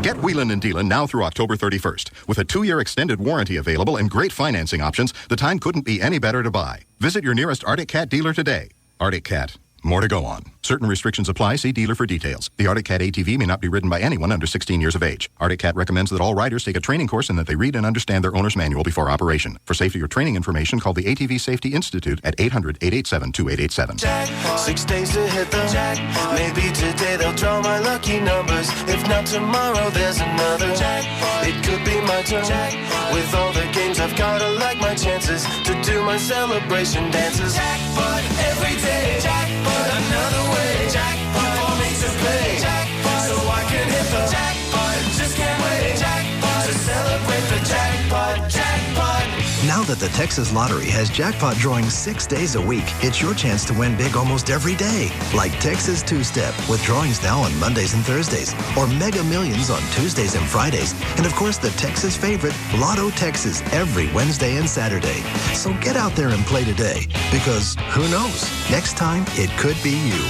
Get Wheelin' and Dealin' now through October 31st. With a 2-year extended warranty available and great financing options, the time couldn't be any better to buy. Visit your nearest Arctic Cat dealer today. Arctic Cat. More to go on. Certain restrictions apply. See dealer for details. The Arctic Cat ATV may not be ridden by anyone under 16 years of age. Arctic Cat recommends that all riders take a training course and that they read and understand their owner's manual before operation. For safety or training information, call the ATV Safety Institute at 800-887-2887. Jackpot, 6 days to hit the jackpot. Maybe today they'll draw my lucky numbers. If not tomorrow, there's another jackpot. It could be my turn. Jackpot. With all the games I've gotta like my chances to do my celebration dances. Jackpot every day. Jackpot. Another way, jackpot for me to play, jackpot so I can hit the jackpot. Just can't wait, jackpot to celebrate the jackpot, jackpot. Now that the Texas Lottery has jackpot drawing 6 days a week, it's your chance to win big almost every day. Like Texas Two-Step with drawings now on Mondays and Thursdays, or Mega Millions on Tuesdays and Fridays, and of course the Texas favorite, Lotto Texas, every Wednesday and Saturday. So get out there and play today, because who knows? Next time, it could be you.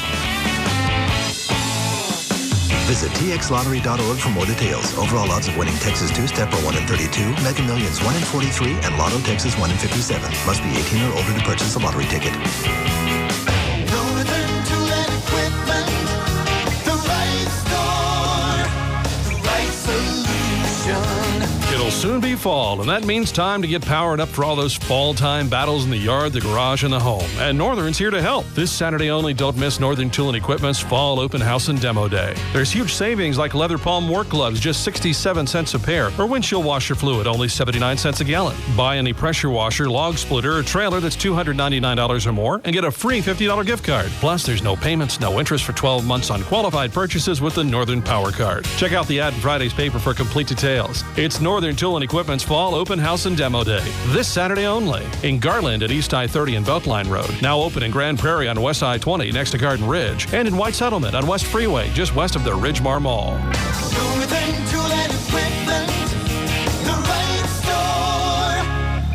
Visit txlottery.org for more details. Overall odds of winning Texas Two-Step are 1 in 32, Mega Millions 1 in 43, and Lotto Texas 1 in 57. Must be 18 or older to purchase a lottery ticket. Northern Tool and Equipment, the right store, the right solution. It'll soon be fall, and that means time to get powered up for all those fall-time battles in the yard, the garage, and the home. And Northern's here to help. This Saturday only, don't miss Northern Tool and Equipment's Fall Open House and Demo Day. There's huge savings like leather palm work gloves, just 67 cents a pair, or windshield washer fluid, only 79 cents a gallon. Buy any pressure washer, log splitter, or trailer that's $299 or more, and get a free $50 gift card. Plus, there's no payments, no interest for 12 months on qualified purchases with the Northern Power Card. Check out the ad in Friday's paper for complete details. It's Northern Tool and Equipment's Fall Open House and Demo Day. This Saturday only. In Garland at East I-30 and Beltline Road. Now open in Grand Prairie on West I-20 next to Garden Ridge. And in White Settlement on West Freeway just west of the Ridgemar Mall. Northern Tool and Equipment, the right store.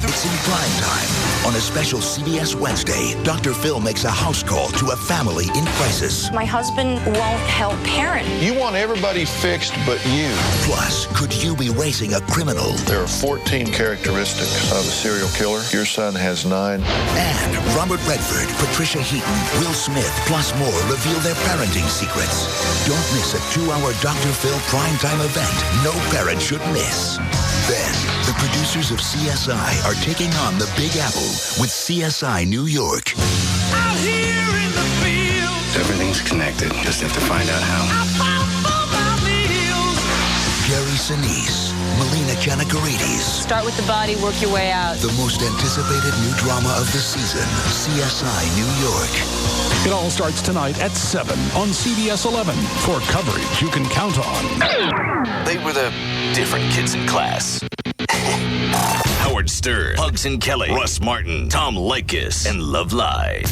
It's in prime time On a special CBS Wednesday, Dr. Phil makes a house call to a family in crisis. My husband won't help parent. You want everybody fixed but you. Plus, could you be raising a criminal? There are 14 characteristics of a serial killer. Your son has 9. And Robert Redford, Patricia Heaton, Will Smith, plus more reveal their parenting secrets. Don't miss a 2-hour Dr. Phil primetime event no parent should miss. Then, the producers of CSI are taking on the Big Apple with CSI New York. Out here in the field. Everything's connected. Just have to find out how. Jerry Sinise, Melina Giannakarides. Start with the body, work your way out. The most anticipated new drama of the season, CSI New York. It all starts tonight at 7 on CBS 11 for coverage you can count on. They were the different kids in class. Howard Stern, Pugs and Kelly, Russ Martin, Tom Leykis, and Love Live.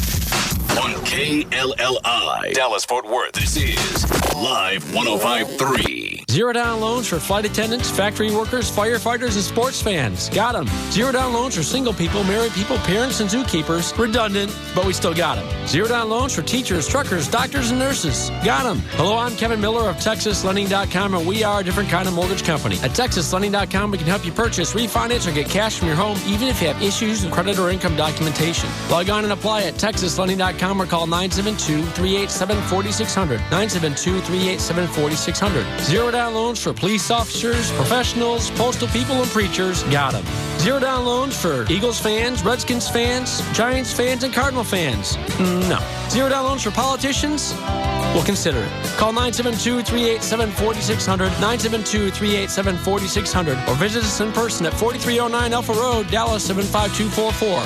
On KLLI, Dallas-Fort Worth, this is Live 105.3. Zero down loans for flight attendants, factory workers, firefighters, and sports fans. Got them. Zero down loans for single people, married people, parents, and zookeepers. Redundant, but we still got them. Zero down loans for teachers, truckers, doctors, and nurses. Got them. Hello, I'm Kevin Miller of TexasLending.com, and we are a different kind of mortgage company. At TexasLending.com, we can help you purchase, refinance, or get cash from your home, even if you have issues with credit or income documentation. Log on and apply at TexasLending.com or call 972-387-4600. 972-387-4600. Zero down loans for police officers, professionals, postal people, and preachers. Got them. Zero down loans for Eagles fans, Redskins fans, Giants fans, and Cardinal fans. No. Zero down loans for politicians? We'll consider it. Call 972-387-4600, 972-387-4600, or visit us in person at 4309 Alpha Road, Dallas 75244.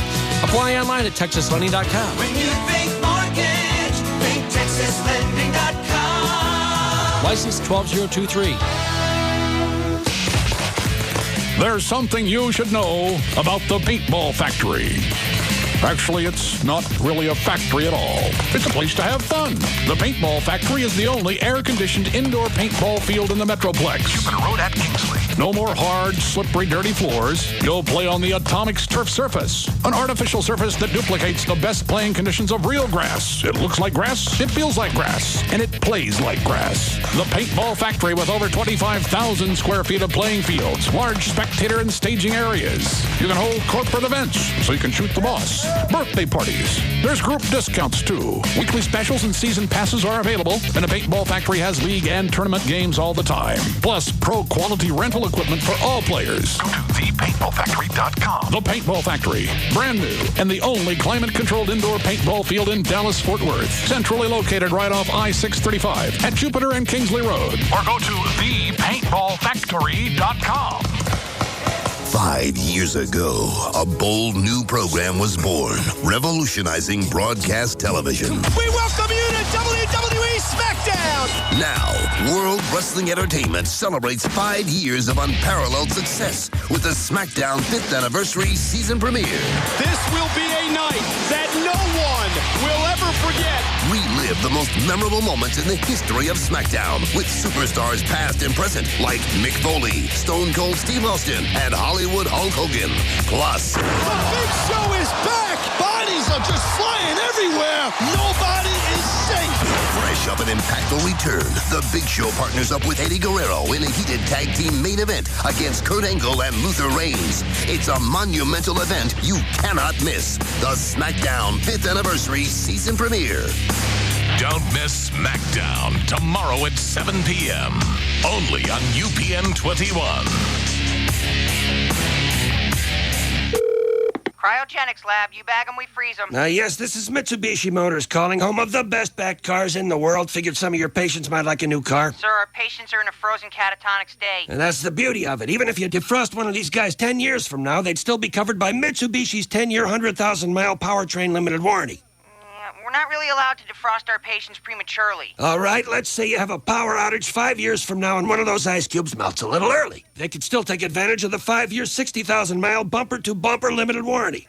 Apply online at TexasLending.com. When you think mortgage, think TexasLending.com. License 12023. There's something you should know about the Paintball Factory. Actually, it's not really a factory at all. It's a place to have fun. The Paintball Factory is the only air-conditioned indoor paintball field in the Metroplex. Cupid Road at Kingsley. No more hard, slippery, dirty floors. You'll play on the Atomics Turf Surface, an artificial surface that duplicates the best playing conditions of real grass. It looks like grass, it feels like grass, and it plays like grass. The Paintball Factory with over 25,000 square feet of playing fields, large spectator and staging areas. You can hold corporate events, so you can shoot the boss. Birthday parties. There's group discounts, too. Weekly specials and season passes are available, and the Paintball Factory has league and tournament games all the time. Plus, pro-quality rental equipment for all players. Go to thepaintballfactory.com. The Paintball Factory. Brand new and the only climate-controlled indoor paintball field in Dallas-Fort Worth. Centrally located right off I-635 at Jupiter and Kingsley Road. Or go to thepaintballfactory.com. 5 years ago, a bold new program was born, revolutionizing broadcast television. We welcome you to WWE SmackDown! Now, World Wrestling Entertainment celebrates 5 years of unparalleled success with the SmackDown 5th Anniversary Season Premiere. This will be a night that no one will ever forget. Relive the most memorable moments in the history of SmackDown with superstars past and present like Mick Foley, Stone Cold Steve Austin, and Hollywood Hulk Hogan. Plus, the Big Show is back! Bodies are just flying everywhere! Nobody is safe! fresh up an impactful return, the Big Show partners up with Eddie Guerrero in a heated tag team main event against Kurt Angle and Luther Reigns. It's a monumental event you cannot miss. The SmackDown 5th Anniversary Season Premiere. Don't miss SmackDown tomorrow at 7 p.m. Only on UPN 21. Cryogenics Lab, you bag them, we freeze them. Yes, this is Mitsubishi Motors calling, home of the best backed cars in the world. Figured some of your patients might like a new car. Sir, our patients are in a frozen catatonic state. And that's the beauty of it. Even if you defrost one of these guys 10 years from now, they'd still be covered by Mitsubishi's 10-year, 100,000-mile powertrain limited warranty. We're not really allowed to defrost our patients prematurely. All right, let's say you have a power outage 5 years from now and one of those ice cubes melts a little early. They could still take advantage of the 5-year, 60,000-mile bumper-to-bumper limited warranty.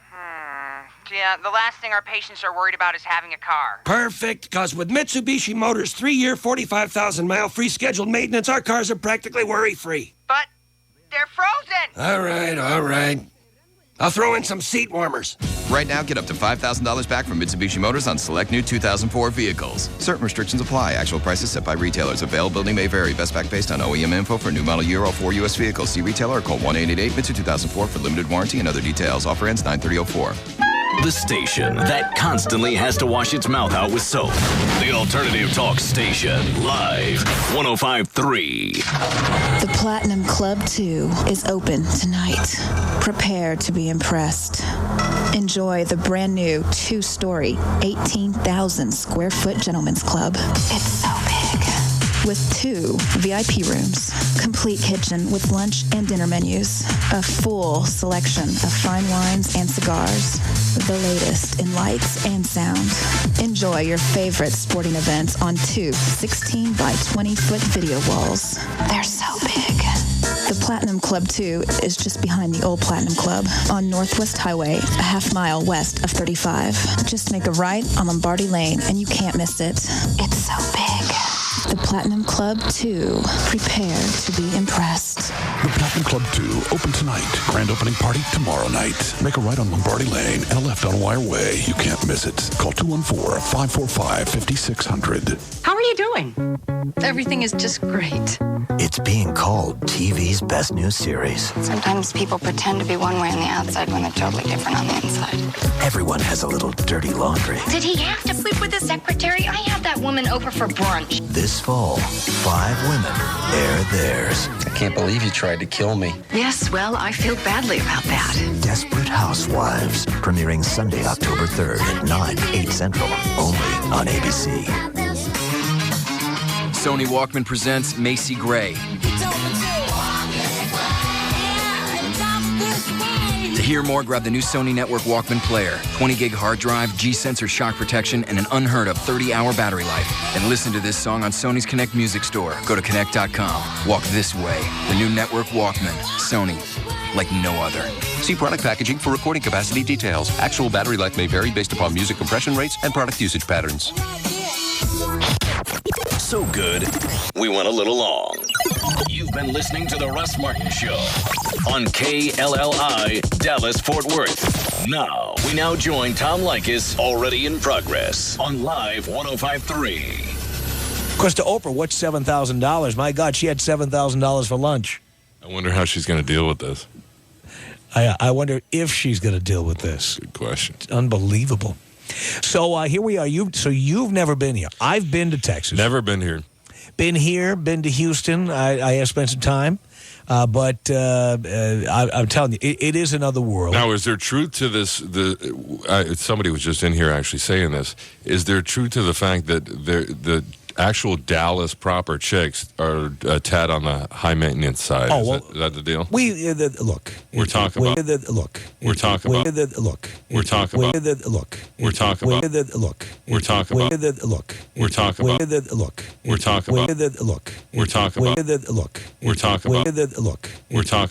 Yeah, the last thing our patients are worried about is having a car. Perfect, because with Mitsubishi Motors' 3-year, 45,000-mile free scheduled maintenance, our cars are practically worry-free. But they're frozen! All right. I'll throw in some seat warmers. Right now, get up to $5,000 back from Mitsubishi Motors on select new 2004 vehicles. Certain restrictions apply. Actual prices set by retailers. Availability may vary. Best back based on OEM info for new model year 04 U.S. vehicles. See retailer or call 1-888-MITSU-2004 for limited warranty and other details. Offer ends 9/30/04. The station that constantly has to wash its mouth out with soap. The Alternative Talk Station. Live. 105.3. The Platinum Club 2 is open tonight. Prepare to be impressed. Enjoy the brand new 2-story, 18,000 square foot Gentlemen's Club. It's so big. With 2 VIP rooms, complete kitchen with lunch and dinner menus, a full selection of fine wines and cigars, the latest in lights and sound. Enjoy your favorite sporting events on 2 16 by 20 foot video walls. They're so big. The Platinum Club 2 is just behind the old Platinum Club on Northwest Highway, a half-mile west of 35. Just make a right on Lombardi Lane and you can't miss it. It's so big. The Platinum Club 2. Prepare to be impressed. The Platinum Club 2, open tonight. Grand opening party tomorrow night. Make a right on Lombardi Lane and a left on Wire Way. You can't miss it. Call 214-545-5600. How are you doing? Everything is just great. It's being called TV's best new series. Sometimes people pretend to be one way on the outside when they're totally different on the inside. Everyone has a little dirty laundry. Did he have to sleep with his secretary? I had that woman over for brunch. This fall, 5 women air theirs. I can't believe you tried to kill me. Yes, well, I feel badly about that. Desperate Housewives, premiering Sunday, October 3rd at 9, 8 Central, only on ABC. Sony Walkman presents Macy Gray. To hear more, grab the new Sony Network Walkman player, 20-gig hard drive, G-Sensor shock protection, and an unheard-of 30-hour battery life. And listen to this song on Sony's Connect Music Store. Go to Connect.com. Walk this way. The new Network Walkman. Sony. Like no other. See product packaging for recording capacity details. Actual battery life may vary based upon music compression rates and product usage patterns. So good, we went a little long. You've been listening to The Russ Martin Show on KLLI, Dallas-Fort Worth. Now, we join Tom Leykis, already in progress, on Live 105.3. Of course, to Oprah, what's $7,000? My God, she had $7,000 for lunch. I wonder how she's going to deal with this. I wonder if she's going to deal with this. Good question. It's unbelievable. So here we are. You've never been here. I've been to Texas. Never been here. Been here. Been to Houston. I have spent some time. But I'm telling you, it is another world. Now, is there truth to this? Somebody was just in here actually saying this. Is there truth to the fact that the actual Dallas proper chicks are a tad on the high maintenance side? Oh, well, is that the deal? Look. We're talking about. Look. We're talking about. Look. We're talking about. Look. We're talking about. Look. We're talking about. Look. We're talking about. Look. We're talking about. Look. We're talking about. Look. We're talking about. Look. We're talking